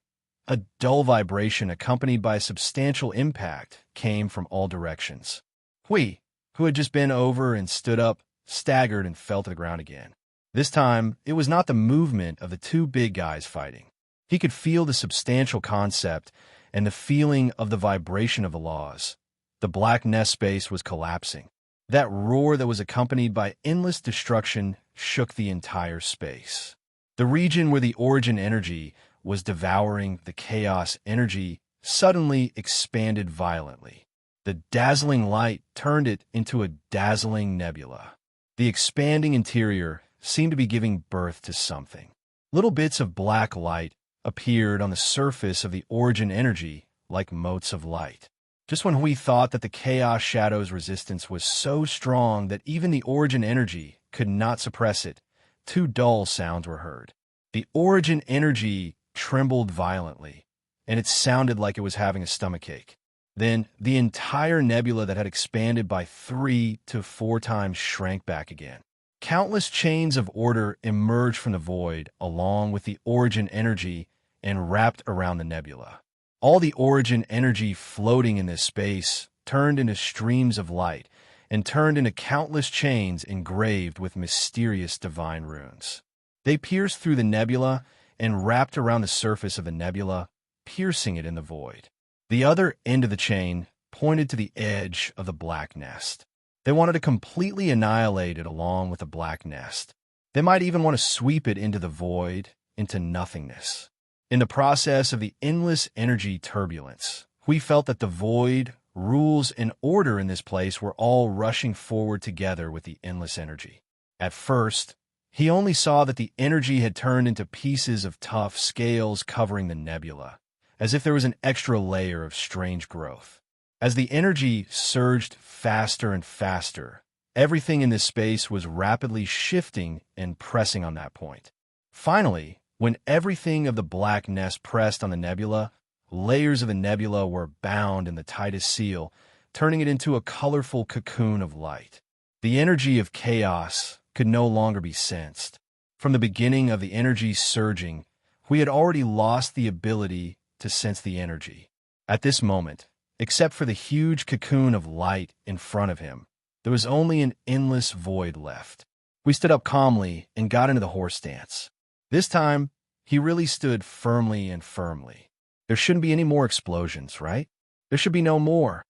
a dull vibration accompanied by a substantial impact, came from all directions. Hui, who had just been over and stood up, staggered and fell to the ground again. This time, it was not the movement of the two big guys fighting. He could feel the substantial concept and the feeling of the vibration of the laws. The black nest space was collapsing. That roar that was accompanied by endless destruction shook the entire space. The region where the origin energy was devouring the chaos energy suddenly expanded violently. The dazzling light turned it into a dazzling nebula. The expanding interior seemed to be giving birth to something. Little bits of black light appeared on the surface of the origin energy like motes of light. Just when we thought that the Chaos Shadow's resistance was so strong that even the origin energy could not suppress it, two dull sounds were heard. The origin energy trembled violently, and it sounded like it was having a stomachache. Then the entire nebula that had expanded by 3 to 4 times shrank back again. Countless chains of order emerged from the void along with the origin energy and wrapped around the nebula. All the origin energy floating in this space turned into streams of light and turned into countless chains engraved with mysterious divine runes. They pierced through the nebula and wrapped around the surface of the nebula, piercing it in the void. The other end of the chain pointed to the edge of the black nest. They wanted to completely annihilate it along with the black nest. They might even want to sweep it into the void, into nothingness. In the process of the endless energy turbulence, we felt that the void, rules, and order in this place were all rushing forward together with the endless energy. At first, he only saw that the energy had turned into pieces of tough scales covering the nebula, as if there was an extra layer of strange growth. As the energy surged faster and faster, everything in this space was rapidly shifting and pressing on that point. Finally, when everything of the black nest pressed on the nebula, layers of the nebula were bound in the tightest seal, turning it into a colorful cocoon of light. The energy of chaos could no longer be sensed. From the beginning of the energy surging, we had already lost the ability to sense the energy. At this moment, except for the huge cocoon of light in front of him, there was only an endless void left. We stood up calmly and got into the horse stance. This time, he really stood firmly and firmly. There shouldn't be any more explosions, right? There should be no more.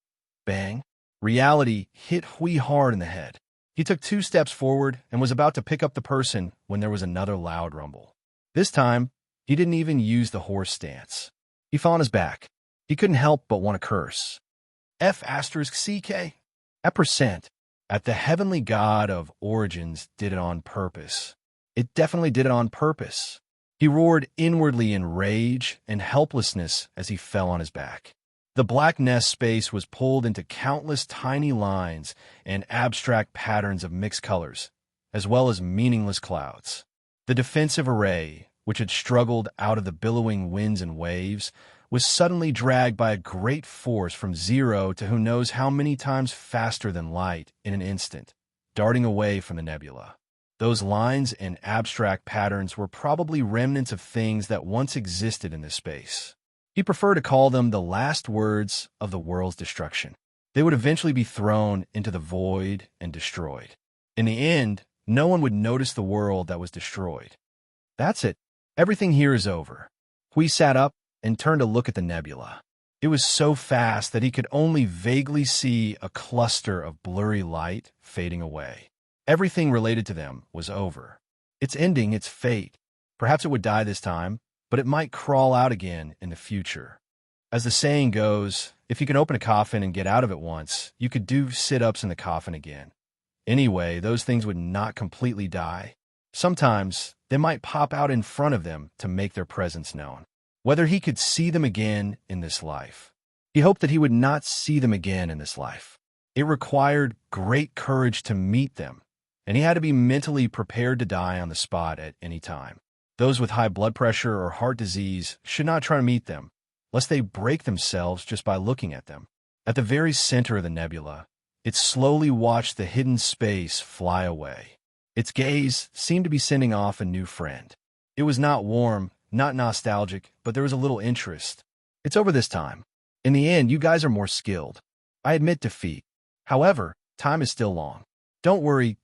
Bang. Reality hit Hui hard in the head. He took 2 steps forward and was about to pick up the person when there was another loud rumble. This time, he didn't even use the horse stance. He fell on his back. He couldn't help but want to curse. F***CK? At percent. At the heavenly god of origins did it on purpose. It definitely did it on purpose. He roared inwardly in rage and helplessness as he fell on his back. The black nest space was pulled into countless tiny lines and abstract patterns of mixed colors, as well as meaningless clouds. The defensive array, which had struggled out of the billowing winds and waves, was suddenly dragged by a great force from 0 to who knows how many times faster than light in an instant, darting away from the nebula. Those lines and abstract patterns were probably remnants of things that once existed in this space. He preferred to call them the last words of the world's destruction. They would eventually be thrown into the void and destroyed. In the end, no one would notice the world that was destroyed. That's it. Everything here is over. Hui sat up and turned to look at the nebula. It was so fast that he could only vaguely see a cluster of blurry light fading away. Everything related to them was over. Its ending, its fate. Perhaps it would die this time, but it might crawl out again in the future. As the saying goes, if you can open a coffin and get out of it once, you could do sit-ups in the coffin again. Anyway, those things would not completely die. Sometimes, they might pop out in front of them to make their presence known. Whether he could see them again in this life. He hoped that he would not see them again in this life. It required great courage to meet them, and he had to be mentally prepared to die on the spot at any time. Those with high blood pressure or heart disease should not try to meet them, lest they break themselves just by looking at them. At the very center of the nebula, it slowly watched the hidden space fly away. Its gaze seemed to be sending off a new friend. It was not warm, not nostalgic, but there was a little interest. It's over this time. In the end, you guys are more skilled. I admit defeat. However, time is still long. Don't worry,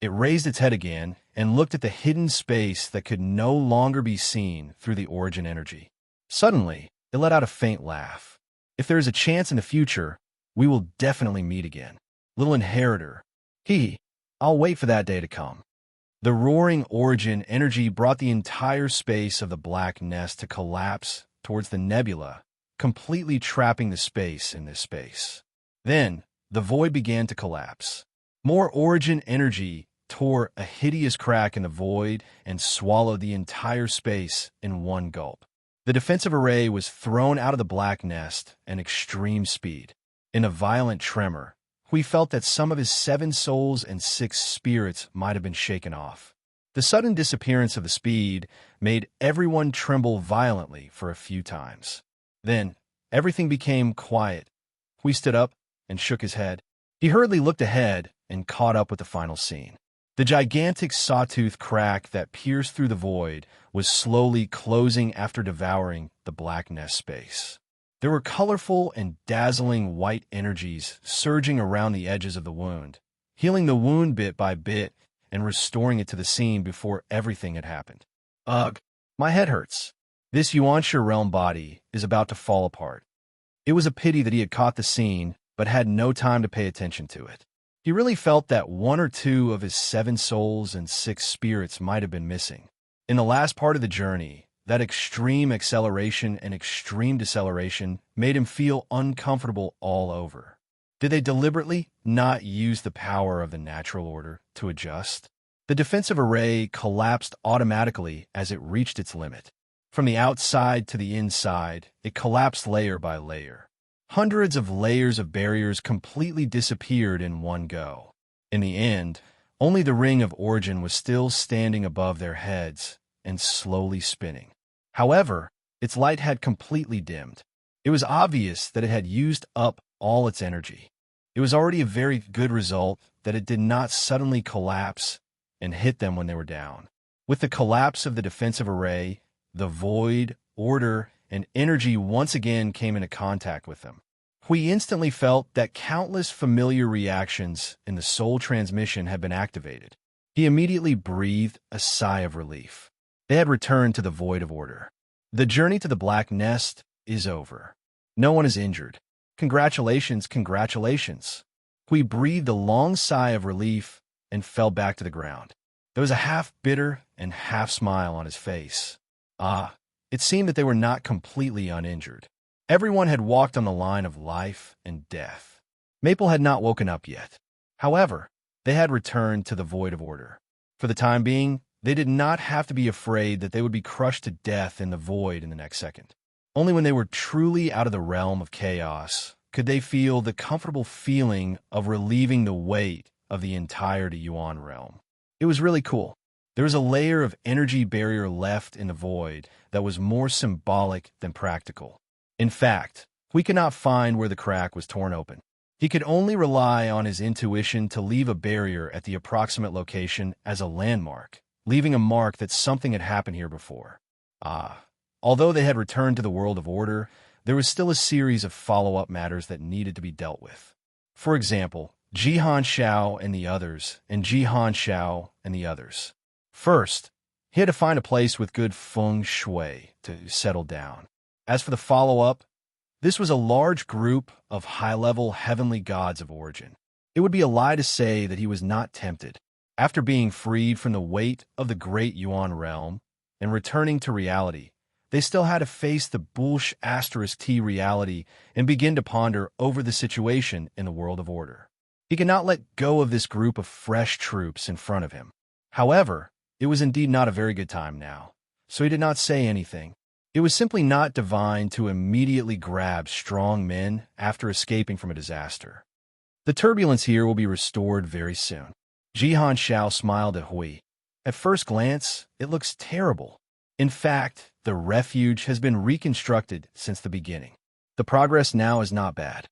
It raised its head again and looked at the hidden space that could no longer be seen through the origin energy. Suddenly, it let out a faint laugh. If there is a chance in the future, we will definitely meet again. Little inheritor. I'll wait for that day to come. The roaring origin energy brought the entire space of the black nest to collapse towards the nebula, completely trapping the space in this space. Then, the void began to collapse. More origin energy tore a hideous crack in the void and swallowed the entire space in one gulp. The defensive array was thrown out of the black nest at extreme speed. In a violent tremor, we felt that some of his 7 souls and 6 spirits might have been shaken off. The sudden disappearance of the speed made everyone tremble violently for a few times. Then, everything became quiet. We stood up and shook his head. He hurriedly looked ahead and caught up with the final scene. The gigantic sawtooth crack that pierced through the void was slowly closing after devouring the black nest space. There were colorful and dazzling white energies surging around the edges of the wound, healing the wound bit by bit and restoring it to the scene before everything had happened. Ugh, my head hurts. This Yuanshi realm body is about to fall apart. It was a pity that he had caught the scene, but had no time to pay attention to it. He really felt that 1 or 2 of his 7 souls and 6 spirits might have been missing. In the last part of the journey, that extreme acceleration and extreme deceleration made him feel uncomfortable all over. Did they deliberately not use the power of the natural order to adjust? The defensive array collapsed automatically as it reached its limit. From the outside to the inside, it collapsed layer by layer. Hundreds of layers of barriers completely disappeared in one go. In the end, only the ring of origin was still standing above their heads and slowly spinning. However, its light had completely dimmed. It was obvious that it had used up all its energy. It was already a very good result that it did not suddenly collapse and hit them when they were down. With the collapse of the defensive array, the void, order, and energy once again came into contact with them. We instantly felt that countless familiar reactions in the soul transmission had been activated. He immediately breathed a sigh of relief. They had returned to the void of order. The journey to the black nest is over. No one is injured. Congratulations, congratulations. We breathed a long sigh of relief and fell back to the ground. There was a half bitter and half smile on his face. It seemed that they were not completely uninjured. Everyone had walked on the line of life and death. Maple had not woken up yet. However, they had returned to the void of order. For the time being, they did not have to be afraid that they would be crushed to death in the void in the next second. Only when they were truly out of the realm of chaos could they feel the comfortable feeling of relieving the weight of the entire Yuan realm. It was really cool. There was a layer of energy barrier left in the void that was more symbolic than practical. In fact, we could not find where the crack was torn open. He could only rely on his intuition to leave a barrier at the approximate location as a landmark, leaving a mark that something had happened here before. Although they had returned to the world of order, there was still a series of follow-up matters that needed to be dealt with. For example, Jihan Xiao and the others, and Jihan Xiao and the others. First, he had to find a place with good feng shui to settle down. As for the follow-up, this was a large group of high-level heavenly gods of origin. It would be a lie to say that he was not tempted. After being freed from the weight of the great Yuan realm and returning to reality, they still had to face the bullsh *T reality and begin to ponder over the situation in the world of order. He could not let go of this group of fresh troops in front of him. However, it was indeed not a very good time now, so he did not say anything. It was simply not divine to immediately grab strong men after escaping from a disaster. The turbulence here will be restored very soon. Jihan Xiao smiled at Hui. At first glance, it looks terrible. In fact, the refuge has been reconstructed since the beginning. The progress now is not bad.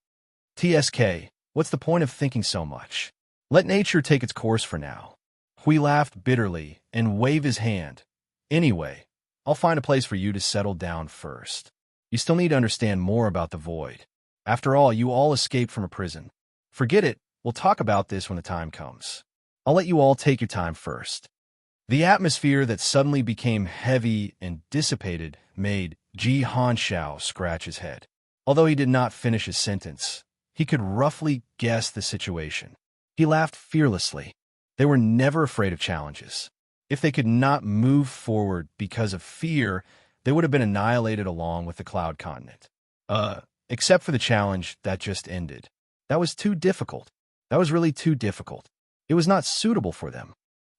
TSK, what's the point of thinking so much? Let nature take its course for now. Hui laughed bitterly and waved his hand. Anyway, I'll find a place for you to settle down first. You still need to understand more about the void. After all, you all escaped from a prison. Forget it, we'll talk about this when the time comes. I'll let you all take your time first. The atmosphere that suddenly became heavy and dissipated made Ji Hanshao scratch his head. Although he did not finish his sentence, he could roughly guess the situation. He laughed fearlessly. They were never afraid of challenges. If they could not move forward because of fear, they would have been annihilated along with the Cloud Continent. Except for the challenge that just ended. That was too difficult. That was really too difficult. It was not suitable for them.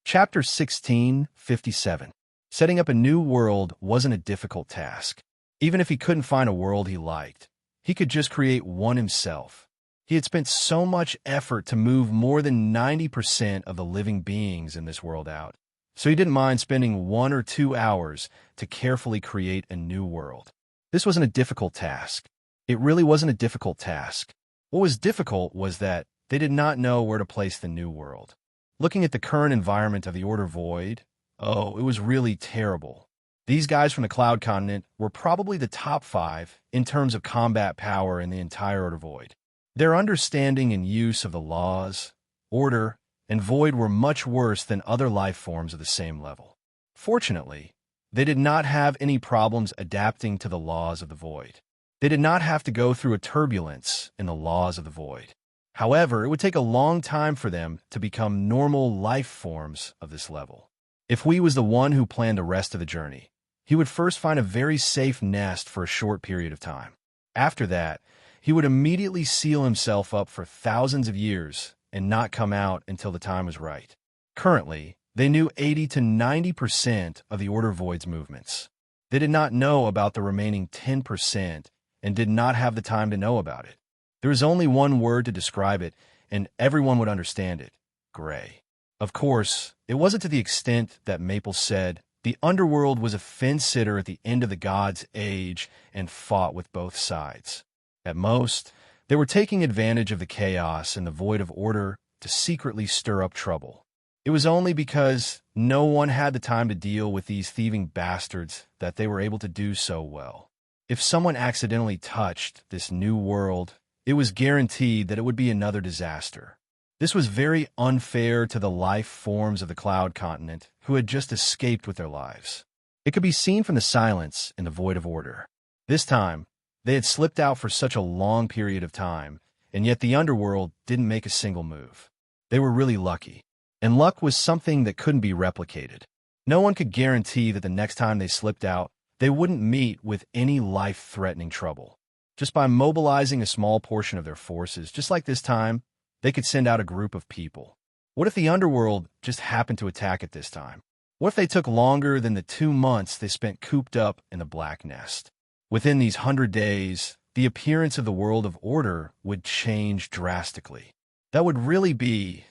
Chapter 16:57. Setting up a new world wasn't a difficult task. Even if he couldn't find a world he liked, he could just create one himself. He had spent so much effort to move more than 90% of the living beings in this world out, so he didn't mind spending 1 or 2 hours to carefully create a new world. This wasn't a difficult task. It really wasn't a difficult task. What was difficult was that they did not know where to place the new world. Looking at the current environment of the Order Void, it was really terrible. These guys from the Cloud Continent were probably the top 5 in terms of combat power in the entire Order Void. Their understanding and use of the laws, order, and void were much worse than other life forms of the same level. Fortunately, they did not have any problems adapting to the laws of the void. They did not have to go through a turbulence in the laws of the void. However, it would take a long time for them to become normal life forms of this level. If Hui was the one who planned the rest of the journey, he would first find a very safe nest for a short period of time. After that, he would immediately seal himself up for thousands of years and not come out until the time was right. Currently, they knew 80 to 90% of the Order Void's movements. They did not know about the remaining 10% and did not have the time to know about it. There was only one word to describe it, and everyone would understand it: gray. Of course, it wasn't to the extent that Maple said. The Underworld was a fence-sitter at the end of the God's Age and fought with both sides. At most, they were taking advantage of the chaos and the void of order to secretly stir up trouble. It was only because no one had the time to deal with these thieving bastards that they were able to do so well. If someone accidentally touched this new world, it was guaranteed that it would be another disaster. This was very unfair to the life forms of the Cloud Continent who had just escaped with their lives. It could be seen from the silence in the void of order. This time, they had slipped out for such a long period of time, and yet the Underworld didn't make a single move. They were really lucky, and luck was something that couldn't be replicated. No one could guarantee that the next time they slipped out, they wouldn't meet with any life-threatening trouble. Just by mobilizing a small portion of their forces, just like this time, they could send out a group of people. What if the Underworld just happened to attack at this time? What if they took longer than the 2 months they spent cooped up in the Black Nest? Within these 100 days, the appearance of the world of order would change drastically. That would really be,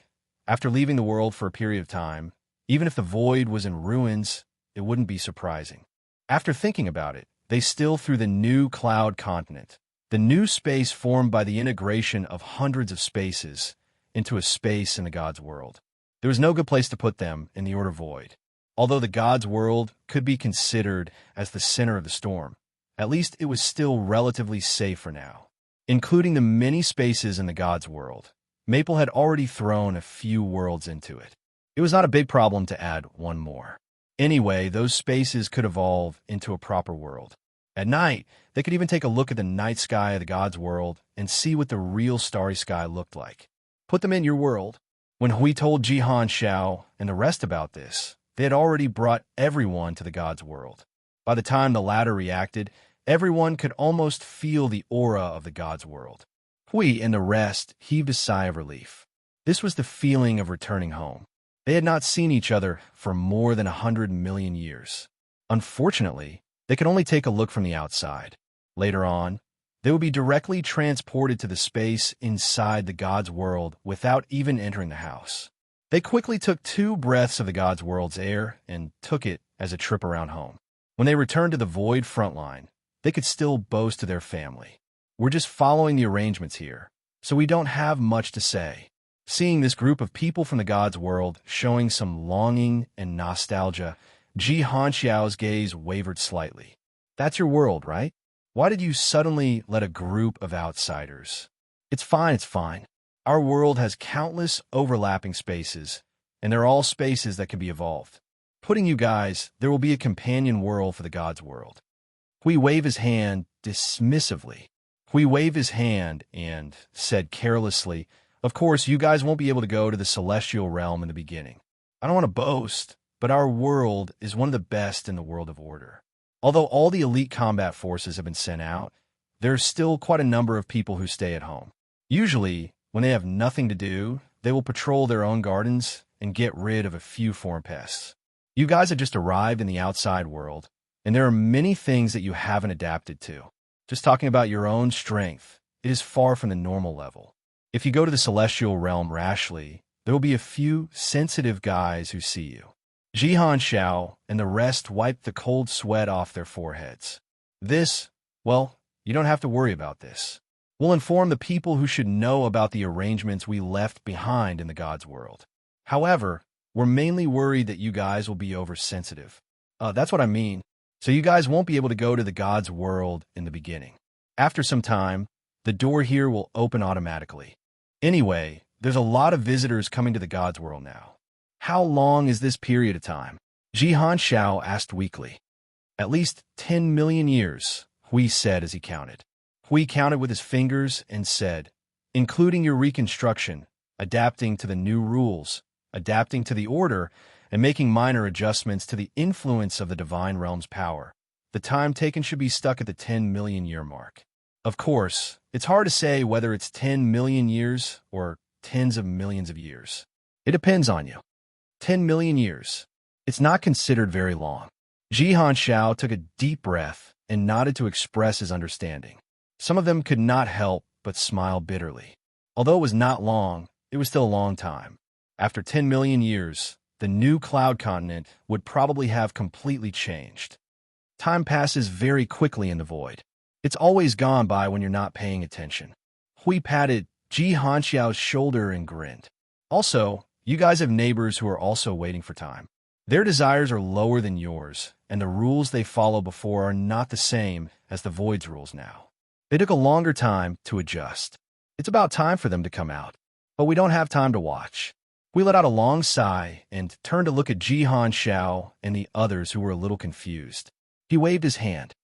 after leaving the world for a period of time, even if the void was in ruins, it wouldn't be surprising. After thinking about it, they still threw the new Cloud Continent, the new space formed by the integration of hundreds of spaces, into a space in the God's world. There was no good place to put them in the Order Void. Although the God's world could be considered as the center of the storm, at least it was still relatively safe for now. Including the many spaces in the God's world, Maple had already thrown a few worlds into it. It was not a big problem to add one more. Anyway, those spaces could evolve into a proper world. At night, they could even take a look at the night sky of the God's world and see what the real starry sky looked like. Put them in your world. When Hui told Jihan Xiao and the rest about this, they had already brought everyone to the God's world. By the time the latter reacted, everyone could almost feel the aura of the God's world. Hui and the rest heaved a sigh of relief. This was the feeling of returning home. They had not seen each other for more than 100 million years. Unfortunately, they could only take a look from the outside. Later on, they would be directly transported to the space inside the God's world without even entering the house. They quickly took 2 breaths of the God's world's air and took it as a trip around home. When they returned to the void frontline, they could still boast to their family. We're just following the arrangements here, so we don't have much to say. Seeing this group of people from the God's world showing some longing and nostalgia, Ji Hanxiao's gaze wavered slightly. That's your world, right? Why did you suddenly let a group of outsiders? It's fine, it's fine. Our world has countless overlapping spaces, and they're all spaces that can be evolved. Putting you guys, there will be a companion world for the God's world. Hui waved his hand dismissively. Hui waved his hand and said carelessly, "Of course, you guys won't be able to go to the celestial realm in the beginning. I don't want to boast, but our world is one of the best in the world of order. Although all the elite combat forces have been sent out, there's still quite a number of people who stay at home. Usually, when they have nothing to do, they will patrol their own gardens and get rid of a few foreign pests. You guys have just arrived in the outside world, and there are many things that you haven't adapted to. Just talking about your own strength, it is far from the normal level. If you go to the celestial realm rashly, there will be a few sensitive guys who see you." Jihan Xiao and the rest wiped the cold sweat off their foreheads. Well, you don't have to worry about this. We'll inform the people who should know about the arrangements we left behind in the God's world. However, we're mainly worried that you guys will be oversensitive. That's what I mean. So you guys won't be able to go to the God's world in the beginning. After some time, the door here will open automatically. Anyway, there's a lot of visitors coming to the God's world now. How long is this period of time? Jihan Xiao asked weakly. At least 10 million years, Hui said as he counted. Hui counted with his fingers and said, "Including your reconstruction, adapting to the new rules, adapting to the order, and making minor adjustments to the influence of the divine realm's power. The time taken should be stuck at the 10 million year mark. Of course, it's hard to say whether it's 10 million years or tens of millions of years. It depends on you. 10 million years. It's not considered very long." Jihan Xiao took a deep breath and nodded to express his understanding. Some of them could not help but smile bitterly. Although it was not long, it was still a long time. After 10 million years, the new cloud continent would probably have completely changed. Time passes very quickly in the void. It's always gone by when you're not paying attention. Hui patted Jihan Xiao's shoulder and grinned. Also, you guys have neighbors who are also waiting for time. Their desires are lower than yours, and the rules they followed before are not the same as the void's rules now. They took a longer time to adjust. It's about time for them to come out, but we don't have time to watch. We let out a long sigh and turned to look at Jihan Xiao and the others who were a little confused. He waved his hand.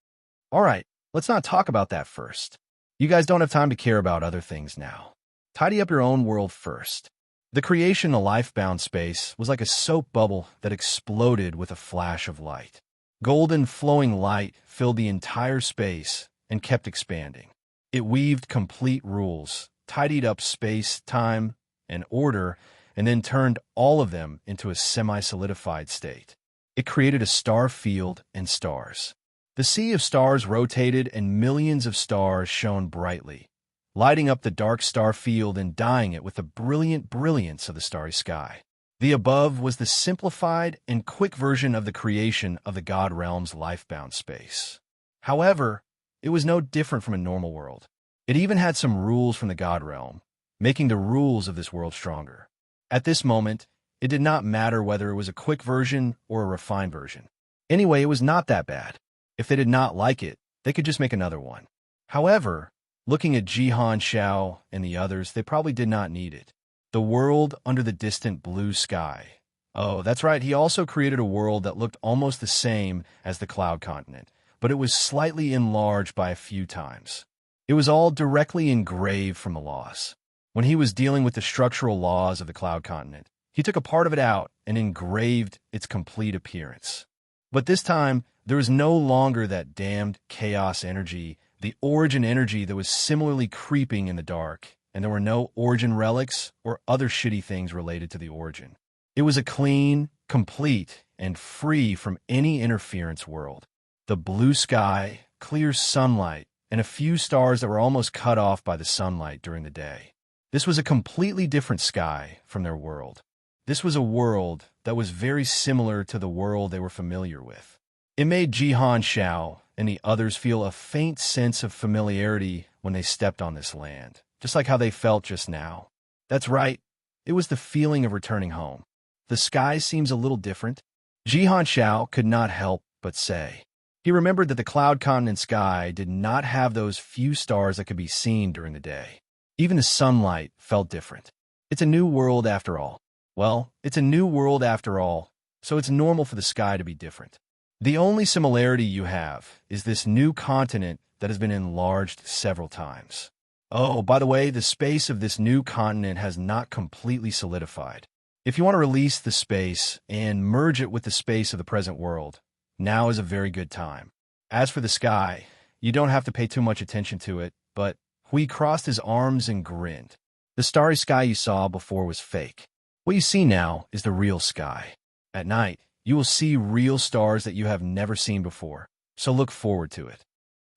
"All right, let's not talk about that first. You guys don't have time to care about other things now. Tidy up your own world first." The creation of life-bound space was like a soap bubble that exploded with a flash of light. Golden flowing light filled the entire space and kept expanding. It weaved complete rules, tidied up space, time, and order, and then turned all of them into a semi-solidified state. It created a star field and stars. The sea of stars rotated and millions of stars shone brightly, lighting up the dark star field and dyeing it with the brilliant brilliance of the starry sky. The above was the simplified and quick version of the creation of the God Realm's life-bound space. However, it was no different from a normal world. It even had some rules from the God Realm, making the rules of this world stronger. At this moment, it did not matter whether it was a quick version or a refined version. Anyway, it was not that bad. If they did not like it, they could just make another one. However, looking at Jihan Xiao and the others, they probably did not need it. The world under the distant blue sky. Oh, that's right, he also created a world that looked almost the same as the cloud continent, but it was slightly enlarged by a few times. It was all directly engraved from the laws. When he was dealing with the structural laws of the cloud continent, he took a part of it out and engraved its complete appearance. But this time, there was no longer that damned chaos energy, the origin energy that was similarly creeping in the dark, and there were no origin relics or other shitty things related to the origin. It was a clean, complete, and free from any interference world. The blue sky, clear sunlight, and a few stars that were almost cut off by the sunlight during the day. This was a completely different sky from their world. This was a world that was very similar to the world they were familiar with. It made Jihan Xiao and the others feel a faint sense of familiarity when they stepped on this land, just like how they felt just now. That's right, it was the feeling of returning home. The sky seems a little different. Jihan Xiao could not help but say. He remembered that the cloud continent sky did not have those few stars that could be seen during the day. Even the sunlight felt different. It's a new world after all. Well, it's a new world after all, so it's normal for the sky to be different. The only similarity you have is this new continent that has been enlarged several times. Oh, by the way, the space of this new continent has not completely solidified. If you want to release the space and merge it with the space of the present world, now is a very good time. As for the sky, you don't have to pay too much attention to it, but Hui crossed his arms and grinned. The starry sky you saw before was fake. What you see now is the real sky. At night, you will see real stars that you have never seen before, so look forward to it.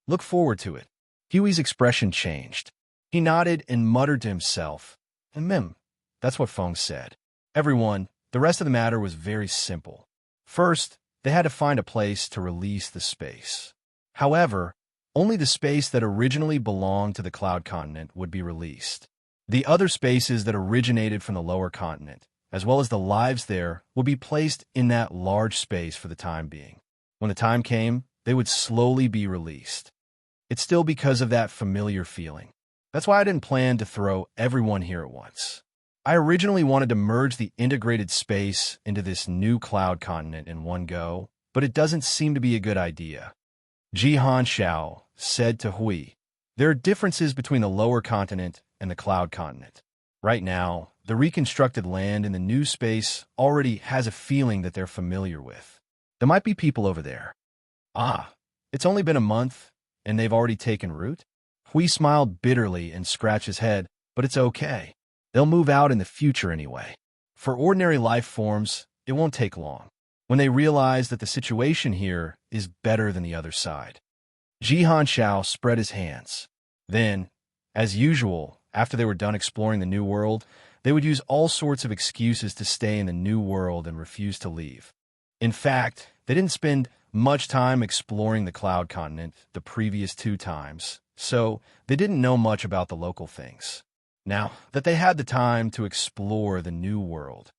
Look forward to it. Huey's expression changed. He nodded and muttered to himself, that's what Feng said. Everyone, the rest of the matter was very simple. First, they had to find a place to release the space. However, only the space that originally belonged to the Cloud Continent would be released. The other spaces that originated from the lower continent, as well as the lives there, would be placed in that large space for the time being. When the time came, they would slowly be released. It's still because of that familiar feeling. That's why I didn't plan to throw everyone here at once. I originally wanted to merge the integrated space into this new Cloud Continent in one go, but it doesn't seem to be a good idea. Jihan Xiao said to Hui, there are differences between the lower continent and the Cloud Continent. Right now, the reconstructed land in the new space already has a feeling that they're familiar with. There might be people over there. Ah, it's only been a month, and they've already taken root? Hui smiled bitterly and scratched his head, but it's okay. They'll move out in the future anyway. For ordinary life forms, it won't take long, when they realize that the situation here is better than the other side. Jihan Xiao spread his hands. Then, as usual, after they were done exploring the new world, they would use all sorts of excuses to stay in the new world and refuse to leave. In fact, they didn't spend much time exploring the Cloud Continent the previous 2 times, so they didn't know much about the local things. Now that they had the time to explore the new world,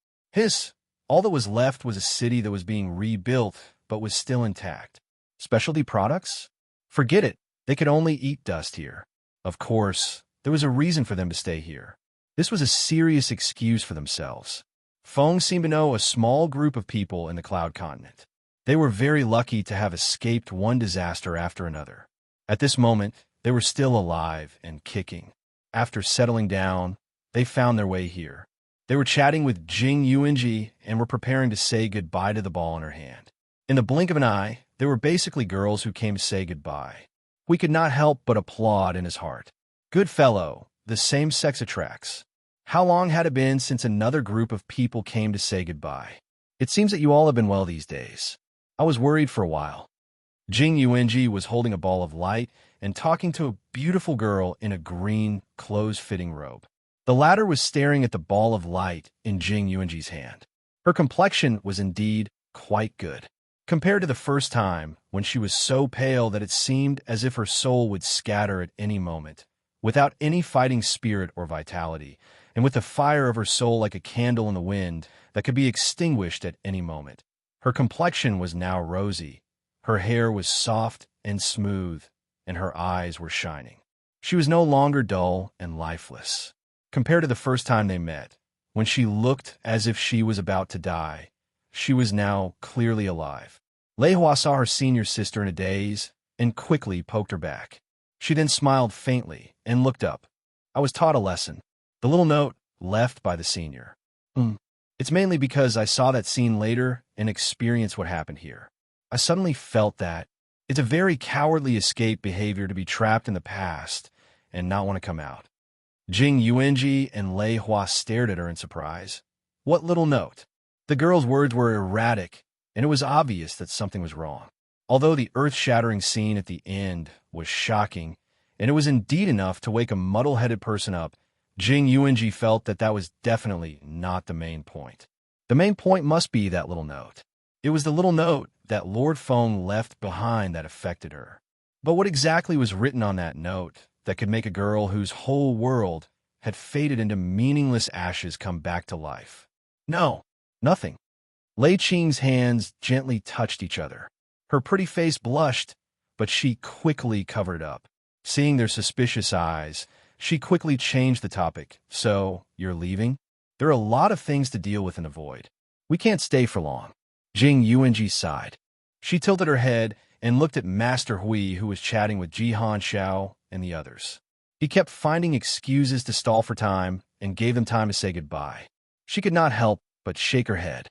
all that was left was a city that was being rebuilt but was still intact. Specialty products? Forget it. They could only eat dust here. Of course, there was a reason for them to stay here. This was a serious excuse for themselves. Feng seemed to know a small group of people in the Cloud Continent. They were very lucky to have escaped one disaster after another. At this moment, they were still alive and kicking. After settling down, they found their way here. They were chatting with Jing Yuanji and were preparing to say goodbye to the ball in her hand. In the blink of an eye, they were basically girls who came to say goodbye. We could not help but applaud in his heart. Good fellow, the same sex attracts. How long had it been since another group of people came to say goodbye? It seems that you all have been well these days. I was worried for a while. Jing Yuanji was holding a ball of light and talking to a beautiful girl in a green, close-fitting robe. The latter was staring at the ball of light in Jing Yuanji's hand. Her complexion was indeed quite good, compared to the first time when she was so pale that it seemed as if her soul would scatter at any moment, without any fighting spirit or vitality, and with the fire of her soul like a candle in the wind that could be extinguished at any moment. Her complexion was now rosy, her hair was soft and smooth, and her eyes were shining. She was no longer dull and lifeless. Compared to the first time they met, when she looked as if she was about to die, she was now clearly alive. Lei Hua saw her senior sister in a daze and quickly poked her back. She then smiled faintly and looked up. I was taught a lesson. The little note left by the senior. It's mainly because I saw that scene later and experienced what happened here. I suddenly felt that it's a very cowardly escape behavior to be trapped in the past and not want to come out. Jing Yuanji and Lei Hua stared at her in surprise. What little note? The girl's words were erratic, and it was obvious that something was wrong. Although the earth-shattering scene at the end was shocking, and it was indeed enough to wake a muddle-headed person up, Jing Yuanji felt that that was definitely not the main point. The main point must be that little note. It was the little note that Lord Feng left behind that affected her. But what exactly was written on that note that could make a girl whose whole world had faded into meaningless ashes come back to life? No, nothing. Lei Qing's hands gently touched each other. Her pretty face blushed, but she quickly covered it up. Seeing their suspicious eyes, she quickly changed the topic. So, you're leaving? There are a lot of things to deal with and avoid. We can't stay for long. Jing Yuanji sighed. She tilted her head and looked at Master Hui, who was chatting with Jihan Xiao and the others. He kept finding excuses to stall for time and gave them time to say goodbye. She could not help but shake her head.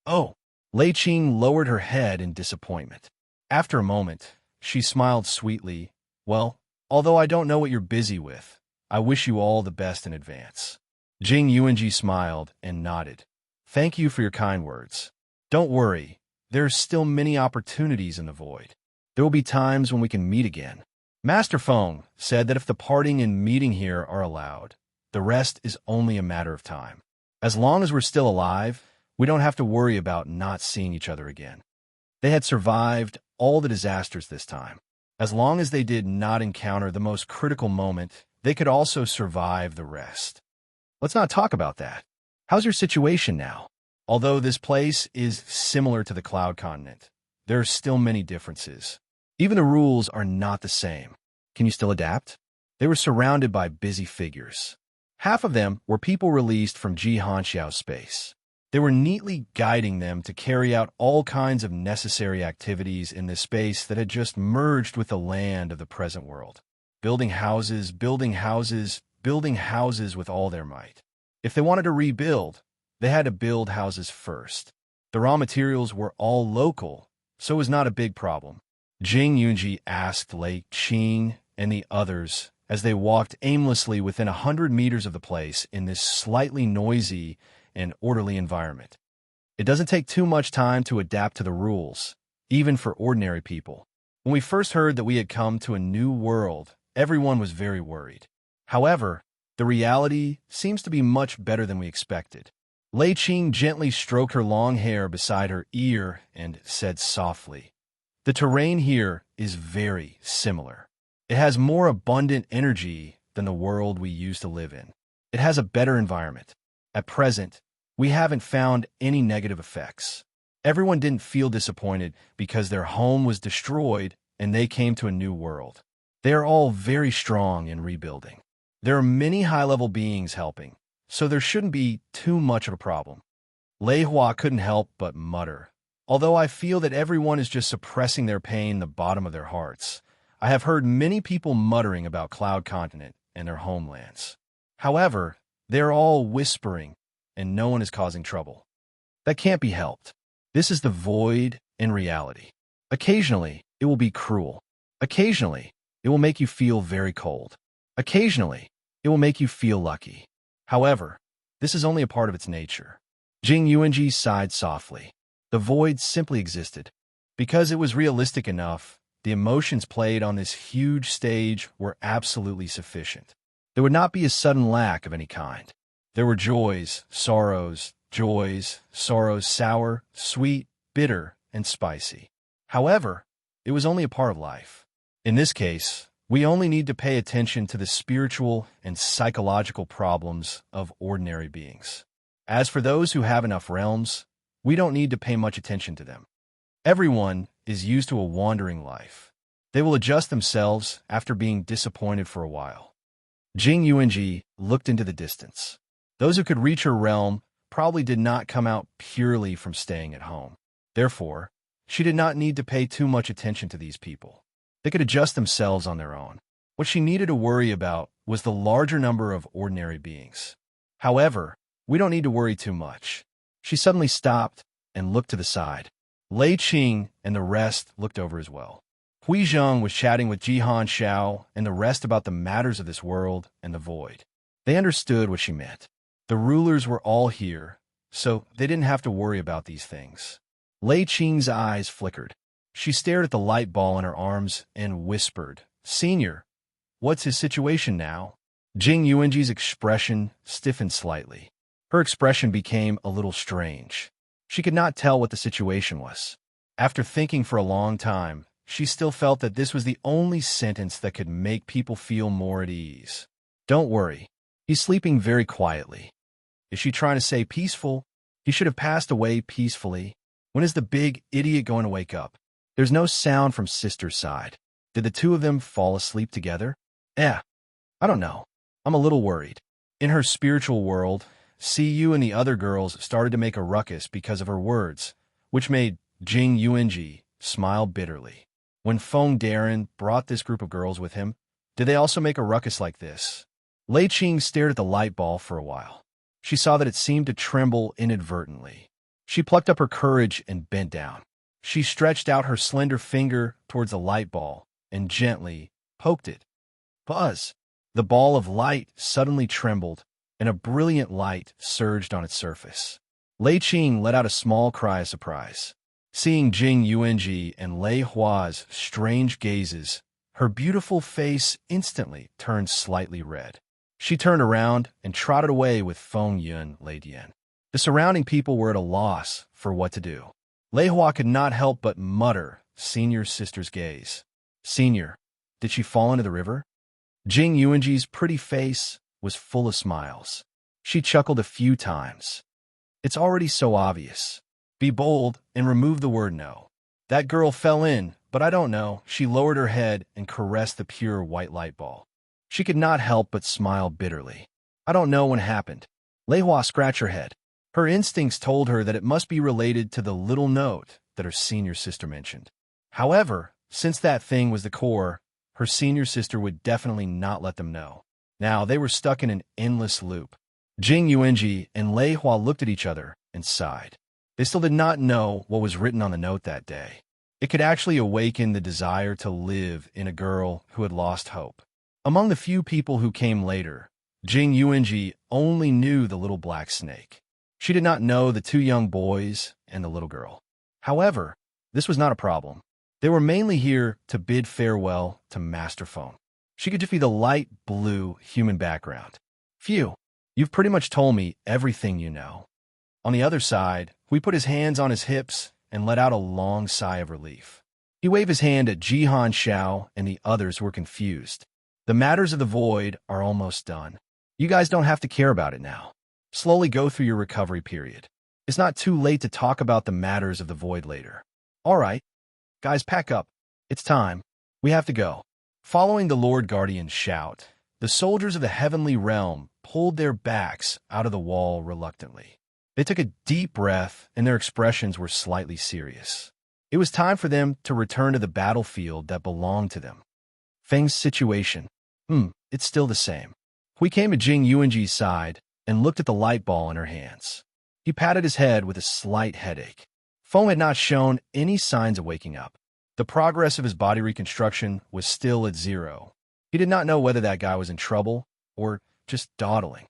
Oh, Lei Qing lowered her head in disappointment. After a moment, she smiled sweetly. Well, although I don't know what you're busy with, I wish you all the best in advance. Jing Yuanji smiled and nodded. Thank you for your kind words. Don't worry, there are still many opportunities in the void. There will be times when we can meet again. Master Feng said that if the parting and meeting here are allowed, the rest is only a matter of time. As long as we're still alive, we don't have to worry about not seeing each other again. They had survived all the disasters this time. As long as they did not encounter the most critical moment, they could also survive the rest. Let's not talk about that. How's your situation now? Although this place is similar to the Cloud Continent, there are still many differences. Even the rules are not the same. Can you still adapt? They were surrounded by busy figures. Half of them were people released from Ji Hanxiao's space. They were neatly guiding them to carry out all kinds of necessary activities in this space that had just merged with the land of the present world. Building houses, building houses, building houses with all their might. If they wanted to rebuild, they had to build houses first. The raw materials were all local, so it was not a big problem. Jing Yunji asked Lei Qing and the others as they walked aimlessly within 100 meters of the place in this slightly noisy and orderly environment. It doesn't take too much time to adapt to the rules, even for ordinary people. When we first heard that we had come to a new world, everyone was very worried. However, the reality seems to be much better than we expected. Lei Qing gently stroked her long hair beside her ear and said softly, "The terrain here is very similar. It has more abundant energy than the world we used to live in. It has a better environment. At present, we haven't found any negative effects. Everyone didn't feel disappointed because their home was destroyed and they came to a new world. They are all very strong in rebuilding. There are many high-level beings helping, so there shouldn't be too much of a problem." Lei Hua couldn't help but mutter, "Although I feel that everyone is just suppressing their pain in the bottom of their hearts, I have heard many people muttering about Cloud Continent and their homelands. However, they are all whispering, and no one is causing trouble. That can't be helped. This is the void in reality. Occasionally, it will be cruel. Occasionally, it will make you feel very cold. Occasionally, it will make you feel lucky. However, this is only a part of its nature." Jing Yuanji sighed softly. The void simply existed. Because it was realistic enough, the emotions played on this huge stage were absolutely sufficient. There would not be a sudden lack of any kind. There were joys, sorrows, sour, sweet, bitter, and spicy. However, it was only a part of life. In this case, we only need to pay attention to the spiritual and psychological problems of ordinary beings. As for those who have enough realms, we don't need to pay much attention to them. Everyone is used to a wandering life. They will adjust themselves after being disappointed for a while. Jing Yuanji looked into the distance. Those who could reach her realm probably did not come out purely from staying at home. Therefore, she did not need to pay too much attention to these people. They could adjust themselves on their own. What she needed to worry about was the larger number of ordinary beings. However, we don't need to worry too much. She suddenly stopped and looked to the side. Lei Qing and the rest looked over as well. Hui Zheng was chatting with Jihan Xiao and the rest about the matters of this world and the void. They understood what she meant. The rulers were all here, so they didn't have to worry about these things. Lei Qing's eyes flickered. She stared at the light ball in her arms and whispered, "Senior, what's his situation now?" Jing Yuanji's expression stiffened slightly. Her expression became a little strange. She could not tell what the situation was. After thinking for a long time, she still felt that this was the only sentence that could make people feel more at ease. "Don't worry. He's sleeping very quietly." Is she trying to say peaceful? He should have passed away peacefully. When is the big idiot going to wake up? There's no sound from Sister's side. Did the two of them fall asleep together? I don't know. I'm a little worried. In her spiritual world, CU and the other girls started to make a ruckus because of her words, which made Jing Yuanji smiled bitterly. When Feng Darren brought this group of girls with him, did they also make a ruckus like this? Lei Qing stared at the light ball for a while. She saw that it seemed to tremble inadvertently. She plucked up her courage and bent down. She stretched out her slender finger towards the light ball and gently poked it. Buzz! The ball of light suddenly trembled, and a brilliant light surged on its surface. Lei Qing let out a small cry of surprise. Seeing Jing Yuanji and Lei Hua's strange gazes, her beautiful face instantly turned slightly red. She turned around and trotted away with Feng Yun Lei Dian. The surrounding people were at a loss for what to do. Lei Hua could not help but mutter Senior's sister's gaze. Senior, did she fall into the river? Jing Yuanji's pretty face was full of smiles. She chuckled a few times. It's already so obvious. Be bold and remove the word no. That girl fell in, but I don't know. She lowered her head and caressed the pure white light ball. She could not help but smile bitterly. I don't know when it happened. Lei Hua scratched her head. Her instincts told her that it must be related to the little note that her senior sister mentioned. However, since that thing was the core, her senior sister would definitely not let them know. Now they were stuck in an endless loop. Jing Yuanji and Lei Hua looked at each other and sighed. They still did not know what was written on the note that day. It could actually awaken the desire to live in a girl who had lost hope. Among the few people who came later, Jing Yuanji only knew the little black snake. She did not know the two young boys and the little girl. However, this was not a problem. They were mainly here to bid farewell to Master Feng. She could defeat the light blue human background. Phew, you've pretty much told me everything you know. On the other side, Hui put his hands on his hips and let out a long sigh of relief. He waved his hand at Jihan Xiao, and the others were confused. The matters of the void are almost done. You guys don't have to care about it now. Slowly go through your recovery period. It's not too late to talk about the matters of the void later. All right. Guys, pack up. It's time. We have to go. Following the Lord Guardian's shout, the soldiers of the heavenly realm pulled their backs out of the wall reluctantly. They took a deep breath, and their expressions were slightly serious. It was time for them to return to the battlefield that belonged to them. Feng's situation. It's still the same. Hui came to Jing Yuanji's side and looked at the light ball in her hands. He patted his head with a slight headache. Feng had not shown any signs of waking up. The progress of his body reconstruction was still at 0. He did not know whether that guy was in trouble or just dawdling.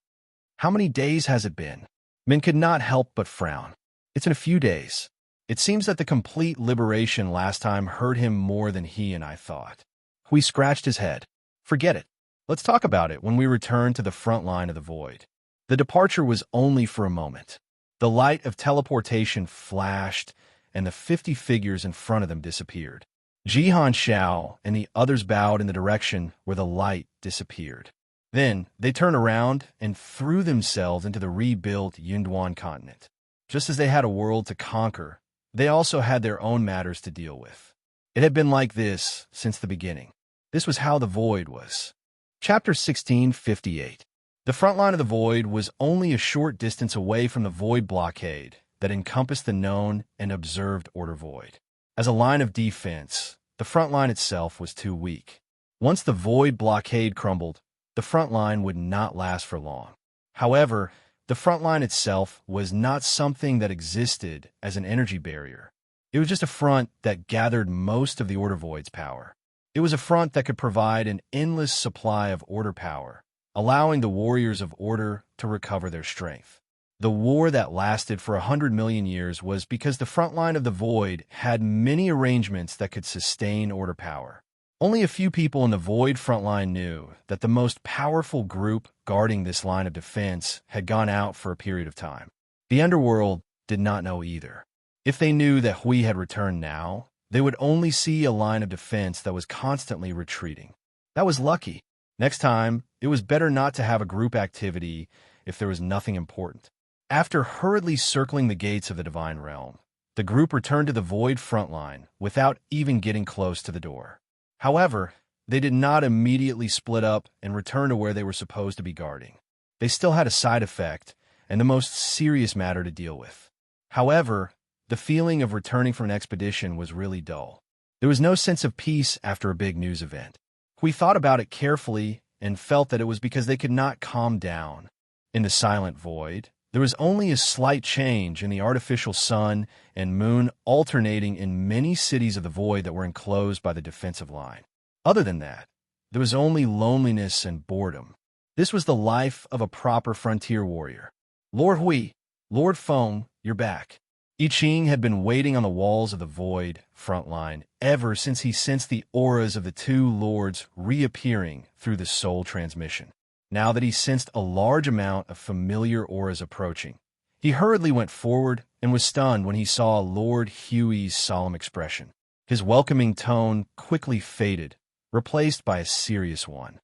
How many days has it been? Min could not help but frown. It's in a few days. It seems that the complete liberation last time hurt him more than he and I thought. Hui scratched his head. Forget it. Let's talk about it when we return to the front line of the void. The departure was only for a moment. The light of teleportation flashed, and the 50 figures in front of them disappeared. Jihan Xiao and the others bowed in the direction where the light disappeared. Then they turned around and threw themselves into the rebuilt Yunduan continent. Just as they had a world to conquer, they also had their own matters to deal with. It had been like this since the beginning. This was how the void was. Chapter 1658. The front line of the void was only a short distance away from the void blockade that encompassed the known and observed order void. As a line of defense, the front line itself was too weak. Once the void blockade crumbled, the front line would not last for long. However, the front line itself was not something that existed as an energy barrier. It was just a front that gathered most of the order void's power. It was a front that could provide an endless supply of order power, allowing the warriors of order to recover their strength. The war that lasted for 100 million years was because the front line of the void had many arrangements that could sustain order power. Only a few people in the void front line knew that the most powerful group guarding this line of defense had gone out for a period of time. The underworld did not know either. If they knew that Hui had returned now, they would only see a line of defense that was constantly retreating. That was lucky. Next time, it was better not to have a group activity if there was nothing important. After hurriedly circling the gates of the divine realm, the group returned to the void front line without even getting close to the door. However, they did not immediately split up and return to where they were supposed to be guarding. They still had a side effect and the most serious matter to deal with. However, the The feeling of returning from an expedition was really dull. There was no sense of peace after a big news event. We thought about it carefully and felt that it was because they could not calm down. In the silent void, there was only a slight change in the artificial sun and moon alternating in many cities of the void that were enclosed by the defensive line. Other than that, there was only loneliness and boredom. This was the life of a proper frontier warrior. Lord Hui, Lord Feng, you're back. I Ching had been waiting on the walls of the void front line ever since he sensed the auras of the two lords reappearing through the soul transmission. Now that he sensed a large amount of familiar auras approaching, he hurriedly went forward and was stunned when he saw Lord Huey's solemn expression. His welcoming tone quickly faded, replaced by a serious one.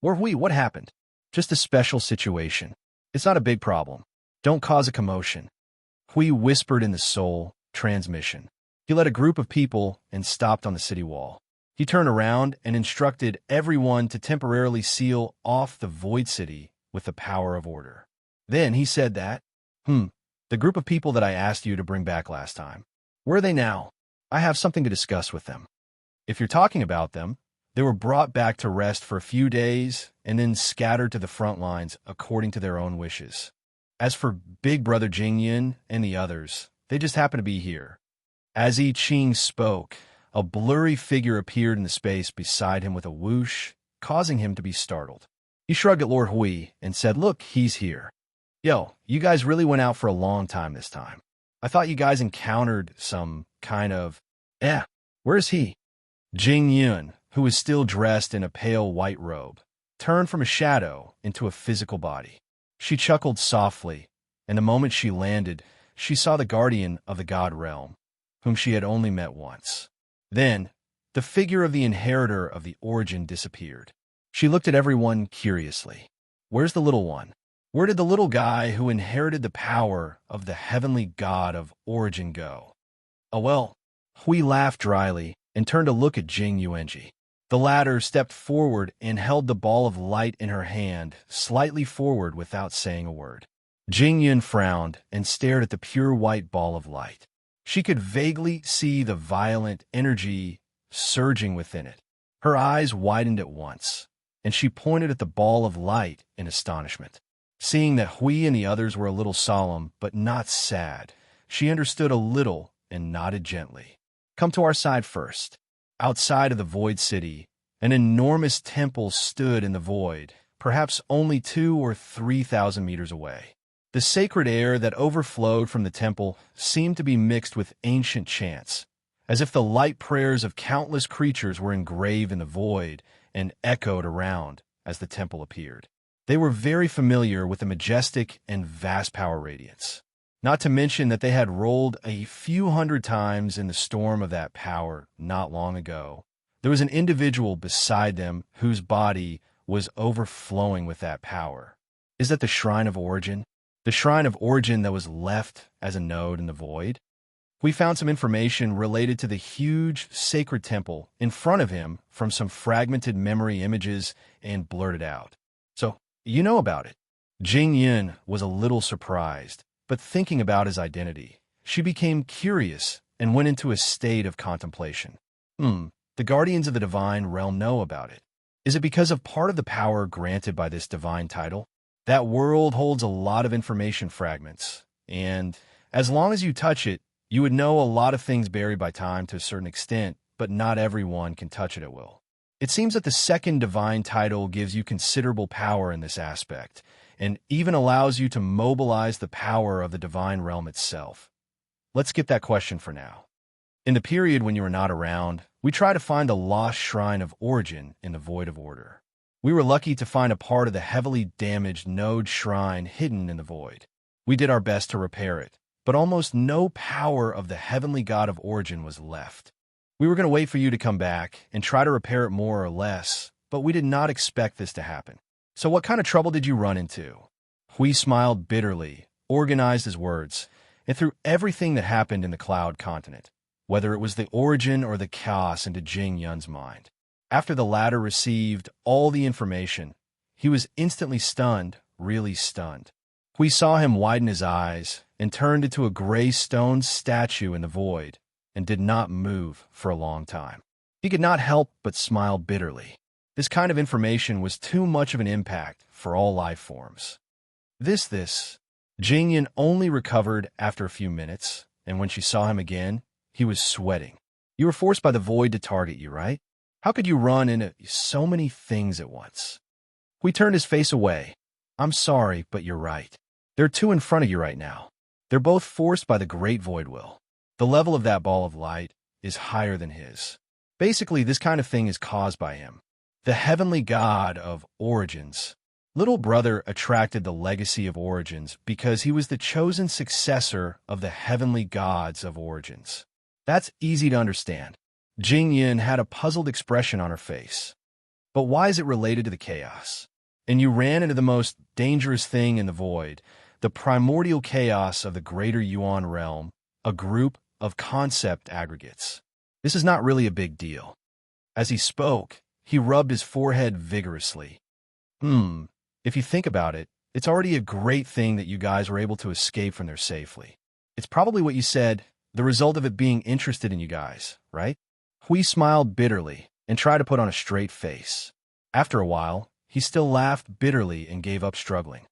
Lord Hui, what happened? Just a special situation. It's not a big problem. Don't cause a commotion. Hui whispered in the soul transmission. He led a group of people and stopped on the city wall. He turned around and instructed everyone to temporarily seal off the Void City with the power of order. Then he said that, the group of people that I asked you to bring back last time, where are they now? I have something to discuss with them. If you're talking about them, they were brought back to rest for a few days and then scattered to the front lines according to their own wishes. As for Big Brother Jingyan and the others, they just happen to be here. As I Ching spoke, a blurry figure appeared in the space beside him with a whoosh, causing him to be startled. He shrugged at Lord Hui and said, "Look, he's here. Yo, you guys really went out for a long time this time. I thought you guys encountered some kind of... where's he?" Jing Yun, who was still dressed in a pale white robe, turned from a shadow into a physical body. She chuckled softly, and the moment she landed, she saw the guardian of the god realm, whom she had only met once. Then, the figure of the inheritor of the origin disappeared. She looked at everyone curiously. Where's the little one? Where did the little guy who inherited the power of the heavenly god of origin go? Oh well, Hui laughed dryly and turned to look at Jing Yuanji. The latter stepped forward and held the ball of light in her hand, slightly forward without saying a word. Jing Yun frowned and stared at the pure white ball of light. She could vaguely see the violent energy surging within it. Her eyes widened at once, and she pointed at the ball of light in astonishment. Seeing that Hui and the others were a little solemn, but not sad, she understood a little and nodded gently. Come to our side first. Outside of the Void City, an enormous temple stood in the void, perhaps only 2,000 or 3,000 meters away. The sacred air that overflowed from the temple seemed to be mixed with ancient chants, as if the light prayers of countless creatures were engraved in the void and echoed around as the temple appeared. They were very familiar with the majestic and vast power radiance. Not to mention that they had rolled a few hundred times in the storm of that power not long ago. There was an individual beside them whose body was overflowing with that power. Is that the Shrine of Origin? The Shrine of Origin that was left as a node in the void? We found some information related to the huge sacred temple in front of him from some fragmented memory images and blurted out. So, you know about it. Jing Yun was a little surprised. But thinking about his identity, she became curious and went into a state of contemplation. The guardians of the divine realm know about it. Is it because of part of the power granted by this divine title? That world holds a lot of information fragments, and as long as you touch it, you would know a lot of things buried by time to a certain extent, but not everyone can touch it at will. It seems that the second divine title gives you considerable power in this aspect, and even allows you to mobilize the power of the divine realm itself. Let's skip that question for now. In the period when you were not around, we tried to find the lost Shrine of Origin in the Void of Order. We were lucky to find a part of the heavily damaged node shrine hidden in the void. We did our best to repair it, but almost no power of the heavenly god of Origin was left. We were going to wait for you to come back and try to repair it more or less, but we did not expect this to happen. So what kind of trouble did you run into? Hui smiled bitterly, organized his words, and threw everything that happened in the Cloud Continent, whether it was the origin or the chaos, into Jing Yun's mind. After the latter received all the information, he was instantly stunned, really stunned. We saw him widen his eyes and turned into a gray stone statue in the void and did not move for a long time. He could not help but smile bitterly. This kind of information was too much of an impact for all life forms. Jingyan only recovered after a few minutes, and when she saw him again, he was sweating. You were forced by the void to target you, right? How could you run into so many things at once? We turned his face away. I'm sorry, but you're right. There are two in front of you right now. They're both forced by the great void will. The level of that ball of light is higher than his. Basically, this kind of thing is caused by him. The heavenly god of origins. Little brother attracted the legacy of origins because he was the chosen successor of the heavenly gods of origins. That's easy to understand. Jingyan had a puzzled expression on her face. But why is it related to the chaos? And you ran into the most dangerous thing in the void, the primordial chaos of the greater Yuan realm, a group of concept aggregates. This is not really a big deal. As he spoke, he rubbed his forehead vigorously. If you think about it, it's already a great thing that you guys were able to escape from there safely. It's probably what you said, the result of it being interested in you guys, right? Hui smiled bitterly and tried to put on a straight face. After a while, he still laughed bitterly and gave up struggling.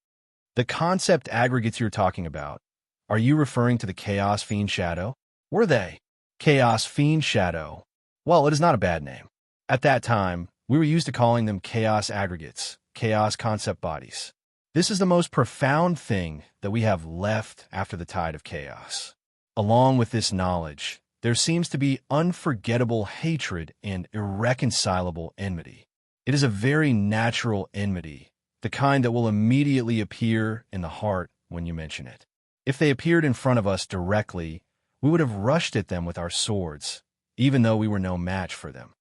The concept aggregates you're talking about, are you referring to the Chaos Fiend Shadow? Were they? Chaos Fiend Shadow. Well, it is not a bad name. At that time, we were used to calling them Chaos Aggregates, Chaos Concept Bodies. This is the most profound thing that we have left after the tide of chaos. Along with this knowledge, there seems to be unforgettable hatred and irreconcilable enmity. It is a very natural enmity, the kind that will immediately appear in the heart when you mention it. If they appeared in front of us directly, we would have rushed at them with our swords, even though we were no match for them.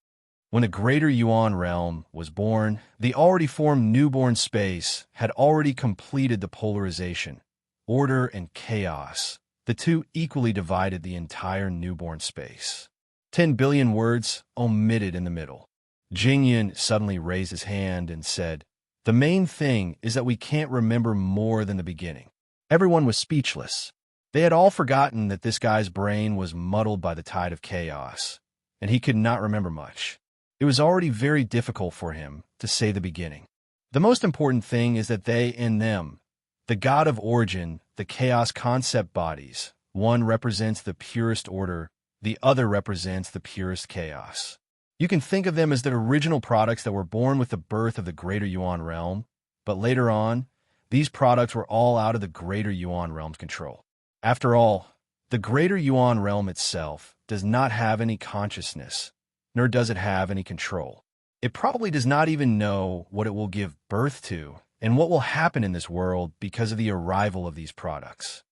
When the greater Yuan realm was born, the already formed newborn space had already completed the polarization, order and chaos. The two equally divided the entire newborn space. 10 billion words omitted in the middle. Jingyan suddenly raised his hand and said, "The main thing is that we can't remember more than the beginning." Everyone was speechless. They had all forgotten that this guy's brain was muddled by the tide of chaos, and he could not remember much. It was already very difficult for him to say the beginning. The most important thing is that they and them, the god of origin, the chaos concept bodies, one represents the purest order, the other represents the purest chaos. You can think of them as the original products that were born with the birth of the greater Yuan realm, but later on, these products were all out of the greater Yuan realm's control. After all, the greater Yuan realm itself does not have any consciousness, nor does it have any control. It probably does not even know what it will give birth to and what will happen in this world because of the arrival of these products.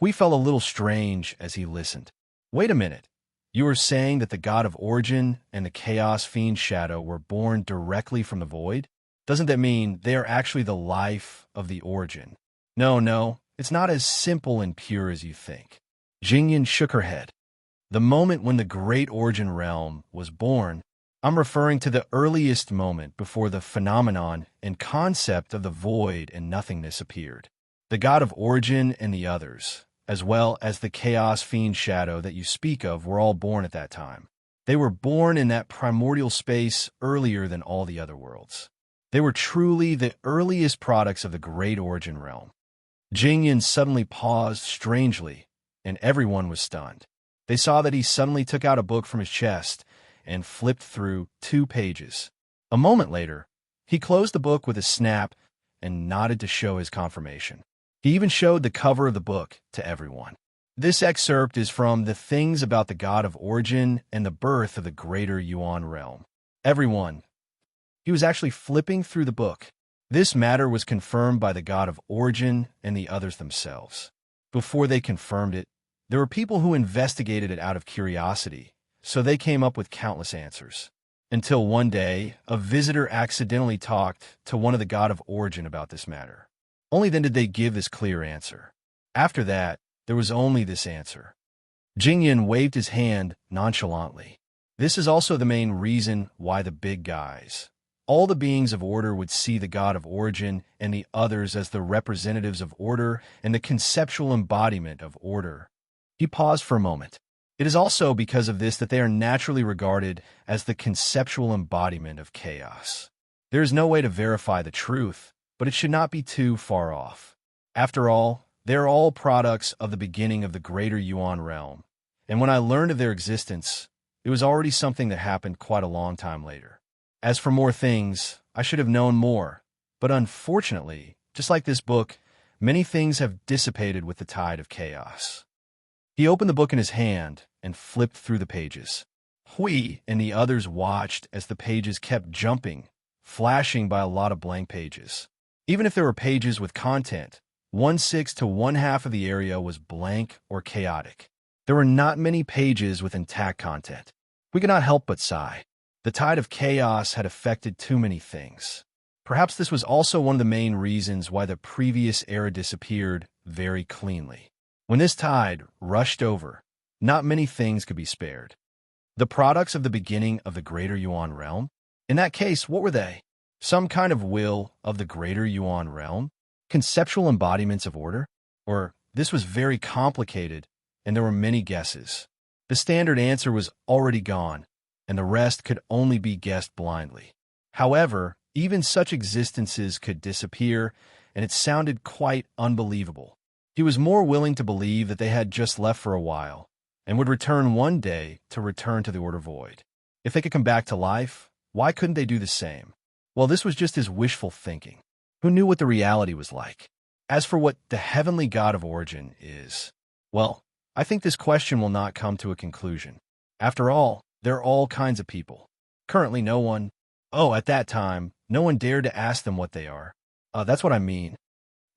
Hui felt a little strange as he listened. Wait a minute. You are saying that the god of origin and the Chaos Fiend Shadow were born directly from the void? Doesn't that mean they are actually the life of the origin? No, it's not as simple and pure as you think. Jingyan shook her head. The moment when the great origin realm was born, I'm referring to the earliest moment before the phenomenon and concept of the void and nothingness appeared. The god of origin and the others, as well as the Chaos Fiend Shadow that you speak of, were all born at that time. They were born in that primordial space earlier than all the other worlds. They were truly the earliest products of the great origin realm. Jingyan suddenly paused strangely, and everyone was stunned. They saw that he suddenly took out a book from his chest and flipped through 2 pages. A moment later, he closed the book with a snap and nodded to show his confirmation. He even showed the cover of the book to everyone. This excerpt is from The Things About the God of Origin and the Birth of the Greater Yuan Realm. Everyone. He was actually flipping through the book. This matter was confirmed by the God of Origin and the others themselves. Before they confirmed it, there were people who investigated it out of curiosity, so they came up with countless answers. Until one day, a visitor accidentally talked to one of the God of Origin about this matter. Only then did they give this clear answer. After that, there was only this answer. Jingyan waved his hand nonchalantly. This is also the main reason why the big guys, All the beings of order would see the god of origin and the others as the representatives of order and the conceptual embodiment of order. He paused for a moment. It is also because of this that they are naturally regarded as the conceptual embodiment of chaos. There is no way to verify the truth, but it should not be too far off. After all, they are all products of the beginning of the greater Yuan realm, and when I learned of their existence, it was already something that happened quite a long time later. As for more things, I should have known more, but unfortunately, just like this book, many things have dissipated with the tide of chaos. He opened the book in his hand and flipped through the pages. Hui and the others watched as the pages kept jumping, flashing by a lot of blank pages. Even if there were pages with content, 1/6 to 1/2 of the area was blank or chaotic. There were not many pages with intact content. We could not help but sigh. The tide of chaos had affected too many things. Perhaps this was also one of the main reasons why the previous era disappeared very cleanly. When this tide rushed over, not many things could be spared. The products of the beginning of the greater Yuan realm? In that case, what were they? Some kind of will of the greater Yuan realm? Conceptual embodiments of order? Or this was very complicated, and there were many guesses. The standard answer was already gone, and the rest could only be guessed blindly. However, even such existences could disappear, and it sounded quite unbelievable. He was more willing to believe that they had just left for a while, and would return one day to return to the Order Void. If they could come back to life, why couldn't they do the same? Well, this was just his wishful thinking. Who knew what the reality was like? As for what the heavenly god of origin is, well, I think this question will not come to a conclusion. After all, there are all kinds of people. Currently at that time, no one dared to ask them what they are. That's what I mean.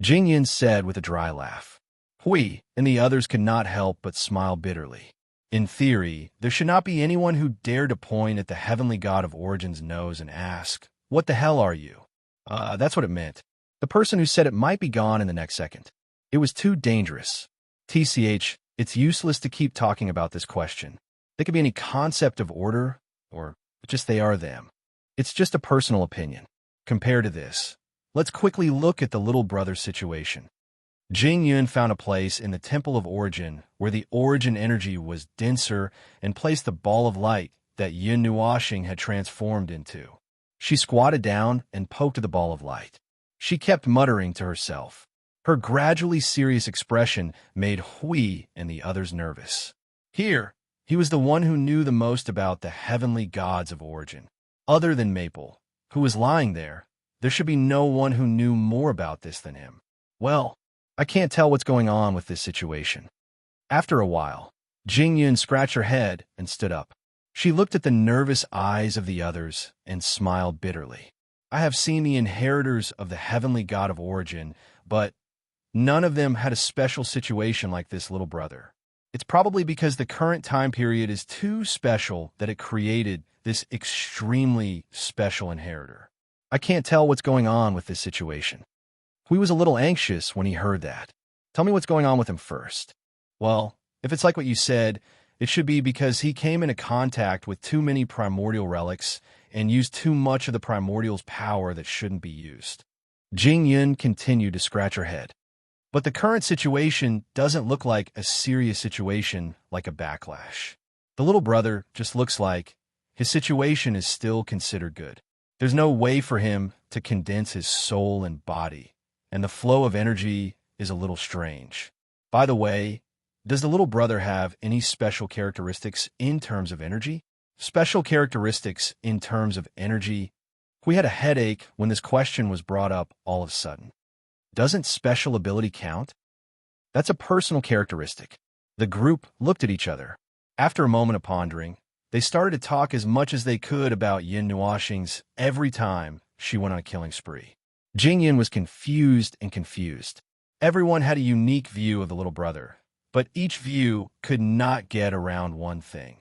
Jingyan said with a dry laugh. Hui and the others could not help but smile bitterly. In theory, there should not be anyone who dared to point at the heavenly god of origin's nose and ask, "What the hell are you?" That's what it meant. The person who said it might be gone in the next second. It was too dangerous. TCH, it's useless to keep talking about this question. They could be any concept of order, or just they are them. It's just a personal opinion. Compared to this, let's quickly look at the little brother situation. Jing Yun found a place in the Temple of Origin where the origin energy was denser and placed the ball of light that Yin Nuoxing had transformed into. She squatted down and poked at the ball of light. She kept muttering to herself. Her gradually serious expression made Hui and the others nervous. Here, he was the one who knew the most about the heavenly gods of origin. Other than Maple, who was lying there should be no one who knew more about this than him. Well, I can't tell what's going on with this situation. After a while, Jing Yun scratched her head and stood up. She looked at the nervous eyes of the others and smiled bitterly. I have seen the inheritors of the heavenly god of origin, but none of them had a special situation like this little brother. It's probably because the current time period is too special that it created this extremely special inheritor. I can't tell what's going on with this situation. Hui was a little anxious when he heard that. Tell me what's going on with him first. Well, if it's like what you said, it should be because he came into contact with too many primordial relics and used too much of the primordial's power that shouldn't be used. Jing Yun continued to scratch her head. But the current situation doesn't look like a serious situation like a backlash. The little brother just looks like his situation is still considered good. There's no way for him to condense his soul and body, and the flow of energy is a little strange. By the way, does the little brother have any special characteristics in terms of energy? Special characteristics in terms of energy? We had a headache when this question was brought up all of a sudden. Doesn't special ability count? That's a personal characteristic. The group looked at each other. After a moment of pondering, they started to talk as much as they could about Yin Nuoxing's every time she went on a killing spree. Jing Yin was confused. Everyone had a unique view of the little brother, but each view could not get around one thing.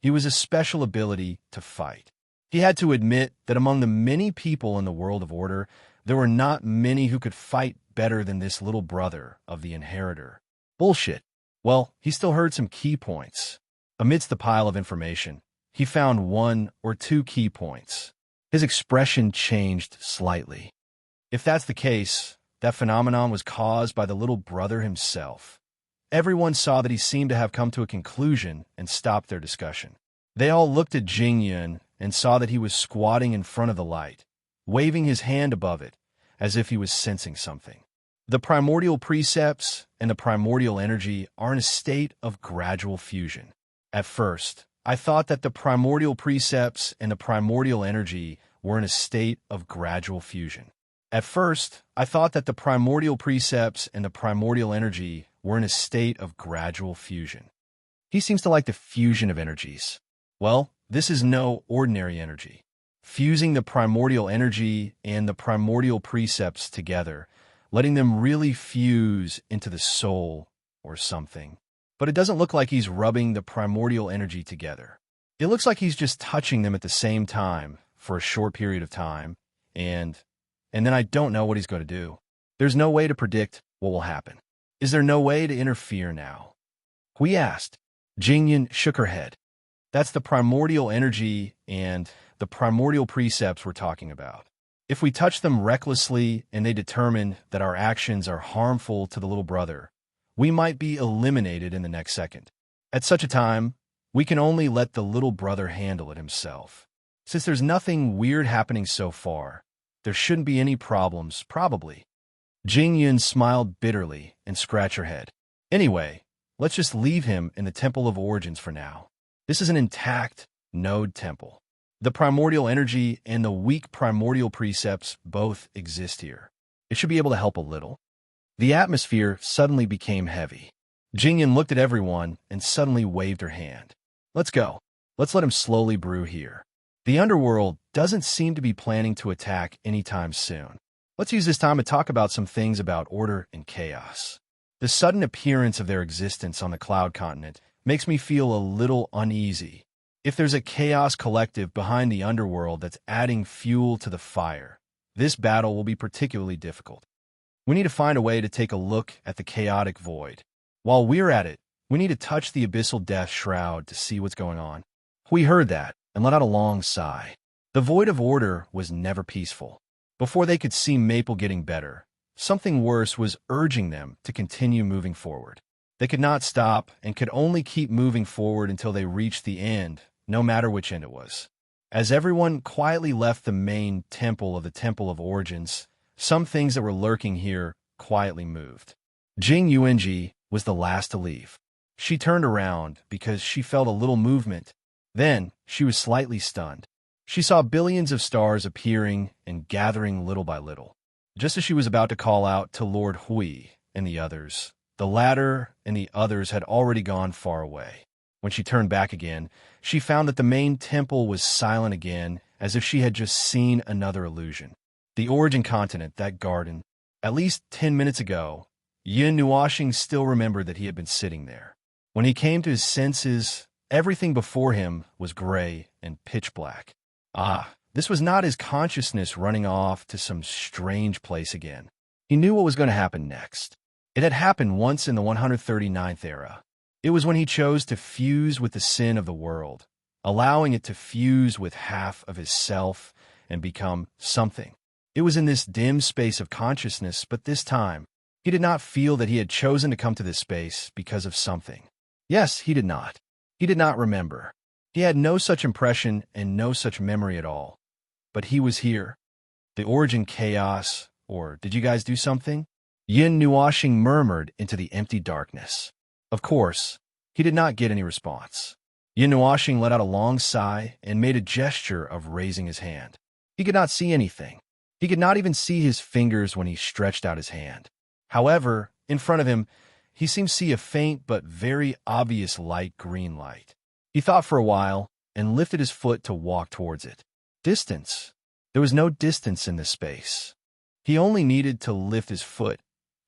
He was a special ability to fight. He had to admit that among the many people in the world of order, there were not many who could fight better than this little brother of the inheritor. Bullshit. Well, he still heard some key points. Amidst the pile of information, he found one or two key points. His expression changed slightly. If that's the case, that phenomenon was caused by the little brother himself. Everyone saw that he seemed to have come to a conclusion and stopped their discussion. They all looked at Jingyun and saw that he was squatting in front of the light, waving his hand above it, as if he was sensing something. The primordial precepts and the primordial energy are in a state of gradual fusion. At first, I thought that the primordial precepts and the primordial energy were in a state of gradual fusion. At first, I thought that the primordial precepts and the primordial energy were in a state of gradual fusion. He seems to like the fusion of energies. Well, this is no ordinary energy. Fusing the primordial energy and the primordial precepts together, letting them really fuse into the soul or something. But it doesn't look like he's rubbing the primordial energy together. It looks like he's just touching them at the same time for a short period of time, and then I don't know what he's going to do. There's no way to predict what will happen. Is there no way to interfere now? We asked. Jingyun shook her head. That's the primordial energy and the primordial precepts we're talking about. If we touch them recklessly and they determine that our actions are harmful to the little brother, we might be eliminated in the next second. At such a time, we can only let the little brother handle it himself. Since there's nothing weird happening so far, there shouldn't be any problems, probably. Jingyun smiled bitterly and scratched her head. Anyway, let's just leave him in the Temple of Origins for now. This is an intact node temple. The primordial energy and the weak primordial precepts both exist here. It should be able to help a little. The atmosphere suddenly became heavy. Jingyun looked at everyone and suddenly waved her hand. Let's go. Let's let him slowly brew here. The underworld doesn't seem to be planning to attack anytime soon. Let's use this time to talk about some things about order and chaos. The sudden appearance of their existence on the Cloud Continent makes me feel a little uneasy. If there's a chaos collective behind the underworld that's adding fuel to the fire, this battle will be particularly difficult. We need to find a way to take a look at the chaotic void. While we're at it, we need to touch the abyssal death shroud to see what's going on. We heard that and let out a long sigh. The void of order was never peaceful. Before they could see Maple getting better, something worse was urging them to continue moving forward. They could not stop and could only keep moving forward until they reached the end, no matter which end it was. As everyone quietly left the main temple of the Temple of Origins, some things that were lurking here quietly moved. Jing Yuanji was the last to leave. She turned around because she felt a little movement. Then she was slightly stunned. She saw billions of stars appearing and gathering little by little. Just as she was about to call out to Lord Hui and the others, the latter and the others had already gone far away. When she turned back again, she found that the main temple was silent again, as if she had just seen another illusion. The origin continent, that garden. At least 10 minutes ago, Yin Nuoxing still remembered that he had been sitting there. When he came to his senses, everything before him was gray and pitch black. This was not his consciousness running off to some strange place again. He knew what was going to happen next. It had happened once in the 139th era. It was when he chose to fuse with the sin of the world, allowing it to fuse with half of his self and become something. It was in this dim space of consciousness, but this time, he did not feel that he had chosen to come to this space because of something. Yes, he did not. He did not remember. He had no such impression and no such memory at all. But he was here. The origin chaos, or did you guys do something? Yin Nuoxing murmured into the empty darkness. Of course, he did not get any response. Yin Nuoxing let out a long sigh and made a gesture of raising his hand. He could not see anything. He could not even see his fingers when he stretched out his hand. However, in front of him, he seemed to see a faint but very obvious light green light. He thought for a while and lifted his foot to walk towards it. Distance. There was no distance in this space. He only needed to lift his foot,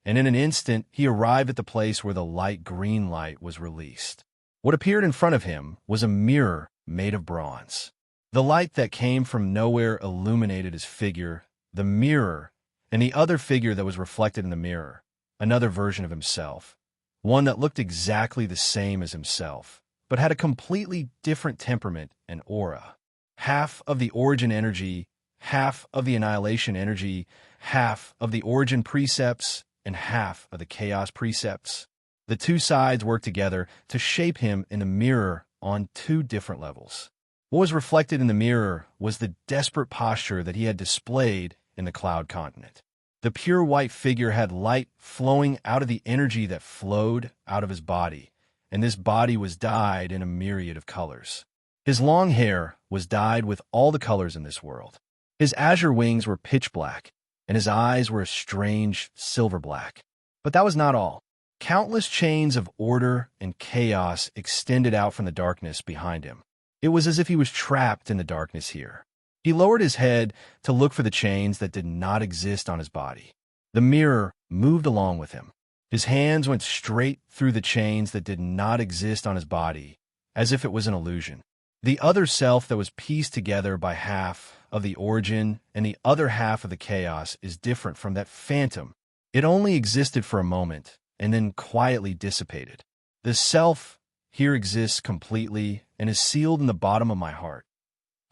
and in an instant he arrived at the place where the light green light was released. What appeared in front of him was a mirror made of bronze. The light that came from nowhere illuminated his figure, the mirror, and the other figure that was reflected in the mirror, another version of himself, one that looked exactly the same as himself, but had a completely different temperament and aura. Half of the origin energy half of the annihilation energy, half of the origin precepts, and half of the chaos precepts. The two sides worked together to shape him in the mirror on two different levels. What was reflected in the mirror was the desperate posture that he had displayed in the cloud continent. The pure white figure had light flowing out of the energy that flowed out of his body, and this body was dyed in a myriad of colors. His long hair was dyed with all the colors in this world. His azure wings were pitch black, and his eyes were a strange silver black. But that was not all. Countless chains of order and chaos extended out from the darkness behind him. It was as if he was trapped in the darkness here. He lowered his head to look for the chains that did not exist on his body. The mirror moved along with him. His hands went straight through the chains that did not exist on his body, as if it was an illusion. The other self that was pieced together by half of the origin and the other half of the chaos is different from that phantom. It only existed for a moment and then quietly dissipated. The self here exists completely and is sealed in the bottom of my heart.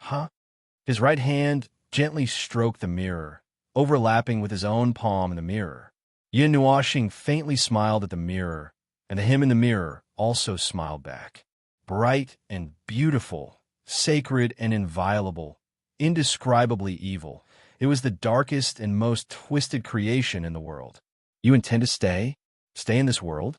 Huh? His right hand gently stroked the mirror, overlapping with his own palm in the mirror. Yin Nuoxing faintly smiled at the mirror, and the him in the mirror also smiled back. Bright and beautiful, sacred and inviolable, indescribably evil, it was the darkest and most twisted creation in the world. You intend to stay? Stay in this world?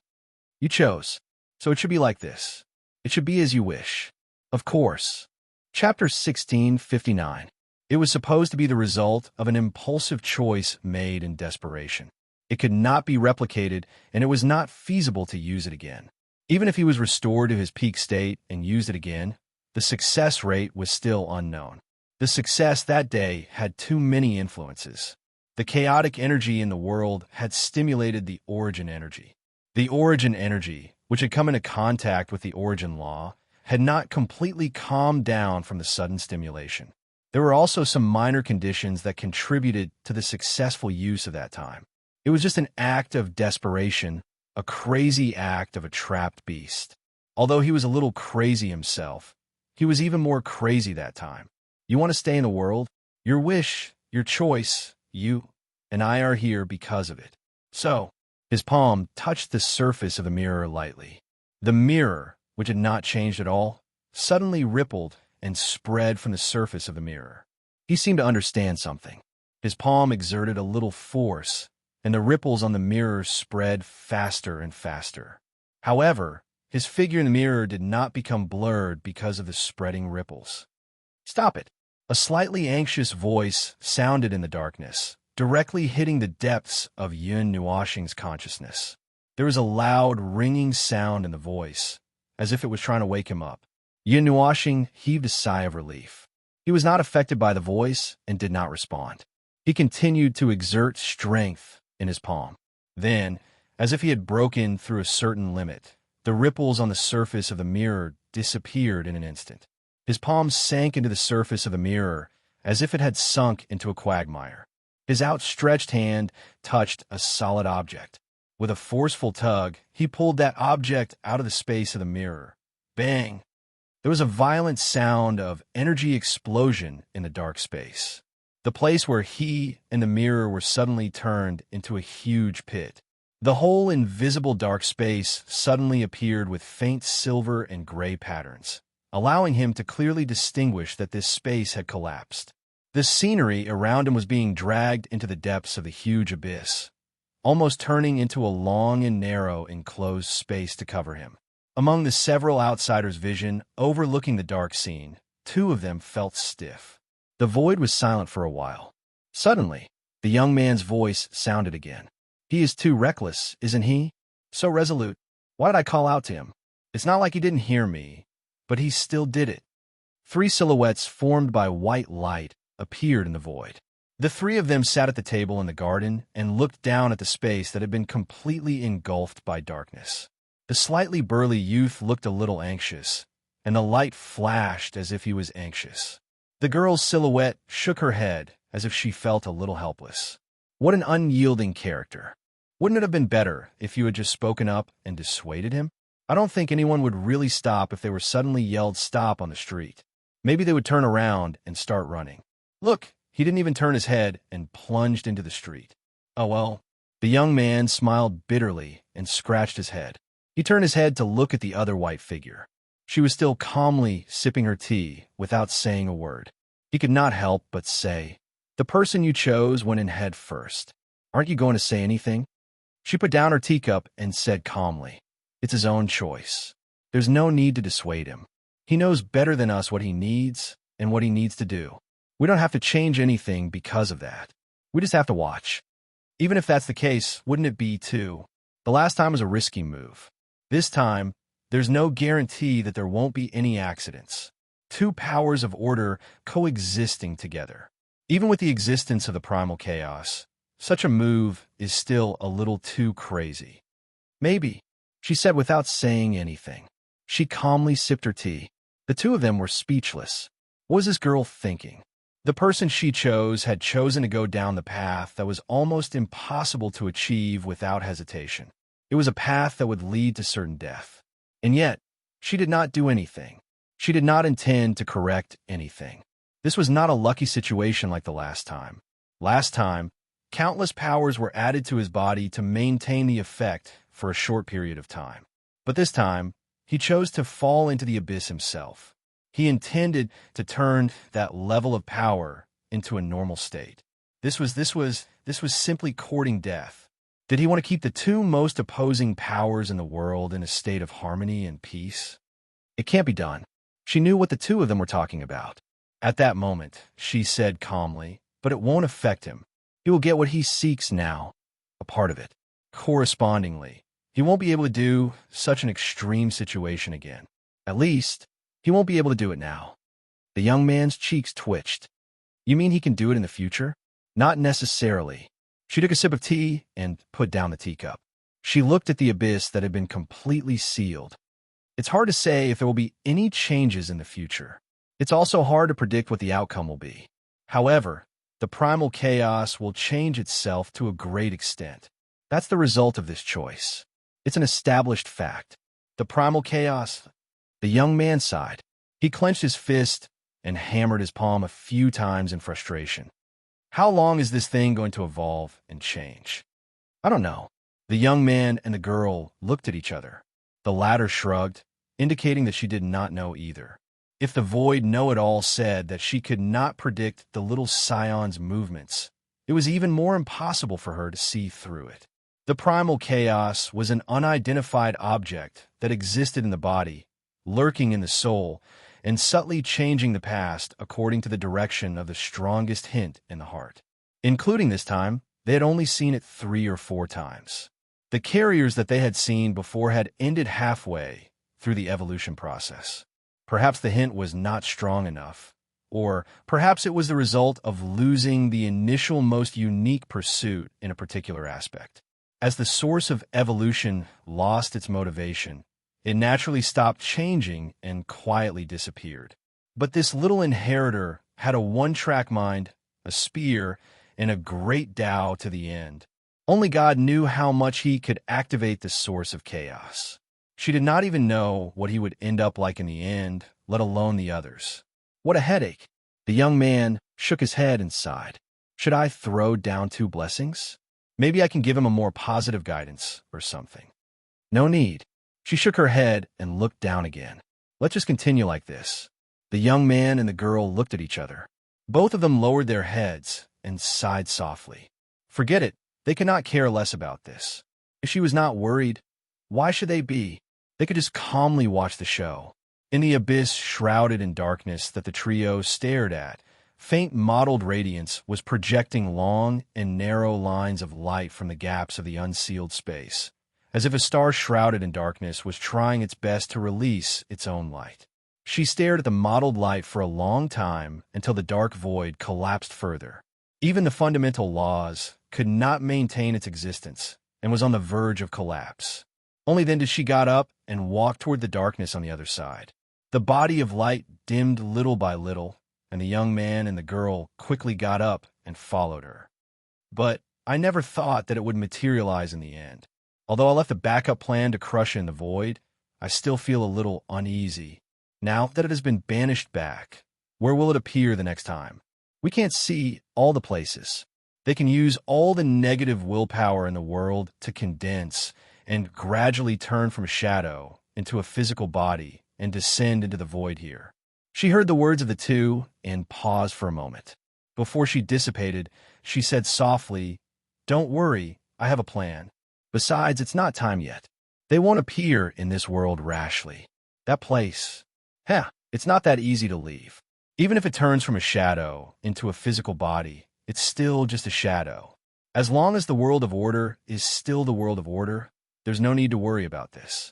You chose. So it should be like this. It should be as you wish. Of course. Chapter 1659. It was supposed to be the result of an impulsive choice made in desperation. It could not be replicated, and it was not feasible to use it again. Even if he was restored to his peak state and used it again, the success rate was still unknown. The success that day had too many influences. The chaotic energy in the world had stimulated the origin energy. The origin energy, which had come into contact with the origin law, had not completely calmed down from the sudden stimulation. There were also some minor conditions that contributed to the successful use of that time. It was just an act of desperation, a crazy act of a trapped beast. Although he was a little crazy himself, he was even more crazy that time. You want to stay in the world? Your wish, your choice, you and I are here because of it. So, his palm touched the surface of the mirror lightly. The mirror, which had not changed at all, suddenly rippled and spread from the surface of the mirror. He seemed to understand something. His palm exerted a little force, and the ripples on the mirror spread faster and faster. However, his figure in the mirror did not become blurred because of the spreading ripples. Stop it! A slightly anxious voice sounded in the darkness, directly hitting the depths of Yin Nuoxing's consciousness. There was a loud, ringing sound in the voice, as if it was trying to wake him up. Yin Nuoxing heaved a sigh of relief. He was not affected by the voice and did not respond. He continued to exert strength in his palm. Then, as if he had broken through a certain limit, the ripples on the surface of the mirror disappeared in an instant. His palm sank into the surface of the mirror as if it had sunk into a quagmire. His outstretched hand touched a solid object. With a forceful tug, he pulled that object out of the space of the mirror. Bang! There was a violent sound of energy explosion in the dark space. The place where he and the mirror were suddenly turned into a huge pit. The whole invisible dark space suddenly appeared with faint silver and gray patterns, allowing him to clearly distinguish that this space had collapsed. The scenery around him was being dragged into the depths of the huge abyss, almost turning into a long and narrow enclosed space to cover him. Among the several outsiders' vision overlooking the dark scene, two of them felt stiff. The void was silent for a while. Suddenly, the young man's voice sounded again. He is too reckless, isn't he? So resolute. Why did I call out to him? It's not like he didn't hear me, but he still did it. Three silhouettes formed by white light appeared in the void. The three of them sat at the table in the garden and looked down at the space that had been completely engulfed by darkness. The slightly burly youth looked a little anxious, and the light flashed as if he was anxious. The girl's silhouette shook her head as if she felt a little helpless. What an unyielding character. Wouldn't it have been better if you had just spoken up and dissuaded him? I don't think anyone would really stop if they were suddenly yelled stop on the street. Maybe they would turn around and start running. Look, He didn't even turn his head and plunged into the street. Oh well. The young man smiled bitterly and scratched his head. He turned his head to look at the other white figure. She was still calmly sipping her tea without saying a word. He could not help but say, "The person you chose went in head first. Aren't you going to say anything?" She put down her teacup and said calmly, "It's his own choice. There's no need to dissuade him. He knows better than us what he needs and what he needs to do. We don't have to change anything because of that. We just have to watch. Even if that's the case, wouldn't it be too? The last time was a risky move. This time, there's no guarantee that there won't be any accidents. Two powers of order coexisting together. Even with the existence of the primal chaos, such a move is still a little too crazy." "Maybe," she said without saying anything. She calmly sipped her tea. The two of them were speechless. What was this girl thinking? The person she chose had chosen to go down the path that was almost impossible to achieve without hesitation. It was a path that would lead to certain death. And yet, she did not do anything. She did not intend to correct anything. This was not a lucky situation like the last time. Last time, countless powers were added to his body to maintain the effect for a short period of time. But this time, he chose to fall into the abyss himself. He intended to turn that level of power into a normal state. This was simply courting death. Did he want to keep the two most opposing powers in the world in a state of harmony and peace? It can't be done. She knew what the two of them were talking about. At that moment, she said calmly, "But it won't affect him. He will get what he seeks now, a part of it. Correspondingly, he won't be able to do such an extreme situation again. At least, he won't be able to do it now." The young man's cheeks twitched. "You mean he can do it in the future?" "Not necessarily." She took a sip of tea and put down the teacup. She looked at the abyss that had been completely sealed. It's hard to say if there will be any changes in the future. It's also hard to predict what the outcome will be. However, the primal chaos will change itself to a great extent. That's the result of this choice. It's an established fact. The primal chaos. The young man sighed. He clenched his fist and hammered his palm a few times in frustration. How long is this thing going to evolve and change? I don't know. The young man and the girl looked at each other. The latter shrugged, indicating that she did not know either. If the void know-it-all said that she could not predict the little scion's movements, it was even more impossible for her to see through it. The primal chaos was an unidentified object that existed in the body, lurking in the soul, and subtly changing the past according to the direction of the strongest hint in the heart. Including this time, they had only seen it 3 or 4 times. The carriers that they had seen before had ended halfway through the evolution process. Perhaps the hint was not strong enough, or perhaps it was the result of losing the initial most unique pursuit in a particular aspect. As the source of evolution lost its motivation, it naturally stopped changing and quietly disappeared. But this little inheritor had a one-track mind, a spear, and a great Tao to the end. Only God knew how much he could activate the source of chaos. She did not even know what he would end up like in the end, let alone the others. What a headache. The young man shook his head and sighed. Should I throw down 2 blessings? Maybe I can give him a more positive guidance or something. No need. She shook her head and looked down again. Let's just continue like this. The young man and the girl looked at each other. Both of them lowered their heads and sighed softly. Forget it. They could not care less about this. If she was not worried, why should they be? They could just calmly watch the show. In the abyss shrouded in darkness that the trio stared at, faint mottled radiance was projecting long and narrow lines of light from the gaps of the unsealed space, as if a star shrouded in darkness was trying its best to release its own light. She stared at the mottled light for a long time until the dark void collapsed further. Even the fundamental laws could not maintain its existence and was on the verge of collapse. Only then did she got up and walk toward the darkness on the other side. The body of light dimmed little by little, and the young man and the girl quickly got up and followed her. But I never thought that it would materialize in the end. Although I left a backup plan to crush in the void, I still feel a little uneasy. Now that it has been banished back, where will it appear the next time? We can't see all the places. They can use all the negative willpower in the world to condense and gradually turn from a shadow into a physical body and descend into the void here. She heard the words of the two and paused for a moment. Before she dissipated, she said softly, "Don't worry, I have a plan. Besides, it's not time yet. They won't appear in this world rashly. That place, it's not that easy to leave. Even if it turns from a shadow into a physical body, it's still just a shadow. As long as the world of order is still the world of order, there's no need to worry about this."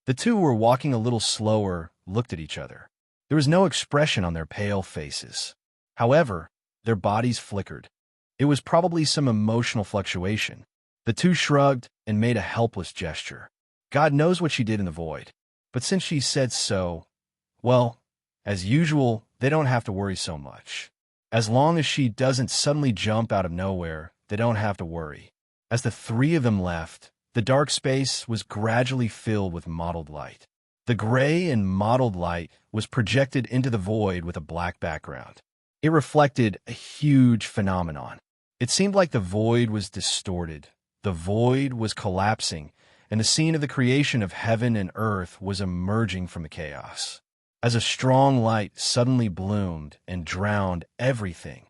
The two were walking a little slower, looked at each other. There was no expression on their pale faces. However, their bodies flickered. It was probably some emotional fluctuation. The two shrugged and made a helpless gesture. God knows what she did in the void. But since she said so, well, as usual, they don't have to worry so much. As long as she doesn't suddenly jump out of nowhere, they don't have to worry. As the three of them left, the dark space was gradually filled with mottled light. The gray and mottled light was projected into the void with a black background. It reflected a huge phenomenon. It seemed like the void was distorted. The void was collapsing, and the scene of the creation of heaven and earth was emerging from the chaos. As a strong light suddenly bloomed and drowned everything,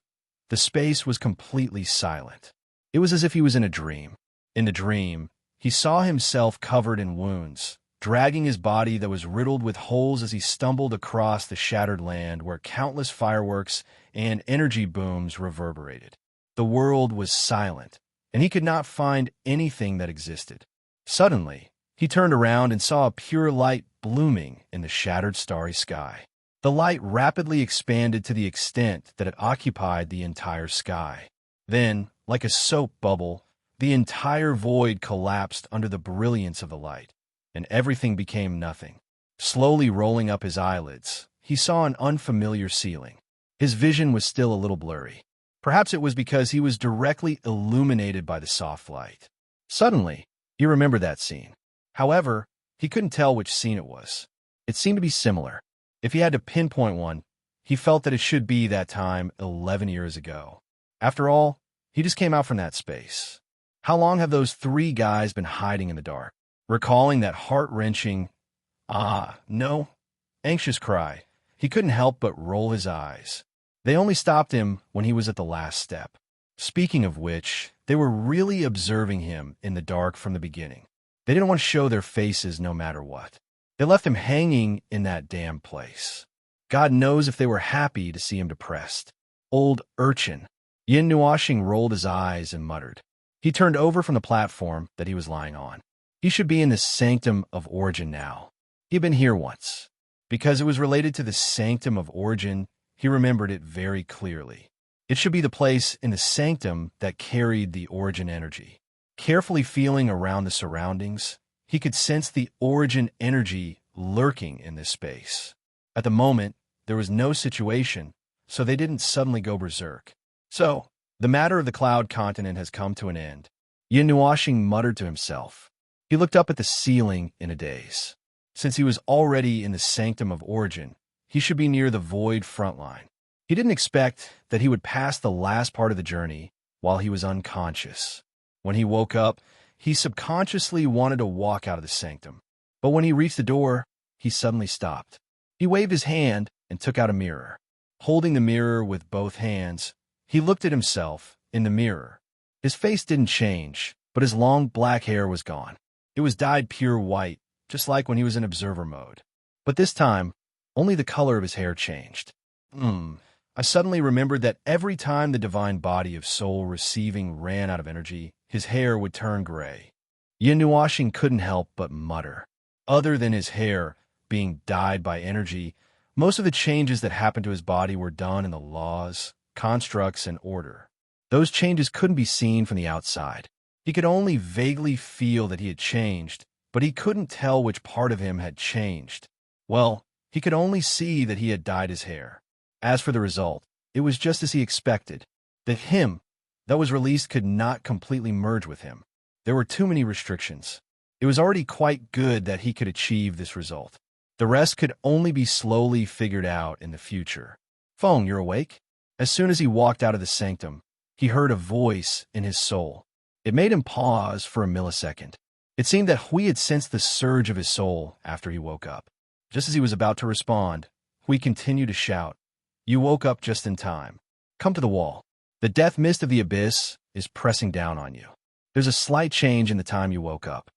the space was completely silent. It was as if he was in a dream. In the dream, he saw himself covered in wounds, dragging his body that was riddled with holes as he stumbled across the shattered land where countless fireworks and energy booms reverberated. The world was silent, and he could not find anything that existed. Suddenly, he turned around and saw a pure light blooming in the shattered starry sky. The light rapidly expanded to the extent that it occupied the entire sky. Then, like a soap bubble, the entire void collapsed under the brilliance of the light, and everything became nothing. Slowly rolling up his eyelids, he saw an unfamiliar ceiling. His vision was still a little blurry. Perhaps it was because he was directly illuminated by the soft light. Suddenly, he remembered that scene. However, he couldn't tell which scene it was. It seemed to be similar. If he had to pinpoint one, he felt that it should be that time 11 years ago. After all, he just came out from that space. How long have those three guys been hiding in the dark? Recalling that heart-wrenching, no, anxious cry, he couldn't help but roll his eyes. They only stopped him when he was at the last step. Speaking of which, they were really observing him in the dark from the beginning. They didn't want to show their faces no matter what. They left him hanging in that damn place. God knows if they were happy to see him depressed. Old urchin. Yin Nuoxing rolled his eyes and muttered. He turned over from the platform that he was lying on. He should be in the Sanctum of Origin now. He had been here once. Because it was related to the Sanctum of Origin, he remembered it very clearly. It should be the place in the sanctum that carried the origin energy. Carefully feeling around the surroundings, he could sense the origin energy lurking in this space. At the moment, there was no situation, so they didn't suddenly go berserk. So, the matter of the cloud continent has come to an end. Yin Nuoxing muttered to himself. He looked up at the ceiling in a daze. Since he was already in the Sanctum of Origin, he should be near the void front line. He didn't expect that he would pass the last part of the journey while he was unconscious. When he woke up, he subconsciously wanted to walk out of the sanctum. But when he reached the door, he suddenly stopped. He waved his hand and took out a mirror. Holding the mirror with both hands, he looked at himself in the mirror. His face didn't change, but his long black hair was gone. It was dyed pure white, just like when he was in observer mode. But this time, only the color of his hair changed. I suddenly remembered that every time the divine body of soul receiving ran out of energy, his hair would turn gray. Yin Nuoxing couldn't help but mutter. Other than his hair being dyed by energy, most of the changes that happened to his body were done in the laws, constructs, and order. Those changes couldn't be seen from the outside. He could only vaguely feel that he had changed, but he couldn't tell which part of him had changed. Well, he could only see that he had dyed his hair. As for the result, it was just as he expected. The him that was released could not completely merge with him. There were too many restrictions. It was already quite good that he could achieve this result. The rest could only be slowly figured out in the future. Feng, you're awake? As soon as he walked out of the sanctum, he heard a voice in his soul. It made him pause for a millisecond. It seemed that Hui had sensed the surge of his soul after he woke up. Just as he was about to respond, Hui continued to shout, "You woke up just in time. Come to the wall. The death mist of the abyss is pressing down on you. There's a slight change in the time you woke up."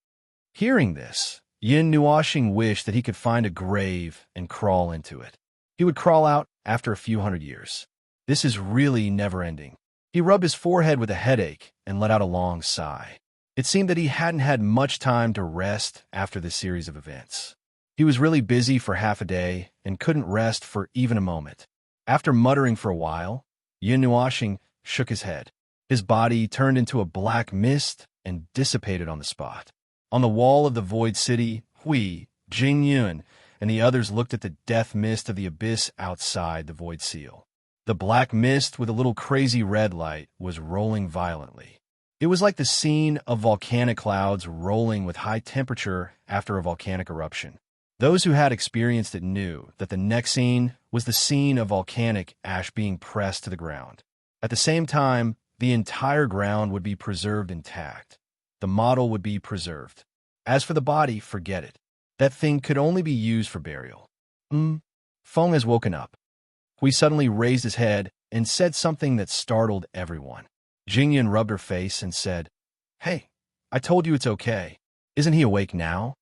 Hearing this, Yin Nuoxing wished that he could find a grave and crawl into it. He would crawl out after a few hundred years. This is really never-ending. He rubbed his forehead with a headache and let out a long sigh. It seemed that he hadn't had much time to rest after this series of events. He was really busy for half a day and couldn't rest for even a moment. After muttering for a while, Yin Nuoxing shook his head. His body turned into a black mist and dissipated on the spot. On the wall of the void city, Hui, Jingyun, and the others looked at the death mist of the abyss outside the void seal. The black mist with a little crazy red light was rolling violently. It was like the scene of volcanic clouds rolling with high temperature after a volcanic eruption. Those who had experienced it knew that the next scene was the scene of volcanic ash being pressed to the ground. At the same time, the entire ground would be preserved intact. The model would be preserved. As for the body, forget it. That thing could only be used for burial. Feng has woken up. Hui suddenly raised his head and said something that startled everyone. Jingyan rubbed her face and said, "Hey, I told you it's okay. Isn't he awake now?"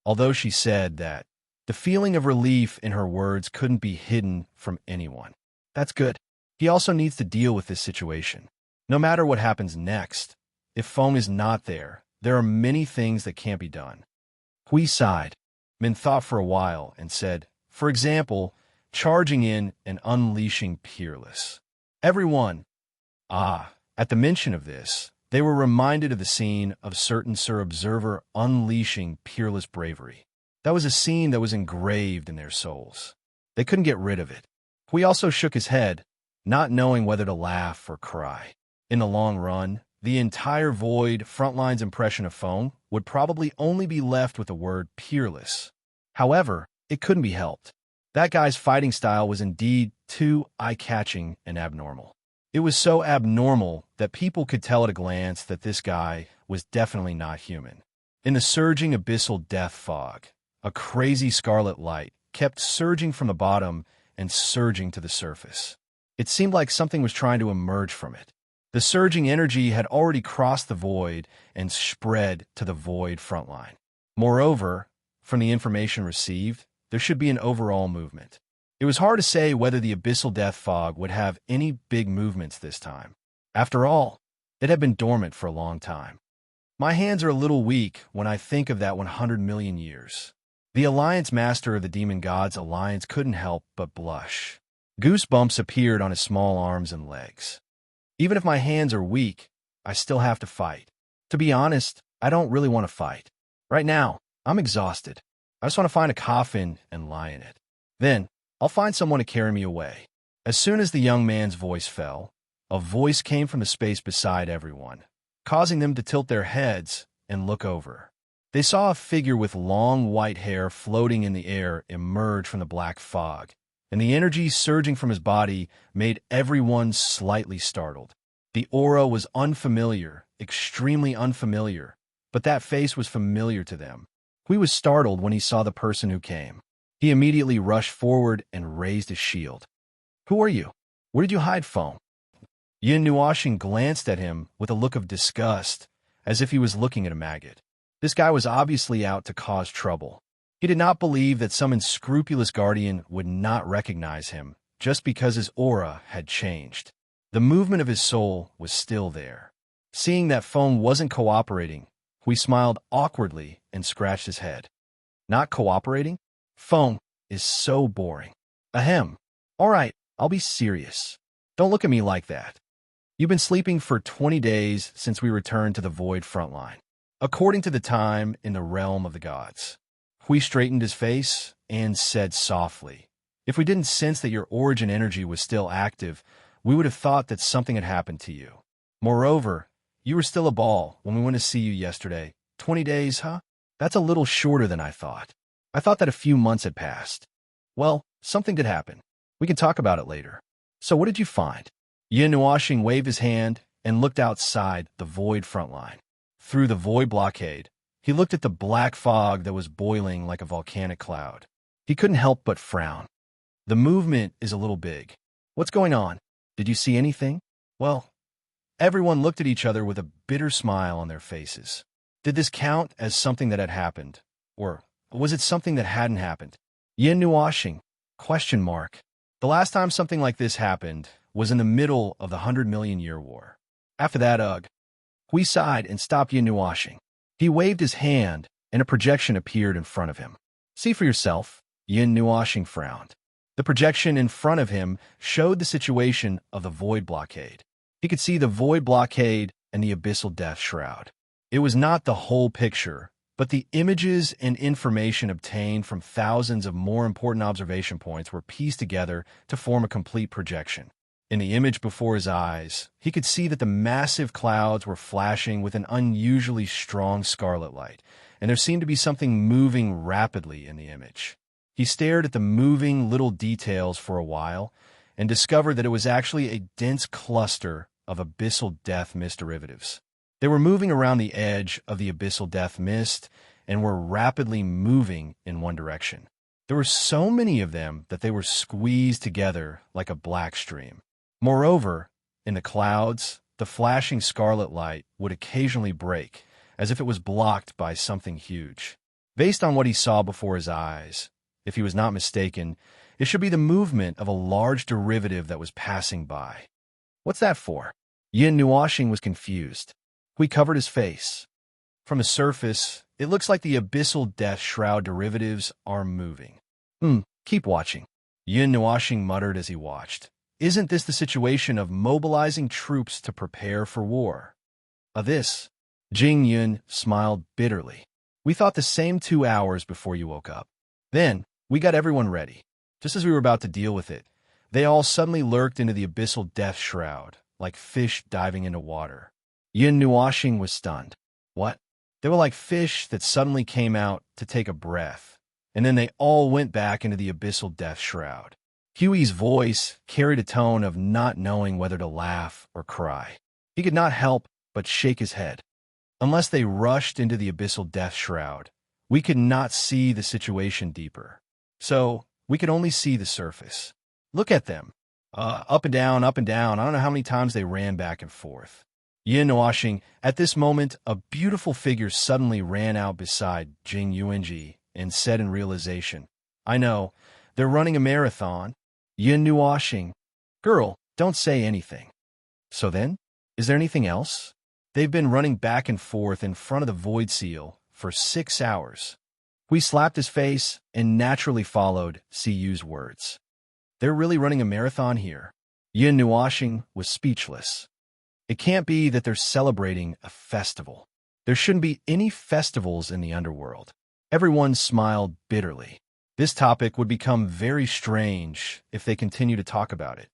Although she said that, the feeling of relief in her words couldn't be hidden from anyone. That's good. He also needs to deal with this situation. No matter what happens next, if Feng is not there, there are many things that can't be done. Hui sighed. Min thought for a while and said, "For example, charging in and unleashing Peerless." Everyone, at the mention of this, they were reminded of the scene of certain Sir Observer unleashing Peerless bravery. That was a scene that was engraved in their souls. They couldn't get rid of it. Hui also shook his head, not knowing whether to laugh or cry. In the long run, the entire Void Frontline's impression of Feng would probably only be left with the word Peerless. However, it couldn't be helped. That guy's fighting style was indeed too eye-catching and abnormal. It was so abnormal that people could tell at a glance that this guy was definitely not human. In the surging abyssal death fog, a crazy scarlet light kept surging from the bottom and surging to the surface. It seemed like something was trying to emerge from it. The surging energy had already crossed the void and spread to the void frontline. Moreover, from the information received, there should be an overall movement. It was hard to say whether the abyssal death fog would have any big movements this time. After all, it had been dormant for a long time. My hands are a little weak when I think of that 100 million years. The Alliance Master of the Demon Gods Alliance couldn't help but blush. Goosebumps appeared on his small arms and legs. Even if my hands are weak, I still have to fight. To be honest, I don't really want to fight. Right now, I'm exhausted. I just want to find a coffin and lie in it. Then, I'll find someone to carry me away. As soon as the young man's voice fell, a voice came from the space beside everyone, causing them to tilt their heads and look over. They saw a figure with long white hair floating in the air emerge from the black fog, and the energy surging from his body made everyone slightly startled. The aura was unfamiliar, extremely unfamiliar, but that face was familiar to them. Hui was startled when he saw the person who came. He immediately rushed forward and raised his shield. "Who are you? Where did you hide, Feng?" Yin Nuoxing glanced at him with a look of disgust, as if he was looking at a maggot. This guy was obviously out to cause trouble. He did not believe that some unscrupulous guardian would not recognize him just because his aura had changed. The movement of his soul was still there. Seeing that Feng wasn't cooperating, Hui smiled awkwardly and scratched his head. "Not cooperating? Feng is so boring." "Ahem. All right, I'll be serious. Don't look at me like that. You've been sleeping for 20 days since we returned to the Void Frontline, according to the time in the realm of the gods." Hui straightened his face and said softly, "If we didn't sense that your origin energy was still active, we would have thought that something had happened to you. Moreover, you were still a ball when we went to see you yesterday. 20 days, huh? That's a little shorter than I thought. I thought that a few months had passed. Well, something did happen. We can talk about it later." So what did you find? Yin Nuashing waved his hand and looked outside the void front line. Through the void blockade, he looked at the black fog that was boiling like a volcanic cloud. He couldn't help but frown. The movement is a little big. What's going on? Did you see anything? Well, everyone looked at each other with a bitter smile on their faces. Did this count as something that had happened? Or was it something that hadn't happened? Yin Nuashing? Question mark. The last time something like this happened was in the middle of the 100-million-year war. After that, Hui sighed and stopped Yin Nuashing. He waved his hand, and a projection appeared in front of him. See for yourself. Yin Nuashing frowned. The projection in front of him showed the situation of the void blockade. He could see the void blockade and the abyssal death shroud. It was not the whole picture, but the images and information obtained from thousands of more important observation points were pieced together to form a complete projection. In the image before his eyes, he could see that the massive clouds were flashing with an unusually strong scarlet light, and there seemed to be something moving rapidly in the image. He stared at the moving little details for a while and discovered that it was actually a dense cluster of abyssal death mist derivatives. They were moving around the edge of the abyssal death mist and were rapidly moving in one direction. There were so many of them that they were squeezed together like a black stream. Moreover, in the clouds, the flashing scarlet light would occasionally break, as if it was blocked by something huge. Based on what he saw before his eyes, if he was not mistaken, it should be the movement of a large derivative that was passing by. What's that for? Yin Nuashing was confused. Hui covered his face. From the surface, it looks like the abyssal death shroud derivatives are moving. Keep watching. Yin Nuashing muttered as he watched. Isn't this the situation of mobilizing troops to prepare for war? This. Jing Yun smiled bitterly. We thought the same 2 hours before you woke up. Then, we got everyone ready. Just as we were about to deal with it, they all suddenly lurked into the abyssal death shroud, like fish diving into water. Yin Nuashing was stunned. What? They were like fish that suddenly came out to take a breath, and then they all went back into the abyssal death shroud. Huey's voice carried a tone of not knowing whether to laugh or cry. He could not help but shake his head. Unless they rushed into the abyssal death shroud, we could not see the situation deeper. So, we could only see the surface. Look at them. Up and down, up and down. I don't know how many times they ran back and forth. Yin Nuashing, at this moment, a beautiful figure suddenly ran out beside Jing Yuanji and said in realization, I know, they're running a marathon. Yin Nuashing, girl, don't say anything. So then, is there anything else? They've been running back and forth in front of the void seal for 6 hours. We slapped his face and naturally followed Cuyu's words. They're really running a marathon here. Yin Nuashing was speechless. It can't be that they're celebrating a festival. There shouldn't be any festivals in the underworld. Everyone smiled bitterly. This topic would become very strange if they continue to talk about it.